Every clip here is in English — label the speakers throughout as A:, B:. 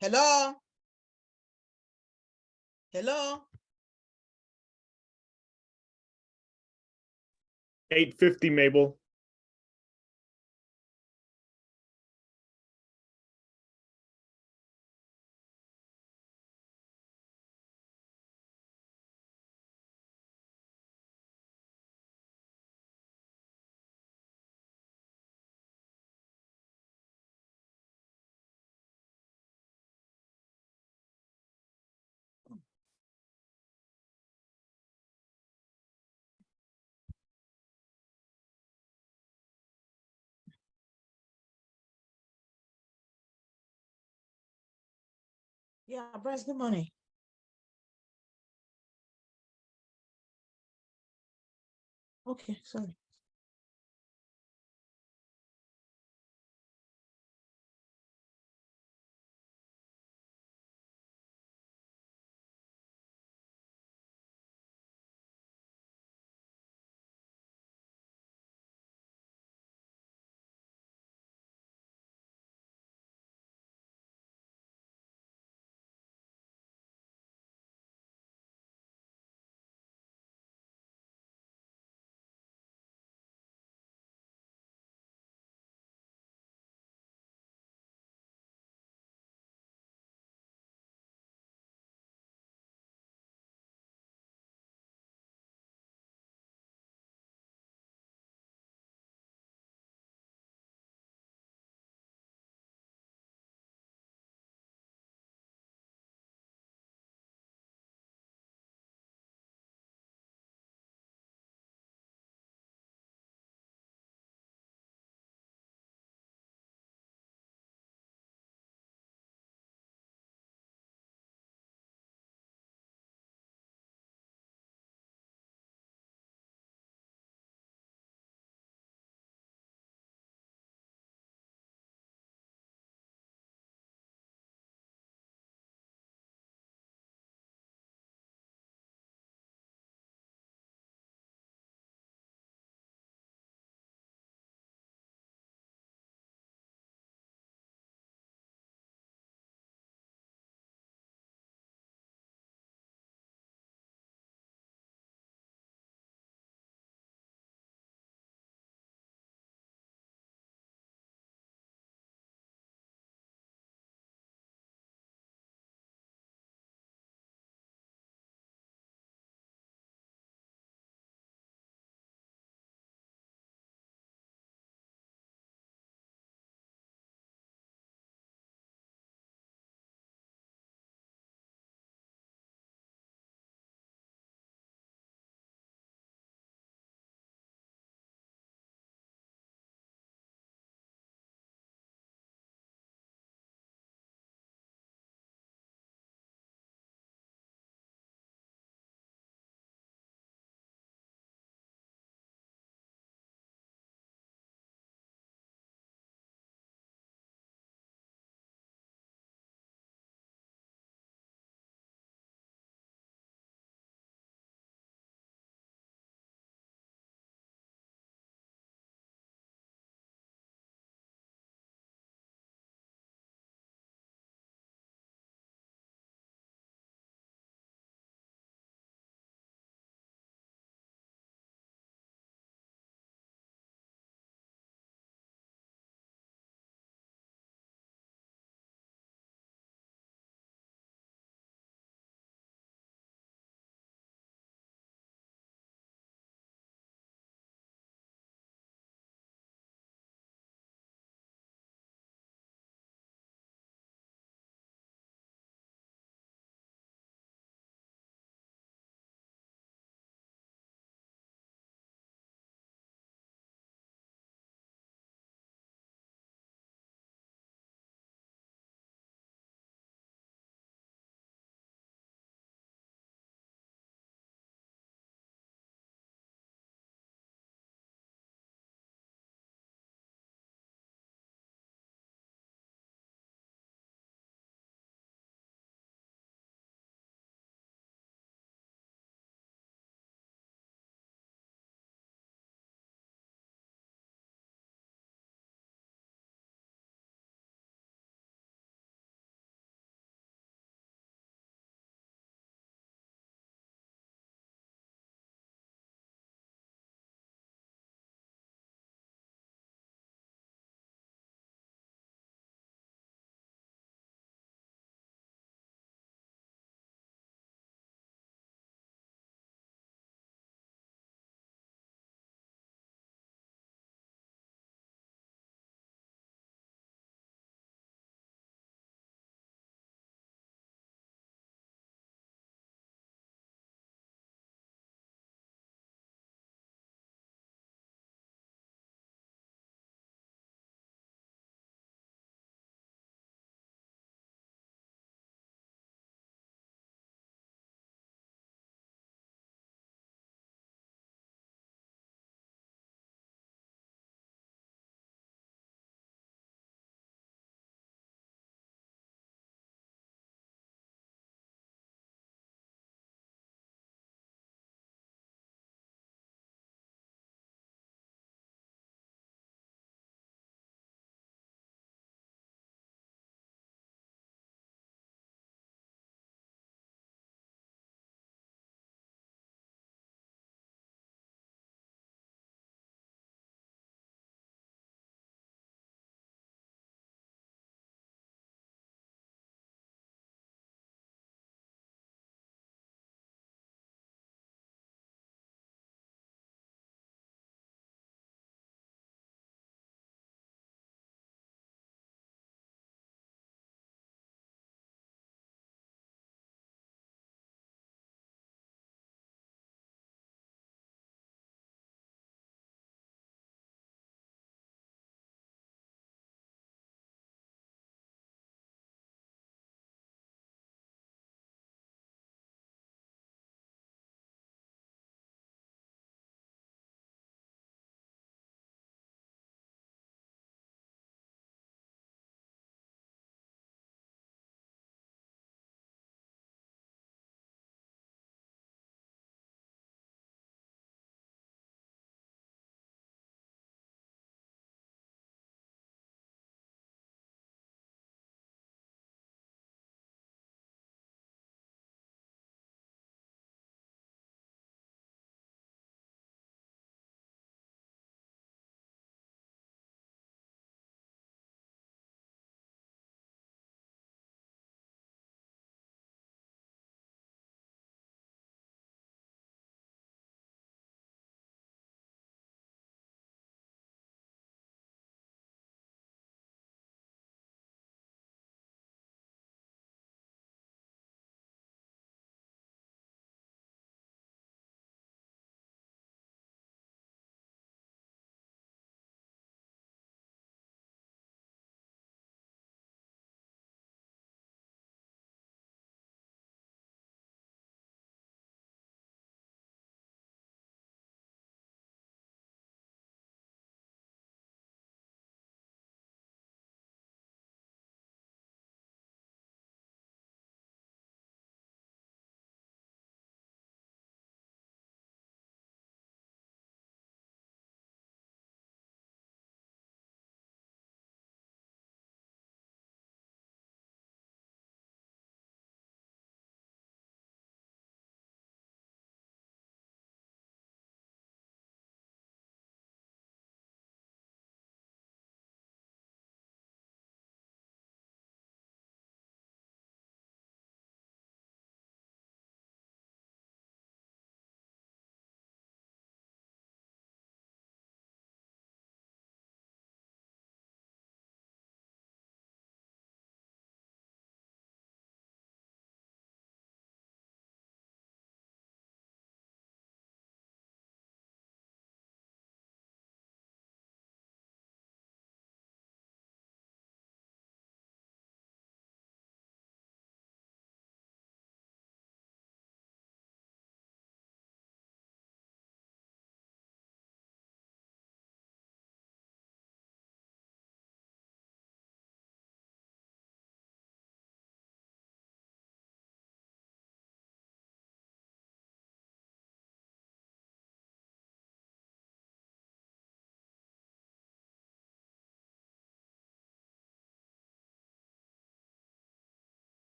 A: Hello? Hello?
B: 8:50, Mabel.
A: Yeah, Bryce, good morning. Okay, sorry.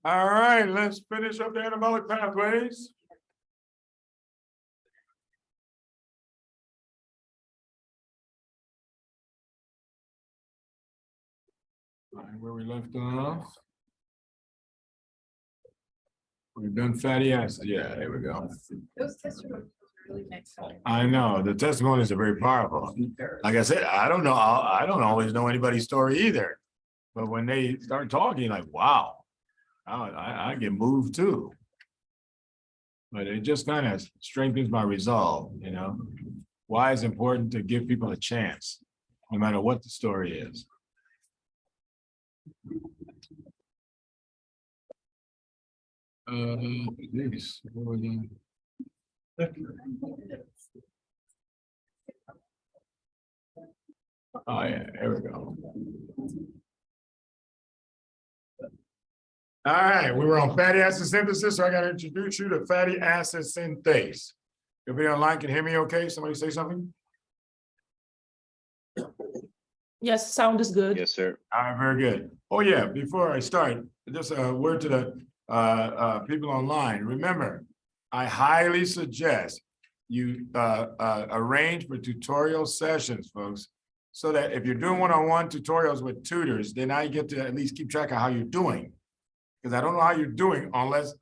C: All right, let's finish up the anabolic pathways. All right, where we left off. We've done fatty acids. Yeah, there we go.
D: Those testimonies were really nice.
C: I know the testimonies are very powerful. Like I said, I don't know. I don't always know anybody's story either. But when they start talking, like, wow, I get moved too. But it just kind of strengthens my resolve, you know. Why it's important to give people a chance, no matter what the story is. Geez, what was that? Oh yeah, here we go. All right, we were on fatty acid synthesis, so I got to introduce you to fatty acid synthase. Everybody online can hear me okay? Somebody say something?
A: Yes, sound is good.
B: Yes, sir.
C: All right, very good. Oh yeah, before I start, just a word to the people online. Remember, I highly suggest you arrange for tutorial sessions, folks, so that if you're doing one-on-one tutorials with tutors, then I get to at least keep track of how you're doing. Because I don't know how you're doing unless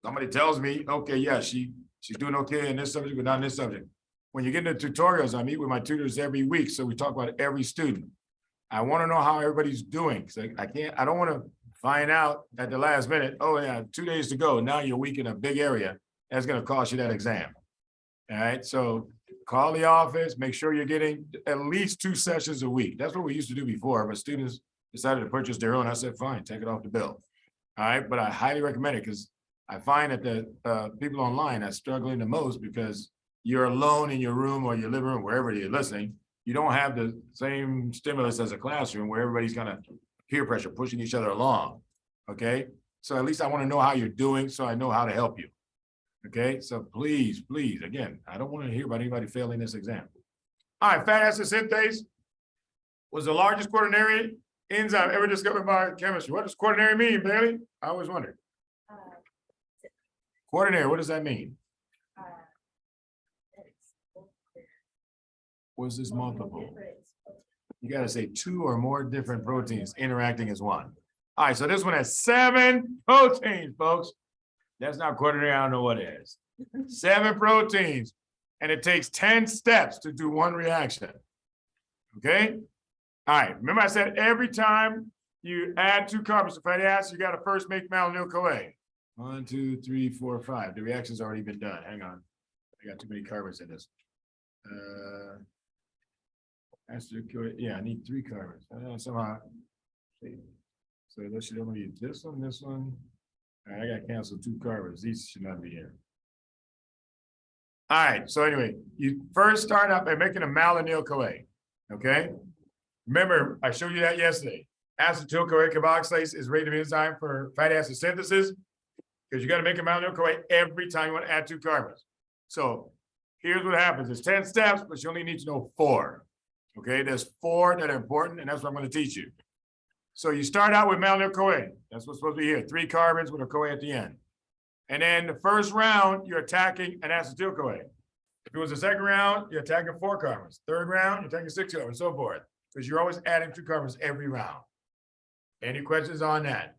C: somebody tells me, okay, yeah, she's doing okay in this subject, but not in this subject. When you get into tutorials, I meet with my tutors every week, so we talk about every student. I want to know how everybody's doing. So I don't want to find out at the last minute, oh yeah, 2 days to go. Now you're weak in a big area. That's going to cost you that exam. All right, so call the office, make sure you're getting at least 2 sessions a week. That's what we used to do before, but students decided to purchase their own. I said, fine, take it off the bill. All right, but I highly recommend it because I find that the people online are struggling the most because you're alone in your room or your living room, wherever you're listening. You don't have the same stimulus as a classroom where everybody's kind of peer pressure, pushing each other along. Okay, so at least I want to know how you're doing so I know how to help you. Okay, so please, please, again, I don't want to hear about anybody failing this exam. All right, fatty acid synthase was the largest quaternary enzyme ever discovered by chemistry. What does quaternary mean, Bailey? I always wondered. Quaternary, what does that mean? What's this multiple? You got to say 2 or more different proteins interacting as one. All right, so this one has 7 proteins, folks. That's not quaternary, I don't know what it is. 7 proteins, and it takes 10 steps to do one reaction. Okay? All right, remember I said every time you add 2 carbons to fatty acids, you got to first make malonyl-CoA. 1, 2, 3, 4, 5. The reaction's already been done. Hang on. I got too many carbons in this. Yeah, I need 3 carbons. Somehow. So this should only be this one. All right, I got to cancel 2 carbons. These should not be here. All right, so anyway, you first start out by making a malonyl-CoA. Okay? Remember, I showed you that yesterday. Acetyl-CoA carboxylase is rated enzyme for fatty acid synthesis because you got to make a malonyl-CoA every time you want to add 2 carbons. So here's what happens. There's 10 steps, but you only need to know 4. Okay, there's 4 that are important, and that's what I'm going to teach you. So you start out with malonyl-CoA. That's what's supposed to be here. 3 carbons with a CoA at the end. And then the first round, you're attacking an acetyl-CoA. If it was the second round, you're attacking 4 carbons. Third round, you're attacking 6 carbons, and so forth. Because you're always adding 2 carbons every round. Any questions on that?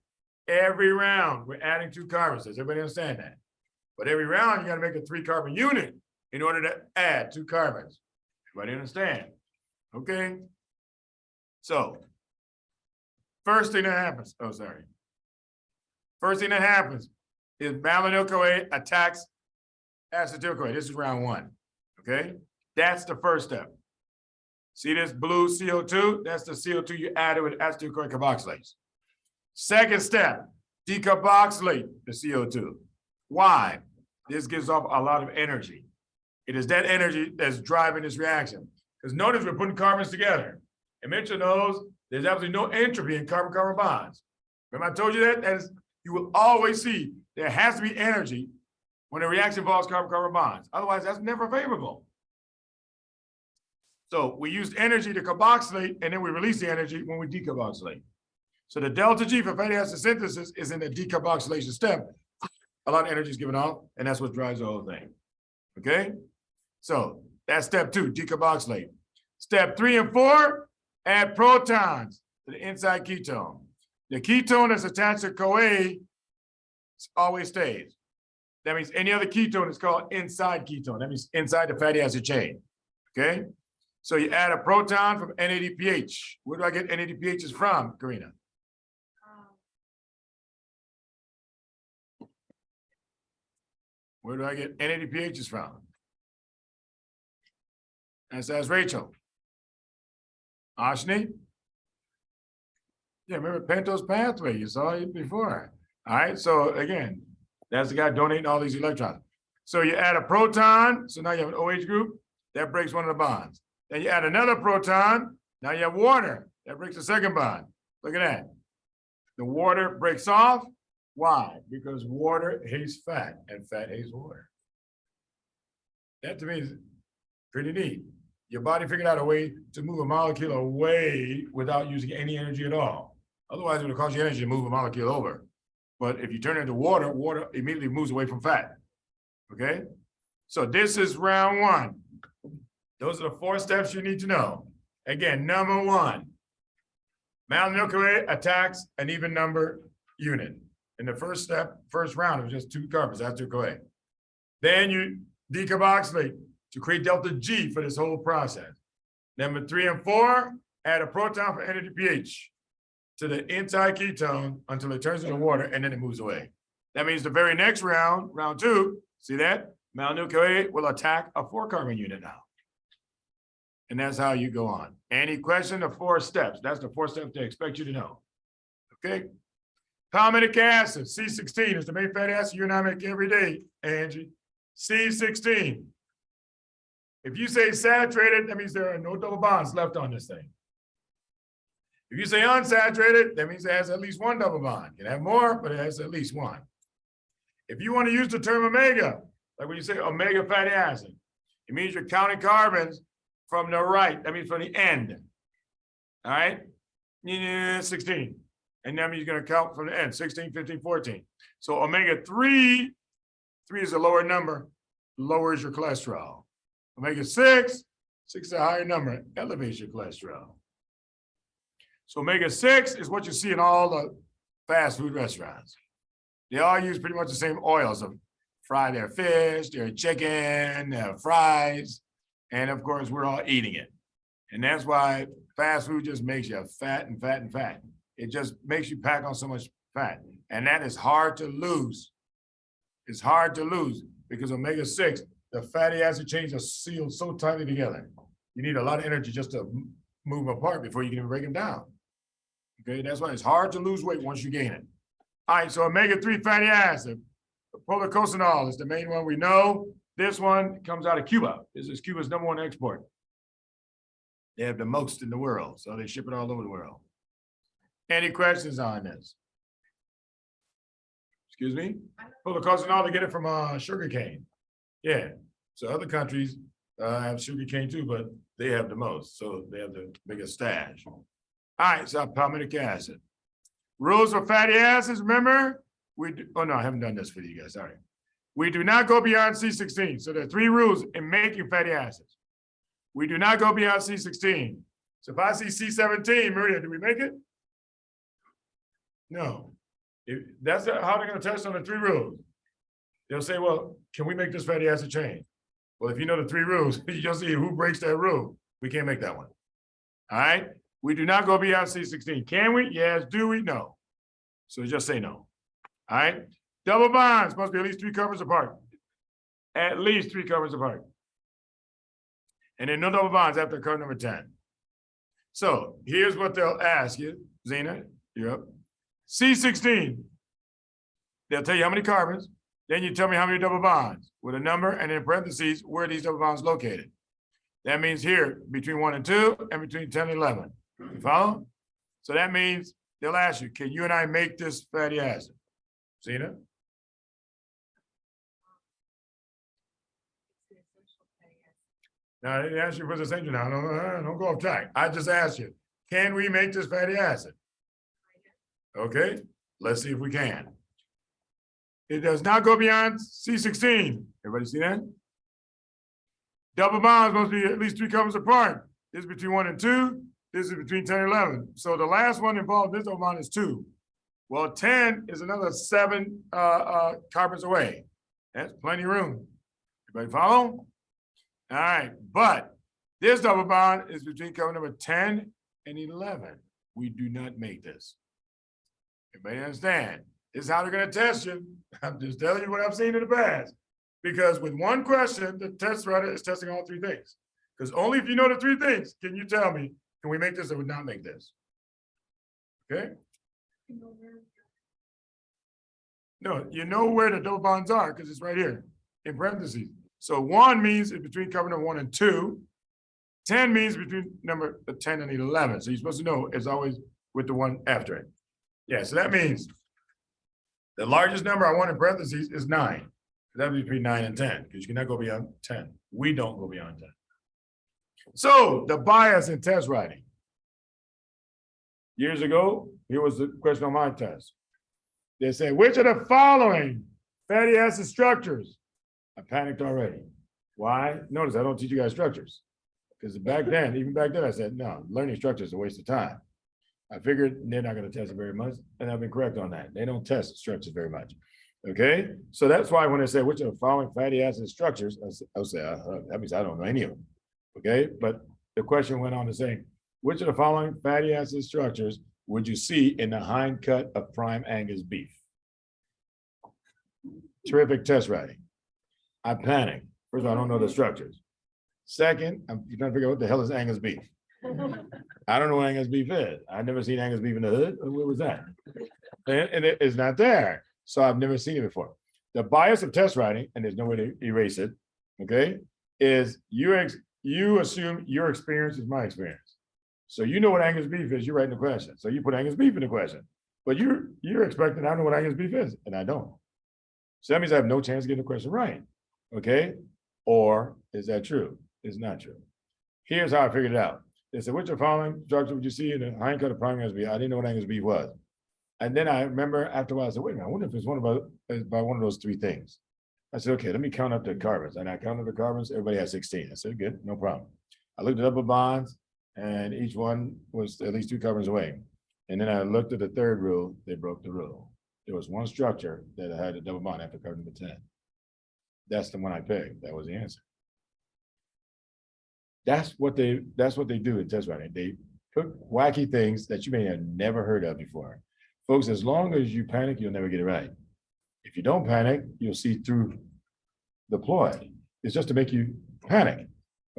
C: Every round, we're adding 2 carbons. Does everybody understand that? But every round, you got to make a 3-carbon unit in order to add 2 carbons. Everybody understand? Okay. So, first thing that happens, First thing that happens is malonyl-CoA attacks acetyl-CoA. This is round 1. Okay. That's the first step. See this blue CO2? That's the CO2 you added with acetyl-CoA carboxylase. Second step, decarboxylate the CO2. Why? This gives off a lot of energy. It is that energy that's driving this reaction. Because notice we're putting carbons together. And Mitchell knows there's absolutely no entropy in carbon-carbon bonds. Remember I told you that? That is, you will always see there has to be energy when a reaction involves carbon-carbon bonds. Otherwise, that's never favorable. So we use energy to carboxylate, and then we release the energy when we decarboxylate. So the delta G for fatty acid synthesis is in the decarboxylation step. A lot of energy is given off, and that's what drives the whole thing. Okay? So that's step 2, decarboxylate. Step 3 and 4, add protons to the inside ketone. The ketone that's attached to CoA always stays. That means any other ketone is called inside ketone. That means inside the fatty acid chain. Okay? So you add a proton from NADPH. Where do I get NADPHs from, Karina? Where do I get NADPHs from? That's Rachel. Ashni? Yeah, remember pentose pathway, you saw it before. All right, so again, that's the guy donating all these electrons. So you add a proton, so now you have an OH group, that breaks one of the bonds. Then you add another proton, now you have water, that breaks the second bond. Look at that. The water breaks off. Why? Because water hates fat and fat hates water. That to me is pretty neat. Your body figured out a way to move a molecule away without using any energy at all. Otherwise, it would cost you energy to move a molecule over. But if you turn it into water, water immediately moves away from fat. Okay? So this is round 1. Those are the 4 steps you need to know. Again, number 1, malonyl-CoA attacks an even number unit. In the first step, first round, it was just 2 carbons, that's 2 CoA. Then you decarboxylate to create delta G for this whole process. Number 3 and 4, add a proton for NADPH to the inside ketone until it turns into water and then it moves away. That means the very next round, round 2, see that? Malonyl-CoA will attack a 4-carbon unit now. And that's how you go on. Any question? The 4 steps. That's the 4 steps they expect you to know. Okay? Palmitic acid, C16 is the main fatty acid you and I make every day, Angie. C16. If you say saturated, that means there are no double bonds left on this thing. If you say unsaturated, that means it has at least 1 double bond. You can have more, but it has at least 1. If you want to use the term omega, like when you say omega fatty acid, it means you're counting carbons from the right. That means from the end. All right? 16. And that means you're going to count from the end, 16, 15, 14. So omega-3, 3 is a lower number, lowers your cholesterol. Omega-6, 6 is a higher number, elevates your cholesterol. So omega-6 is what you see in all the fast food restaurants. They all use pretty much the same oils of fry their fish, their chicken, their fries, and of course, we're all eating it. And that's why fast food just makes you fat and fat and fat. It just makes you pack on so much fat. And that is hard to lose. It's hard to lose because omega-6, the fatty acid chains are sealed so tightly together. You need a lot of energy just to move them apart before you can even break them down. Okay, that's why it's hard to lose weight once you gain it. All right, so omega-3 fatty acid, prolycosanol is the main one we know. This one comes out of Cuba. This is Cuba's #1 export. They have the most in the world, so they ship it all over the world. Any questions on this? Excuse me? Prolycosanol, they get it from sugarcane. Yeah, so other countries have sugarcane too, but they have the most, so they have the biggest stash. All right, so palmitic acid. Rules for fatty acids, remember? Oh no, I haven't done this for you guys, sorry. We do not go beyond C16. So there are 3 rules in making fatty acids. We do not go beyond C16. So if I see C17, Maria, do we make it? No. That's how they're going to test on the 3 rules. They'll say, well, can we make this fatty acid chain? Well, if you know the 3 rules, you'll see who breaks that rule. We can't make that one. All right? We do not go beyond C16. Can we? Yes. Do we? No. So just say no. All right? Double bonds must be at least 3 carbons apart. At least 3 carbons apart. And then no double bonds after carbon number 10. So here's what they'll ask you. Zena, you're up. C16. They'll tell you how many carbons. Then you tell me how many double bonds with a number and in parentheses where are these double bonds located. That means here between 1 and 2 and between 10 and 11. You follow? So that means they'll ask you, can you and I make this fatty acid? See that? Now, I didn't ask you for the essential now. Don't go off track. I just asked you, can we make this fatty acid? Okay, let's see if we can. It does not go beyond C16. Everybody see that? Double bonds must be at least 3 carbons apart. This is between 1 and 2. This is between 10 and 11. So the last one involved in this double bond is 2. Well, 10 is another 7 carbons away. That's plenty of room. Everybody follow? All right, but this double bond is between carbon number 10 and 11. We do not make this. Everybody understand? This is how they're gonna test you. I'm just telling you what I've seen in the past. Because with one question, the test writer is testing all 3 things. Because only if you know the 3 things, can you tell me, can we make this or would not make this? Okay? No, you know where the double bonds are because it's right here in parentheses. So 1 means it's between carbon number 1 and 2. 10 means between number 10 and 11. So you're supposed to know it's always with the 1 after it. Yeah, so that means the largest number I want in parentheses is 9. That'd be between 9 and 10 because you cannot go beyond 10. We don't go beyond 10. So the bias in test writing. Years ago, here was the question on my test. They say, which of the following fatty acid structures? I panicked already. Why? Notice I don't teach you guys structures. Because even back then, I said, no, learning structures is a waste of time. I figured they're not going to test it very much, and I've been correct on that. They don't test structures very much. Okay, so that's why when I say which of the following fatty acid structures, I'll say that means I don't know any of them. Okay, but the question went on to say, which of the following fatty acid structures would you see in the hind cut of prime Angus beef? Terrific test writing. I panicked. First of all, I don't know the structures. Second, I'm trying to figure out what the hell is Angus beef. I don't know what Angus beef is. I've never seen Angus beef in the hood. Where was that? And it is not there. So I've never seen it before. The bias of test writing, and there's no way to erase it, okay, is you assume your experience is my experience. So you know what Angus beef is, you're writing the question. So you put Angus beef in the question. But you're expecting I know what Angus beef is, and I don't. So that means I have no chance of getting the question right. Okay? Or is that true? It's not true. Here's how I figured it out. They said, which of the following structure would you see in the hind cut of prime Angus beef? I didn't know what Angus beef was. And then I remember after a while, I said, wait a minute, I wonder if it's by one of those 3 things. I said, okay, let me count up the carbons. And I counted the carbons, everybody had 16. I said, good, no problem. I looked at double bonds, and each one was at least 2 carbons away. And then I looked at the 3rd rule, they broke the rule. There was one structure that had a double bond after carbon number 10. That's the one I picked. That was the answer. That's what they do in test writing. They put wacky things that you may have never heard of before. Folks, as long as you panic, you'll never get it right. If you don't panic, you'll see through the ploy. It's just to make you panic,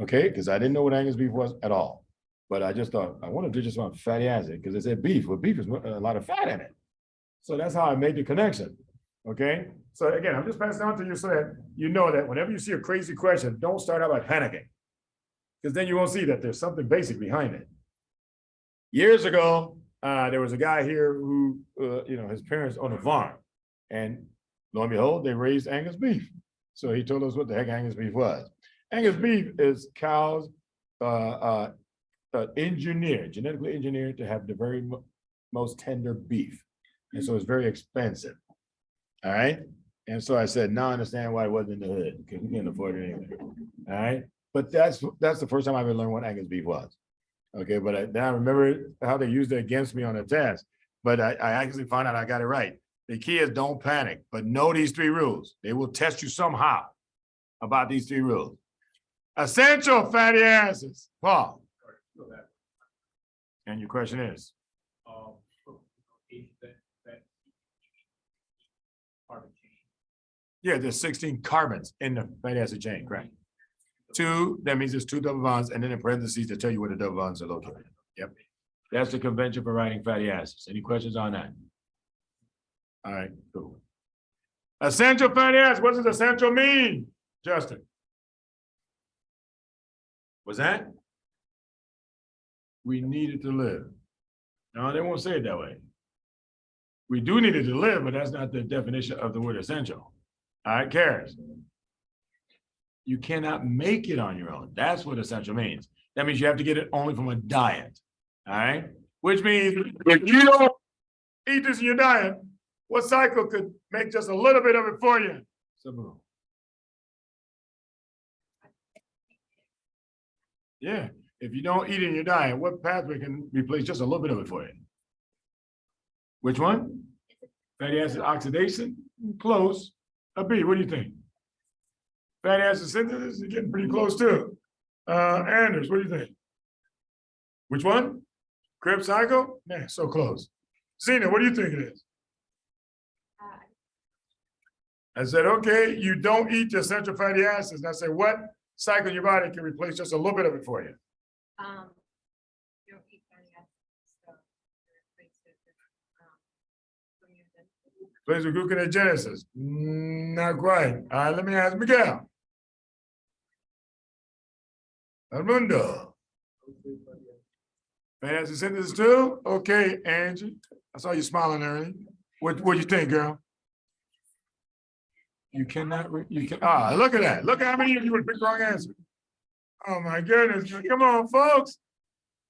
C: okay? Because I didn't know what Angus beef was at all. But I just thought, I wonder if they just want fatty acid, because they said beef. Well, beef is a lot of fat in it. So that's how I made the connection, okay? So again, I'm just passing on to you so that you know that whenever you see a crazy question, don't start out by panicking, because then you won't see that there's something basic behind it. Years ago, there was a guy here who, his parents owned a farm, and lo and behold, they raised Angus beef. So he told us what the heck Angus beef was. Angus beef is cows genetically engineered to have the very most tender beef. And so it's very expensive. All right. And so I said, now I understand why it wasn't in the hood, because we couldn't afford it anyway. All right. But that's the first time I ever learned what Angus beef was. Okay, but then I remember how they used it against me on the test. But I actually found out I got it right. The key is don't panic, but know these 3 rules. They will test you somehow about these 3 rules. Essential fatty acids. Paul. And your question is? Yeah, there's 16 carbons in the fatty acid chain, correct? 2, that means there's 2 double bonds, and then in parentheses to tell you where the double bonds are located. Yep. That's the convention for writing fatty acids. Any questions on that? All right, cool. Essential fatty acids, what does essential mean, Justin? What's that? we need it to live. No, they won't say it that way. We do need it to live, but that's not the definition of the word essential. All right, Karis. You cannot make it on your own. That's what essential means. That means you have to get it only from a diet. All right, which means if you don't eat this in your diet, what cycle could make just a little bit of it for you? Sabu. Yeah, if you don't eat it in your diet, what pathway can replace just a little bit of it for you? Which one? Fatty acid oxidation? Close. A B, what do you think? Fatty acid synthesis is getting pretty close too. Anders, what do you think? Which one? Krebs cycle? Man, so close. Zena, what do you think it is? I said, okay, you don't eat the essential fatty acids. And I said, what cycle in your body can replace just a little bit of it for you?
D: You don't eat fatty acids, so
C: Replace with gluconeogenesis. Not quite. All right, let me ask Miguel. Armando. Fatty acid synthesis too? Okay, Angie. I saw you smiling early. What do you think, girl? You cannot, look at that. Look at how many of you would pick the wrong answer. Oh my goodness. Come on, folks.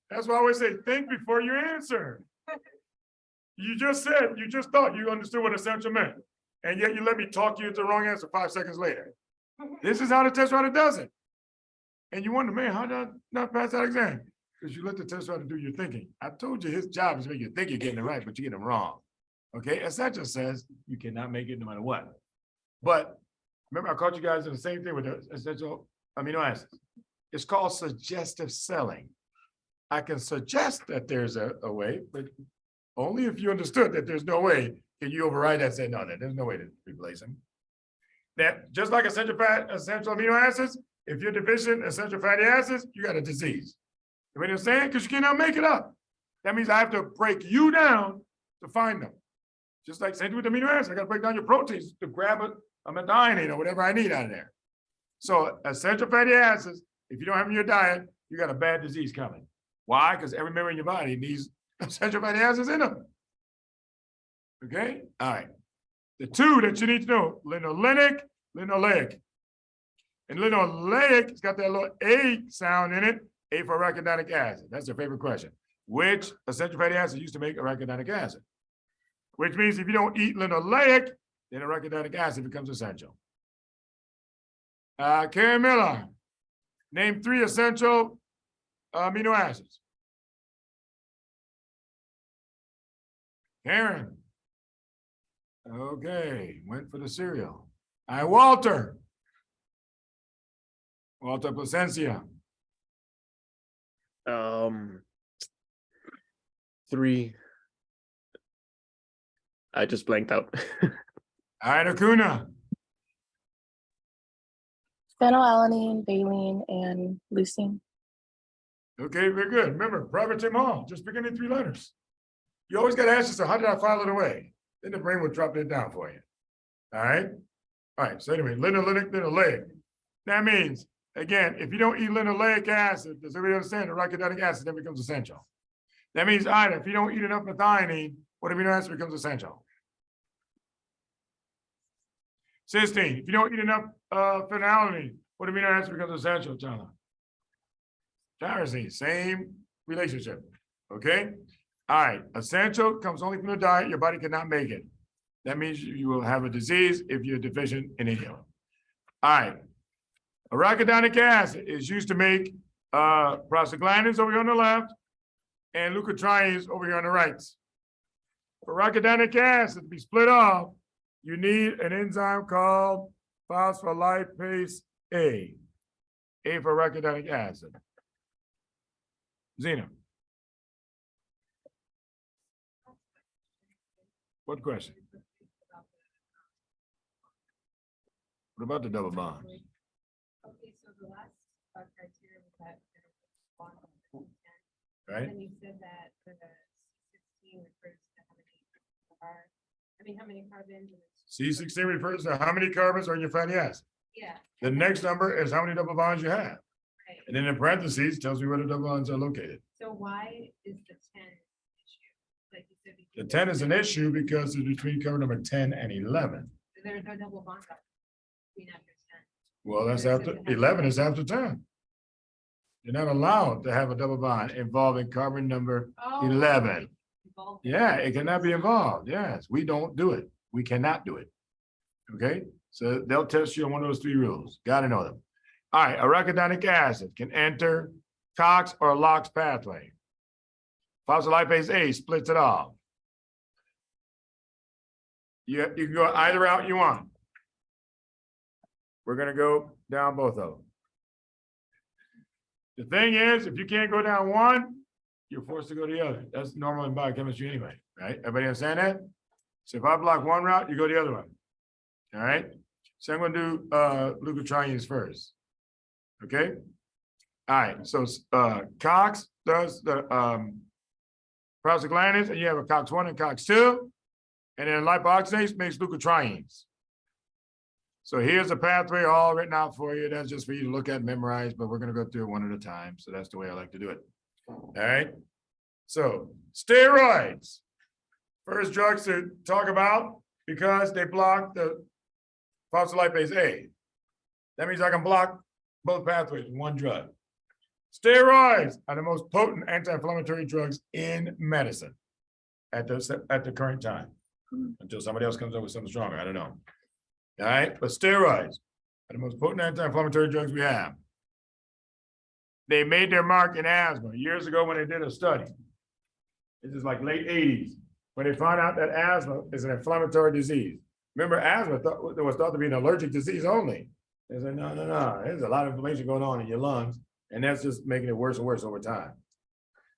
C: That's why I always say, think before you answer. You just thought you understood what essential meant. And yet you let me talk you into the wrong answer 5 seconds later. This is how the test writer does it. And you wonder, man, how did I not pass that exam? Because you let the test writer do your thinking. I told you his job is to make you think you're getting it right, but you get it wrong. Okay, essential says you cannot make it no matter what. But remember, I caught you guys in the same thing with the essential amino acids. It's called suggestive selling. I can suggest that there's a way, but only if you understood that there's no way can you override that and say, no, there's no way to replace them. That just like essential amino acids, if you're deficient in essential fatty acids, you got a disease. You know what I'm saying? Because you cannot make it up. That means I have to break you down to find them. Just like same with amino acids, I got to break down your proteins to grab a methionine or whatever I need out of there. So essential fatty acids, if you don't have them in your diet, you got a bad disease coming. Why? Because every member in your body needs essential fatty acids in them. Okay? All right. The two that you need to know, linoleic, linoleic. And linoleic, it's got that little A sound in it, A for arachidonic acid. That's your favorite question. Which essential fatty acid used to make arachidonic acid? Which means if you don't eat linoleic, then arachidonic acid becomes essential. Karen Miller, name 3 essential amino acids. Karen. Okay, went for the cereal. All right, Walter. Walter Placencia.
B: 3. I just blanked out.
C: All right, Acuna.
E: Phenylalanine, valine, and leucine.
C: Okay, very good. Remember, private Tim Hall, just pick any 3 letters. You always got to ask yourself, how did I file it away? Then the brain will drop it down for you. All right? All right, so anyway, linoleic. That means, again, if you don't eat linoleic acid, does everybody understand? Arachidonic acid then becomes essential. That means either if you don't eat enough methionine, what amino acid becomes essential? Cysteine. If you don't eat enough phenylalanine, what amino acid becomes essential, Chana? Tyrosine. Same relationship. Okay? All right. Essential comes only from the diet. Your body cannot make it. That means you will have a disease if you're deficient in any of them. All right. Arachidonic acid is used to make prostaglandins over here on the left and leukotrienes over here on the right. For arachidonic acid to be split off, you need an enzyme called phospholipase A. A for arachidonic acid. Zena. What question? What about the double bond?
D: Okay, so the last criteria was that there was bond on the 10.
C: Right?
D: And you said that for the C16 refers to how many carbons?
C: C16 refers to how many carbons are in your fatty acid.
D: Yeah,
C: The next number is how many double bonds you have.
D: right.
C: And then in parentheses tells me where the double bonds are located.
D: So why is the 10 issue? Like you said.
C: The
D: because
C: 10 is an issue because it's between cover number 10 and 11.
D: There's no double bond up between after 10.
C: Well, that's after, 11 is after 10. You're not allowed to have a double bond involving carbon number
D: Oh,
C: 11.
D: involved.
C: Yeah, it cannot be involved. Yes, we don't do it. We cannot do it. Okay, so they'll test you on one of those 3 rules. Got to know them. All right, arachidonic acid can enter COX or LOX pathway. Phospholipase A splits it off. You can go either route you want. We're gonna go down both of them. The thing is, if you can't go down one, you're forced to go the other. That's normal in biochemistry anyway, right? Everybody understand that? So if I block one route, you go the other one. All right? So I'm gonna do glucotrienes first. Okay? All right, so COX does the prostaglandins, and you have a COX-1 and COX-2, and then lipoxygenase makes glucotrienes. So here's a pathway all written out for you. That's just for you to look at and memorize, but we're gonna go through it one at a time. So that's the way I like to do it. All right. So steroids, first drugs to talk about because they block the phospholipase A. That means I can block both pathways with one drug. Steroids are the most potent anti-inflammatory drugs in medicine at the current time, until somebody else comes up with something stronger. I don't know. All right, but steroids are the most potent anti-inflammatory drugs we have. They made their mark in asthma years ago when they did a study. This is like late 80s, when they found out that asthma is an inflammatory disease. Remember, asthma was thought to be an allergic disease only. They said, no, there's a lot of inflammation going on in your lungs, and that's just making it worse and worse over time.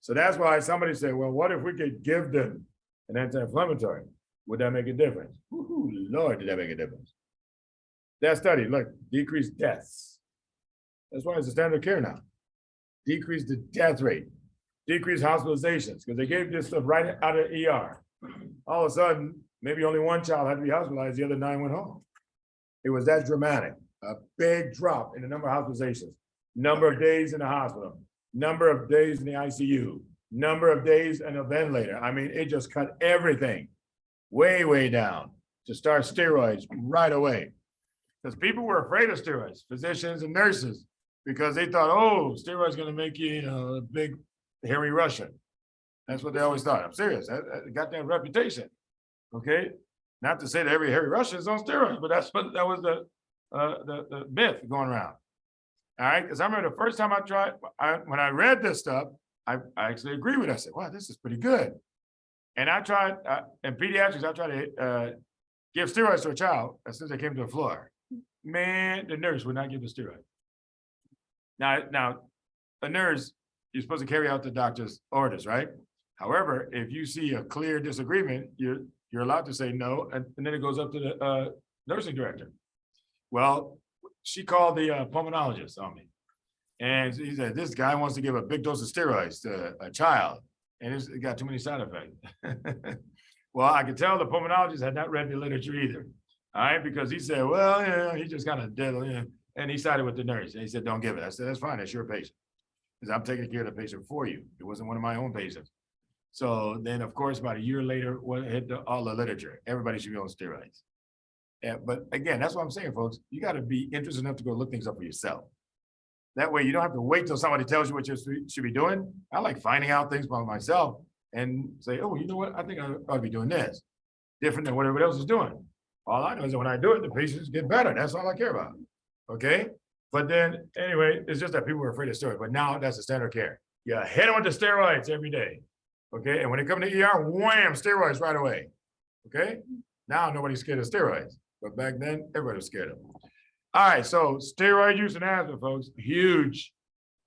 C: So that's why somebody said, well, what if we could give them an anti-inflammatory? Would that make a difference? Ooh, Lord, did that make a difference? That study, look, decreased deaths. That's why it's a standard of care now. Decrease the death rate, decrease hospitalizations, because they gave this stuff right out of ER. All of a sudden, maybe only one child had to be hospitalized, the other 9 went home. It was that dramatic, a big drop in the number of hospitalizations, number of days in the hospital, number of days in the ICU, number of days in a ventilator. I mean, it just cut everything way, way down to start steroids right away. Because people were afraid of steroids, physicians and nurses, because they thought, oh, steroids going to make you, a big hairy Russian. That's what they always thought. I'm serious. That got that reputation. Okay, not to say that every hairy Russian is on steroids, but that was the myth going around. All right, because I remember the first time I tried, when I read this stuff, I actually agree with it. I said, wow, this is pretty good. And I tried in pediatrics, I tried to give steroids to a child as soon as they came to the floor. Man, the nurse would not give the steroid. Now, a nurse, you're supposed to carry out the doctor's orders, right? However, if you see a clear disagreement, you're allowed to say no, and then it goes up to the nursing director. Well, she called the pulmonologist on me, and he said, this guy wants to give a big dose of steroids to a child, and it got too many side effects. Well, I could tell the pulmonologist had not read the literature either. All right, because he said, well, yeah, he just kind of did, and he sided with the nurse. And he said, don't give it. I said, that's fine, that's your patient. Because I'm taking care of the patient for you. It wasn't one of my own patients. So then, of course, about a year later, what hit all the literature. Everybody should be on steroids. Yeah, but again, that's what I'm saying, folks. You got to be interested enough to go look things up for yourself. That way, you don't have to wait till somebody tells you what you should be doing. I like finding out things by myself and say, oh, you know what? I think I ought to be doing this. Different than what everybody else is doing. All I know is that when I do it, the patients get better. That's all I care about. Okay? But then, anyway, it's just that people were afraid of steroids. But now that's the standard of care. You hit them with the steroids every day. Okay? And when they come to ER, wham, steroids right away. Okay? Now nobody's scared of steroids. But back then, everybody was scared of them. All right, so steroid use in asthma, folks, huge.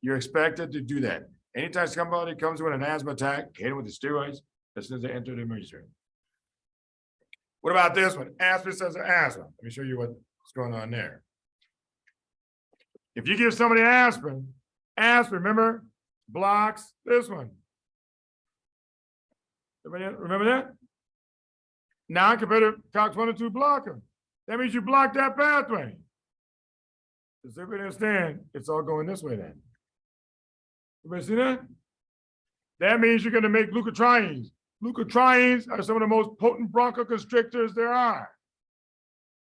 C: You're expected to do that. Anytime somebody comes with an asthma attack, hit them with the steroids as soon as they enter the emergency room. What about this one? Aspirin says asthma. Let me show you what's going on there. If you give somebody aspirin, remember, blocks this one. Remember that? Non-competitive COX-1 and 2 blocker. That means you block that pathway. Does everybody understand? It's all going this way then. Everybody see that? That means you're gonna make leukotrienes. Leukotrienes are some of the most potent bronchoconstrictors there are.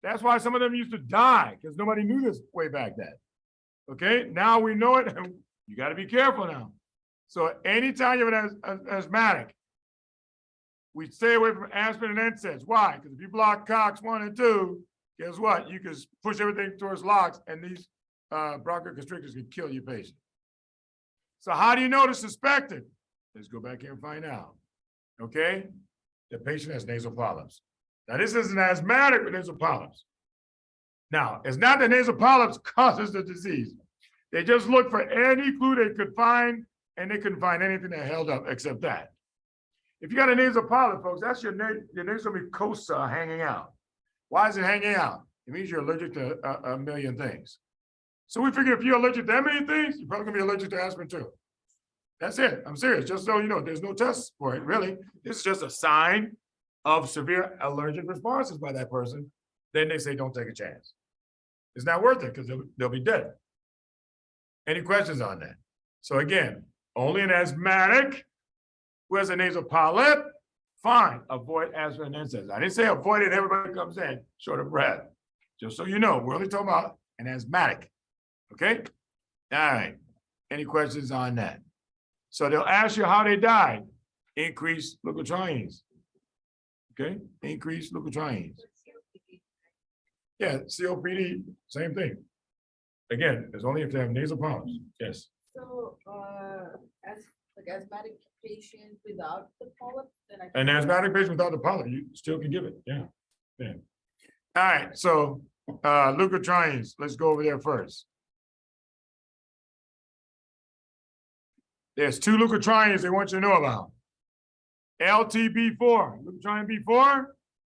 C: That's why some of them used to die, because nobody knew this way back then. Okay, now we know it, and you gotta be careful now. So anytime you have an asthmatic, we stay away from aspirin and NSAIDs. Why? Because if you block COX 1 and 2, guess what? You can push everything towards LOX, and these bronchoconstrictors can kill your patient. So how do you know to suspect it? Let's go back here and find out. Okay? The patient has nasal polyps. Now, this is an asthmatic with nasal polyps. Now, it's not that nasal polyps causes the disease. They just looked for any clue they could find, and they couldn't find anything that held up except that. If you got a nasal polyp, folks, that's your nasal mucosa hanging out. Why is it hanging out? It means you're allergic to a million things. So we figure if you're allergic to that many things, you're probably gonna be allergic to aspirin too. That's it. I'm serious. Just so you know, there's no test for it, really. This is just a sign of severe allergic responses by that person. Then they say, don't take a chance. It's not worth it because they'll be dead. Any questions on that? So again, only an asthmatic who has a nasal polyp, fine, avoid aspirin and NSAIDs. I didn't say avoid it, everybody comes in short of breath. Just so you know, we're only talking about an asthmatic, okay? All right, any questions on that? So they'll ask you how they died. Increased leukotrienes, okay? Increased leukotrienes. Yeah, COPD, same thing. Again, it's only if they have nasal polyps, yes.
F: So, as like asthmatic patient without the polyp, then I.
C: An asthmatic patient without the polyp, you still can give it, yeah. Yeah. All right, so leukotrienes, let's go over there first. There's two leukotrienes they want you to know about. LTB4, leukotriene B4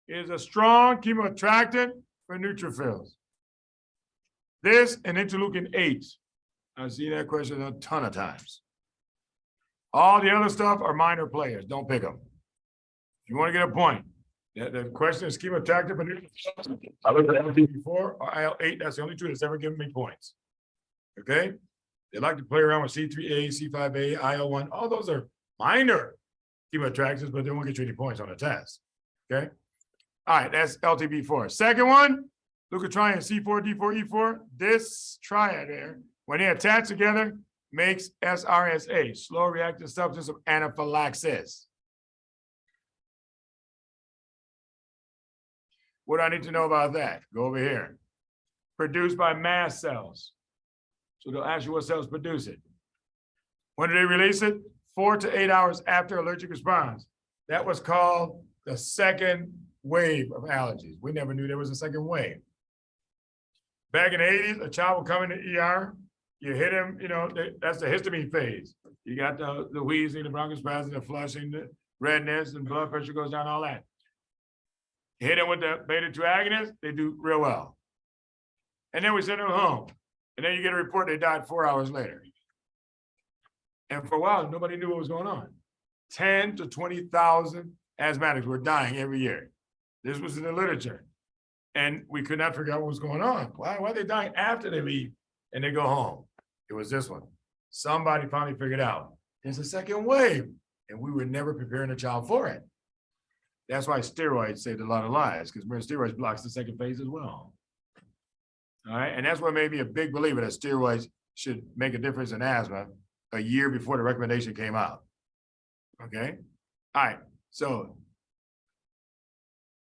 C: is a strong chemoattractant for neutrophils. This and interleukin 8. I've seen that question a ton of times. All the other stuff are minor players. Don't pick them. If you want to get a point, the question is chemoattractant for neutrophils. I look at LTB4 or IL-8. That's the only two that's ever given me points. Okay? They like to play around with C3A, C5A, IL-1. All those are minor chemoattractants, but they won't get you any points on the test. Okay? All right, that's LTB4. Second one, leukotriene C4, D4, E4. This triad there, when they attach together, makes SRSA, slow reactive substance of anaphylaxis. What do I need to know about that? Go over here. Produced by mast cells. So they'll ask you what cells produce it. When do they release it? 4 to 8 hours after allergic response. That was called the second wave of allergies. We never knew there was a second wave. Back in the 80s, a child would come in the ER, you hit him, you know, that's the histamine phase. You got the wheezing, the bronchospasm, the flushing, the redness, and blood pressure goes down, all that. Hit them with the beta-2 agonist, they do real well. And then we send them home. And then you get a report they died 4 hours later. And for a while, nobody knew what was going on. 10 to 20,000 asthmatics were dying every year. This was in the literature. And we could not figure out what was going on. Why are they dying after they leave and they go home? It was this one. Somebody finally figured out there's a second wave, and we were never preparing a child for it. That's why steroids saved a lot of lives, because steroids blocks the second phase as well. All right, and that's what made me a big believer that steroids should make a difference in asthma a year before the recommendation came out. Okay, all right, so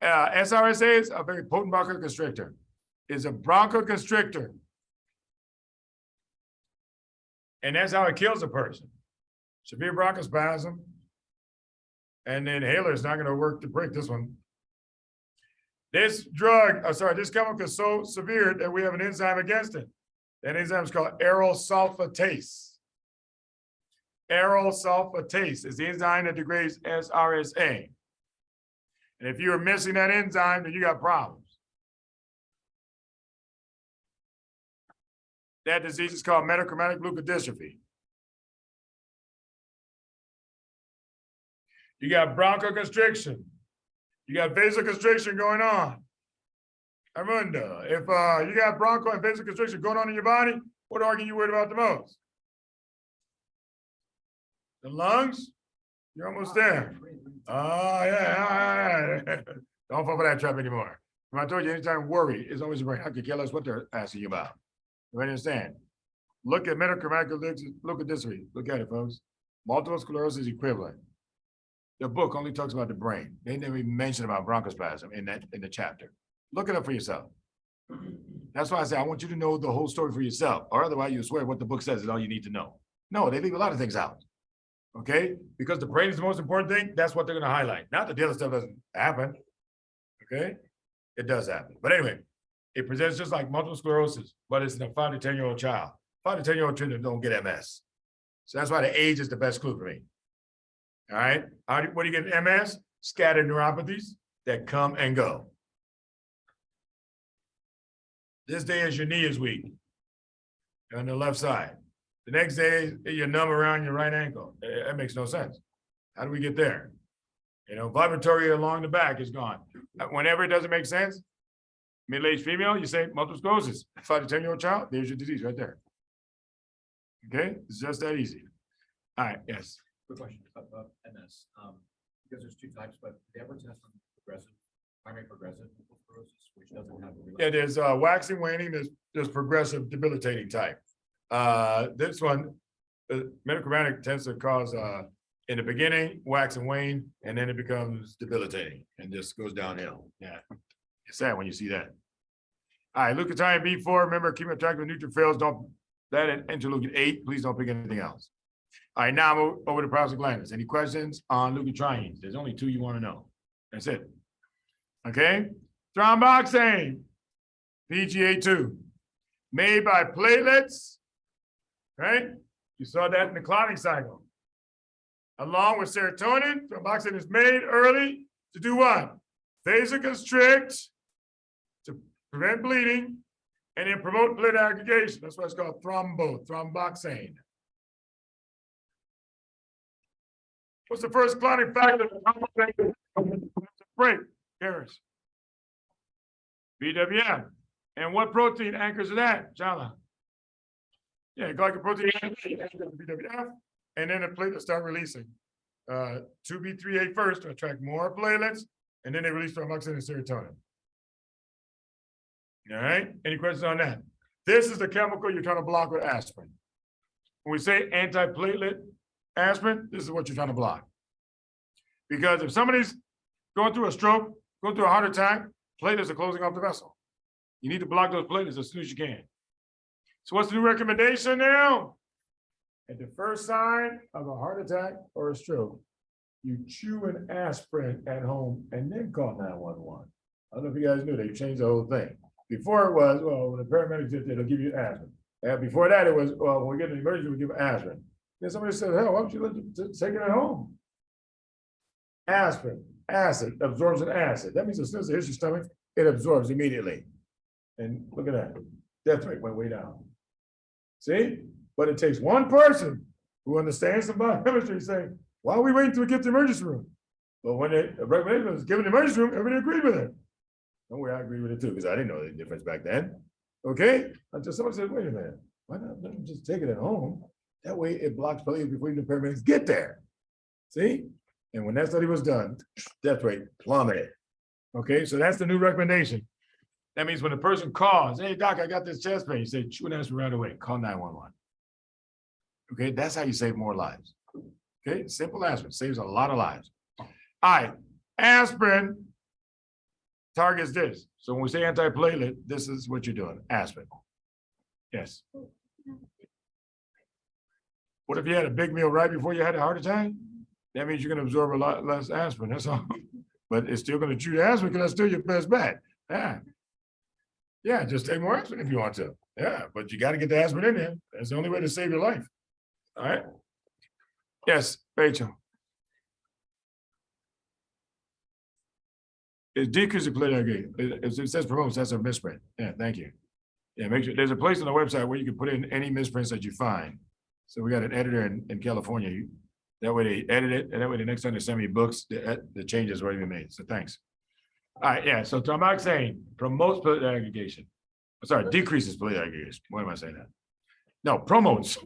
C: SRSA is a very potent bronchoconstrictor. It's a bronchoconstrictor. And that's how it kills a person. Severe bronchospasm. And the inhaler is not going to work to break this one. This this chemical is so severe that we have an enzyme against it. That enzyme is called aryl sulfatase. Aryl sulfatase is the enzyme that degrades SRSA. And if you're missing that enzyme, then you got problems. That disease is called metachromatic leukodystrophy. You got bronchoconstriction. You got vasoconstriction going on. Armando, if you got broncho and vasoconstriction going on in your body, what organ you worried about the most? The lungs? You're almost there. Oh, yeah. Don't fall for that trap anymore. When I told you anytime worry is always a brain, I could care less what they're asking you about. You understand? Look at metachromatic, look at this read. Look at it, folks. Multiple sclerosis equivalent. The book only talks about the brain. They never even mention about bronchospasm in the chapter. Look it up for yourself. That's why I say I want you to know the whole story for yourself, or otherwise you swear what the book says is all you need to know. No, they leave a lot of things out. Okay, because the brain is the most important thing. That's what they're going to highlight. Not that the other stuff doesn't happen. Okay, it does happen. But anyway, it presents just like multiple sclerosis, but it's in a 5 to 10-year-old child. 5 to 10-year-old children don't get MS. So that's why the age is the best clue for me. All right, what do you get in MS? Scattered neuropathies that come and go. This day is your knee is weak on the left side. The next day, you're numb around your right ankle. That makes no sense. How do we get there? You know, vibratory along the back is gone. Whenever it doesn't make sense, middle-aged female, you say multiple sclerosis. 5 to 10-year-old child, there's your disease right there. Okay, it's just that easy. All right, yes.
G: Quick question about MS. Because there's two types, but they ever test on progressive, primary progressive multiple sclerosis, which doesn't have.
C: Yeah, there's waxing, waning, there's progressive debilitating type. This one, metachromatic tends to cause in the beginning, wax and wane, and then it becomes debilitating and just goes downhill. Yeah, it's sad when you see that. All right, leukotriene B4, remember, keep in track with neutrophils, don't, that and interleukin 8, please don't pick anything else. All right, now move over to prostaglandins. Any questions on leukotrienes? There's only 2 you want to know. That's it. Okay, thromboxane, PGA2, made by platelets, right? You saw that in the clotting cycle. Along with serotonin, thromboxane is made early to do what? Vasoconstrict, to prevent bleeding, and then promote platelet aggregation. That's why it's called thromboxane. What's the first clotting factor? Break, Harris. BWF. And what protein anchors to that, Jala? Yeah, glycoprotein anchors to BWF, and then the platelets start releasing. 2B3A first to attract more platelets, and then they release thromboxane and serotonin. All right, any questions on that? This is the chemical you're trying to block with aspirin. When we say antiplatelet aspirin, this is what you're trying to block. Because if somebody's going through a stroke, going through a heart attack, platelets are closing off the vessel. You need to block those platelets as soon as you can. So what's the new recommendation now? At the first sign of a heart attack or a stroke, you chew an aspirin at home and then call 911. I don't know if you guys knew, they changed the whole thing. Before it was, well, when the paramedics get there, they'll give you aspirin. And before that, it was, well, when we get an emergency, we give aspirin. Then somebody said, hell, why don't you let them take it at home? Aspirin, acid, absorbs an acid. That means as soon as it hits your stomach, it absorbs immediately. And look at that, death rate went way down. See, but it takes one person who understands some biochemistry saying, why are we waiting till we get to the emergency room? But when the recommendation was given the emergency room, everybody agreed with it. Don't worry, I agree with it too, because I didn't know the difference back then. Okay, until somebody said, wait a minute, why not let them just take it at home? That way it blocks platelets before even the paramedics get there. See? And when that study was done, death rate plummeted. Okay, so that's the new recommendation. That means when a person calls, hey, doc, I got this chest pain, you say, chew an aspirin right away, call 911. Okay, that's how you save more lives. Okay, simple aspirin saves a lot of lives. All right, aspirin targets this. So when we say antiplatelet, this is what you're doing, aspirin. Yes. What if you had a big meal right before you had a heart attack? That means you're gonna absorb a lot less aspirin, that's all. But it's still gonna chew your aspirin because that's still your best bet. Yeah. Yeah, just take more aspirin if you want to. Yeah, but you gotta get the aspirin in there. That's the only way to save your life. All right. Yes, Rachel. It decreases platelet aggregation. It says promotes, that's a misprint. Yeah, thank you. Yeah, make sure, there's a place on the website where you can put in any misprints that you find. So we got an editor in California. That way they edit it, and that way the next time they send me books, the changes were even made. So thanks. All right, yeah, so thromboxane promotes platelet aggregation. Sorry, decreases platelet aggregation. Why am I saying that? No, promotes.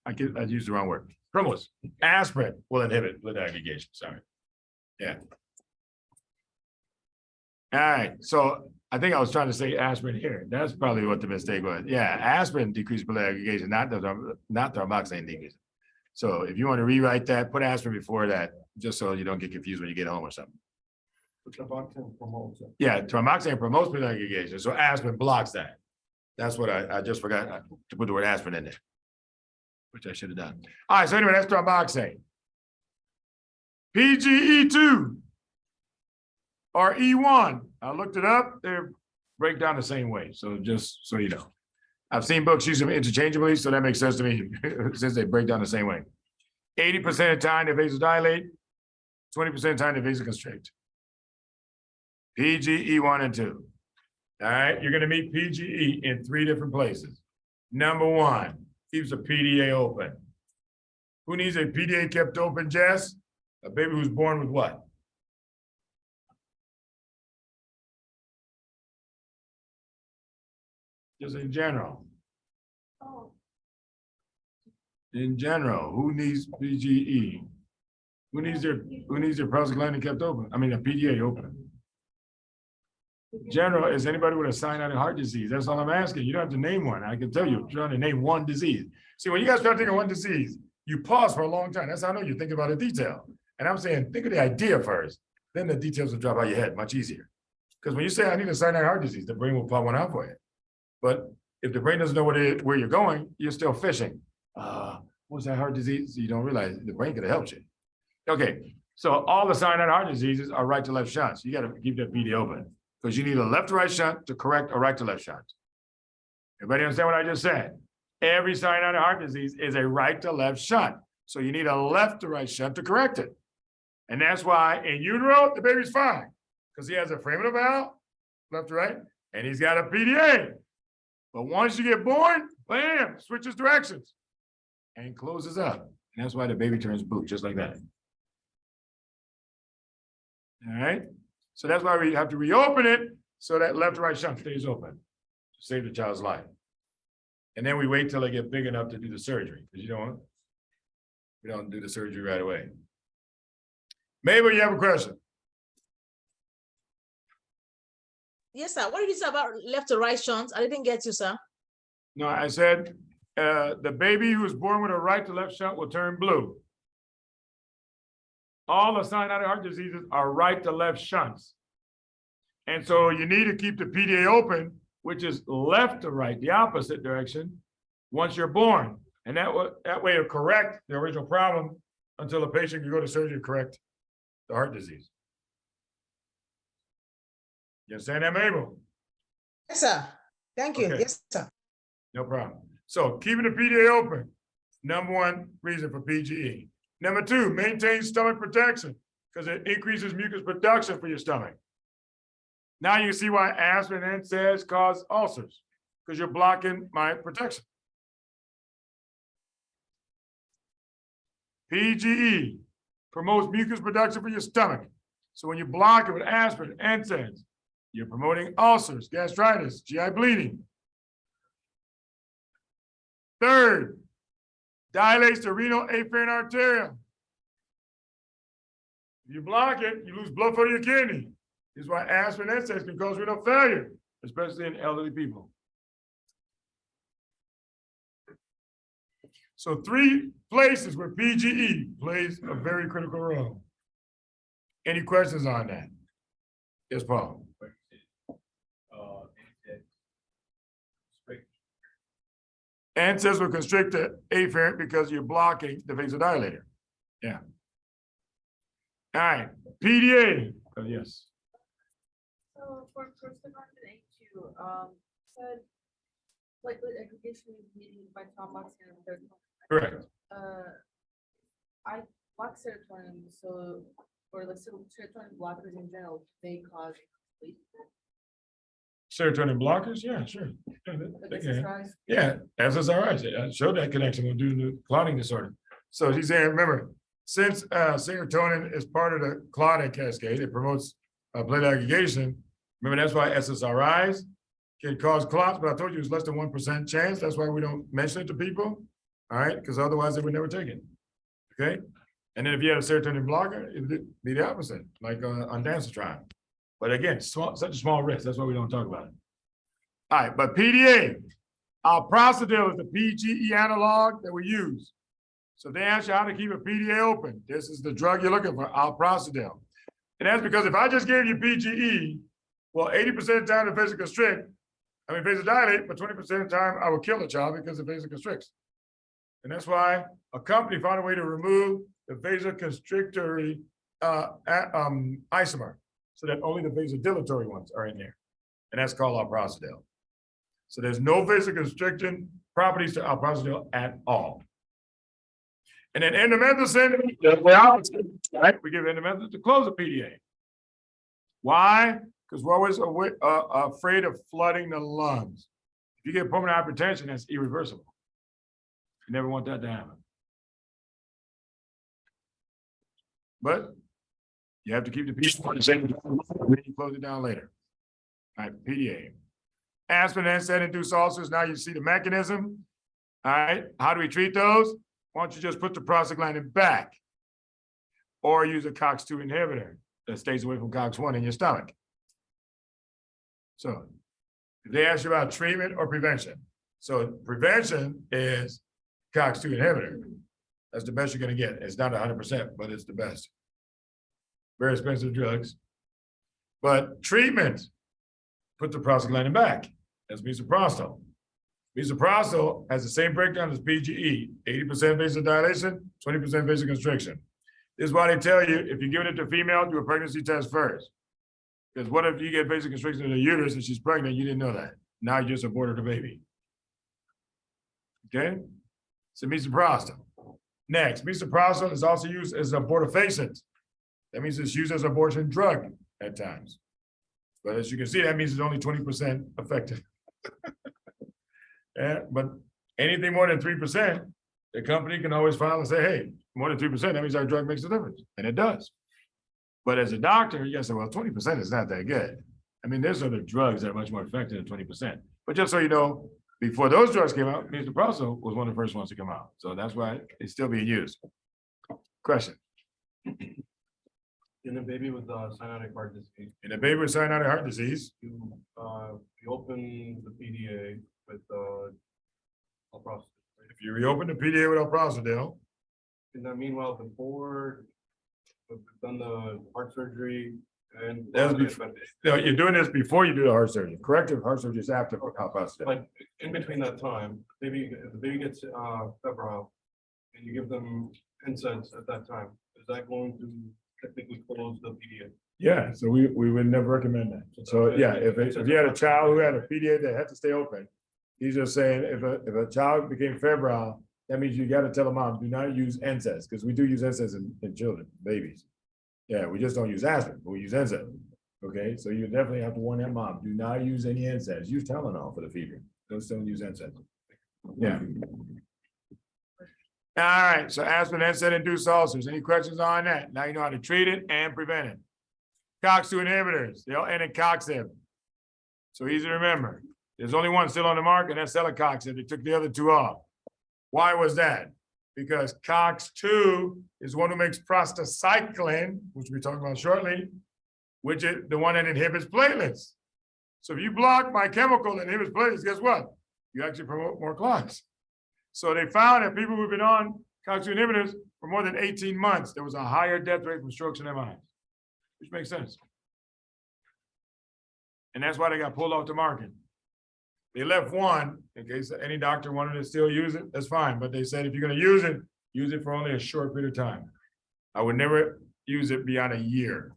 C: I used the wrong word. promotes. Aspirin will inhibit blood aggregation, sorry. Yeah. All right, so I think I was trying to say aspirin here. That's probably what the mistake was. Yeah, aspirin decreases blood aggregation, not thromboxane decrease. So if you want to rewrite that, put aspirin before that, just so you don't get confused when you get home or something. Yeah, thromboxane promotes blood aggregation, so aspirin blocks that. That's what I just forgot to put the word aspirin in there, which I should have done. All right, so anyway, that's thromboxane. PGE2 or E1, I looked it up, they break down the same way, so just so you know. I've seen books use them interchangeably, so that makes sense to me since they break down the same way. 80% of the time they vasodilate, 20% of the time they vasoconstrict. PGE1 and 2. All right, you're gonna meet PGE in 3 different places. Number 1, keeps a PDA open. Who needs a PDA kept open, Jess? A baby who's born with what? Just in general. In general, who needs PGE? Who needs their prostaglandin kept open? I mean, a PDA open. General, is anybody with a cyanotic heart disease? That's all I'm asking. You don't have to name one. I can tell you, you're trying to name one disease. See, when you guys start thinking of one disease, you pause for a long time. That's how I know you think about a detail. And I'm saying, think of the idea first, then the details will drop out of your head much easier. Because when you say I need a cyanotic heart disease, the brain will pop one out for you. But if the brain doesn't know where you're going, you're still fishing. What's that heart disease? You don't realize the brain could have helped you. Okay, so all the cyanotic heart diseases are right to left shunts. You got to keep that PD open because you need a left to right shunt to correct a right to left shunt. Everybody understand what I just said? Every cyanotic heart disease is a right to left shunt. So you need a left to right shunt to correct it. And that's why in utero, the baby's fine because he has a foramen valve, left to right, and he's got a PDA. But once you get born, bam, switches directions and closes up. And that's why the baby turns blue, just like that. All right. So that's why we have to reopen it so that left to right shunt stays open to save the child's life. And then we wait till they get big enough to do the surgery because we don't do the surgery right away. Mabel, you have a question?
H: Yes, sir. What did you say about left to right shunts? I didn't get you, sir.
C: No, I said the baby who is born with a right to left shunt will turn blue. All the cyanotic heart diseases are right to left shunts. And so you need to keep the PDA open, which is left to right, the opposite direction, once you're born. And that way it'll correct the original problem until the patient can go to surgery to correct the heart disease. You understand that, Mabel?
H: Yes, sir. Thank you.
C: Okay.
H: Yes, sir.
C: No problem. So keeping the PDA open, number 1 reason for PGE. Number 2, maintain stomach protection because it increases mucus production for your stomach. Now you can see why aspirin and NSAIDs cause ulcers because you're blocking my protection. PGE promotes mucus production for your stomach. So when you block it with aspirin and NSAIDs, you're promoting ulcers, gastritis, GI bleeding. Third, dilates the renal afferent arteriole. If you block it, you lose blood flow to your kidney. This is why aspirin and NSAIDs can cause renal failure, especially in elderly people. So 3 places where PGE plays a very critical role. Any questions on that? Yes, Paul. NSAIDs will constrict the afferent because you're blocking the vasodilator. Yeah. All right, PDA. Yes.
F: So for prostaglandin A2, said platelet aggregation is mediated by thromboxane and serotonin.
C: Correct.
F: I block serotonin, so or the serotonin blockers in general, they cause sleep.
C: Serotonin blockers? Yeah, sure. Yeah,
F: Like
C: they can.
F: exercise.
C: Yeah, SSRIs. I showed that connection when doing the clotting disorder. So she's saying, remember, since serotonin is part of the clotting cascade, it promotes blood aggregation. Remember, that's why SSRIs can cause clots, but I told you it's less than 1% chance. That's why we don't mention it to people. All right, because otherwise they would never take it. Okay, and then if you had a serotonin blocker, it'd be the opposite, like on Dancetrine. But again, such a small risk. That's why we don't talk about it. All right, but PDA, alprazolam is the PGE analog that we use. So they ask you how to keep a PDA open. This is the drug you're looking for, alprazolam. And that's because if I just gave you PGE, well, 80% of the time the vasodilate, but 20% of the time I will kill a child because it vasoconstricts. And that's why a company found a way to remove the vasoconstrictory isomer so that only the vasodilatory ones are in there. And that's called alprazolam. So there's no vasoconstricting properties to alprazolam at all. And then endomethacin, right? We give endomethacin to close the PDA. Why? Because we're always afraid of flooding the lungs. If you get pulmonary hypertension, that's irreversible. You never want that to happen. But you have to keep the PDA the same. We can close it down later. All right, PDA. Aspirin and NSAID-induced ulcers. Now you see the mechanism. All right, how do we treat those? Why don't you just put the prostaglandin back, or use a COX-2 inhibitor that stays away from COX-1 in your stomach. So if they ask you about treatment or prevention, so prevention is COX-2 inhibitor. That's the best you're going to get. It's not 100%, but it's the best. Very expensive drugs. But treatment, put the prostaglandin back. That's misoprostol. Misoprostol has the same breakdown as PGE, 80% vasodilation, 20% vasoconstriction. This is why they tell you, if you're giving it to a female, do a pregnancy test first. Because what if you get vasoconstriction in the uterus and she's pregnant, you didn't know that. Now you just aborted the baby. Okay? So misoprostol. Next, misoprostol is also used as an abortifacient. That means it's used as an abortion drug at times. But as you can see, that means it's only 20% effective. But anything more than 3%, the company can always file and say, hey, more than 3%, that means our drug makes a difference. And it does. But as a doctor, you gotta say, well, 20% is not that good. I mean, there's other drugs that are much more effective than 20%. But just so you know, before those drugs came out, misoprostol was one of the first ones to come out. So that's why it's still being used. Question.
I: In a baby with cyanotic heart disease,
C: In a baby with cyanotic heart disease,
I: you open the PDA with alprazolam.
C: if you reopen the PDA with alprazolam,
I: In the meanwhile, before we've done the heart surgery and
C: That's before- no, you're doing this before you do the heart surgery. Corrective heart surgery is after alprazolam.
I: but in between that time, if the baby gets febrile and you give them NSAIDs at that time, is that going to technically close the PDA?
C: Yeah, so we would never recommend that. So yeah, if you had a child who had a PDA that had to stay open, he's just saying if a child became febrile, that means you got to tell the mom, do not use NSAIDs, because we do use NSAIDs in children, babies. Yeah, we just don't use aspirin, but we use NSAID. Okay, so you definitely have to warn that mom, do not use any NSAIDs. Use Tylenol for the fever. Don't use NSAIDs. Yeah. All right, so aspirin, NSAID-induced ulcers. Any questions on that? Now you know how to treat it and prevent it. COX-2 inhibitors, they all end in coxib. So easy to remember. There's only one still on the market, and that's celecoxib. They took the other two off. Why was that? Because COX-2 is one who makes prostacyclin, which we'll be talking about shortly, which is the one that inhibits platelets. So if you block my chemical that inhibits platelets, guess what? You actually promote more clots. So they found that people who've been on COX-2 inhibitors for more than 18 months, there was a higher death rate from strokes and MIs, which makes sense. And that's why they got pulled off the market. They left one in case any doctor wanted to still use it, that's fine. But they said, if you're going to use it for only a short period of time. I would never use it beyond a year.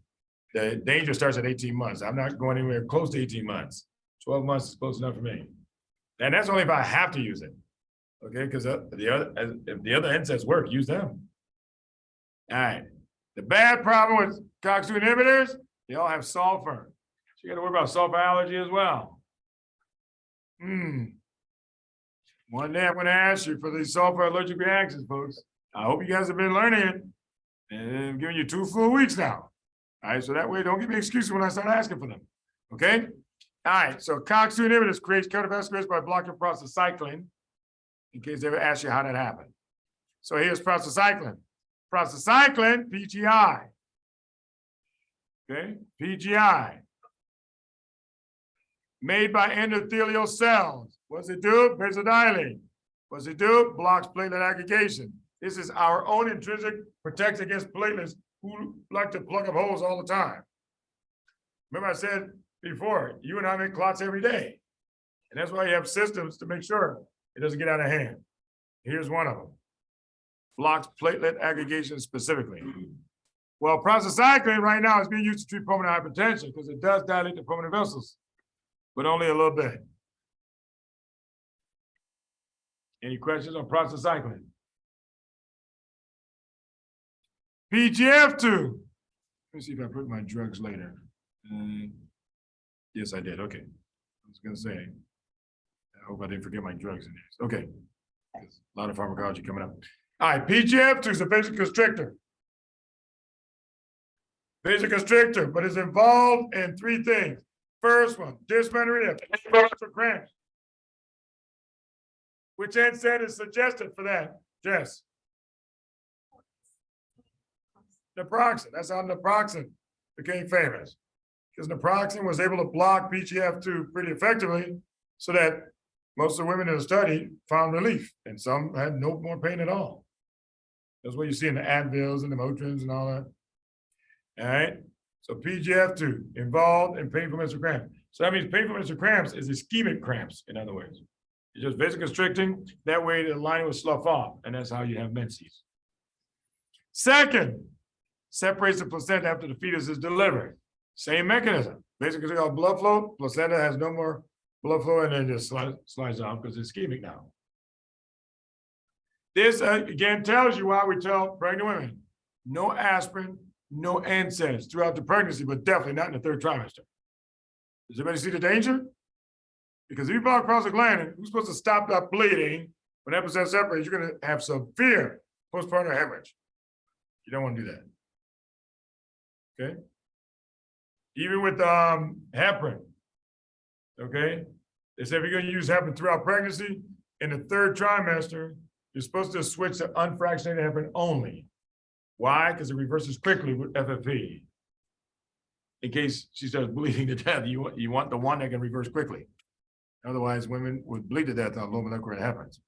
C: The danger starts at 18 months. I'm not going anywhere close to 18 months. 12 months is close enough for me. And that's only if I have to use it. Okay, because if the other NSAIDs work, use them. All right. The bad problem with COX-2 inhibitors, they all have sulfur. So you got to worry about sulfur allergy as well. One day I'm going to ask you for these sulfur allergic reactions, folks. I hope you guys have been learning it. And I'm giving you 2 full weeks now. All right, so that way don't give me excuses when I start asking for them. Okay? All right, so COX-2 inhibitors creates cardiovascular risk by blocking prostacyclin, in case they ever ask you how that happened. So here's prostacyclin. Prostacyclin, PGI. Okay, PGI. Made by endothelial cells. What's it do? Vasodilate. What's it do? Blocks platelet aggregation. This is our own intrinsic, protects against platelets who like to plug up holes all the time. Remember I said before, you and I make clots every day. And that's why you have systems to make sure it doesn't get out of hand. Here's one of them. Blocks platelet aggregation specifically. Well, prostacyclin right now is being used to treat pulmonary hypertension because it does dilate the pulmonary vessels, but only a little bit. Any questions on prostacyclin? PGF2. Let me see if I put my drugs later. Yes, I did. Okay. I was gonna say, I hope I didn't forget my drugs in there. Okay. A lot of pharmacology coming up. All right, PGF2 is a vasoconstrictor. Vasoconstrictor, but it's involved in three things. First one, dysmenorrhea, cramps. Which NSAID is suggested for that, Jess? Naproxen. That's how naproxen became famous. Because naproxen was able to block PGF2 pretty effectively so that most of the women in the study found relief and some had no more pain at all. That's what you see in the Advils and the Motrins and all that. All right, so PGF2 involved in painful menstrual cramps. So that means painful menstrual cramps is ischemic cramps, in other words. You're just vasoconstricting, that way the lining will slough off, and that's how you have menses. Second, separates the placenta after the fetus is delivered. Same mechanism. Basically, all blood flow, placenta has no more blood flow, and then just slides off because it's ischemic now. This again tells you why we tell pregnant women, no aspirin, no NSAIDs throughout the pregnancy, but definitely not in the third trimester. Does everybody see the danger? Because if you block prostaglandin, who's supposed to stop that bleeding when that placenta separates, you're going to have severe postpartum hemorrhage. You don't want to do that. Okay. Even with heparin. Okay. They say if you're going to use heparin throughout pregnancy, in the third trimester, you're supposed to switch to unfractionated heparin only. Why? Because it reverses quickly with FFP. In case she starts bleeding to death, you want the one that can reverse quickly. Otherwise, women would bleed to death on low molecular heparins.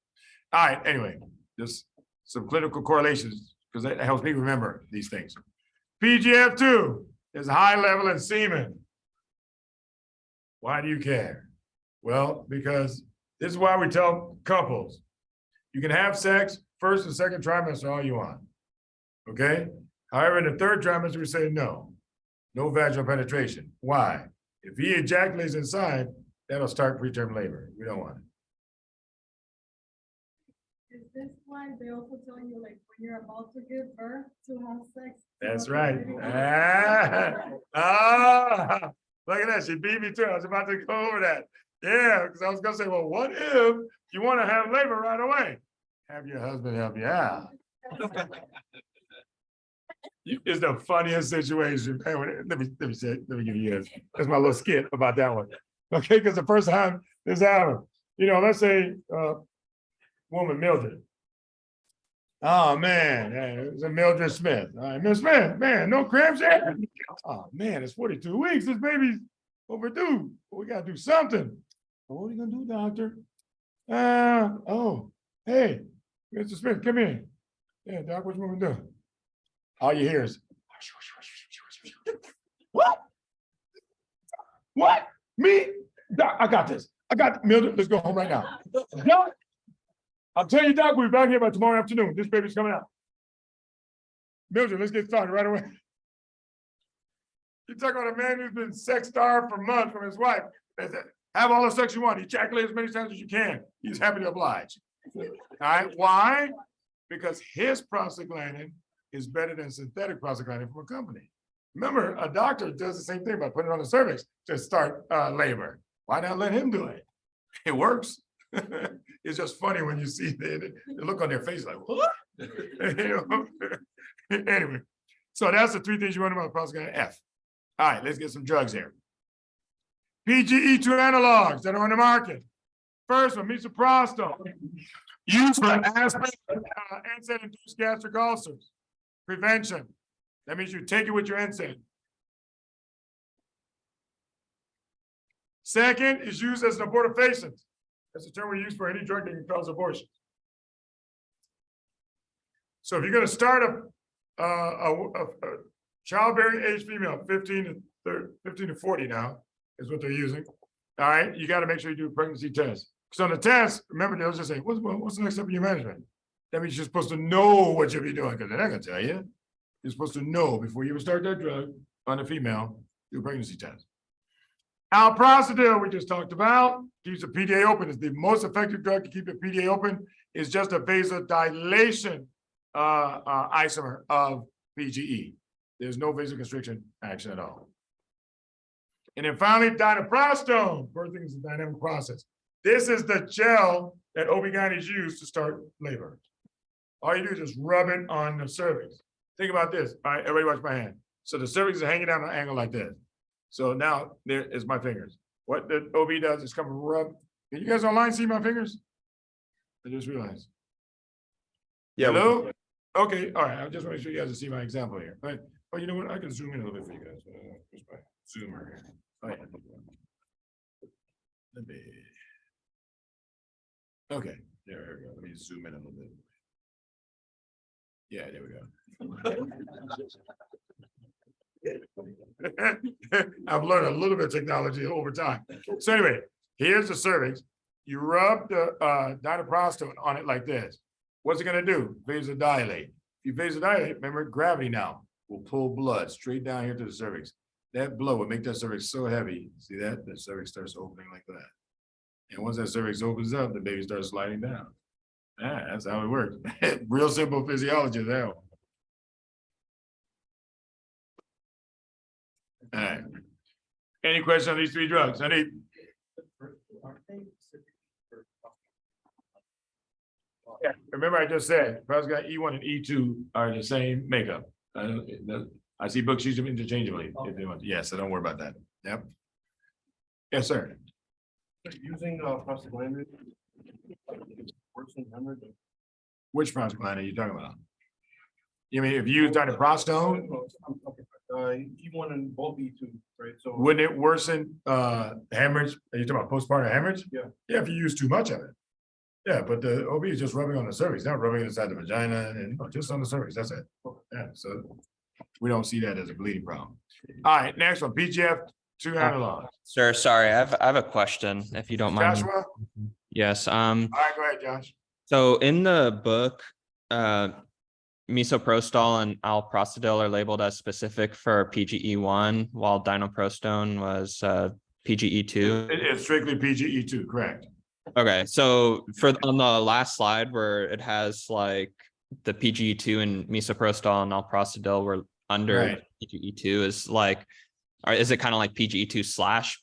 C: All right, anyway, just some clinical correlations because that helps me remember these things. PGF2 is high level in semen. Why do you care? Well, because this is why we tell couples, you can have sex first and second trimester all you want. Okay? However, in the third trimester, we say no vaginal penetration. Why? If he ejaculates inside, that'll start preterm labor. We don't want it.
D: Is this why they also tell you like when you're about to give birth to have sex?
C: That's right. Look at that. She beat me too. I was about to go over that. Yeah, because I was gonna say, well, what if you want to have labor right away? Have your husband help you out. It's the funniest situation. Hey, let me give you this. That's my little skit about that one. Okay, because the first time this happened, let's say woman Mildred. Oh man, it's a Mildred Smith. All right, Miss Smith, man, no cramps yet. Oh man, it's 42 weeks. This baby's overdue. We gotta do something. Well, what are you gonna do, doctor? Hey, Mr. Smith, come in. Yeah, doc, what you want me to do? All you hear is what? What? Me? Doc, I got this. I got Mildred. Let's go home right now. Doc, I'll tell you, Doc, we'll be back here by tomorrow afternoon. This baby's coming out. Mildred, let's get started right away. You talk about a man who's been sex starved for months from his wife. Have all the sex you want. Ejaculate as many times as you can. He's happy to oblige. All right. Why? Because his prostaglandin is better than synthetic prostaglandin from a company. Remember, a doctor does the same thing by putting it on the cervix to start labor. Why not let him do it? It works. It's just funny when you see the look on their face like, what? Anyway, so that's the three things you want about prostaglandin F. All right, let's get some drugs here. PGE2 analogs that are on the market. First one, misoprostol. Used for aspirin, NSAID-induced gastric ulcers. prevention. That means you take it with your NSAID. Second is used as an abortifacient. That's the term we use for any drug that can cause abortion. So if you're going to start a childbearing age female, 15 to 40 now is what they're using. All right, you got to make sure you do a pregnancy test. Because on the test, remember, they'll just say, what's the next step in your management? That means you're supposed to know what you'll be doing, because they're not going to tell you. You're supposed to know before you even start that drug on a female, do a pregnancy test. Alprostadil, we just talked about, keeps the PDA open. It's the most effective drug to keep the PDA open. It's just a vasodilation isomer of PGE. There's no vasoconstriction action at all. And then finally, dinoprostone. Birthing is a dynamic process. This is the gel that OB-GYNs use to start labor. All you do is just rub it on the cervix. Think about this. All right, everybody watch my hand. So the cervix is hanging down at an angle like this. So now there is my fingers. What the OB does is come and rub. Can you guys online see my fingers? I just realized.
B: Yeah.
C: Hello? Okay, all right. I just want to show you guys to see my example here. But oh, you know what? I can zoom in a little bit for you guys. Here's my zoomer here. Oh, yeah. Let me. Okay, there we go. Let me zoom in a little bit. Yeah, there we go. I've learned a little bit of technology over time. So anyway, here's the cervix. You rub the dinoprostone on it like this. What's it gonna do? Vasodilate. If you vasodilate, remember gravity now will pull blood straight down here to the cervix. That blood will make that cervix so heavy. See that? The cervix starts opening like that. And once that cervix opens up, the baby starts sliding down. Ah, that's how it works. Real simple physiology there. All right. Any questions on these three drugs? Yeah, remember I just said, Proscott E1 and E2 are the same makeup. I see books use them interchangeably. If they want. Yes, so don't worry about that. Yep. Yes, sir.
I: Using prostaglandin. Worsen hemorrhage.
C: Which prostaglandin are you talking about? You mean if you use dinoprostone,
I: E1 and both E2, right? So
C: wouldn't it worsen hemorrhage? Are you talking about postpartum hemorrhage?
I: Yeah.
C: Yeah, if you use too much of it. Yeah, but the OB is just rubbing on the cervix, not rubbing inside the vagina and just on the cervix. That's it. Yeah, so we don't see that as a bleeding problem. All right, next one, PGF2 analog.
J: Sir, sorry, I have a question, if you don't mind.
C: Joshua?
J: Yes,
C: All right, go ahead, Josh.
J: so in the book, misoprostol and alprostadil are labeled as specific for PGE1, while dinoprostone was PGE2.
C: It is strictly PGE2, correct.
J: Okay, so on the last slide where it has like the PGE2 and misoprostol and alprostadil were under
C: Right.
J: PGE2 is like, or is it kind of like PGE2 slash,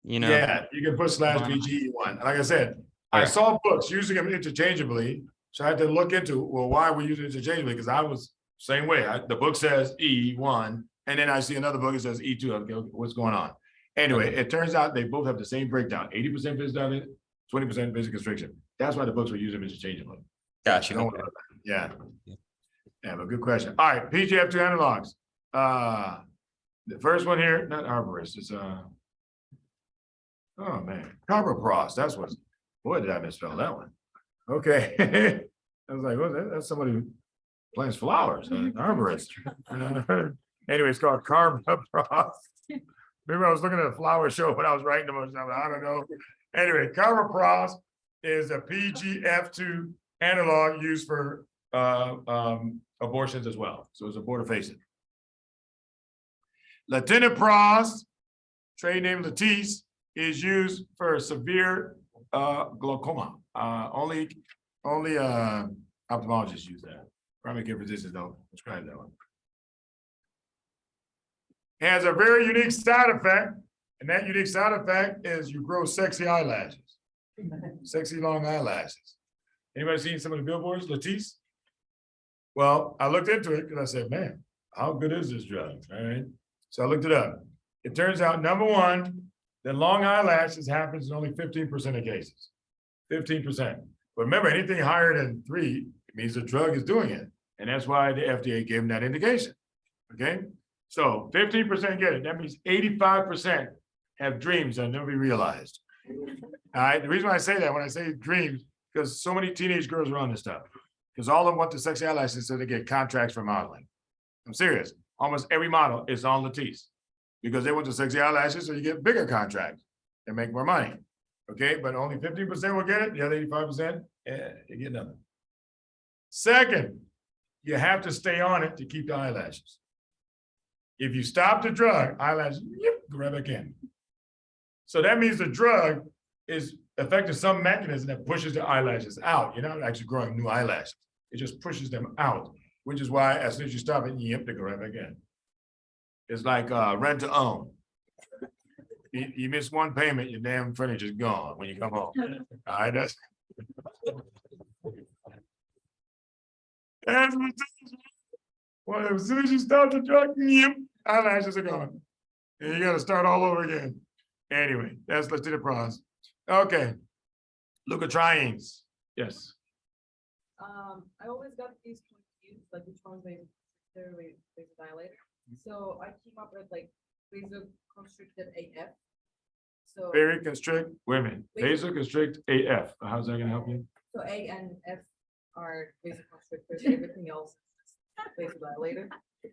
J: you know?
C: Yeah, you can put slash PGE1. Like I said, I
J: Okay.
C: saw books using them interchangeably. So I had to look into, well, why we use it interchangeably? Because I was same way. The book says E1, and then I see another book that says E2. Okay, what's going on? Anyway, it turns out they both have the same breakdown: 80% vasodilation, 20% vasoconstriction. That's why the books were using them interchangeably.
J: Gotcha.
C: Don't worry about that. Yeah. Yeah, but good question. All right, PGF2 analogs. The first one here, not arborist, it's oh man, carboprost. That's what. Boy, did I misspell that one. Okay. I was like, well, that's somebody who plants flowers, an arborist. Anyway, it's called carboprost. Remember, I was looking at a flower show when I was writing them. I don't know. Anyway, carboprost is a PGF2 analog used for abortions as well. So it's abortifacient. Latinoprost, trade name Latisse, is used for severe glaucoma. Only ophthalmologists use that. Primary care physicians don't prescribe that one. It has a very unique side effect, and that unique side effect is you grow sexy eyelashes, sexy long eyelashes. Anybody seen some of the billboards, Latisse? Well, I looked into it because I said, man, how good is this drug? All right. So I looked it up. It turns out, number one, that long eyelashes happens in only 15% of cases. 15%. But remember, anything higher than 3 means the drug is doing it. And that's why the FDA gave them that indication. Okay, so 15% get it. That means 85% have dreams that never be realized. All right, the reason why I say that when I say dreams, because so many teenage girls are on this stuff. Because all of them want the sexy eyelashes so they get contracts for modeling. I'm serious. Almost every model is on Latisse because they want the sexy eyelashes so you get bigger contracts and make more money. Okay, but only 15% will get it. The other 85%, you get nothing. Second, you have to stay on it to keep the eyelashes. If you stop the drug, eyelashes, yep, go right back in. So that means the drug is affecting some mechanism that pushes the eyelashes out. You're not actually growing new eyelashes. It just pushes them out, which is why as soon as you stop it, yep, they go right back in. It's like rent to own. You miss one payment, your damn furniture's gone when you come home. All right, that's what it is. Well, as soon as you stop the drug, yep, eyelashes are gone. And you gotta start all over again. Anyway, let's do the pros. Okay. Leukotrienes. Yes.
F: I always got these confused, like which one's vasodilator. So I came up with like vasoconstricted AF. So
C: Very constrict, women. Vasoconstrict AF. How's that gonna help you?
F: so A and F are vasoconstrictors, everything else is vasodilator.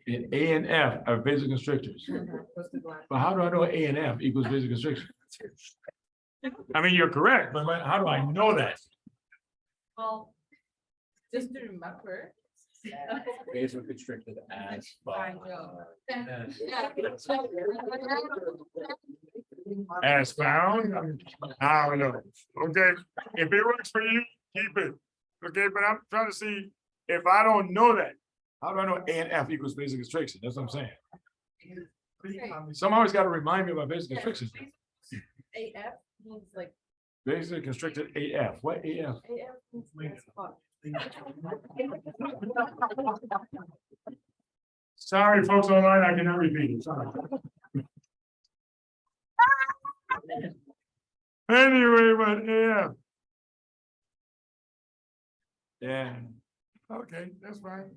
C: And A and F are vasoconstrictors.
F: Prostaglandin.
C: But how do I know A and F equals vasoconstriction? I mean, you're correct, but how do I know that?
F: Well, just to remember.
G: Vasoconstricted as.
F: Fine job.
C: As found, I don't know. Okay, if it works for you, keep it. Okay, but I'm trying to see if I don't know that. How do I know A and F equals vasoconstriction? That's what I'm saying. Somehow it's got to remind me about vasoconstriction.
F: AF means like
C: Vasoconstricted AF. What AF?
F: AF means as fuck.
C: Sorry, folks online, I cannot repeat it. Sorry. Anyway, but AF. Yeah. Okay, that's fine.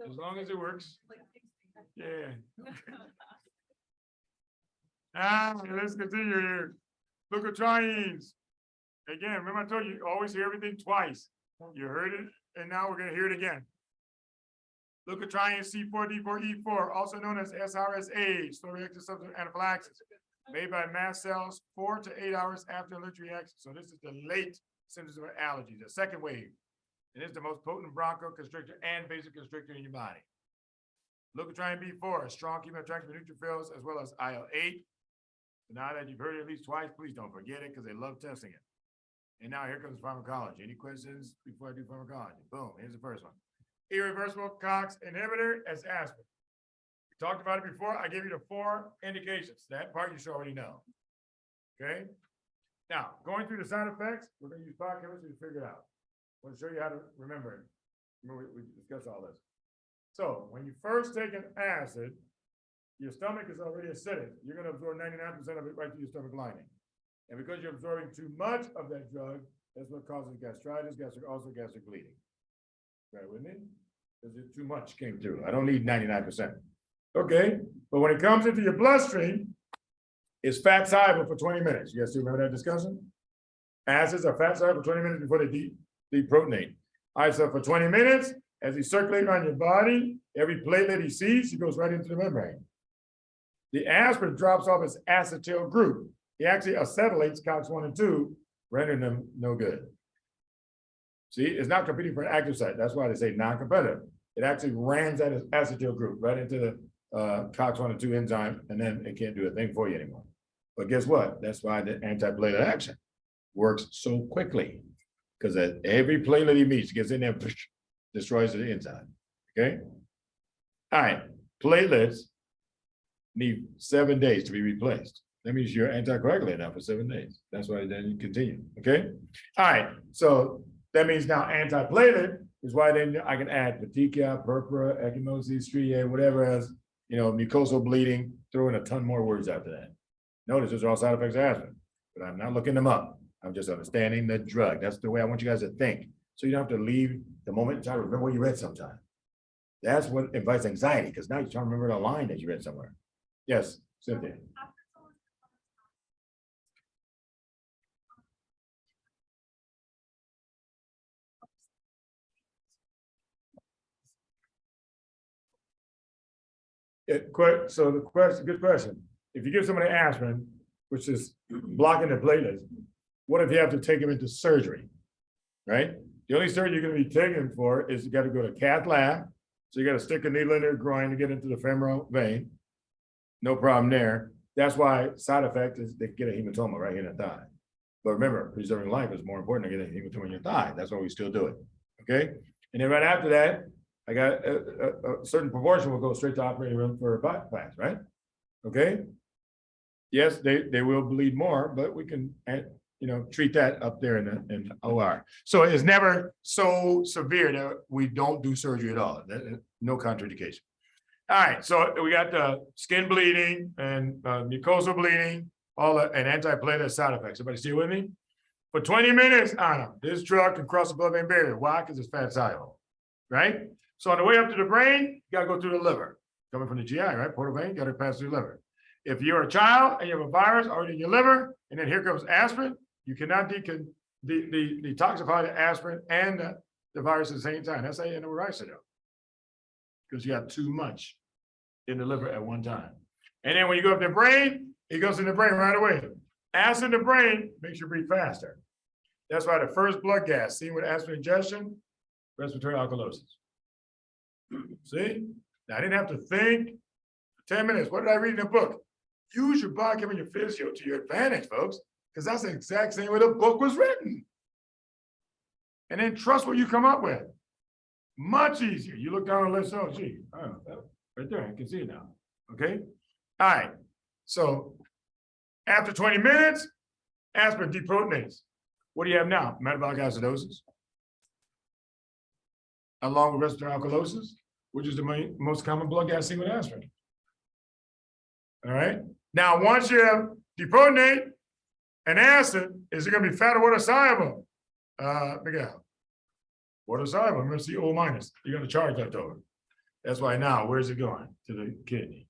C: As long as it works.
F: Like,
C: Yeah. Let's continue here. Leukotrienes. Again, remember I told you, you always hear everything twice. You heard it, and now we're gonna hear it again. Leukotrienes C4D4E4, also known as SRSA, slow reactive substance anaphylaxis, made by mast cells 4 to 8 hours after allergic reaction. So this is the late symptoms of allergy, the second wave. And it's the most potent bronchoconstrictor and vasoconstrictor in your body. Leukotriene B4, a strong chemoattractant for neutrophils as well as IL-8. So now that you've heard it at least twice, please don't forget it because they love testing it. And now here comes pharmacology. Any questions before I do pharmacology? Boom, here's the first one. Irreversible COX inhibitor as aspirin. We talked about it before. I gave you the 4 indications. That part you should already know. Okay? Now, going through the side effects, we're going to use biochemistry to figure it out. I want to show you how to remember it. Remember, we discussed all this. So, when you first take an acid, your stomach is already acidic. You're going to absorb 99% of it right through your stomach lining. And because you're absorbing too much of that drug, that's what causes gastritis, gastric ulcer, gastric bleeding. Right with me? Because too much came through. I don't need 99%. Okay, but when it comes into your bloodstream, it's fat soluble for 20 minutes. You guys still remember that discussion? Acids are fat soluble for 20 minutes before they deprotonate. All right, so for 20 minutes, as he circulates around your body, every platelet he sees, he goes right into the membrane. The aspirin drops off its acetyl group. He actually acetylates COX-1 and 2, rendering them no good. See, it's not competing for an active site. That's why they say non-competitive. It actually rams that acetyl group right into the COX-1 and 2 enzyme, and then it can't do a thing for you anymore. But guess what? That's why the anti-platelet action works so quickly, because every platelet he meets gets in there, destroys the enzyme. Okay. All right. Platelets need 7 days to be replaced. That means you're anticoagulated now for 7 days. That's why then you continue. Okay. All right. So that means now antiplatelet is why then I can add petechiae, purpura, ecchymosis, striae, whatever else, mucosal bleeding, throw in a ton more words after that. Notice those are all side effects of aspirin, but I'm not looking them up. I'm just understanding the drug. That's the way I want you guys to think. So you don't have to leave the moment and try to remember what you read sometime. That's what invites anxiety, because now you're trying to remember the line that you read somewhere. Yes, Cynthia. So the question, good question. If you give somebody aspirin, which is blocking the platelets, what if you have to take him into surgery? Right? The only surgery you're going to be taken for is you got to go to cath lab. So you got to stick a needle in their groin to get into the femoral vein. No problem there. That's why side effect is they get a hematoma right here in the thigh. But remember, preserving life is more important than getting a hematoma in your thigh. That's why we still do it. Okay. And then right after that, I got a certain proportion will go straight to operating room for a bypass, right? Okay. Yes, they will bleed more, but we can, treat that up there in the OR. So it's never so severe that we don't do surgery at all. No contraindication. All right, so we got the skin bleeding and mucosal bleeding, all and antiplatelet side effects. Everybody still with me? For 20 minutes, Anna, this drug can cross the blood-brain barrier. Why? Because it's fat soluble, right? So on the way up to the brain, you gotta go through the liver. Coming from the GI, right? Portal vein, gotta pass through the liver. If you're a child and you have a virus already in your liver, and then here comes aspirin, you cannot detoxify the aspirin and the virus at the same time. That's how you end up with rice syndrome. Because you got too much in the liver at one time. And then when you go up to the brain, it goes in the brain right away. Acid in the brain makes you breathe faster. That's why the first blood gas seen with aspirin ingestion, respiratory alkalosis. See? Now I didn't have to think for 10 minutes. What did I read in the book? Use your biochem and your physio to your advantage, folks, because that's the exact same way the book was written. And then trust what you come up with. Much easier. You look down the list, oh, gee, right there, I can see it now. Okay? All right. So after 20 minutes, aspirin deprotonates. What do you have now? Metabolic acidosis, along with respiratory alkalosis, which is the most common blood gas seen with aspirin. All right. Now, once you have deprotonate and acid, is it going to be fat or water soluble? Miguel, water soluble. Remember, CO minus. You're going to charge that over. That's why now, where's it going? To the kidney.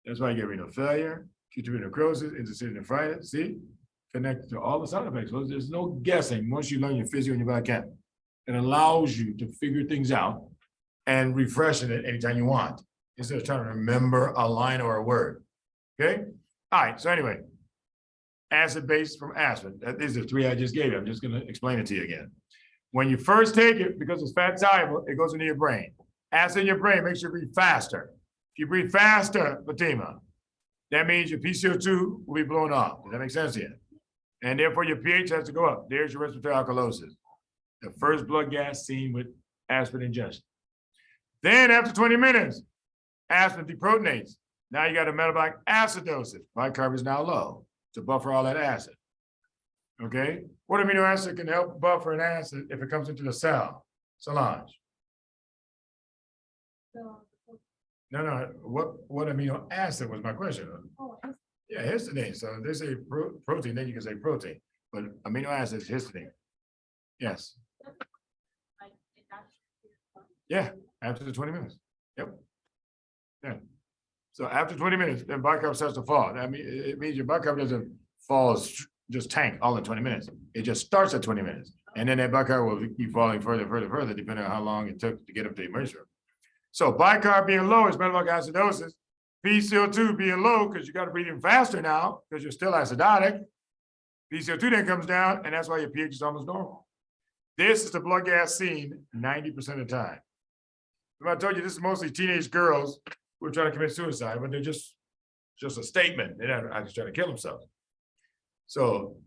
C: That's why you get renal failure, Q2 necrosis, interstitial nephritis. See, connected to all the side effects. So there's no guessing once you learn your physio and your biochem. It allows you to figure things out and refreshing it anytime you want, instead of trying to remember a line or a word. Okay. All right. So anyway, acid base from aspirin. These are three I just gave you. I'm just going to explain it to you again. When you first take it, because it's fat soluble, it goes into your brain. Acid in your brain makes you breathe faster. If you breathe faster, Fatima, that means your PCO2 will be blown off. Does that make sense here? And therefore your pH has to go up. There's your respiratory alkalosis. The first blood gas seen with aspirin ingestion. Then after 20 minutes, aspirin deprotonates. Now you got a metabolic acidosis. Bicarb is now low to buffer all that acid. Okay? What amino acid can help buffer an acid if it comes into the cell? Solange. No. What amino acid was my question? Yeah, histidine. So they say protein, then you can say protein. But amino acid is histidine. Yes. Yeah, after the 20 minutes. Yep. Yeah. So after 20 minutes, then bicarb starts to fall. I mean, it means your bicarb doesn't fall, just tank all in 20 minutes. It just starts at 20 minutes. And then that bicarb will keep falling further, depending on how long it took to get up to the emergency room. So bicarb being low is metabolic acidosis. PCO2 being low, because you got to breathe in faster now, because you're still acidotic. PCO2 then comes down, and that's why your pH is almost normal. This is the blood gas seen 90% of the time. I told you this is mostly teenage girls who are trying to commit suicide, but they're just a statement. They're not actually trying to kill themselves. So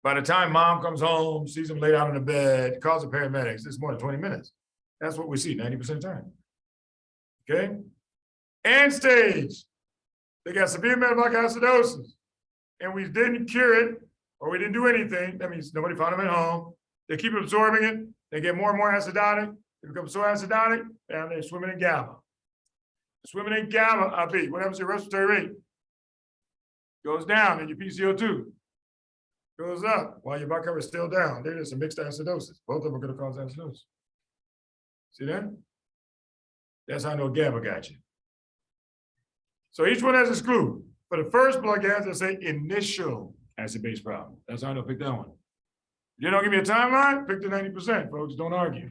C: by the time mom comes home, sees them laid out in the bed, calls the paramedics, it's more than 20 minutes. That's what we see 90% of the time. Okay? End stage. They got severe metabolic acidosis, and we didn't cure it, or we didn't do anything. That means nobody found them at home. They keep absorbing it. They get more and more acidotic. They become so acidotic, and they're swimming in gamma. Swimming in gamma, what happens to your respiratory rate? Goes down, and your PCO2 goes up while your bicarb is still down. There's a mixed acidosis. Both of them are going to cause acidosis. See that? That's how I know GABA got you. So each one has its clue. For the first blood gas, I say initial acid-base problem. That's how I know pick that one. You don't give me a timeline, pick the 90%, folks, don't argue.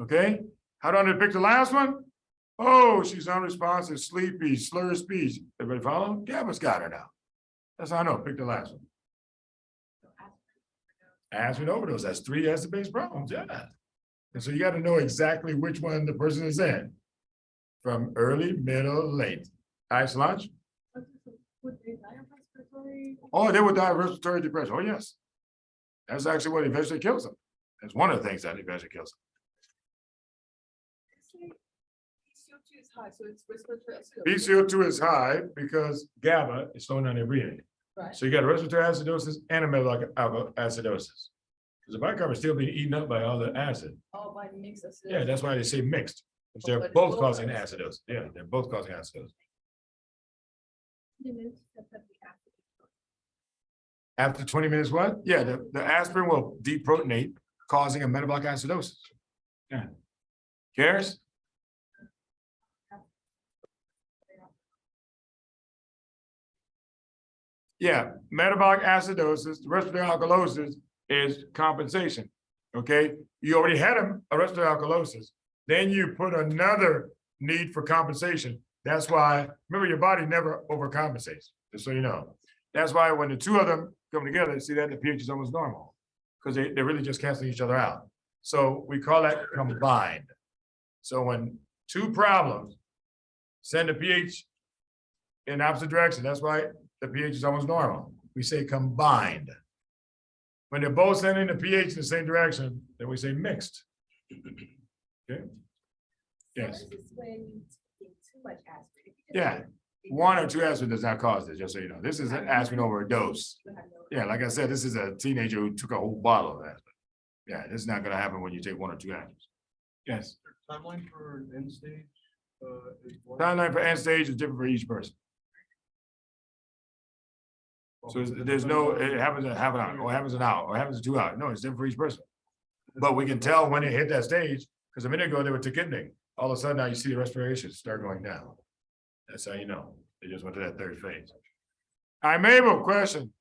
C: Okay, how do I know to pick the last one? Oh, she's unresponsive, sleepy, slur of speech. Everybody follow? GABA's got her now. That's how I know, pick the last one. Aspirin overdose, that's 3 acid-base problems, yeah. And so you got to know exactly which one the person is in. From early, middle, late. Ice lunch?
F: Would they die of respiratory?
C: Oh, they would die of respiratory depression. Oh, yes. That's actually what eventually kills them. That's one of the things that eventually kills them.
F: PCO2 is high, so it's respiratory.
C: PCO2 is high because GABA is slowing down their breathing.
F: Right.
C: So you got a respiratory acidosis and a metabolic acidosis. Because the bicarb is still being eaten up by all the acid.
F: Oh, by mix of.
C: Yeah, that's why they say mixed. Because they're
F: But
C: both
F: both
C: causing
F: are-
C: acidosis. Yeah, they're both causing acidosis. After 20 minutes, what? Yeah, the aspirin will deprotonate, causing a metabolic acidosis. Yeah. Cares? Yeah, metabolic acidosis, respiratory alkalosis is compensation. Okay, you already had a respiratory alkalosis. Then you put another need for compensation. That's why, remember, your body never overcompensates, just so you know. That's why when the two of them come together, see that the pH is almost normal, because they're really just canceling each other out. So we call that combined. So when two problems send the pH in opposite direction, that's why the pH is almost normal. We say combined. When they're both sending the pH in the same direction, then we say mixed. Okay? Yes.
D: When you take too much aspirin. If you just
C: Yeah.
D: take-
C: 1 or 2 aspirin does not cause this, just so you know. This is an aspirin over a dose.
D: you have no-
C: Yeah, like I said, this is a teenager who took a whole bottle of aspirin. Yeah, this is not gonna happen when you take 1 or 2 aspirin. Yes.
I: Timeline for end stage? Is one-
C: Timeline for end stage is different for each person. So there's no, it happens in half an hour, or happens an hour, or happens in 2 hours. No, it's different for each person. But we can tell when they hit that stage, because a minute ago they were tachypnic. All of a sudden now you see the respiration start going down. That's how you know. They just went to that third phase. I'm Mabel, question.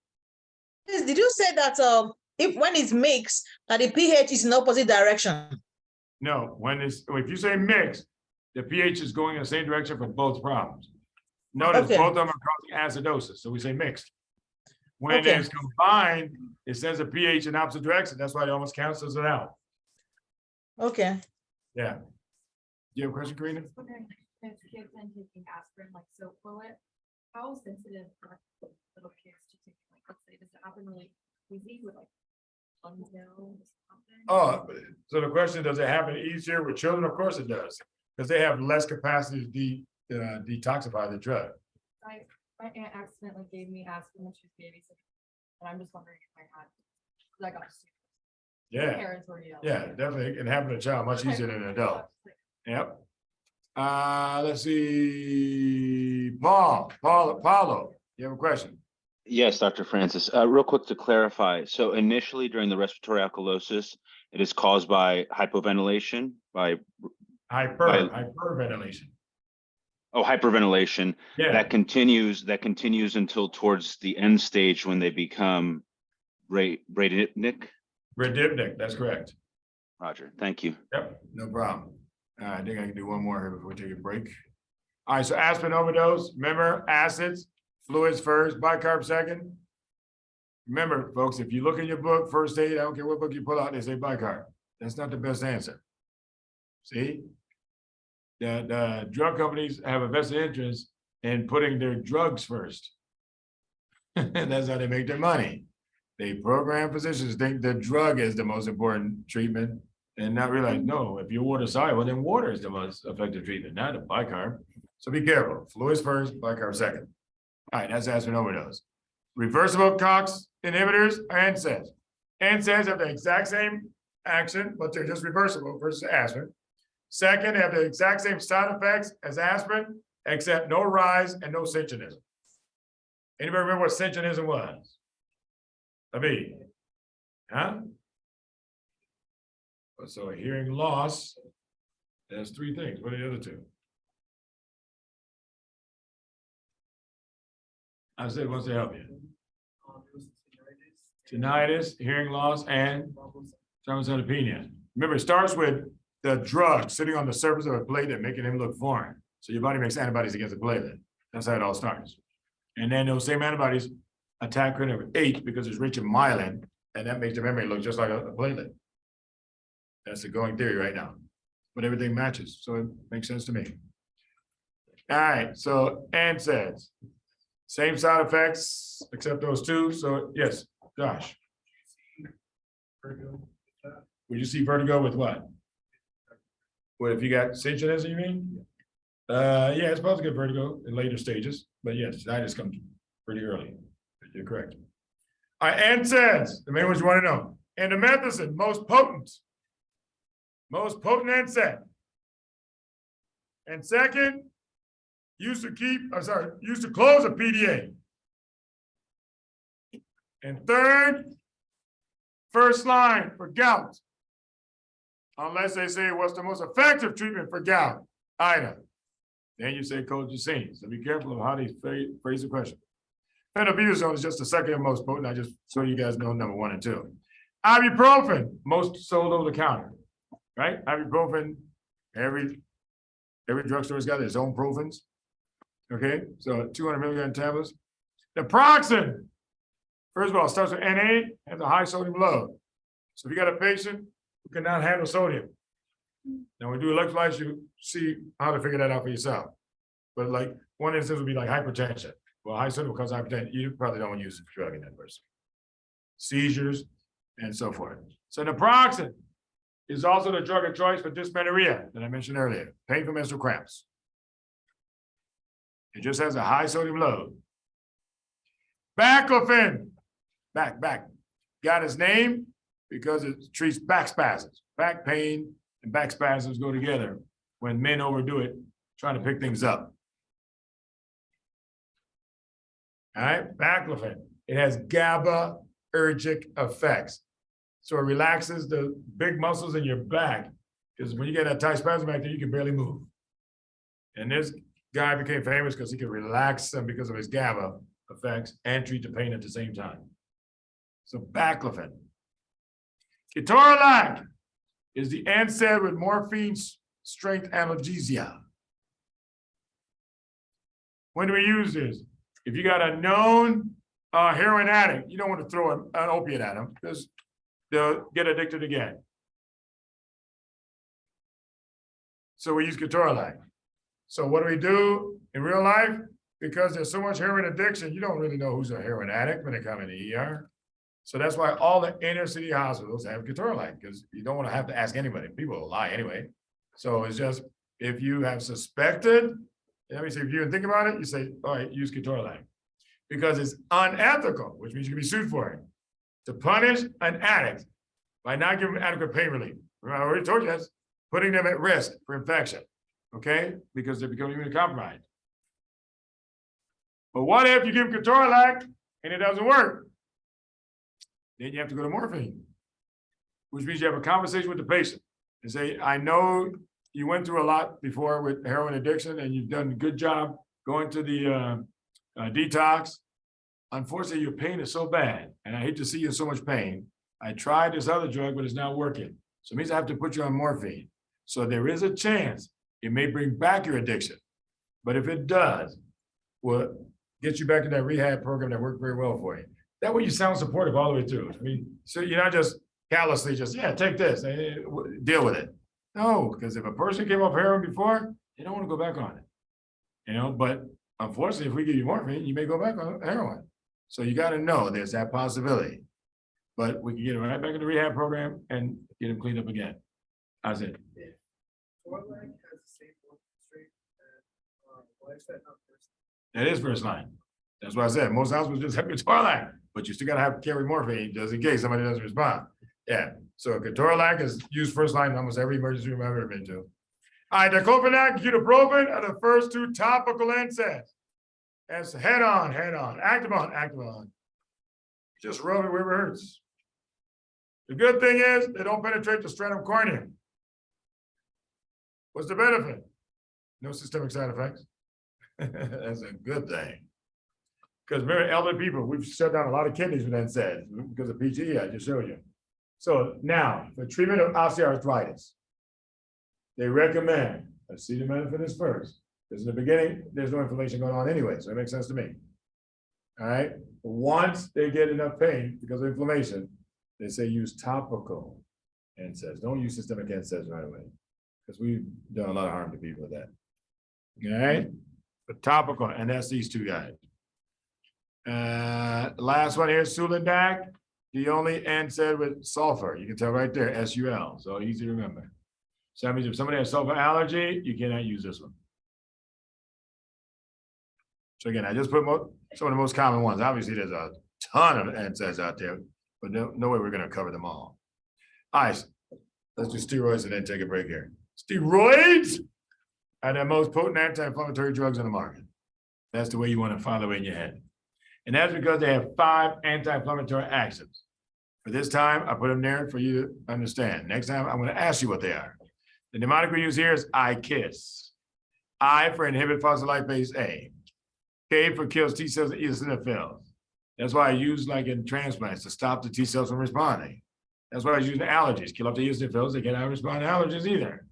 H: Yes, did you say that if when it's mixed, that the pH is in opposite direction?
C: No, if you say mixed, the pH is going in the same direction for both problems. Notice
H: Okay.
C: both of them are causing acidosis, so we say mixed. When
H: Okay.
C: it's combined, it sends a pH in opposite direction. That's why it almost cancels it out.
H: Okay.
C: Yeah. You have a question, Karina?
D: Wondering, if kids and taking aspirin, like, so will it, how sensitive are little kids to take, like, let's say, does it happen really easy with like until something?
C: Oh, so the question, does it happen easier with children? Of course it does, because they have less capacity to detoxify the drug.
D: My aunt accidentally gave me aspirin when she was babysitting, and I'm just wondering if I had, because I got sick.
C: Yeah,
D: Parents were yelling.
C: yeah, definitely. It can happen to a child much easier than an adult. Yep. Let's see, Paulo, you have a question?
K: Yes, Dr. Francis. Real quick to clarify. So initially during the respiratory alkalosis, it is caused by hypoventilation, by
C: Hyperventilation.
K: hyperventilation.
C: Yeah,
K: That continues until towards the end stage when they become bradypneic.
C: Radipnic, that's correct.
K: Roger, thank you.
C: Yep, no problem. I think I can do one more here before we take a break. All right, so aspirin overdose, remember acids, fluids first, bicarb second. Remember, folks, if you look in your book, first aid, I don't care what book you pull out, they say bicarb. That's not the best answer. See? The drug companies have a vested interest in putting their drugs first. And that's how they make their money. They program physicians think the drug is the most important treatment and not realize, no, if you're water soluble, then water is the most effective treatment, not the bicarb. So be careful. Fluids first, bicarb second. All right, that's aspirin overdose. Reversible COX inhibitors are NSAIDs. NSAIDs have the exact same action, but they're just reversible versus aspirin. Second, they have the exact same side effects as aspirin, except no rise and no synchronism. Anybody remember what synchronism was? Abi, huh? So a hearing loss There's three things. What are the other two? I said, what's to help you? Tinnitus, hearing loss, and thrombocytopenia. Remember, it starts with the drug sitting on the surface of a platelet, making him look foreign. So your body makes antibodies against the platelet. That's how it all starts. And then those same antibodies attack cranial H because it's rich in myelin, and that makes the membrane look just like a platelet. That's the going theory right now. But everything matches, so it makes sense to me. All right, so Ann says, same side effects, except those two. So yes, Josh. Would you see vertigo with what? What, if you got synchronism, you mean? Yeah, it's supposed to get vertigo in later stages, but yes, tinnitus comes pretty early. You're correct. All right, Ann says, the main ones you want to know. Indomethacin, most potent. Most potent NSAID. And second, used to close a PDA. And third, first line for gout. Unless they say what's the most effective treatment for gout, Ida. Then you say colchicine. So be careful of how they phrase the question. Phenobutazone is just the second most potent. I just so you guys know number 1 and 2. Ibuprofen, most sold over the counter, right? Ibuprofen, every drugstore's got its own profens. Okay, so 200 milligram tablets. Naproxen, first of all, starts with Na, has a high sodium load. So if you got a patient who cannot handle sodium, now when we do electrolytes, you see how to figure that out for yourself. But like one instance would be like hypertension. Well, high sodium causes hypertension. You probably don't use the drug in that person. Seizures and so forth. So naproxen is also the drug of choice for dysmenorrhea that I mentioned earlier, painful menstrual cramps. It just has a high sodium load. Baclofen, back, got its name because it treats back spasms. Back pain and back spasms go together when men overdo it, trying to pick things up. All right, baclofen. It has GABAergic effects. So it relaxes the big muscles in your back because when you get that tight spasm back there, you can barely move. And this guy became famous because he could relax them because of his GABA effects and treat the pain at the same time. So baclofen. Ketorolac is the NSAID with morphine strength analgesia. When do we use this? If you got a known heroin addict, you don't want to throw an opiate at them because they'll get addicted again. So we use ketorolac. So what do we do in real life? Because there's so much heroin addiction, you don't really know who's a heroin addict when they come in the ER. So that's why all the inner city hospitals have ketorolac, because you don't want to have to ask anybody. People will lie anyway. So it's just, if you have suspected, let me see, if you even think about it, you say, all right, use ketorolac. Because it's unethical, which means you can be sued for it, to punish an addict by not giving them adequate pain relief. Remember, I already told you that's putting them at risk for infection, okay? Because they become immunocompromised. But what if you give ketorolac and it doesn't work? Then you have to go to morphine, which means you have a conversation with the patient and say, I know you went through a lot before with heroin addiction and you've done a good job going to the detox. Unfortunately, your pain is so bad and I hate to see you in so much pain. I tried this other drug, but it's not working. So it means I have to put you on morphine. So there is a chance it may bring back your addiction. But if it does, well, get you back in that rehab program that worked very well for you. That way you sound supportive all the way through. I mean, so you're not just callously just, yeah, take this, deal with it. No, because if a person came off heroin before, they don't want to go back on it. You know, but unfortunately, if we give you morphine, you may go back on heroin. So you got to know there's that possibility. But we can get him right back in the rehab program and get him cleaned up again. That's it. That is first line. That's why I said most hospitals just have ketorolac, but you still gotta have carry morphine just in case somebody doesn't respond. Yeah, so ketorolac is used first line in almost every emergency room I've ever been to. All right, diclofenac, ketoprofen are the first two topical NSAIDs. That's head on, active on. Just rub it wherever it hurts. The good thing is they don't penetrate the stratum corneum. What's the benefit? No systemic side effects. That's a good thing. Because remember, elderly people, we've shut down a lot of kidneys with NSAIDs because of PGE, I just showed you. So now, for treatment of osteoarthritis, they recommend acetaminophen is first. Because in the beginning, there's no inflammation going on anyway, so it makes sense to me. All right, once they get enough pain because of inflammation, they say use topical NSAIDs. Don't use systemic NSAIDs right away, because we've done a lot of harm to people with that. All right, but topical, and that's these two guys. Last one here, Sulindac, the only NSAID with sulfur. You can tell right there, SUL, so easy to remember. So that means if somebody has sulfur allergy, you cannot use this one. So again, I just put some of the most common ones. Obviously, there's a ton of NSAIDs out there, but no way we're gonna cover them all. All right, let's do steroids and then take a break here. Steroids are the most potent anti-inflammatory drugs on the market. That's the way you want to follow it in your head. And that's because they have 5 anti-inflammatory actions. For this time, I put them there for you to understand. Next time, I'm going to ask you what they are. The mnemonic we use here is IKISS. I for inhibit phospholipase A. K for kills T cells and eosinophils. That's why I use like in transplants to stop the T cells from responding. That's why I use allergies, kill off the eosinophils. They cannot respond to allergens either.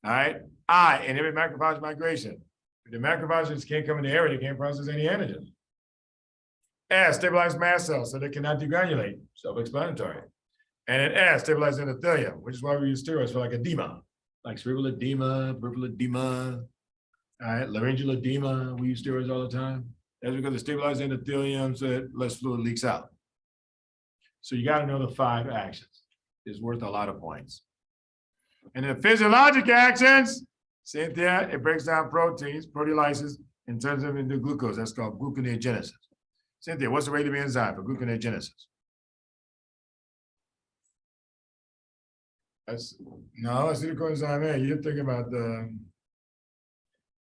C: All right. I inhibit macrophage migration. If the macrophages can't come in the area, they can't process any antigens. S, stabilize mast cells so they cannot degranulate, self-explanatory. And then S, stabilize endothelium, which is why we use steroids for like edema, like cerebral edema, peripheral edema, all right, laryngeal edema, we use steroids all the time. That's because it stabilizes endothelium so that less fluid leaks out. So you gotta know the 5 actions. It's worth a lot of points. And the physiologic actions, Cynthia, it breaks down proteins, proteolysis, and turns them into glucose. That's called gluconeogenesis. Cynthia, what's the rate of enzyme for gluconeogenesis? No, acetylcoenzyme A. You're thinking about the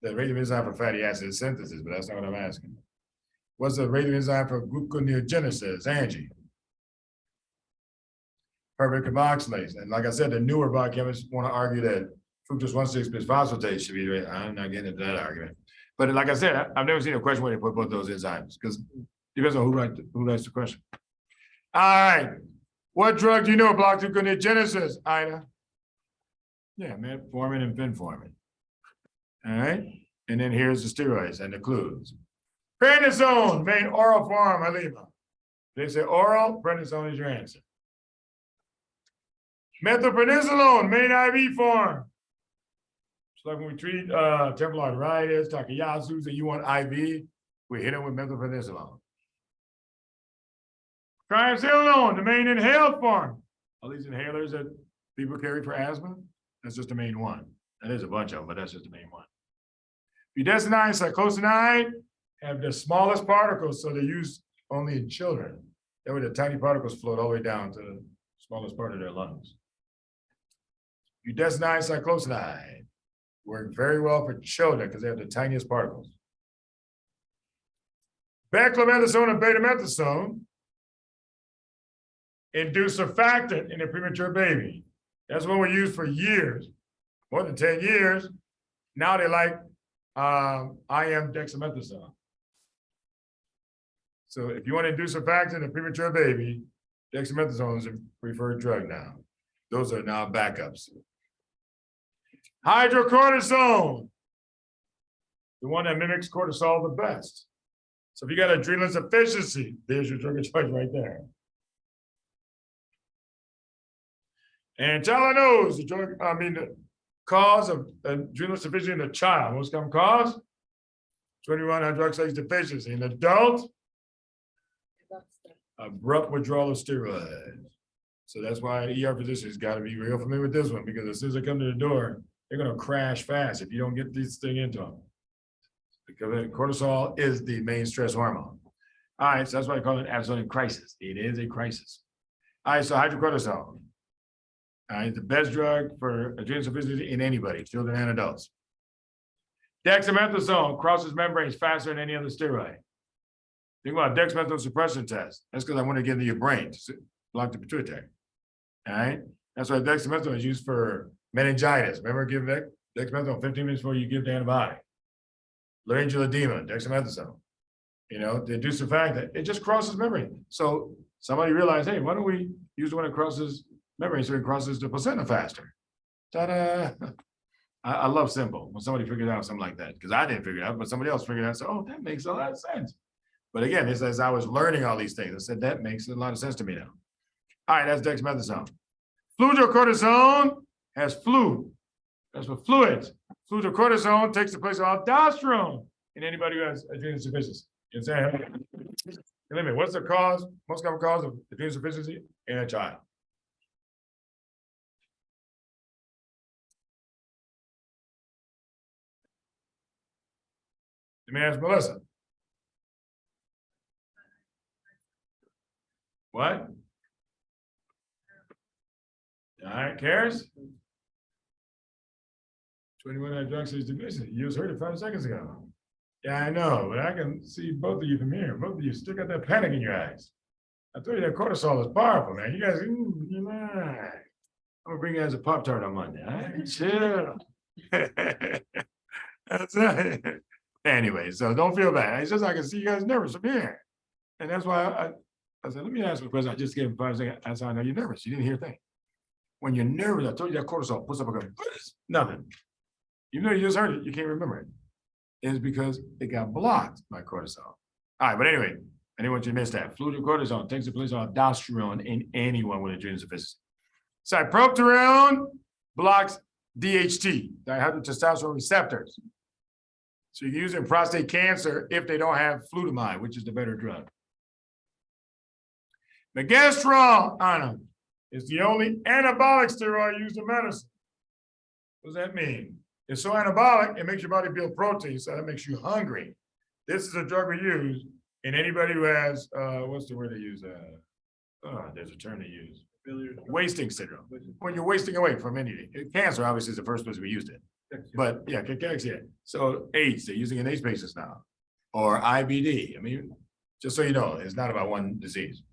C: rate of enzyme for fatty acid synthesis, but that's not what I'm asking. What's the rate of enzyme for gluconeogenesis, Angie? Perfect carboxylase. And like I said, the newer biochemists want to argue that fructose 1,6-bisphosphatase should be. I'm not getting into that argument. But like I said, I've never seen a question where they put both those enzymes because depends on who writes the question. All right. What drug do you know blocks gluconeogenesis, Ida? Yeah, metformin and fenformin. All right. And then here's the steroids and the clues. Prednisone, main oral form, Halima. They say oral, prednisone is your answer. Methylprednisolone, main IV form. It's like when we treat temporal arteritis, Takayasu's, and you want IV, we hit them with methylprednisolone. Triamcinolone, the main inhaled form. All these inhalers that people carry for asthma, that's just the main one. And there's a bunch of them, but that's just the main one. Budesonide, cyclosinide have the smallest particles, so they're used only in children. That way the tiny particles float all the way down to the smallest part of their lungs. Budesonide, cyclosinide work very well for children because they have the tiniest particles. Beclomethasone and betamethasone induce surfactant in a premature baby. That's what we used for years, more than 10 years. Now they like IM dexamethasone. So if you want to induce surfactant in a premature baby, dexamethasone is a preferred drug now. Those are now backups. Hydrocortisone, the one that mimics cortisol the best. So if you got adrenal insufficiency, there's your drug of choice right there. And Tylenol, the cause of adrenal insufficiency in a child. Most common cause? 21 hydroxylase deficiency. In adult, abrupt withdrawal of steroids. So that's why ER physicians got to be real familiar with this one, because as soon as they come to the door, they're going to crash fast if you don't get this thing into them. Because cortisol is the main stress hormone. All right, so that's why I call it absolute crisis. It is a crisis. All right, so hydrocortisone. All right, the best drug for adrenal insufficiency in anybody, children and adults. Dexamethasone crosses membranes faster than any other steroid. Think about dexamethasone suppression test. That's because I want to get into your brain to block the pituitary. All right, that's why dexamethasone is used for meningitis. Remember, give Dexamethasone 15 minutes before you give the antibiotic. Laryngeal edema, dexamethasone. You know, the due to the fact that it just crosses memory. So somebody realized, hey, why don't we use the one that crosses memory so it crosses the placenta faster? Ta-da! I love simple when somebody figured out something like that because I didn't figure it out, but somebody else figured it out. So, oh, that makes a lot of sense. But again, it's as I was learning all these things, I said that makes a lot of sense to me now. All right, that's dexamethasone. Fludrocortisone has fluid. That's what fluids. Fludrocortisone takes the place of aldosterone in anybody who has adrenal insufficiency. You understand? Wait a minute, what's the cause, most common cause of adrenal insufficiency in a child? Let me ask Melissa. What? All right, Karis? 21 hydroxylase deficiency. You just heard it 5 seconds ago. Yeah, I know, but I can see both of you from here. Both of you still got that panic in your eyes. I told you that cortisol is powerful, man. You guys, you're right. I'm gonna bring you guys a Pop-Tart on Monday. All right, chill. That's it. Anyway, so don't feel bad. It's just I can see you guys nervous from here. And that's why I said, let me ask you a question. I just gave him 5 seconds. That's how I know you're nervous. You didn't hear a thing. When you're nervous, I told you that cortisol puts up a gun. Nothing. Even though you just heard it, you can't remember it. It's because it got blocked by cortisol. All right, but anyway, I didn't want you to miss that. Fludrocortisone takes the place of aldosterone in anyone with adrenal insufficiency. Cyproterone blocks DHT, dihydrotestosterone receptors. So you can use it in prostate cancer if they don't have flutamide, which is the better drug. Megestrol is the only anabolic steroid used in medicine. What does that mean? It's so anabolic, it makes your body build protein, so that makes you hungry. This is a drug we use in anybody who has, what's the word they use? There's a term they use. Wasting syndrome. When you're wasting away from anything. Cancer, obviously, is the first place we used it. But yeah, yeah. So AIDS, they're using it in AIDS patients now. Or IBD. I mean, just so you know, it's not about one disease.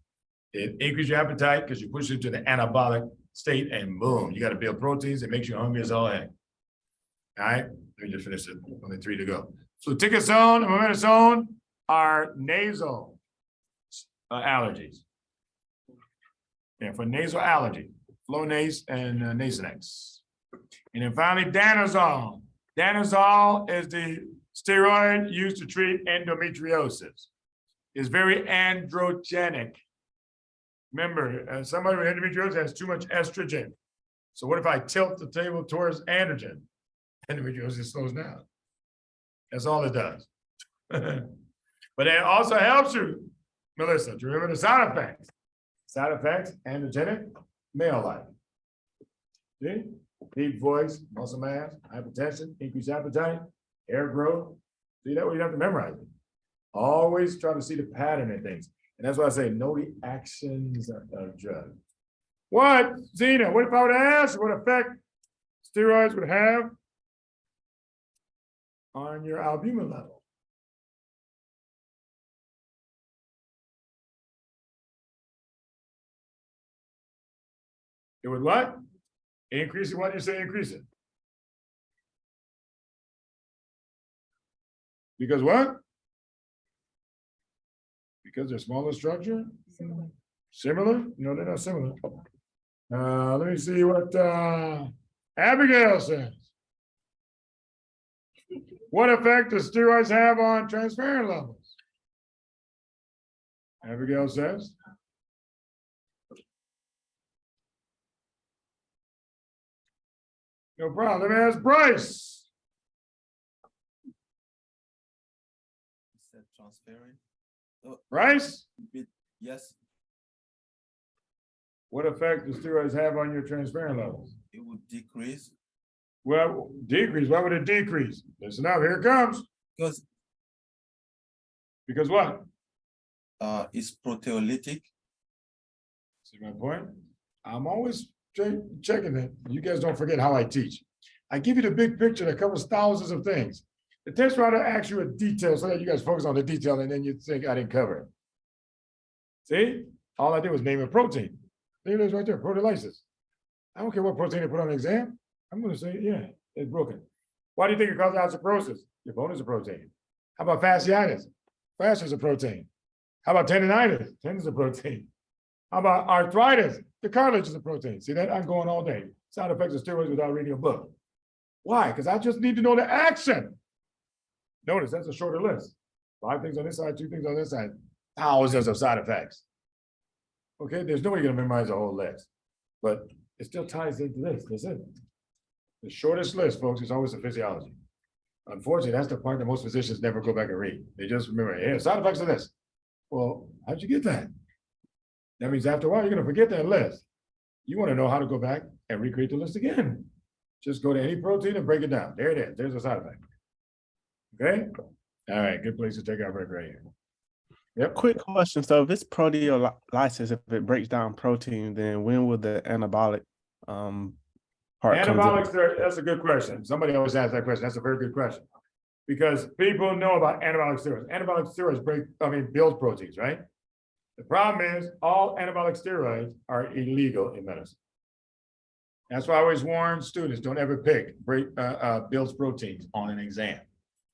C: It increases your appetite because you push it to the anabolic state and boom, you got to build proteins. It makes you hungry as all heck. All right, let me just finish it. Only 3 to go. Fluticasone and mometasone are nasal allergies. Yeah, for nasal allergy, Flonase and Nasonex. And then finally, danazol. Danazol is the steroid used to treat endometriosis. It's very androgenic. Remember, somebody with endometriosis has too much estrogen. So what if I tilt the table towards androgen? Endometriosis slows down. That's all it does. But it also helps you, Melissa, do you remember the side effects? Side effects, androgenic, male-like. See? Deep voice, muscle mass, hypertension, increased appetite, hair growth. See, that way you don't have to memorize it. Always try to see the pattern in things. And that's why I say know the actions of drugs. What, Zena, what if I were to ask what effect steroids would have on your albumin level? It would what? Increase it. Why do you say increase it? Because what? Because they're smaller structure? Similar? No, they're not similar. Let me see what Abigail says. What effect does steroids have on transferrin levels? Abigail says. No problem. Let me ask Bryce.
L: Transferring.
C: Bryce?
L: Yes,
C: What effect do steroids have on your transferrin levels?
L: it would decrease
C: Well, decrease. Why would it decrease? Listen up. Here it comes. Because what?
L: it's proteolytic.
C: See my point? I'm always checking that. You guys don't forget how I teach. I give you the big picture that covers thousands of things. The test writer asks you a detail so that you guys focus on the detail and then you think I didn't cover it. See? All I did was name a protein. There it is right there, proteolysis. I don't care what protein they put on the exam. I'm going to say, yeah, it's broken. Why do you think it causes osteoporosis? Your bone is a protein. How about fasciitis? Fascia is a protein. How about tendonitis? Tendon is a protein. How about arthritis? The cartilage is a protein. See that? I'm going all day. Side effects of steroids without reading a book. Why? Because I just need to know the action. Notice that's a shorter list. 5 things on this side, 2 things on this side. Thousands of side effects. Okay, there's no way you're gonna memorize the whole list, but it still ties into this. That's it. The shortest list, folks, is always the physiology. Unfortunately, that's the part that most physicians never go back and read. They just remember, hey, side effects of this. Well, how'd you get that? That means after a while, you're gonna forget that list. You wanna know how to go back and recreate the list again. Just go to any protein and break it down. There it is. There's a side effect. Okay? All right, good place to take our break right here. Yep.
M: Quick question. So if it's proteolysis, if it breaks down protein, then when will the anabolic part come in?
C: Anabolic steroids, that's a good question. Somebody always asks that question. That's a very good question. Because people know about anabolic steroids. Anabolic steroids build proteins, right? The problem is all anabolic steroids are illegal in medicine. That's why I always warn students, don't ever pick builds proteins on an exam.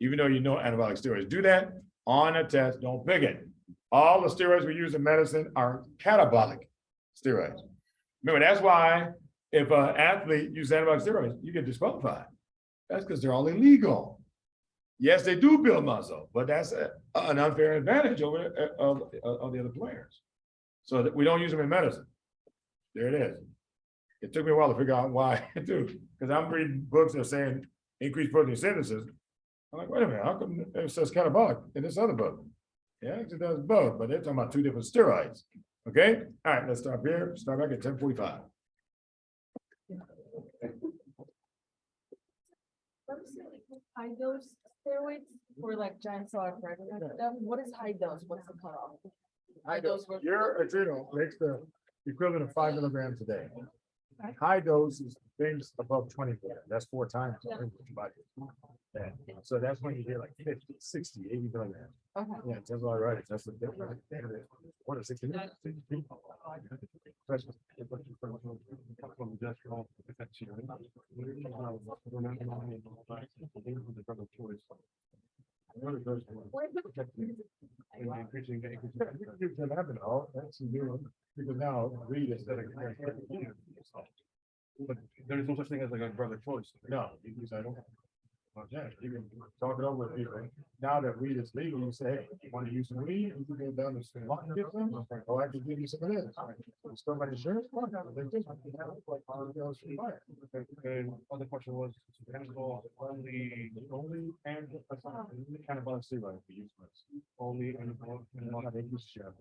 C: Even though you know anabolic steroids. Do that on a test, don't pick it. All the steroids we use in medicine are catabolic steroids. Remember, that's why if an athlete uses anabolic steroids, you get disqualified. That's because they're all illegal. Yes, they do build muscle, but that's an unfair advantage over of the other players. So that we don't use them in medicine. There it is. It took me a while to figure out why too, because I'm reading books that are saying increased protein synthesis. I'm like, wait a minute, how come it says catabolic in this other book? Yeah, it does both, but they're talking about 2 different steroids. Okay, all right, let's start here. Start back at 10:45.
F: High dose steroids for like giant cell arthritis. What is high dose? What's the cutoff?
C: High dose. Your adrenal makes the equivalent of 5 milligrams a day. High dose is things above 20 milligrams. That's 4 times. Yeah. So that's when you get like 50, 60, 80 milligrams.
F: Okay.
C: Yeah, that's all right. That's the difference. What is 60? That's new, because now read instead of.
I: But there is no such thing as like a drug of choice.
C: No, because I don't. Yeah, you can talk it over with people. Now that weed is legal, you say, hey, you want to use some weed? You can go down to the lot and get some. Oh, I can give you some of this. Still my insurance?
I: And other question was,
C: Only and anabolic steroid for use.
I: only and
C: Not a use share.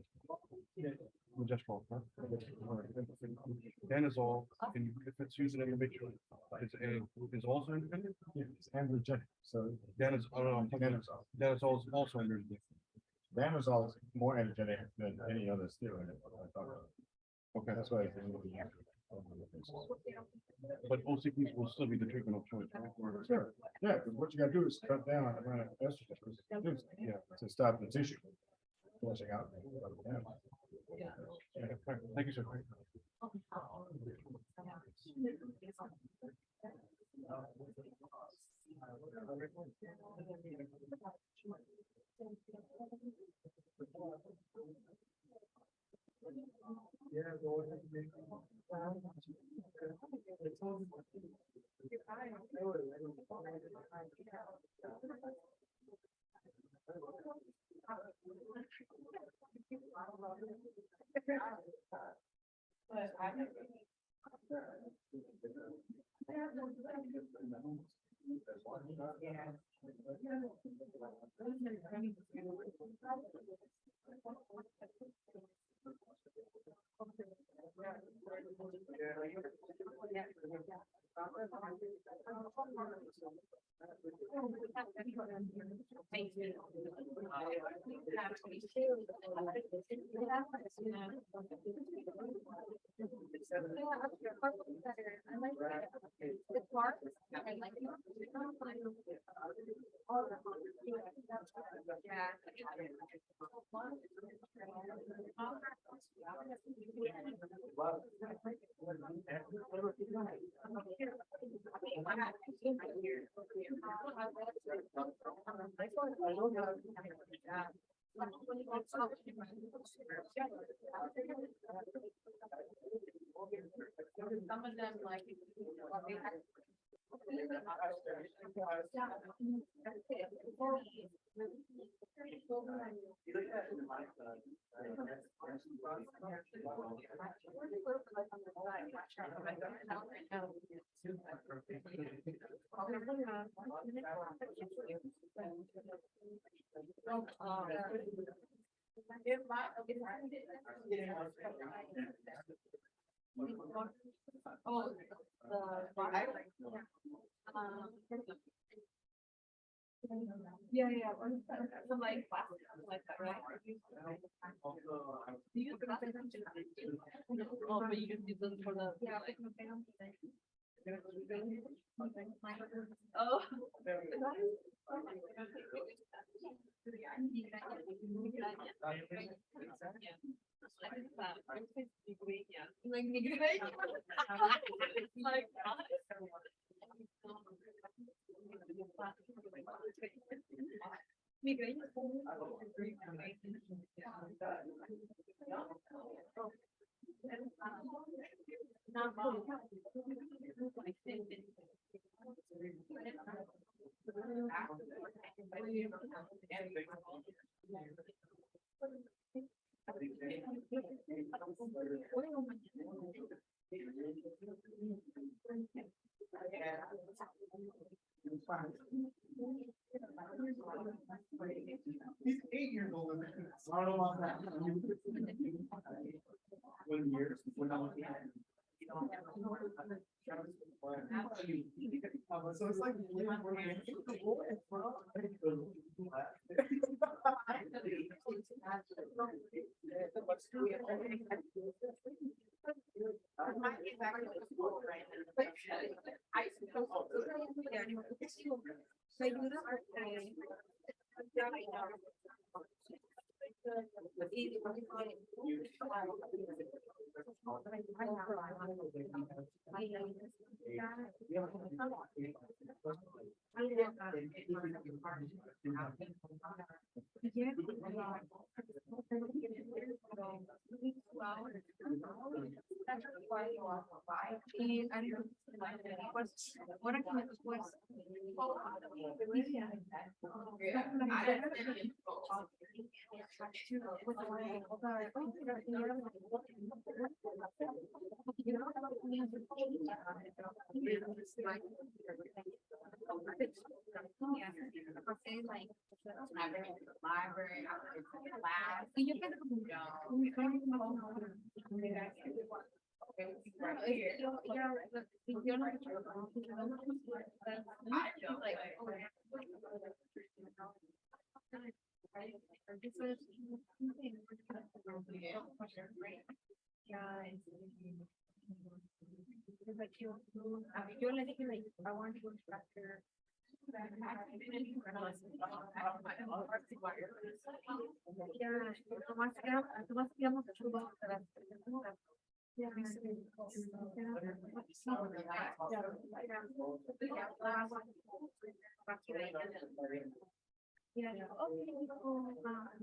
I: progesterone, huh? Danazol, if it's used in individual, is also independent?
C: It's androgenic, so.
I: Danazol is also androgenic.
C: Danazol is more androgenic than any other steroid. Okay, that's why.
I: But OCPs will still be the treatment of choice, right?
C: Sure, yeah, because what you gotta do is cut down the amount of estrogen, yeah, to stop the tissue flushing out.
I: Thank you, sir.
D: Some of them like. Oh, yeah, some like that, right? Do you oh, but you just use them for the. Yeah. Oh. Like migraine. Like. Migraine.
I: He's 8 years old. I don't want that. 1 year. So it's like. Yo le dije, like, I want to go to doctor. Yeah, okay,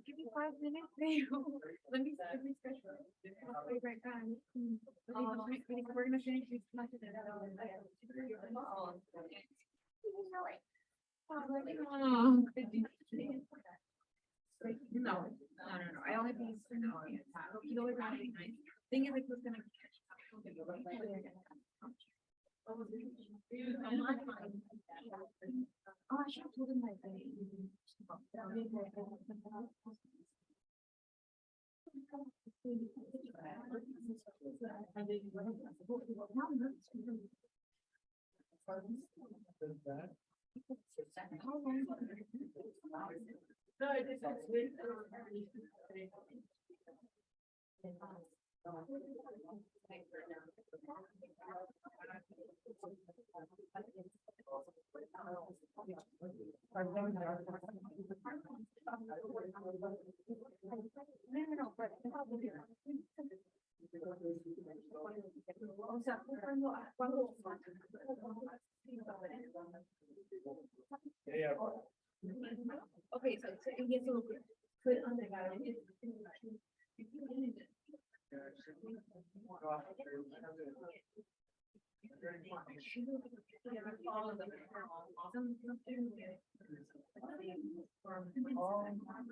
I: give me 5 minutes. Let me schedule. I'll be right back. We're gonna finish these. No. I only think he always got to be nice. Thing is, like, who's gonna catch up? Oh, I should have told him my day. No, but
D: O sea, cuando okay, so it gets a little bit put on the guy.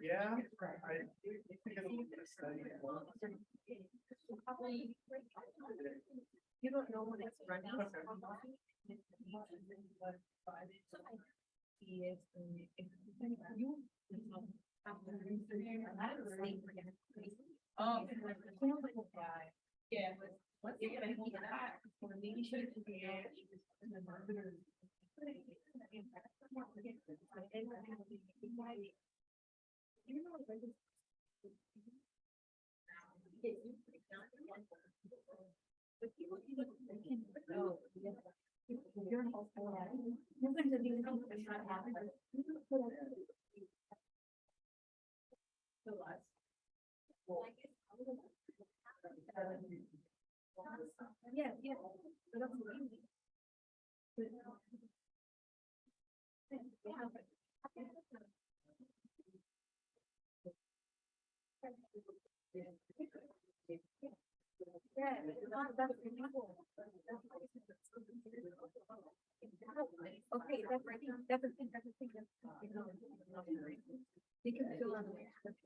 I: Yeah.
D: You don't know when it's running. Oh. Yeah. What you're gonna be that, or maybe should be. You know, but people can go. You're in hospital. You're going to be not happy. Yeah, yeah. But that's what you need. Yeah, that's okay, that's right. That's the thing. They can feel on the because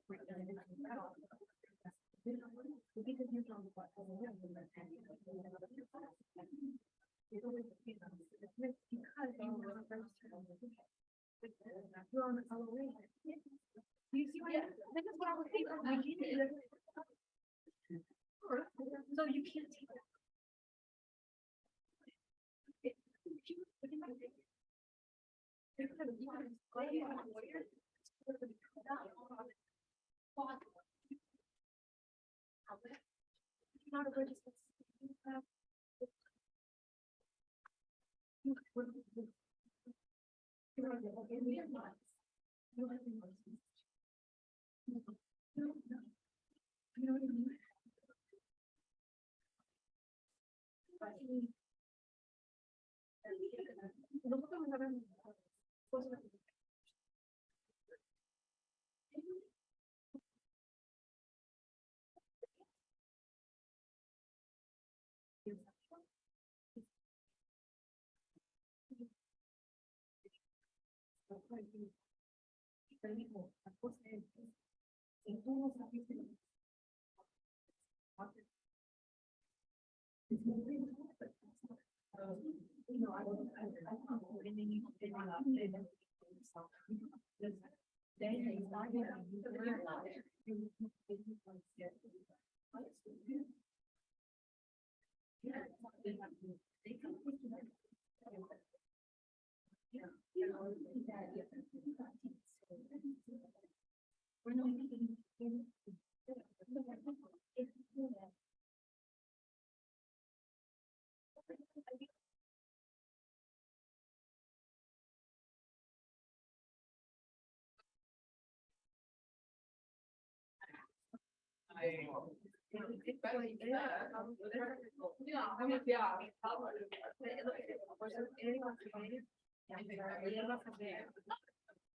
D: you're on the you're on the way. You see what? This is what I was thinking. So you can't take it.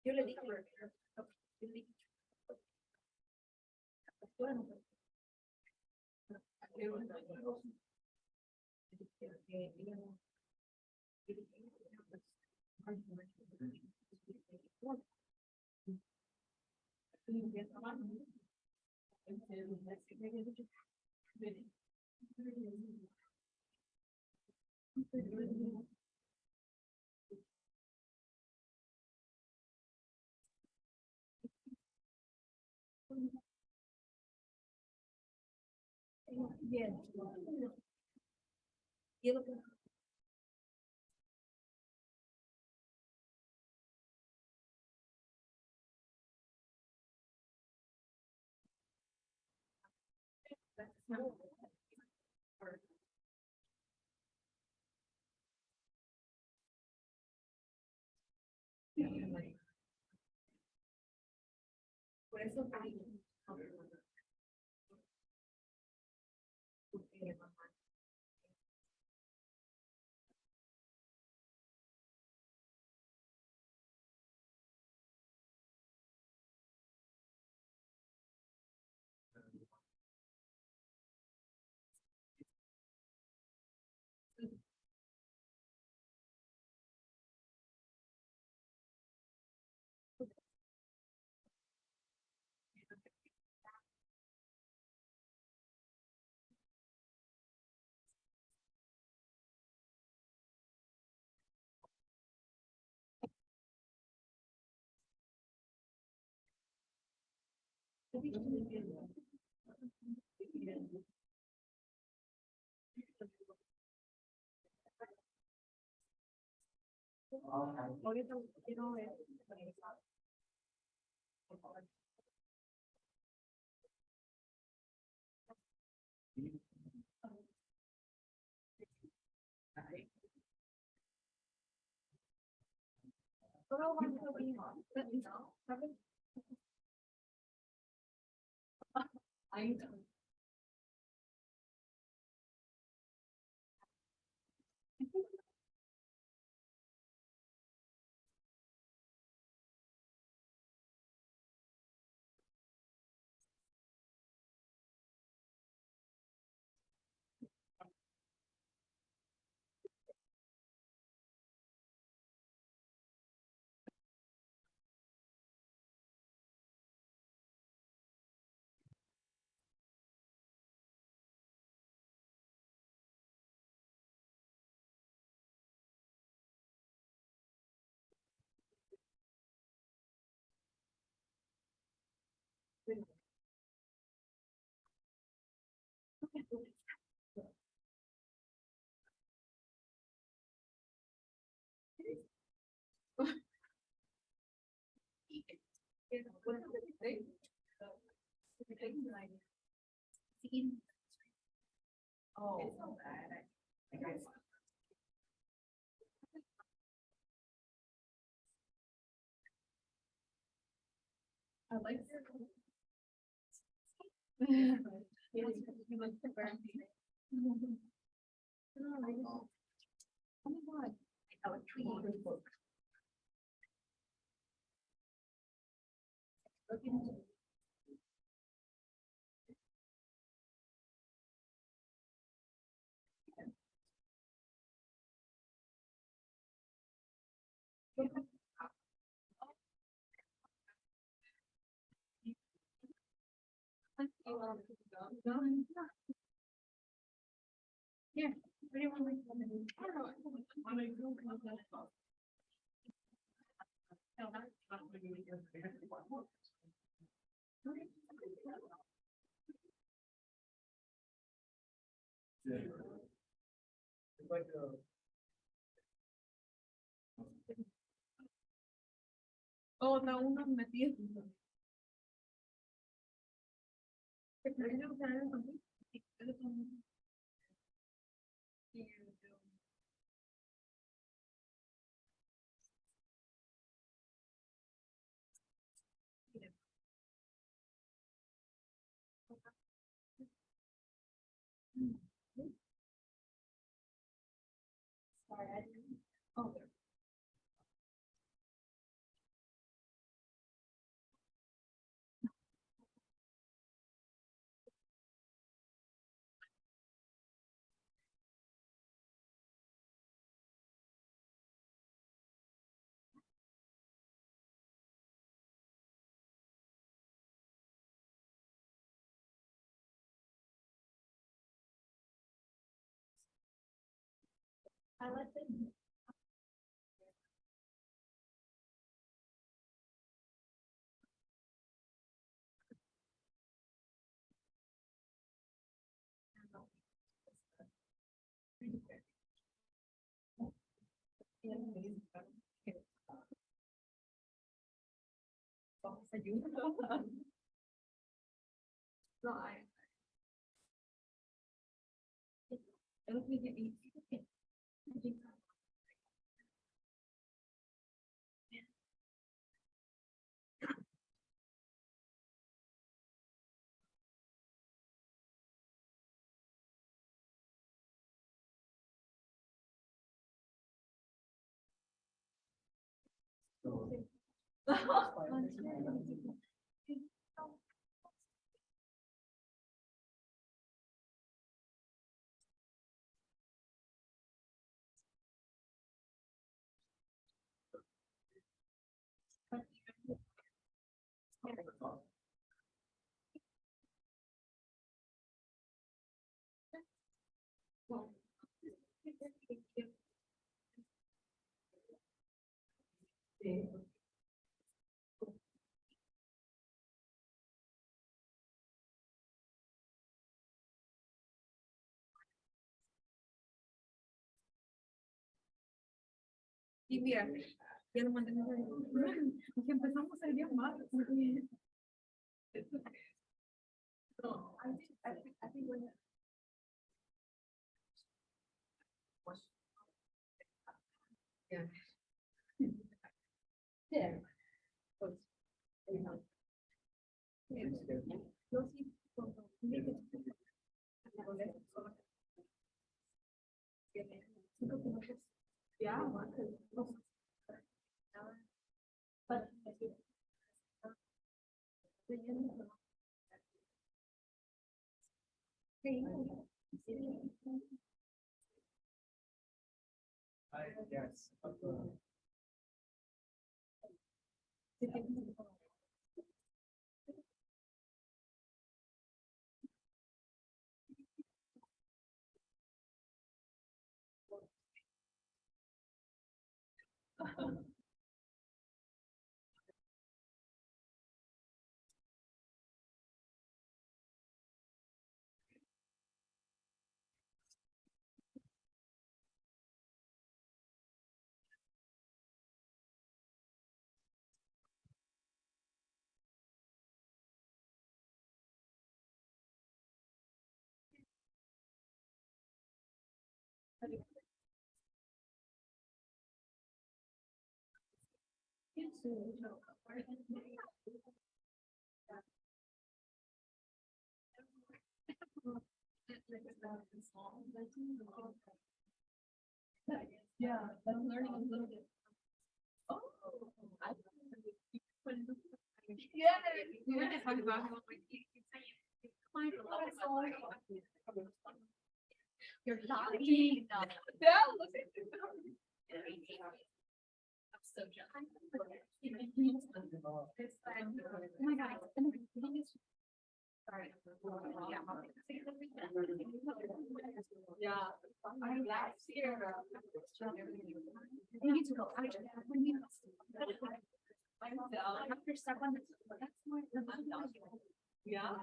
D: Yo le dije, yeah. Por eso Oh, it's so bad. I like your. Oh my God. Our tree book. Yeah. What do you want? I don't know. I'm gonna go. No, that's not what you need.
I: Like,
D: Oh, no, uno metido. Sorry, I didn't. Oh, there. I like it. No, let me get me. Y mira, ya lo mantenemos ahí. Que empezamos el día más. No, I think when. Yeah. Yeah. Pues, no. Yo sí, cuando ya,
G: Yes.
D: Yeah, that's learning a little bit. Oh, yeah, we were just talking about how like you're lying. Yeah, look at this. I'm so jealous. It's like, oh my god. Sorry. Yeah. I last year. We need to go. After step one, that's more. Yeah.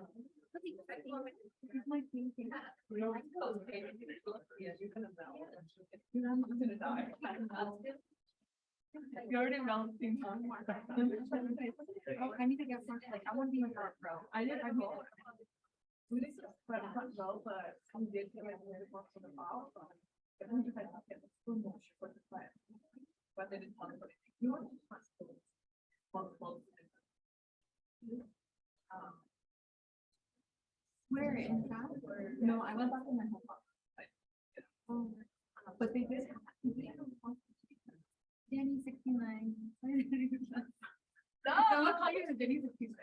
D: My thinking.
F: Yeah, you're gonna know. I'm gonna die.
D: You already balancing. Oh, I need to get something. Like, I want to be in front row.
F: I did, I will. We did front row, but we did get like really close to the ball. But then you had to get the spoon wash for the plan. But they didn't want to put it. You want to pass the.
D: Where in town? No, I went back in my home. But they did. Danny 69. No, I'm calling you Danny 69.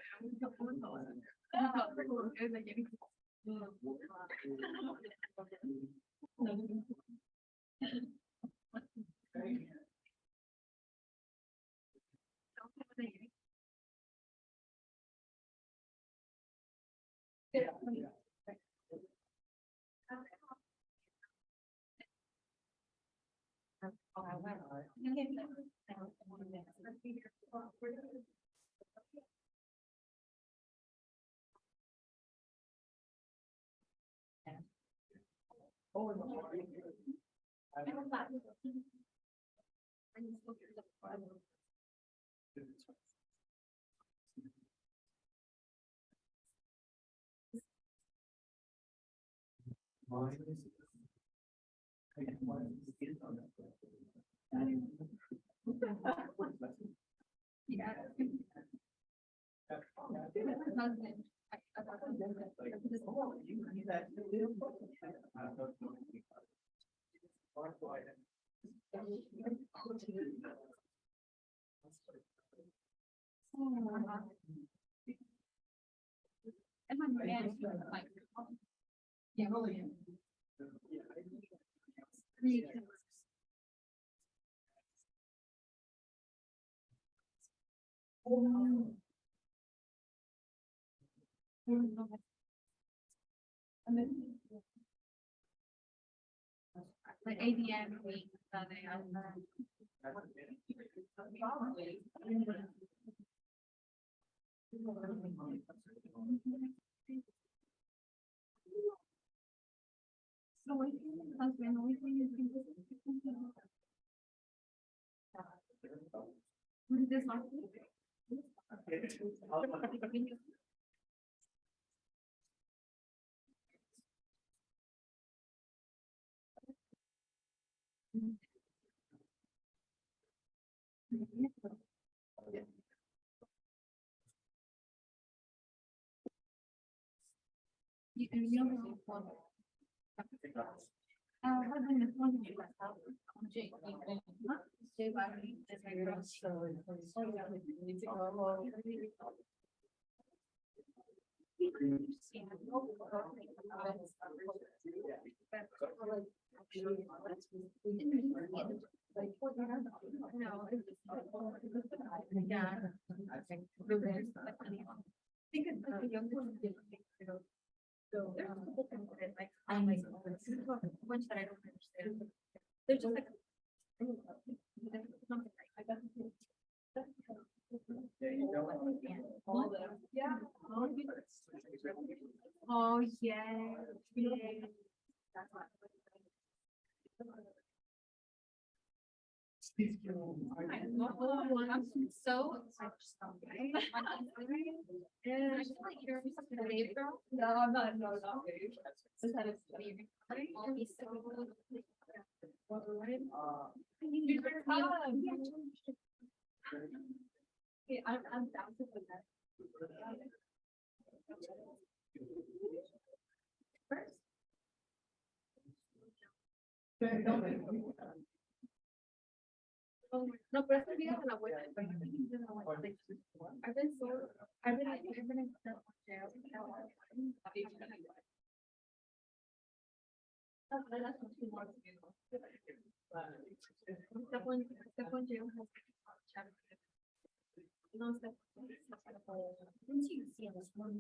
D: And my man, like, yeah, really. And then. The ADM week, Sunday, So I think husband, we think This one. So there's people that like I'm like much that I don't understand. They're just like yeah. Oh yeah. I'm so no, I'm not. No, not. Just had a study. I'm down to put that. First. No, pero este video de la abuela. I've been so, I've been in jail. Step one jail has no step. Didn't you see this one?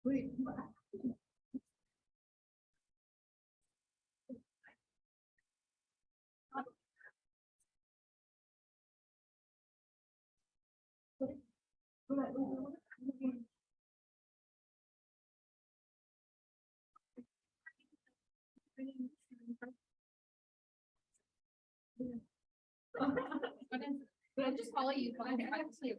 D: Wait, but I just follow you. I actually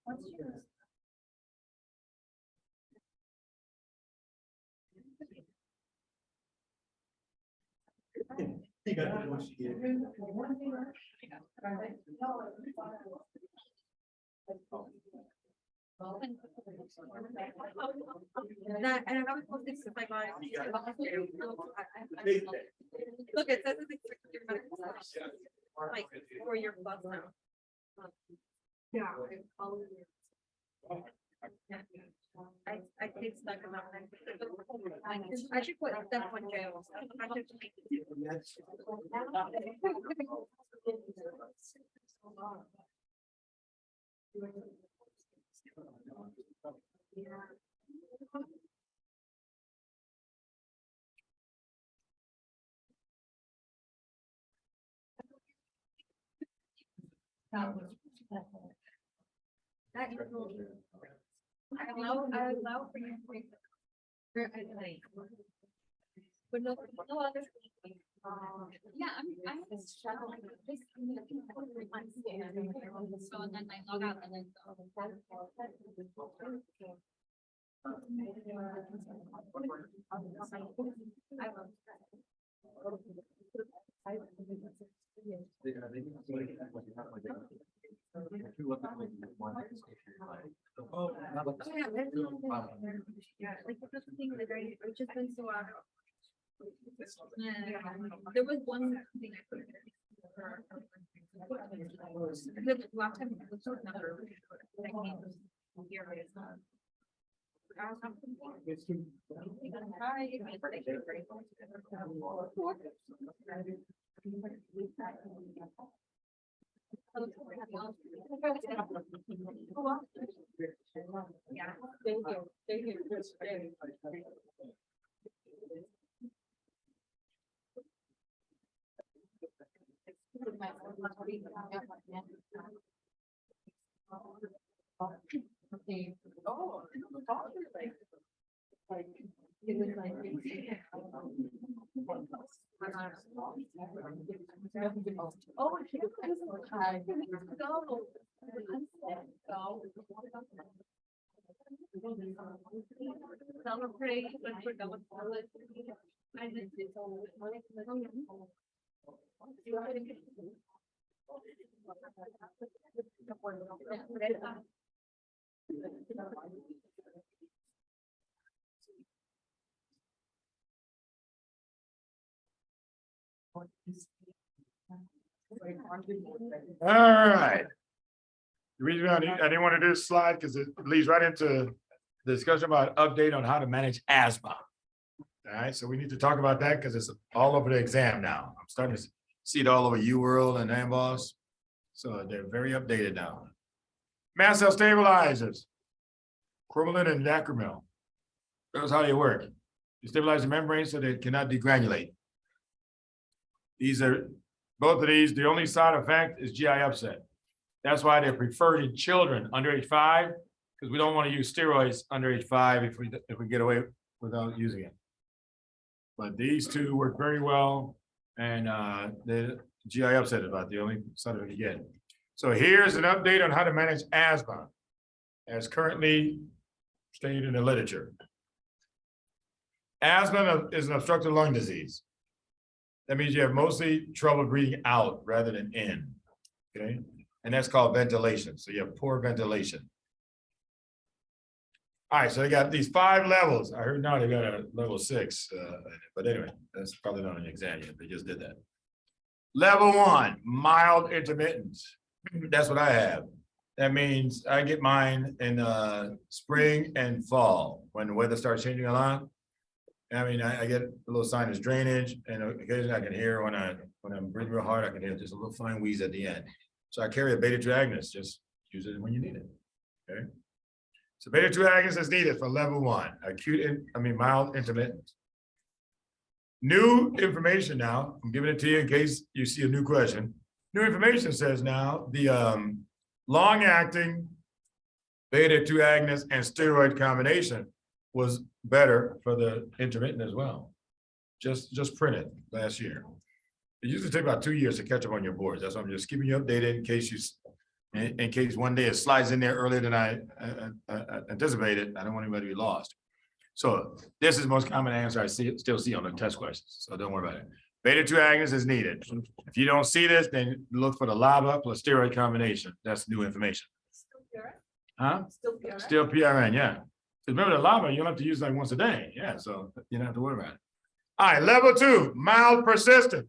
D: What's yours? That, and I was supposed to like, look, it says it's like 4 year plus now. Yeah. I stayed stuck in that. I should put step one jail. I allow for you but no other. Yeah, I'm struggling with this. So then I log out and then.
G: Oh,
D: Yeah, like that's the thing, like I've just been so yeah, there was one thing I put in there. The last time it was another. Here it is. Yeah, thank you. Thank you.
C: All right. The reason I didn't want to do this slide because it leads right into the discussion about update on how to manage asthma. All right, so we need to talk about that because it's all over the exam now. I'm starting to see it all over UWorld and Amboss. So they're very updated now. Mast cell stabilizers, cromolyn and dacromyl. That's how they work. You stabilize the membrane so they cannot degranulate. These are, both of these, the only side effect is GI upset. That's why they're preferred in children under age 5, because we don't want to use steroids under age 5 if we get away without using it. But these two work very well, and the GI upset is about the only side effect you get. So here's an update on how to manage asthma, as currently stated in the literature. Asthma is an obstructive lung disease. That means you have mostly trouble breathing out rather than in, okay? And that's called ventilation. So you have poor ventilation. All right, so they got these 5 levels. I heard now they got a level 6, but anyway, that's probably not an exam yet. They just did that. Level 1, mild intermittent. That's what I have. That means I get mine in spring and fall when the weather starts changing a lot. I mean, I get a little sinus drainage, and occasionally I can hear when I'm breathing real hard, I can hear just a little fine wheeze at the end. So I carry a beta-2 agonist. Just use it when you need it. Okay. So beta-2 agonist is needed for level 1, mild intermittent. New information now. I'm giving it to you in case you see a new question. New information says now the long-acting beta-2 agonist and steroid combination was better for the intermittent as well. Just printed last year. It usually takes about 2 years to catch up on your boards. That's why I'm just keeping you updated in case one day it slides in there earlier than I anticipated. I don't want anybody to be lost. So this is the most common answer I still see on the test questions. So don't worry about it. Beta-2 agonist is needed. If you don't see this, then look for the LABA plus steroid combination. That's new information. Huh? Still PRN, yeah. Remember the LABA, you'll have to use like once a day. Yeah, so you don't have to worry about it. All right, level 2, mild persistent.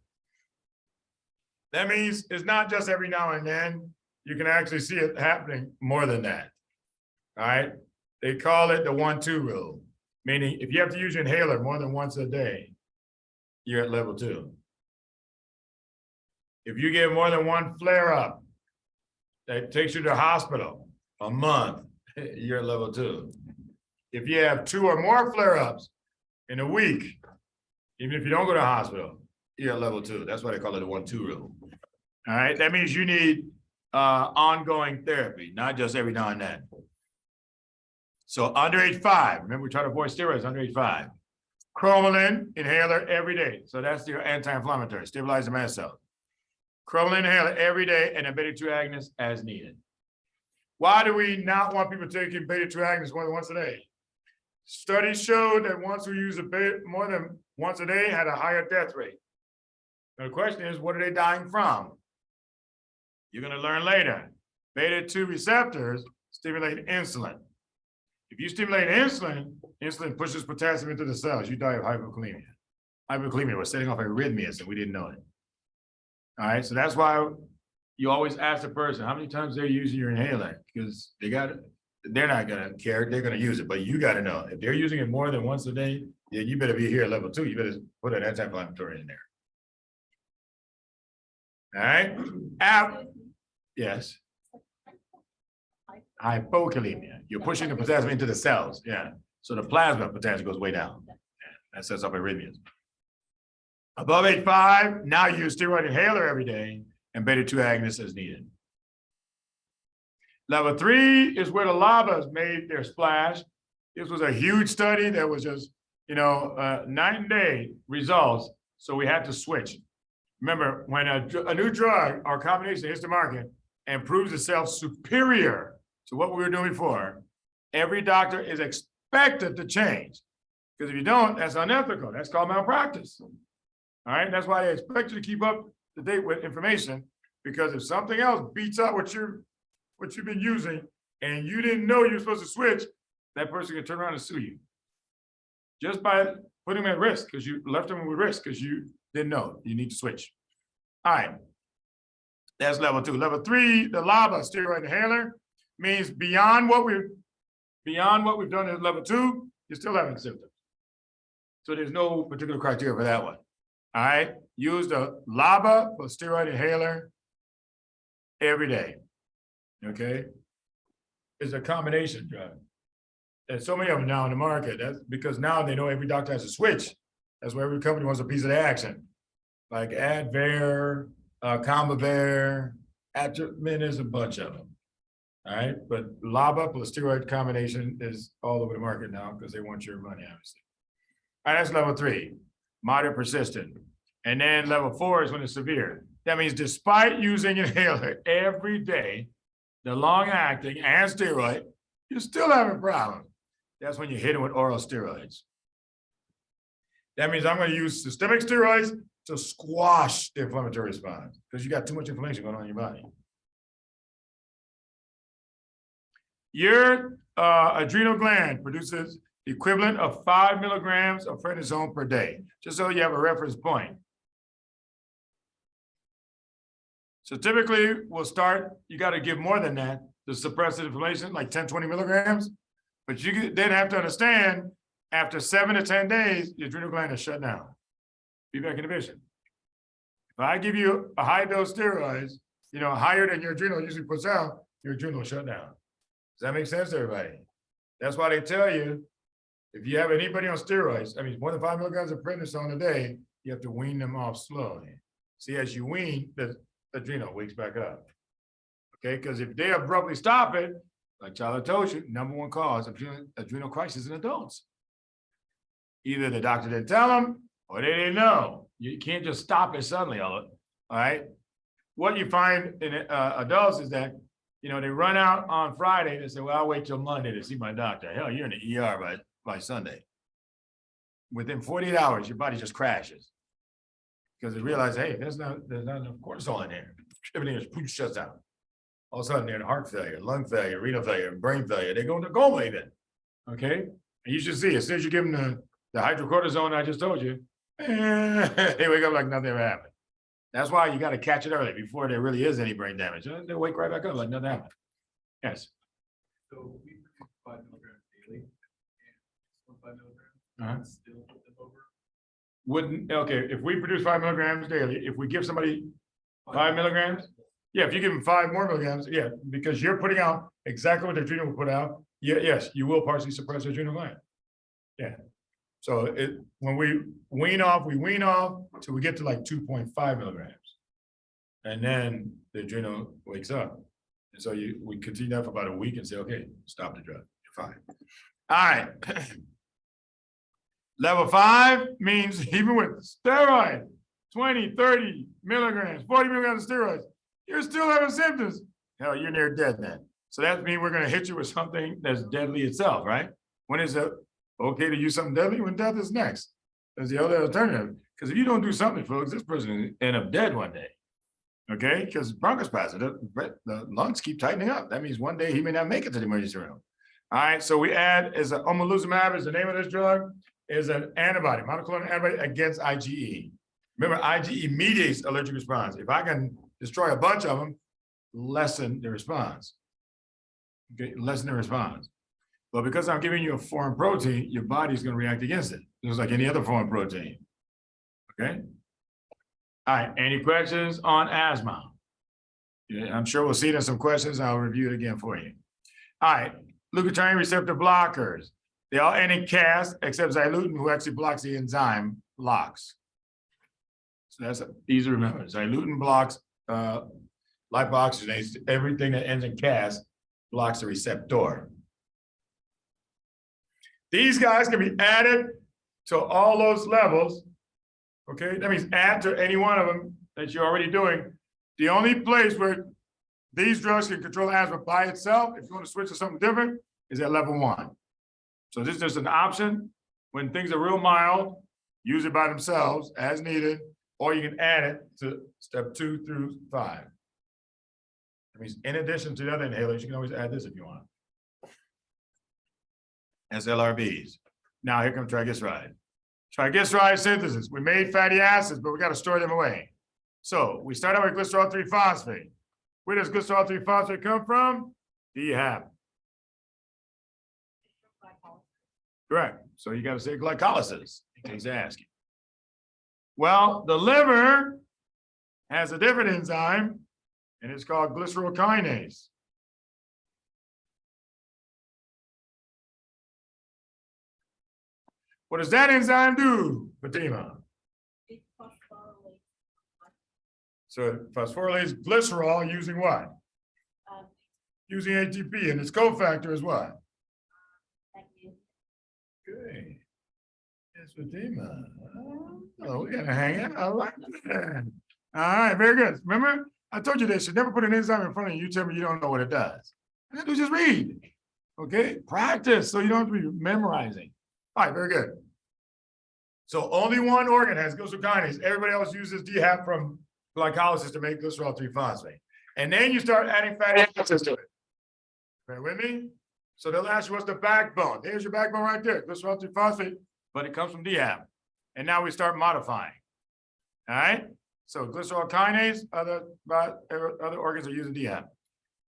C: That means it's not just every now and then. You can actually see it happening more than that. All right. They call it the 1-2 rule, meaning if you have to use your inhaler more than once a day, you're at level 2. If you get more than 1 flare up that takes you to the hospital a month, you're at level 2. If you have 2 or more flare ups in a week, even if you don't go to the hospital, you're at level 2. That's why they call it the 1-2 rule. All right. That means you need ongoing therapy, not just every now and then. So under age 5, remember we try to avoid steroids under age 5. Cromolyn inhaler every day. So that's your anti-inflammatory, stabilize the mast cell. Cromolyn inhaler every day and a beta-2 agonist as needed. Why do we not want people taking beta-2 agonists more than once a day? Studies showed that ones who use a beta more than once a day had a higher death rate. Now the question is, what are they dying from? You're going to learn later. Beta-2 receptors stimulate insulin. If you stimulate insulin, insulin pushes potassium into the cells. You die of hypokalemia. Hypokalemia was setting off arrhythmias and we didn't know it. All right, so that's why you always ask the person how many times they're using your inhaler, because they're not gonna care, they're gonna use it, but you gotta know. If they're using it more than once a day, then you better be here at level 2. You better put an anti-inflammatory in there. All right, yes. Hypokalemia, you're pushing the potassium into the cells, yeah. So the plasma potassium goes way down. Yeah, that sets up arrhythmias. Above 8.5, now you use steroid inhaler every day and beta-2 agonists as needed. Level 3 is where the LABAs made their splash. This was a huge study that was just, night and day results. So we had to switch. Remember, when a new drug or combination hits the market and proves itself superior to what we were doing before, every doctor is expected to change. Because if you don't, that's unethical. That's called malpractice. All right, that's why they expect you to keep up to date with information, because if something else beats out what you've been using and you didn't know you were supposed to switch, that person can turn around and sue you. Just by putting them at risk, because you left them with risk because you didn't know you need to switch. All right, that's level 2. Level 3, the LABA steroid inhaler, means beyond what we've done at level 2, you're still having symptoms. So there's no particular criteria for that one. All right, use the LABA or steroid inhaler every day. Okay, it's a combination drug. There's so many of them now in the market. That's because now they know every doctor has a switch. That's why every company wants a piece of the action. Like Advair, Combivir, Atropine, there's a bunch of them. All right, but LABA plus steroid combination is all over the market now because they want your money, obviously. All right, that's level 3. Moderate persistent. And then level 4 is when it's severe. That means despite using inhaler every day, the long-acting and steroid, you're still having problems. That's when you hit it with oral steroids. That means I'm going to use systemic steroids to squash the inflammatory response because you got too much inflammation going on in your body. Your adrenal gland produces the equivalent of 5 milligrams of prednisone per day, just so you have a reference point. So typically we'll start, you got to give more than that to suppress the inflammation, like 10, 20 milligrams. But you then have to understand, after 7 to 10 days, your adrenal gland is shut down. Feedback inhibition. If I give you a high dose steroids, higher than your adrenal usually puts out, your adrenal will shut down. Does that make sense to everybody? That's why they tell you, if you have anybody on steroids, I mean, more than 5 milligrams of prednisone a day, you have to wean them off slowly. See, as you wean, the adrenal wakes back up. Okay, because if they abruptly stop it, like Charlotte told you, #1 cause of adrenal crisis in adults. Either the doctor didn't tell them or they didn't know. You can't just stop it suddenly, all right? What you find in adults is that, they run out on Friday and say, well, I'll wait till Monday to see my doctor. Hell, you're in the ER by Sunday. Within 48 hours, your body just crashes. Because they realize, hey, there's not enough cortisol in there. Everything just shuts down. All of a sudden, they're in heart failure, lung failure, renal failure, brain failure. They go into coma even. Okay? And you should see, as soon as you give them the hydrocortisone I just told you, they wake up like nothing ever happened. That's why you got to catch it early before there really is any brain damage. They wake right back up like nothing happened. Yes.
G: So we 5 milligrams daily, and 5 milligrams, still put them over.
C: Okay, if we produce 5 milligrams daily, if we give somebody 5 milligrams, yeah, if you give them 5 more milligrams, yeah, because you're putting out exactly what the adrenal will put out. Yeah, yes, you will partially suppress the adrenal gland. Yeah. So when we wean off till we get to like 2.5 milligrams. And then the adrenal wakes up. And so we continue that for about a week and say, okay, stop the drug, you're fine. All right. Level 5 means even with steroid, 20, 30 milligrams, 40 milligrams of steroids, you're still having symptoms. Hell, you're near dead then. So that means we're going to hit you with something that's deadly itself, right? When is it okay to use something deadly? When death is next. That's the other alternative. Because if you don't do something, folks, this person will end up dead one day. Okay? Because bronchospasm, the lungs keep tightening up. That means one day he may not make it to the emergency room. All right, so we add is omalizumab is the name of this drug, is an antibody, monoclonal antibody against IgE. Remember, IgE mediates allergic response. If I can destroy a bunch of them, lessen the response. Okay, lessen the response. But because I'm giving you a foreign protein, your body's going to react against it, just like any other foreign protein. Okay. All right, any questions on asthma? Yeah, I'm sure we'll see it in some questions. I'll review it again for you. All right, leukotriene receptor blockers. They all end in Cas, except xylulin, who actually blocks the enzyme LOX. So that's easy to remember. Xylulin blocks lipoxygenase. Everything that ends in Cas blocks the receptor. These guys can be added to all those levels. Okay, that means add to any one of them that you're already doing. The only place where these drugs can control asthma by itself, if you want to switch to something different, is at level 1. So this is just an option. When things are real mild, use it by themselves as needed, or you can add it to step 2 through 5. That means in addition to the other inhalers, you can always add this if you want. SLRBs. Now here comes triglyceride. Triglyceride synthesis. We made fatty acids, but we got to store them away. So we start out with glycerol 3-phosphate. Where does glycerol 3-phosphate come from? DHAP. Correct. So you got to say glycolysis in case they ask you. Well, the liver has a different enzyme, and it's called glycerol kinase. What does that enzyme do, Fatima? So it phosphorylates glycerol using what? Using ATP, and its cofactor is what? Okay. Yes, Fatima. Oh, we gotta hang out. I like that. All right, very good. Remember, I told you they should never put an enzyme in front of you. You tell me you don't know what it does. All you have to do is just read. Okay, practice so you don't have to be memorizing. All right, very good. So only one organ has glycerol kinase. Everybody else uses DHAP from glycolysis to make glycerol 3-phosphate. And then you start adding fatty acids to it. Bear with me? So they'll ask you what's the backbone. There's your backbone right there, glycerol 3-phosphate, but it comes from DHAP. And now we start modifying. All right? So glycerol kinase, other organs are using DHAP.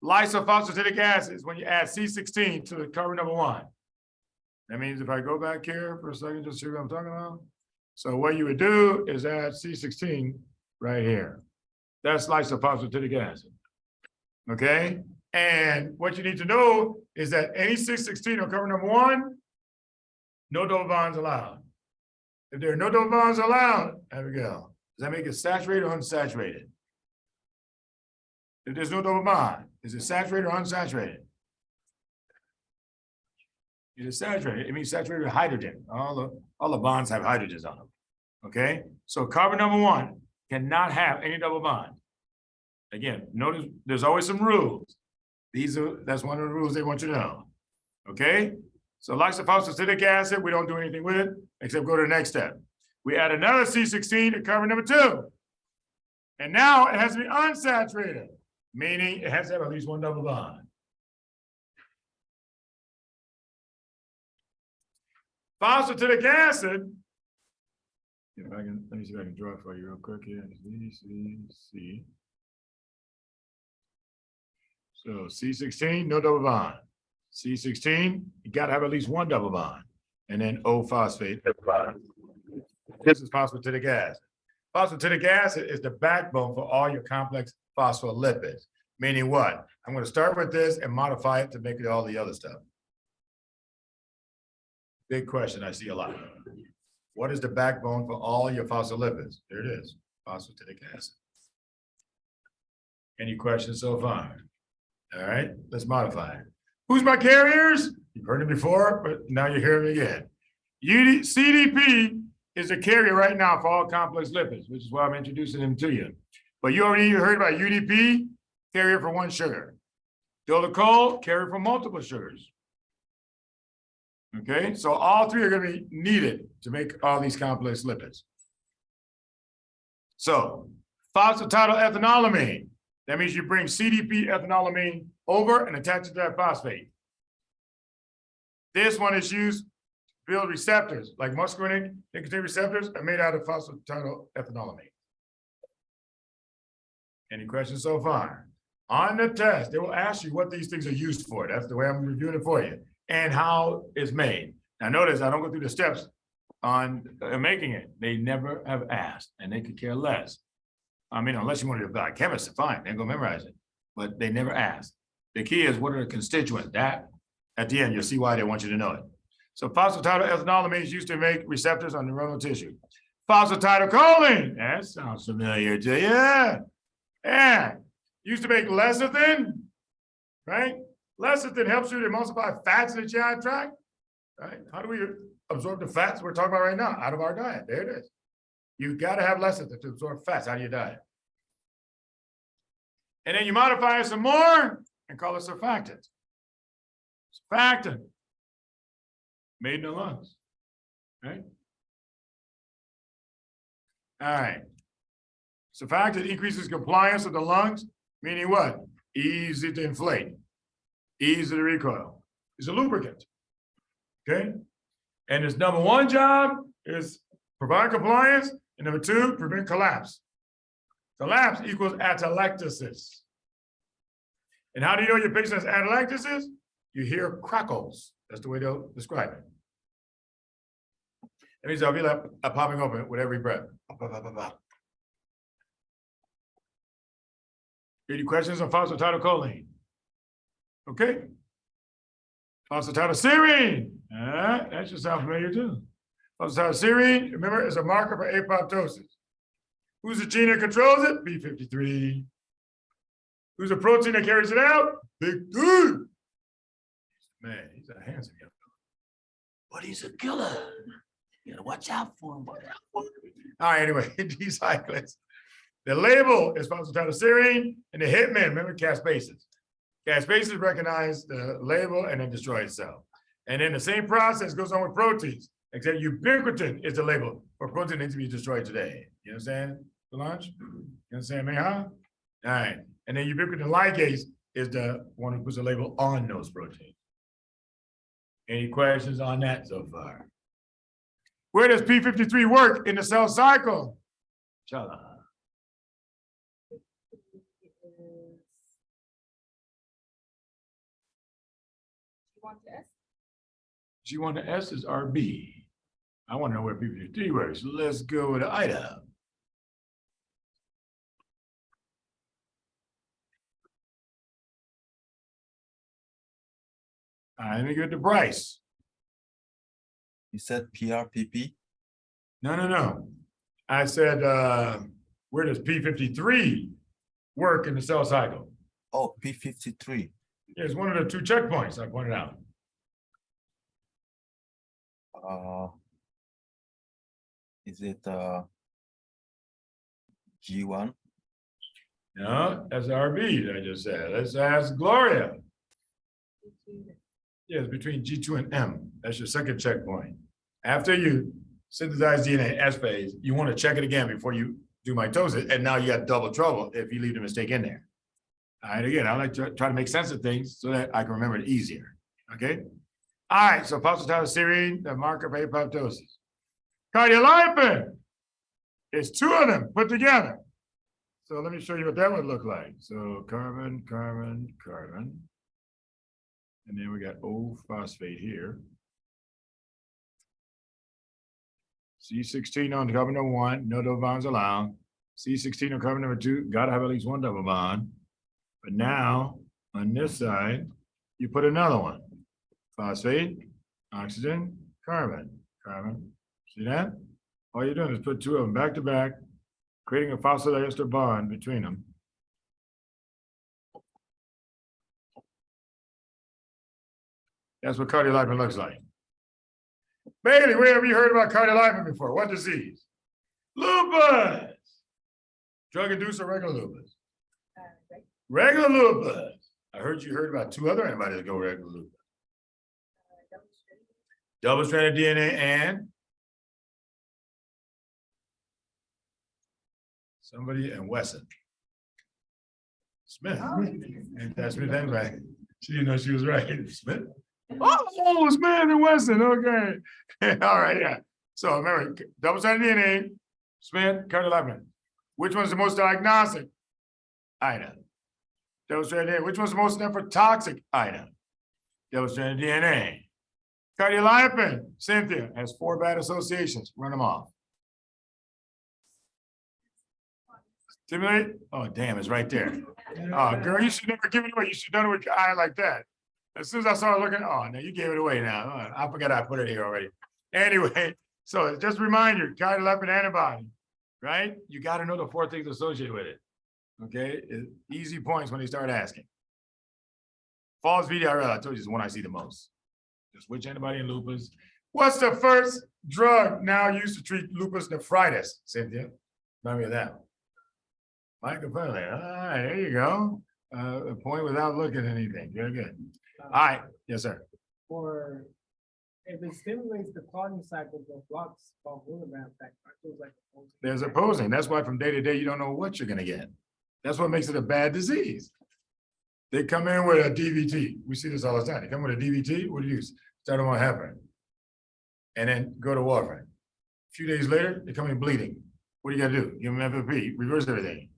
C: Lysophosphatidic acid is when you add C16 to the carbon number 1. That means if I go back here for a second, just see what I'm talking about. So what you would do is add C16 right here. That's lysophosphatidic acid. Okay? And what you need to know is that any C16 on carbon number 1, no double bonds allowed. If there are no double bonds allowed, there we go. Does that make it saturated or unsaturated? If there's no double bond, is it saturated or unsaturated? It is saturated. It means saturated with hydrogen. All the bonds have hydrogens on them. Okay? So carbon number 1 cannot have any double bond. Again, notice there's always some rules. That's one of the rules they want you to know. Okay? So lysophosphatidic acid, we don't do anything with it except go to the next step. We add another C16 to carbon number 2. And now it has to be unsaturated, meaning it has to have at least one double bond. Phosphatidic acid, if I can, let me see if I can draw it for you real quick here. C. So C16, no double bond. C16, you got to have at least one double bond. And then O-phosphate. This is phosphatidic acid. Phosphatidic acid is the backbone for all your complex phospholipids. Meaning what? I'm going to start with this and modify it to make it all the other stuff. Big question I see a lot. What is the backbone for all your phospholipids? There it is, phosphatidic acid. Any questions so far? All right, let's modify it. Who's my carriers? You've heard it before, but now you're hearing it again. CDP is a carrier right now for all complex lipids, which is why I'm introducing them to you. But you already heard about UDP, carrier for one sugar. Dolichol, carrier for multiple sugars. Okay, so all three are going to be needed to make all these complex lipids. So phosphatidylethanolamin, that means you bring CDP ethanolamine over and attach it to that phosphate. This one is used to build receptors, like muscarinic nicotine receptors are made out of phosphatidylethanolamine. Any questions so far? On the test, they will ask you what these things are used for. That's the way I'm reviewing it for you, and how it's made. Now notice I don't go through the steps on making it. They never have asked, and they could care less. I mean, unless you want to be a biochemist, fine, they go memorize it, but they never ask. The key is what are the constituents? That at the end, you'll see why they want you to know it. So phosphatidylethanolamine is used to make receptors on neuronal tissue. Phosphatidylcholine, that sounds familiar to you. Yeah, used to make lecithin, right? Lecithin helps you to emulsify fats in the GI tract, right? How do we absorb the fats we're talking about right now? Out of our diet, there it is. You gotta have lecithin to absorb fats out of your diet. And then you modify it some more and call it surfactant. Surfactant, made in the lungs, right? All right. Surfactant increases compliance of the lungs, meaning what? Easy to inflate, easy to recoil. It's a lubricant, okay? And its number one job is provide compliance, and number two, prevent collapse. Collapse equals atelectasis. And how do you know your patient has atelectasis? You hear crackles. That's the way they'll describe it. That means they'll be like popping open with every breath. Any questions on phosphatidylcholine? Okay. Phosphatidylserine. That should sound familiar too. Phosphatidylserine, remember, is a marker for apoptosis. Who's the gene that controls it? P53. Who's the protein that carries it out? Big dude. Man, he's a handsome young fellow. But he's a killer. You gotta watch out for him. All right, anyway, these cyclists. The label is phosphatidylserine, and the hitman, remember caspases. Caspases recognize the label and then destroy itself. And then the same process goes on with proteins, except ubiquitin is the label for protein that needs to be destroyed today. You understand, Solange? You understand me, huh? All right. And then ubiquitin ligase is the one who puts a label on those proteins. Any questions on that so far? Where does P53 work in the cell cycle? Chala. G1 to S is RB. I want to know where P53 works. Let's go to Ida. All right, let me get to Bryce.
L: You said PRPP?
C: No. I said, where does P53 work in the cell cycle?
L: Oh, P53.
C: Yeah, it's one of the two checkpoints I pointed out.
L: Is it G1?
C: No, that's RB that I just said. Let's ask Gloria. Yeah, it's between G2 and M. That's your second checkpoint. After you synthesize DNA S phase, you want to check it again before you do mitosis, and now you got double trouble if you leave the mistake in there. All right, again, I like to try to make sense of things so that I can remember it easier, okay? All right, so phosphatidylserine, the marker for apoptosis. Cardiolipin, it's two of them put together. So let me show you what that would look like. So carbon, carbon, carbon. And then we got O-phosphate here. C16 on carbon number 1, no double bonds allowed. C16 on carbon number 2, gotta have at least one double bond. But now, on this side, you put another one. Phosphate, oxygen, carbon, carbon. See that? All you're doing is put two of them back to back, creating a phosphodiester bond between them. That's what cardiolipin looks like. Bailey, where have you heard about cardiolipin before? What disease? Lupus. Drug-induced or regular lupus? Regular lupus. I heard you heard about two other antibodies that go regular lupus. Double-stranded DNA and somebody and Wesson. Smith. And that's Smith and right. She didn't know she was right. Smith. Oh, Smith and Wesson, okay. All right, yeah. So remember, double-stranded DNA, Smith, Carter Levin. Which one's the most diagnostic? Item. Double-stranded DNA, which one's the most nephrotoxic item? Double-stranded DNA. Cardiolipin, Cynthia, has 4 bad associations. Run them off. Stimulate? Oh, damn, it's right there. Oh, girl, you should never give it away. You should have done it with your eye like that. As soon as I started looking, oh, now you gave it away now. Oh, I forgot I put it here already. Anyway, so just a reminder, cardiolipin antibody, right? You got to know the 4 things associated with it. Okay, easy points when they start asking. False VDRL, I told you, is the one I see the most. Just which antibody in lupus? What's the first drug now used to treat lupus nephritis? Cynthia, remind me of that. Mycophenolate. All right, there you go. A point without looking at anything. Very good. All right, yes, sir.
F: For if it stimulates the clotting cycle but blocks milligram effect, aren't those like opposing?
C: There's opposing. That's why from day to day, you don't know what you're gonna get. That's what makes it a bad disease. They come in with a DVT. We see this all the time. They come with a DVT. What do you use? Start them on heparin. And then go to warfarin. A few days later, they come in bleeding. What do you gotta do? Give them FFP, reverse everything.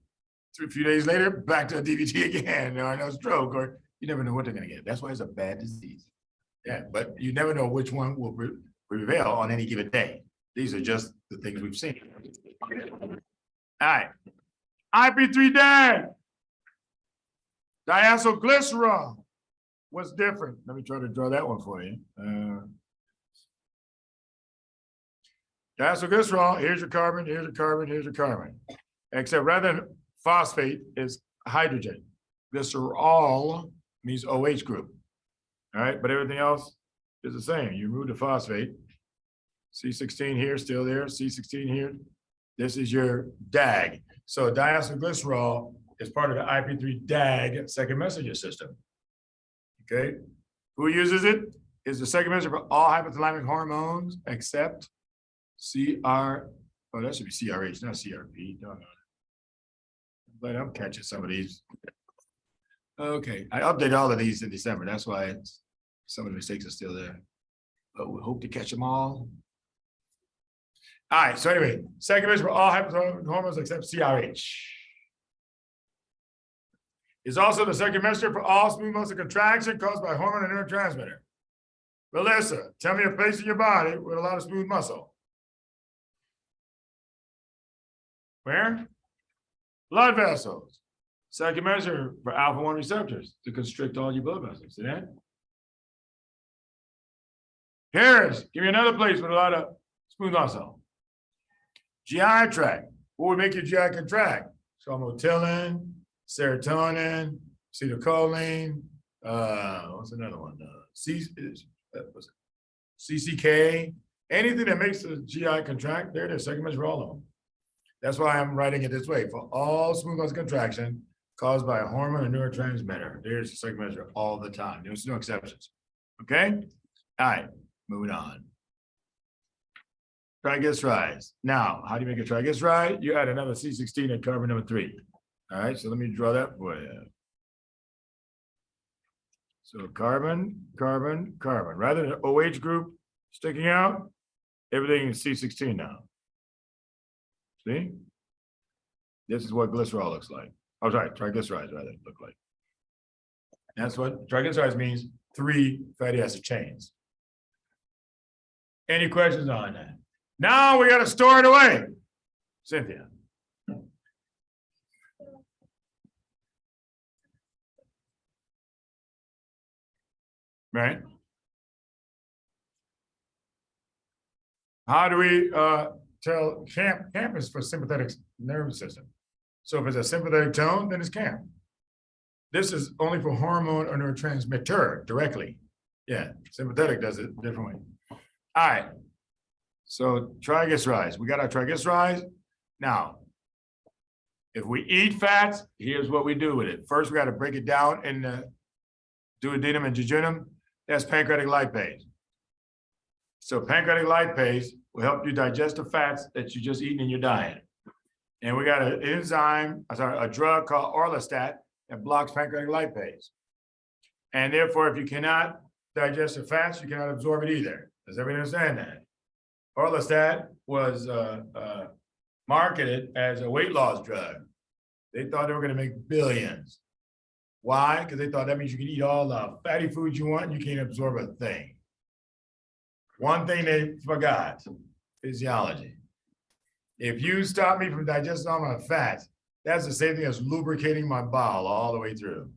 C: A few days later, back to a DVT again, or no stroke, or you never know what they're gonna get. That's why it's a bad disease. Yeah, but you never know which one will prevail on any given day. These are just the things we've seen. All right, IP3 DAG, diacylglycerol. What's different? Let me try to draw that one for you. Diacylglycerol, here's your carbon, here's your carbon, here's your carbon. Except rather than phosphate is hydrogen. Glycerol means OH group. All right, but everything else is the same. You remove the phosphate. C16 here, still there. C16 here. This is your DAG. So diacylglycerol is part of the IP3 DAG second messenger system. Okay, who uses it? Is the second messenger for all hypothalamic hormones except CR. Oh, that should be CRH, not CRP. No. But I'm catching some of these. Okay, I updated all of these in December. That's why some of the mistakes are still there. But we hope to catch them all. All right, so anyway, second measure for all hypothalamic hormones except CRH. Is also the second measure for all smooth muscle contraction caused by hormone and neurotransmitter. Melissa, tell me a place in your body with a lot of smooth muscle. Where? Blood vessels. Second measure for alpha-1 receptors to constrict all your blood vessels. See that? Harris, give me another place with a lot of smooth muscle. GI tract. What would make your GI contract? Somatotropin, serotonin, acetylcholine. What's another one? CCK. Anything that makes the GI contract, there it is. Second measure for all of them. That's why I'm writing it this way. For all smooth muscle contraction caused by a hormone or neurotransmitter, there's the second measure all the time. There's no exceptions. Okay? All right, moving on. Triglycerides. Now, how do you make a triglyceride? You add another C16 at carbon number 3. All right, so let me draw that for you. So carbon, carbon, carbon. Rather than OH group sticking out, everything is C16 now. See? This is what glycerol looks like. Oh, sorry, triglycerides rather look like. That's what triglycerides means, 3 fatty acid chains. Any questions on that? Now we got to store it away. Cynthia. Right? How do we tell camp is for sympathetic nervous system. So if it's a sympathetic tone, then it's camp. This is only for hormone or neurotransmitter directly. Yeah, sympathetic does it differently. All right. So triglycerides, we got our triglycerides. Now, if we eat fats, here's what we do with it. First, we got to break it down in the duodenum and jejunum. That's pancreatic lipase. So pancreatic lipase will help you digest the fats that you just eaten in your diet. And we got an enzyme, a drug called orlistat that blocks pancreatic lipase. And therefore, if you cannot digestive fats, you cannot absorb it either. Does everybody understand that? Orlistat was marketed as a weight loss drug. They thought they were gonna make billions. Why? Because they thought that means you can eat all the fatty foods you want, and you can't absorb a thing. One thing they forgot, physiology. If you stop me from digesting all my fats, that's the same thing as lubricating my bowel all the way through.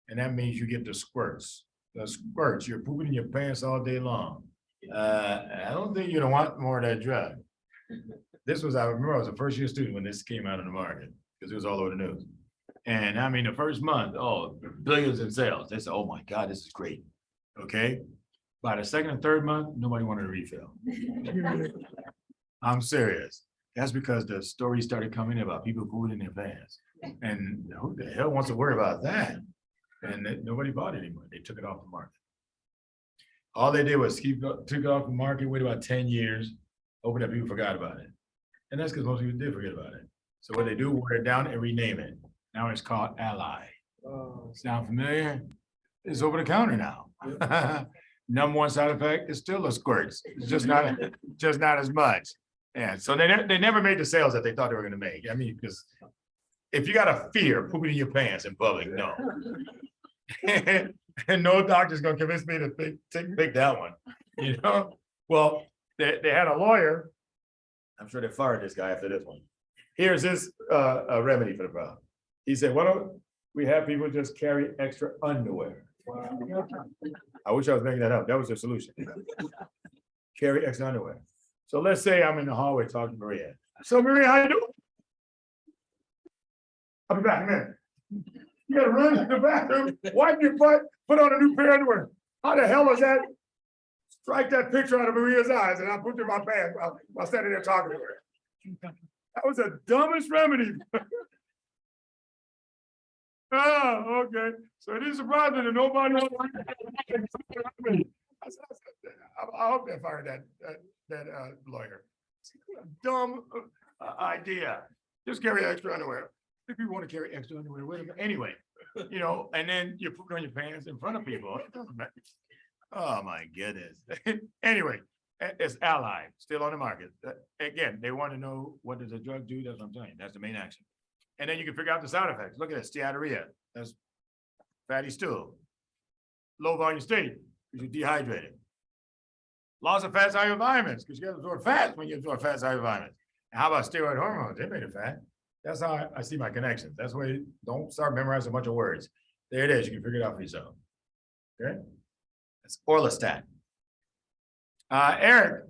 C: And that means you get the squirts. The squirts, you're pooping in your pants all day long. I don't think you're gonna want more of that drug. This was, I remember I was a first year student when this came out on the market, because it was all over the news. And I mean, the first month, oh, billions in sales. They said, oh my God, this is great. Okay. By the second and third month, nobody wanted a refill. I'm serious. That's because the stories started coming in about people pooping in their pants. And who the hell wants to worry about that? And nobody bought it anymore. They took it off the market. All they did was took it off the market, waited about 10 years, hoping that people forgot about it. And that's because most people did forget about it. So what they do, water it down and rename it. Now it's called Ally. Sound familiar? It's over the counter now. Number one side effect is still the squirts. It's just not as much. And so they never made the sales that they thought they were going to make. I mean, because if you got a fear of pooping in your pants in public, no. And no doctor's going to convince me to take that one. You know? Well, they had a lawyer. I'm sure they fired this guy after this one. Here's his remedy for the problem. He said, why don't we have people just carry extra underwear? I wish I was making that up. That was the solution. Carry extra underwear. So let's say I'm in the hallway talking to Maria. So Maria, how you doing? I'll be back in a minute. You gotta run to the bathroom, wipe your butt, put on a new pair of underwear. How the hell is that? Strike that picture out of Maria's eyes and I'll put it in my pants while standing there talking to her. That was the dumbest remedy. Oh, okay. So it is surprising that nobody. I hope they fired that lawyer. Dumb idea. Just carry extra underwear. If you want to carry extra underwear with them, anyway, you know, and then you put it on your pants in front of people. It doesn't matter. Oh my goodness. Anyway, it's Ally, still on the market. Again, they want to know what does the drug do. That's what I'm saying. That's the main action. And then you can figure out the side effects. Look at this, steatorrhea. That's fatty stool. Low volume state, because you're dehydrated. Loss of fat soluble vitamins, because you got to absorb fat when you absorb fat soluble vitamins. And how about steroid hormones? They made it fat. That's how I see my connections. That's why you don't start memorizing a bunch of words. There it is. You can figure it out for yourself. Okay? That's Orlistat. Eric,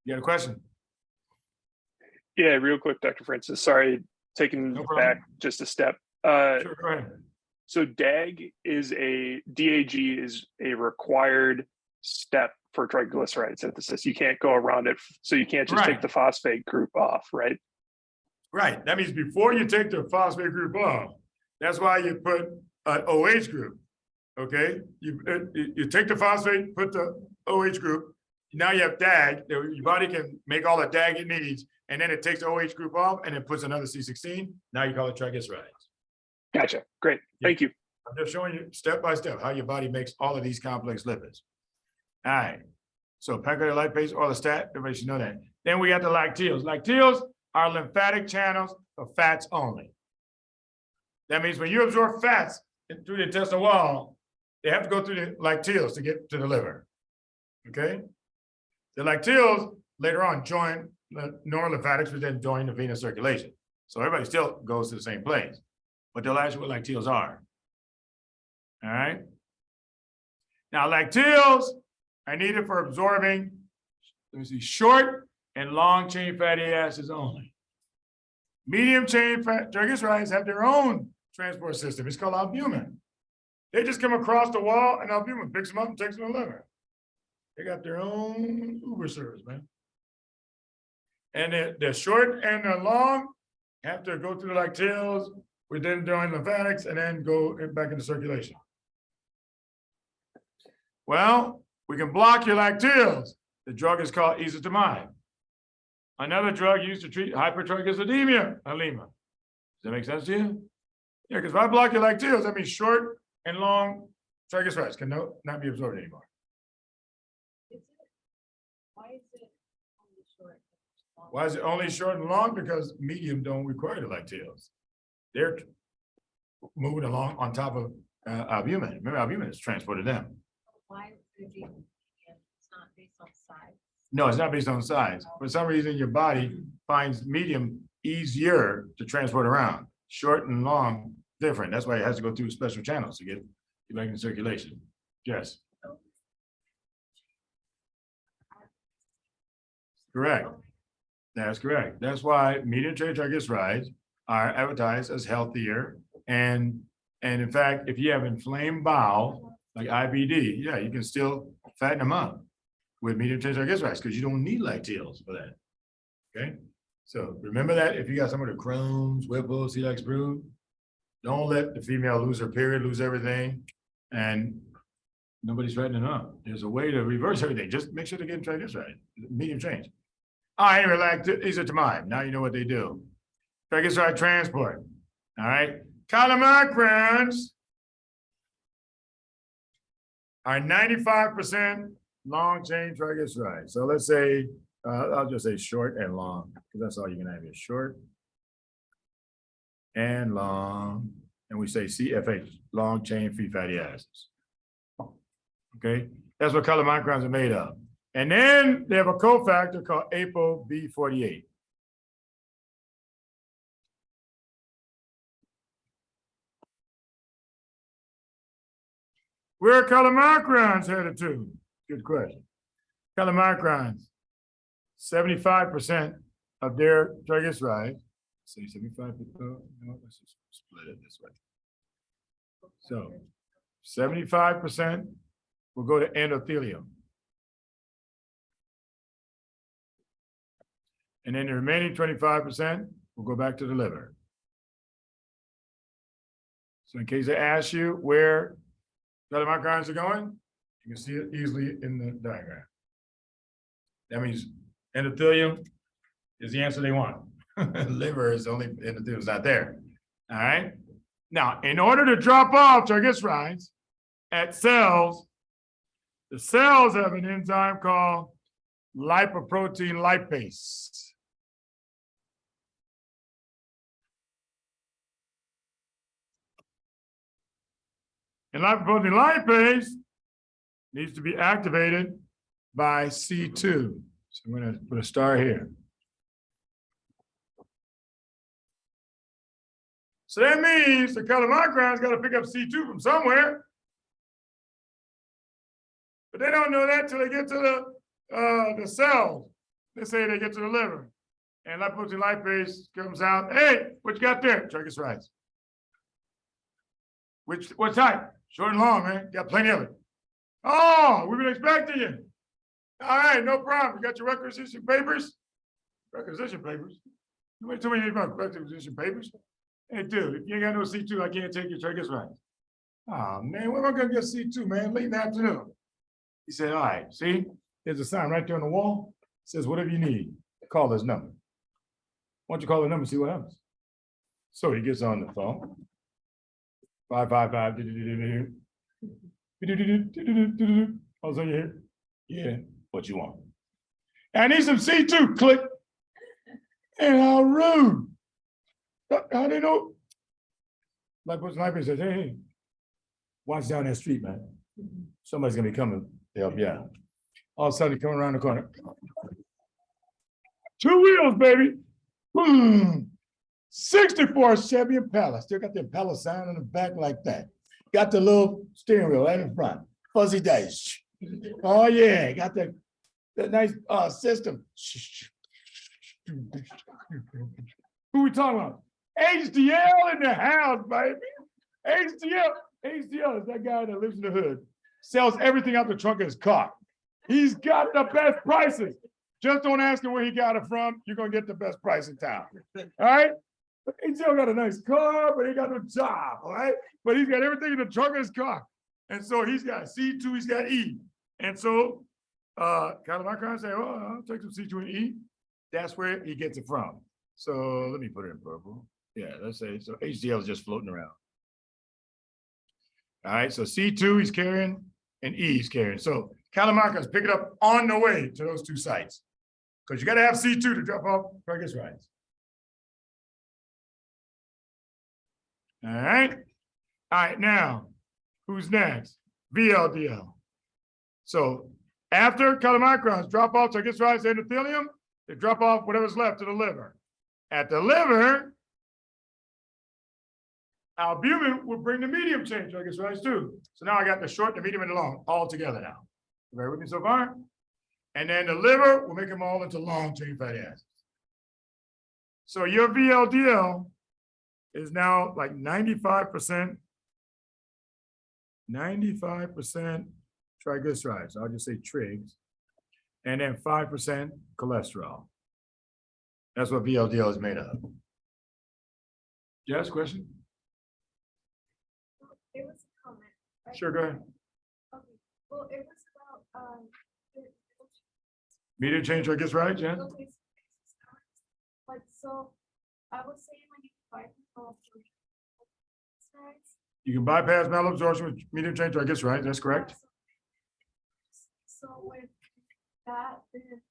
C: you got a question?
N: Yeah, real quick, Dr. Francis. Sorry, taking back just a step.
C: Sure, go ahead.
N: So DAG is a required step for triglyceride synthesis. You can't go around it. So you can't just take the phosphate group off, right?
C: Right. That means before you take the phosphate group off, that's why you put an OH group. Okay. You take the phosphate, put the OH group. Now you have DAG. Your body can make all the DAG it needs, and then it takes the OH group off and it puts another C16. Now you call it triglycerides.
N: Gotcha. Great. Thank you.
C: I'm just showing you step by step how your body makes all of these complex lipids. All right. So pancreatic lipase, orlistat, everybody should know that. Then we got the lacteals. Lacteals are lymphatic channels for fats only. That means when you absorb fats through the intestinal wall, they have to go through the lacteals to get to the liver. Okay? The lacteals later on join the normal lymphatics, which then join the venous circulation. So everybody still goes to the same place, but they'll ask you what lacteals are. All right? Now, lacteals are needed for absorbing, let me see, short and long chain fatty acids only. Medium chain fat triglycerides have their own transport system. It's called albumin. They just come across the wall and albumin picks them up and takes them to the liver. They got their own Uber service, man. And the short and the long have to go through the lacteals, which then join lymphatics and then go back into circulation. Well, we can block your lacteals. The drug is called ezetimibe. Another drug used to treat hypertriglyceridemia, Alima. Does that make sense to you? Yeah, because if I block your lacteals, that means short and long triglycerides can not be absorbed anymore.
D: Why is it only short?
C: Why is it only short and long? Because medium don't require the lacteals. They're moving along on top of albumin. Remember, albumin has transported them.
D: Why is it it's not based on size?
C: No, it's not based on size. For some reason, your body finds medium easier to transport around. Short and long, different. That's why it has to go through special channels to get back in circulation. Yes. Correct. That's correct. That's why medium chain triglycerides are advertised as healthier. And in fact, if you have inflamed bowel, like IBD, yeah, you can still fatten them up with medium chain triglycerides because you don't need lacteals for that. Okay. So remember that if you got some of the Crohn's, Whipple, celiac brood, don't let the female lose her period, lose everything, and nobody's fattening up. There's a way to reverse everything. Just make sure they're getting triglycerides, medium chains. All right, relax. These are tamide. Now you know what they do. Triglyceride transport. All right. Chylomicrons are 95% long chain triglycerides. So let's say, I'll just say short and long, because that's all you can have is short and long. And we say CFH, long chain free fatty acids. Okay, that's what chylomicrons are made of. And then they have a cofactor called ApoB48. Where are chylomicrons headed to? Good question. Chylomicrons, 75% of their triglycerides, say 75%, no, let's just split it this way. So 75% will go to endothelium. And then the remaining 25% will go back to the liver. So in case they ask you where chylomicrons are going, you can see it easily in the diagram. That means endothelium is the answer they want. Liver is only, endothelium is not there. All right. Now, in order to drop off triglycerides at cells, the cells have an enzyme called lipoprotein lipase. And lipoprotein lipase needs to be activated by C2. So I'm going to put a star here. So that means the chylomicrons got to pick up C2 from somewhere. But they don't know that till they get to the cells. Let's say they get to the liver. And lipoprotein lipase comes out. Hey, what you got there? Triglycerides. What type? Short and long, man. Got plenty of it. Oh, we've been expecting you. All right, no problem. You got your requisition papers? Requisition papers? Nobody told me anything about requisition papers. Hey, dude, if you ain't got no C2, I can't take your triglycerides. Oh, man, where am I going to get C2, man? Late in the afternoon. He said, all right, see, there's a sign right there on the wall. It says, whatever you need, call this number. Why don't you call the number and see what happens? So he gets on the phone. 555. All of a sudden you hear, yeah, what you want? I need some C2, click. And how rude. How they know? Like what sniper says, hey, watch down that street, man. Somebody's gonna be coming to help you out. All of a sudden he coming around the corner. 2 wheels, baby. Boom. 64 Chevy Impala. Still got the Impala sign on the back like that. Got the little steering wheel right in front. Fuzzy dice. Oh yeah, got that nice system. Who we talking about? HDL in the house, baby. HDL is that guy that lives in the hood. Sells everything out the trunk of his car. He's got the best prices. Just don't ask him where he got it from. You're gonna get the best price in town. All right? But HDL got a nice car, but he got no job, all right? But he's got everything in the trunk of his car. And so he's got C2, he's got E. And so chylomicrons say, oh, I'll take some C2 and E. That's where he gets it from. So let me put it in purple. Yeah, let's say, so HDL is just floating around. All right, so C2 he's carrying and E he's carrying. So Calamancrons pick it up on the way to those two sites. Because you got to have C2 to drop off triglycerides. All right. All right, now, who's next? VLDL. So after Calamancrons drop off triglycerides to endothelium, they drop off whatever's left to the liver. At the liver, albumin will bring the medium chain triglycerides too. So now I got the short, the medium, and the long all together now. You ready with me so far? And then the liver will make them all into long chain fatty acids. So your VLDL is now like 95% triglycerides. I'll just say trigs. And then 5% cholesterol. That's what VLDL is made of. Yes, question?
D: It was a comment. Right?
C: Sure, go ahead.
D: Okay. Well, it was about
C: Medium chain triglycerides, yeah?
D: But so I was saying when you bypass
C: You can bypass malabsorption with medium chain triglycerides, that's correct.
D: So with that, then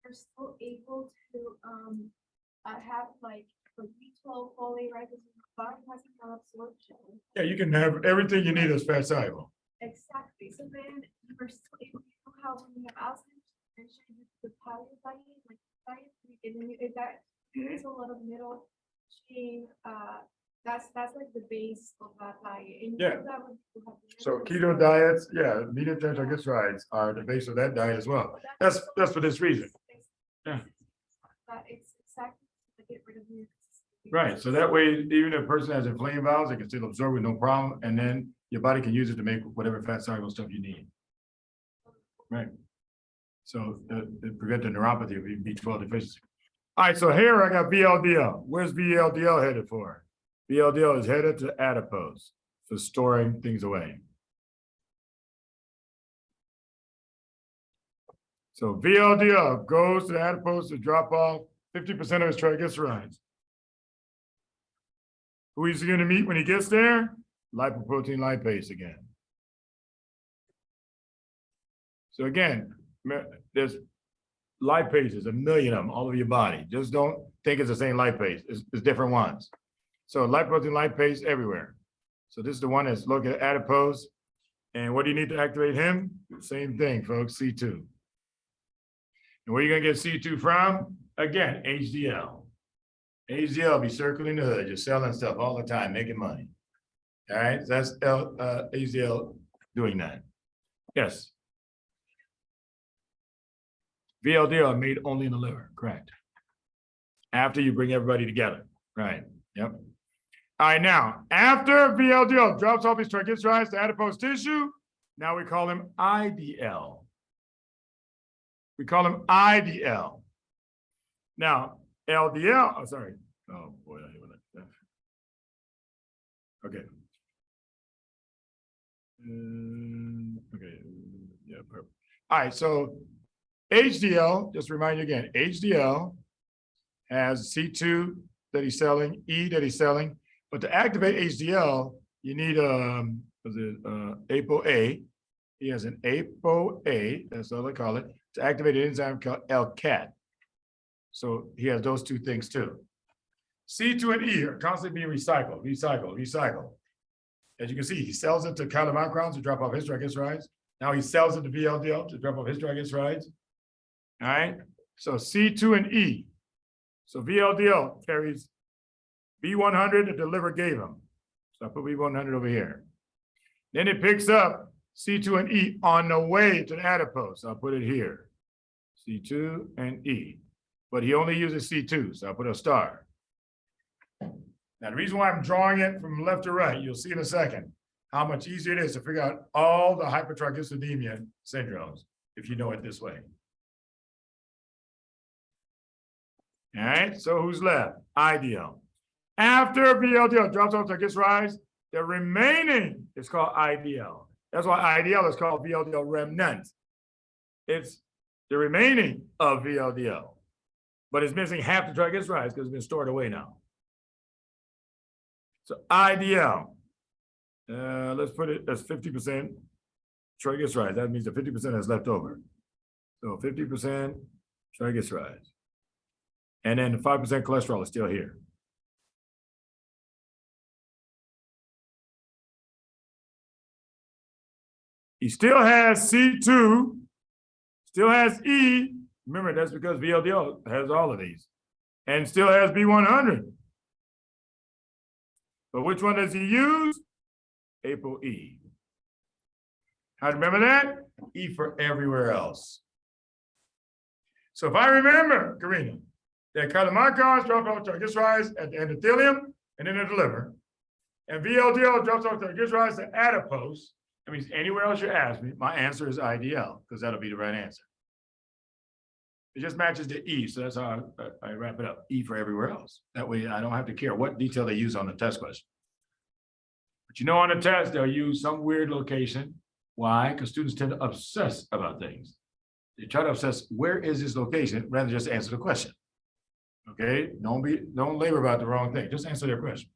D: you're still able to have like B12 folate, right? Because your body has malabsorption.
C: Yeah, you can have everything you need as fat soluble.
D: Exactly. So then you're still able to know how when you have Alzheimer's dementia, the paleo diet, like diet, and then if that there's a lot of middle chain. That's like the base of that diet. And
C: Yeah.
D: that would have
C: So keto diets, yeah, medium chain triglycerides are the base of that diet as well. That's for this reason. Yeah.
D: But it's exactly to get rid of your.
C: Right, so that way, even if a person has inflamed bowels, they can still absorb with no problem, and then your body can use it to make whatever fat soluble stuff you need. Right. So it prevent the neuropathy of B12 deficiency. All right, so here I got VLDL. Where's VLDL headed for? VLDL is headed to adipose for storing things away. So VLDL goes to the adipose to drop off 50% of his triglycerides. Who is he going to meet when he gets there? Lipoprotein lipase again. So again, there's lipases, a million of them all over your body. Just don't think it's the same lipase. It's different ones. So lipoprotein lipase everywhere. So this is the one that's located at adipose. And what do you need to activate him? Same thing, folks, C2. And where are you going to get C2 from? Again, HDL. HDL be circling the hood, just selling stuff all the time, making money. All right, so that's HDL doing that. Yes. VLDL made only in the liver, correct. After you bring everybody together, right, yep. All right, now, after VLDL drops off his triglycerides to adipose tissue, now we call him IDL. We call him IDL. Now, LDL, oh, sorry. Oh, boy, I hate when that. Okay. Okay, yeah, perfect. All right, so HDL, just remind you again, HDL has C2 that he's selling, E that he's selling, but to activate HDL, you need ApoA. He has an ApoA, that's all they call it, to activate an enzyme called LCAT. So he has those two things too. C2 and E are constantly being recycled. As you can see, he sells it to Calamancrons to drop off his triglycerides. Now he sells it to VLDL to drop off his triglycerides. All right, so C2 and E. So VLDL carries B100 that the liver gave him. So I put B100 over here. Then it picks up C2 and E on the way to the adipose. So I'll put it here. C2 and E. But he only uses C2, so I'll put a star. Now, the reason why I'm drawing it from left to right, you'll see in a second how much easier it is to figure out all the hypertriglyceridemia syndromes if you know it this way. All right, so who's left? IDL. After VLDL drops off triglycerides, the remaining is called IDL. That's why IDL is called VLDL remnant. It's the remaining of VLDL, but it's missing half the triglycerides because it's been stored away now. So IDL. Let's put it as 50% triglycerides. That means the 50% is left over. So 50% triglycerides. And then the 5% cholesterol is still here. He still has C2, still has E. Remember, that's because VLDL has all of these. And still has B100. But which one does he use? ApoE. How to remember that? E for everywhere else. So if I remember, Karina, that chylomicrons drop off triglycerides at the endothelium and then at the liver, and VLDL drops off triglycerides to adipose, that means anywhere else you ask me, my answer is IDL, because that'll be the right answer. It just matches the E, so that's how I wrap it up. E for everywhere else. That way I don't have to care what detail they use on the test question. But you know, on the test, they'll use some weird location. Why? Because students tend to obsess about things. They try to obsess, where is this location, rather than just answer the question. Okay, don't labor about the wrong thing. Just answer their question.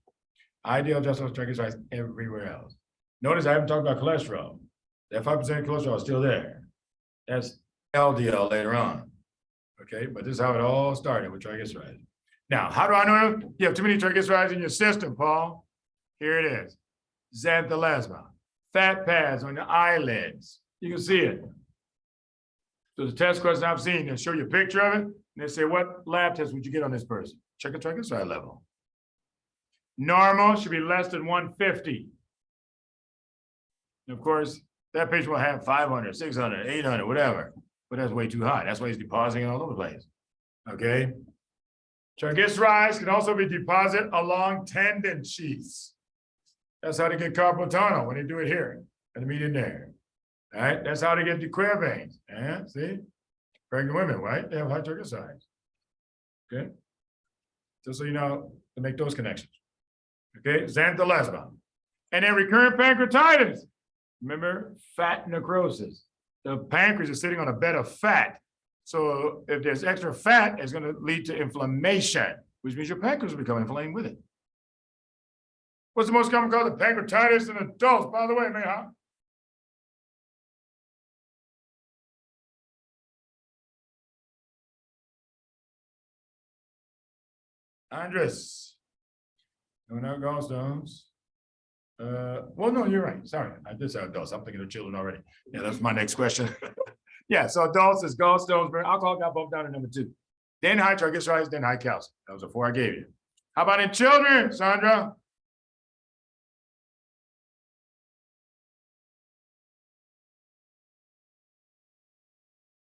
C: IDL just on triglycerides everywhere else. Notice I haven't talked about cholesterol. That 5% cholesterol is still there. That's LDL later on. Okay, but this is how it all started with triglycerides. Now, how do I know you have too many triglycerides in your system, Paul? Here it is. Xanthelasma. Fat pads on the eyelids. You can see it. So the test question I've seen, they show you a picture of it, and they say, what lab test would you get on this person? Check a triglyceride level. Normal should be less than 150. And of course, that patient will have 500, 600, 800, whatever, but that's way too high. That's why he's depositing all over the place. Okay. Triglycerides can also be deposited along tendon sheaths. That's how they get carpal tunnel when they do it here and the median there. All right, that's how they get Dequere veins. Yeah, see? Pregnant women, right? They have high triglycerides. Okay. Just so you know to make those connections. Okay, xanthelasma. And then recurrent pancreatitis. Remember, fat necrosis. The pancreas is sitting on a bed of fat. So if there's extra fat, it's going to lead to inflammation, which means your pancreas will become inflamed with it. What's the most common cause of pancreatitis in adults, by the way, man? Huh? Andres. No, not gallstones. Well, no, you're right. Sorry, I did say adults. I'm thinking of children already. Yeah, that's my next question. Yeah, so adults is gallstones, but alcohol got bumped down to number 2. Then high triglycerides, then high calcium. That was the 4 I gave you. How about in children, Sandra?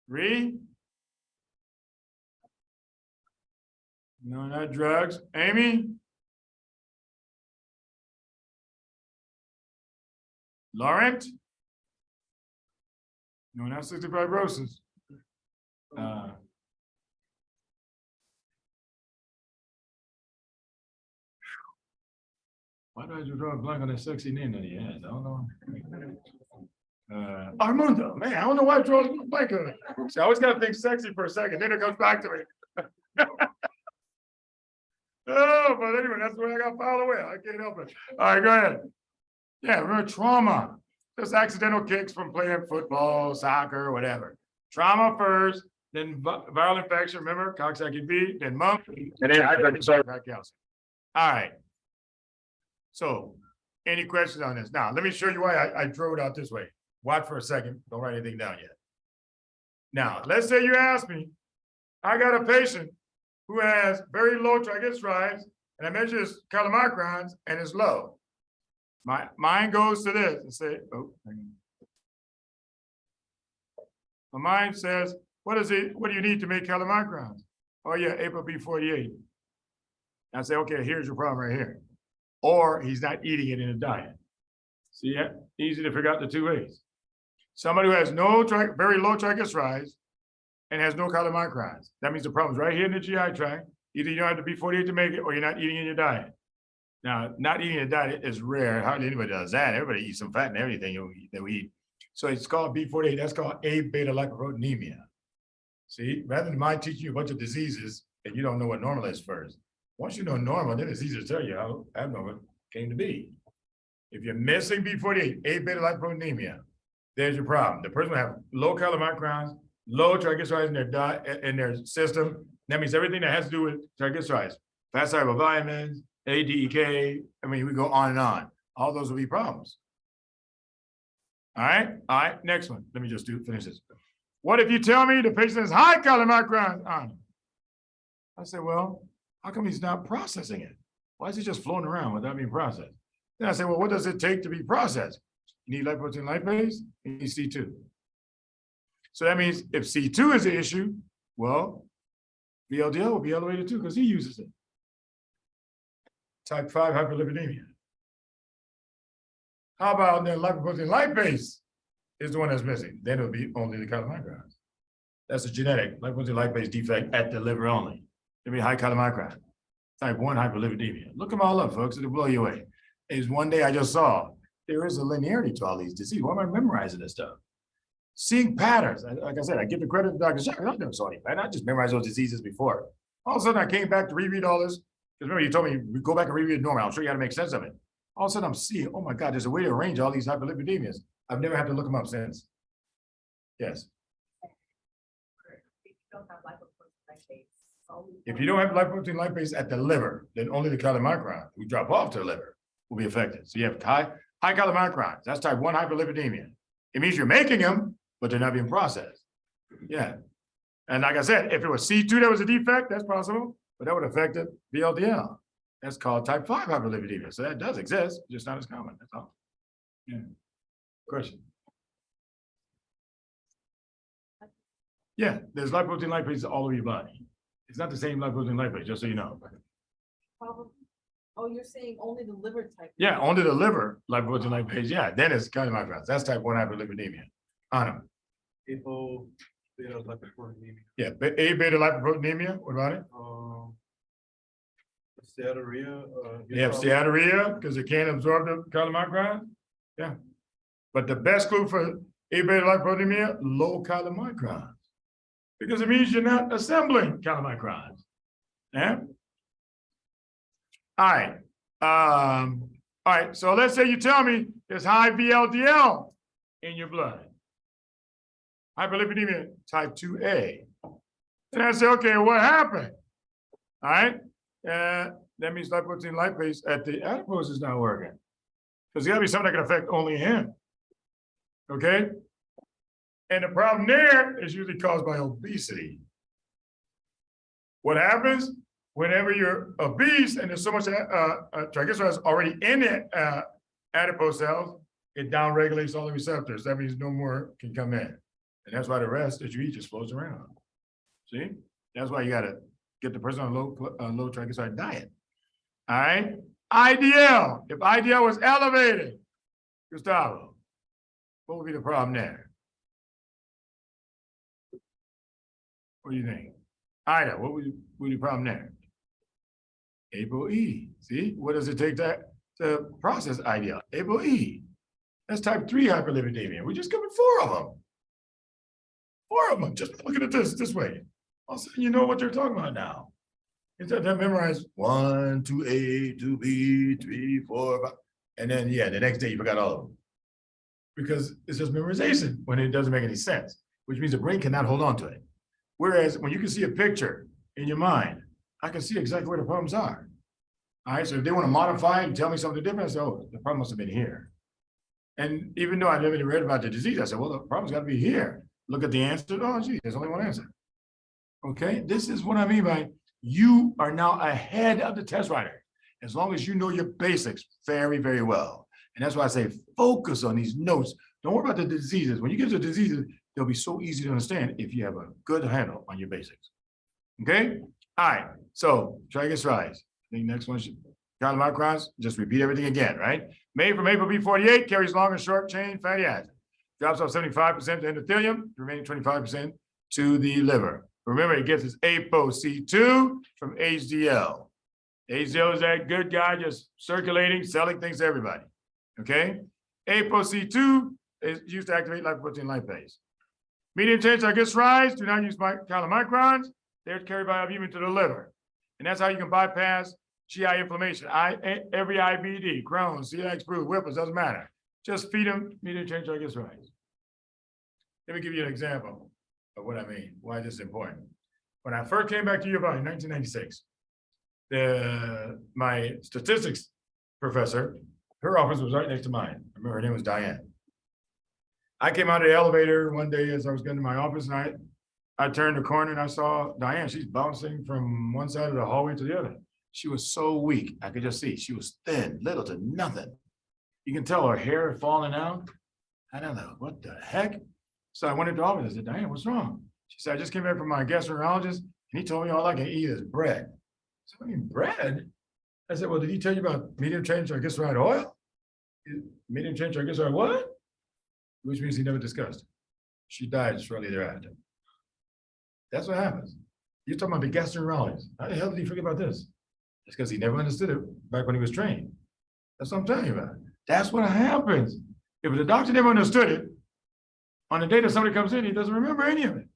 C: Three? No, not drugs. Amy? Laurent? No, not cystic fibrosis. Why do I just draw a blank on that sexy name that he has? I don't know. Armando, man, I don't know why I draw a blank on it. See, I always gotta think sexy for a second, then it comes back to me. Oh, but anyway, that's the way I got filed away. I can't help it. All right, go ahead. Yeah, remember trauma. Just accidental kicks from playing football, soccer, whatever. Trauma first, then viral infection, remember, Coxsackie B, then mump, and then high calcium. All right. So, any questions on this? Now, let me show you why I drew it out this way. Watch for a second. Don't write anything down yet. Now, let's say you ask me, I got a patient who has very low triglycerides, and I measure his chylomicrons, and it's low. My mind goes to this and say, oh, my mind says, what do you need to make chylomicrons? Oh yeah, ApoB48. I say, okay, here's your problem right here. Or he's not eating it in a diet. See, yeah, easy to figure out the 2 ways. Somebody who has no very low triglycerides and has no chylomicrons. That means the problem's right here in the GI tract. Either you don't have the B48 to make it, or you're not eating in your diet. Now, not eating a diet is rare. Hardly anybody does that. Everybody eats some fat and everything that we eat. So it's called B48. That's called A-beta-lipoproteinemia. See, rather than my teaching you a bunch of diseases and you don't know what normal is first. Once you know normal, then it's easier to tell you how abnormal it came to be. If you're missing B48, A beta lipoproteinemia, there's your problem. The person will have low chylomicrons, low triglycerides in their diet, in their system. That means everything that has to do with triglycerides, fat soluble vitamins, ADEK. I mean, we go on and on. All those will be problems. All right, next one. Let me just finish this. What if you tell me the patient has high chylomicrons on him? I say, well, how come he's not processing it? Why is he just floating around without being processed? Then I say, well, what does it take to be processed? You need lipoprotein lipase, you need C2. So that means if C2 is the issue, well, VLDL will be elevated too because he uses it. Type 5 hyperlipidemia. How about then lipoprotein lipase is the one that's missing? Then it'll be only the chylomicrons. That's a genetic lipoprotein lipase defect at the liver only. It'll be high chylomicron. Type 1 hyperlipidemia. Look them all up, folks. It'll blow you away. Is one day I just saw there is a linearity to all these diseases. Why am I memorizing this stuff? Seeing patterns. Like I said, I give the credit to Dr. Shaq. I never saw any pattern. I just memorized those diseases before. All of a sudden, I came back to reread all this. Because remember, you told me we go back and reread it normal. I'll show you how to make sense of it. All of a sudden, I'm seeing, oh my God, there's a way to arrange all these hyperlipidemias. I've never had to look them up since. Yes. If you don't have lipoprotein lipase at the liver, then only the chylomicron who drop off to the liver will be affected. So you have high chylomicrons. That's type 1 hyperlipidemia. It means you're making them, but they're not being processed. Yeah. And like I said, if it was C2 that was a defect, that's possible, but that would affect the VLDL. That's called type 5 hyperlipidemia. So that does exist, just not as common. That's all. Yeah. Question. Yeah, there's lipoprotein lipase all over your body. It's not the same lipoprotein lipase, just so you know.
F: Oh, you're saying only the liver type?
C: Yeah, only the liver lipoprotein lipase. Yeah, then it's chylomicrons. That's type 1 hyperlipidemia. On them.
I: Apo beta lipoproteinemia.
C: Yeah, A beta lipoproteinemia. What about it?
I: Steatorrhea.
C: They have steatorrhea because they can't absorb the chylomicron. Yeah. But the best clue for A beta lipoproteinemia, low chylomicrons. Because it means you're not assembling chylomicrons. Yeah. All right. So let's say you tell me there's high VLDL in your blood. Hyperlipidemia type 2A. And I say, okay, what happened? All right. That means lipoprotein lipase at the adipose is not working. Because there's got to be something that can affect only him. Okay. And the problem there is usually caused by obesity. What happens whenever you're obese and there's so much triglycerides already in the adipose cells, it downregulates all the receptors. That means no more can come in. And that's why the rest that you eat just flows around. See? That's why you got to get the person on a low triglyceride diet. All right? IDL. If IDL was elevated, Gustavo, what would be the problem there? What do you think? Ida, what would be the problem there? ApoE. See, what does it take to process IDL? ApoE. That's type 3 hyperlipidemia. We just covered 4 of them. 4 of them. Just looking at this way. All of a sudden, you know what they're talking about now. Instead of memorize 1, 2A, 2B, 3, 4, 5, and then the next day you forgot all of them. Because it's just memorization when it doesn't make any sense, which means the brain cannot hold on to it. Whereas when you can see a picture in your mind, I can see exactly where the problems are. All right, so if they want to modify and tell me something different, I say, oh, the problem must have been here. And even though I never even read about the disease, I said, well, the problem's got to be here. Look at the answer. Oh, gee, there's only one answer. Okay, this is what I mean by you are now ahead of the test writer, as long as you know your basics very, very well. And that's why I say focus on these notes. Don't worry about the diseases. When you get to the diseases, they'll be so easy to understand if you have a good handle on your basics. Okay? All right. So triglycerides. I think next one should chylomicrons. Just repeat everything again, right? Made from ApoB48, carries long and short chain fatty acid. Drops off 75% to endothelium, the remaining 25% to the liver. Remember, it gets its ApoC2 from HDL. HDL is that good guy just circulating, selling things to everybody. Okay? ApoC2 is used to activate lipoprotein lipase. Medium chain triglycerides do not use chylomicrons. They're carried by albumin to the liver. And that's how you can bypass GI inflammation, every IBD, Crohn's, celiac, flu, Whipple's, doesn't matter. Just feed them medium chain triglycerides. Let me give you an example of what I mean, why this is important. When I first came back to U of L in 1996, my statistics professor, her office was right next to mine. I remember her name was Diane. I came out of the elevator one day as I was getting to my office, and I turned the corner and I saw Diane. She's bouncing from one side of the hallway to the other. She was so weak. I could just see she was thin, little to nothing. You can tell her hair had fallen out. I don't know what the heck. So I went into the office. I said, Diane, what's wrong? She said, I just came back from my gastroenterologist and he told me all I can eat is bread. So I mean, bread? I said, well, did he tell you about medium chain triglyceride oil? Medium chain triglyceride what? Which means he never discussed it. She died shortly thereafter. That's what happens. You're talking about the gastroenterologist. How the hell did he forget about this? It's because he never understood it back when he was trained. That's what I'm telling you about. That's what happens. If the doctor never understood it, on the day that somebody comes in, he doesn't remember any of it.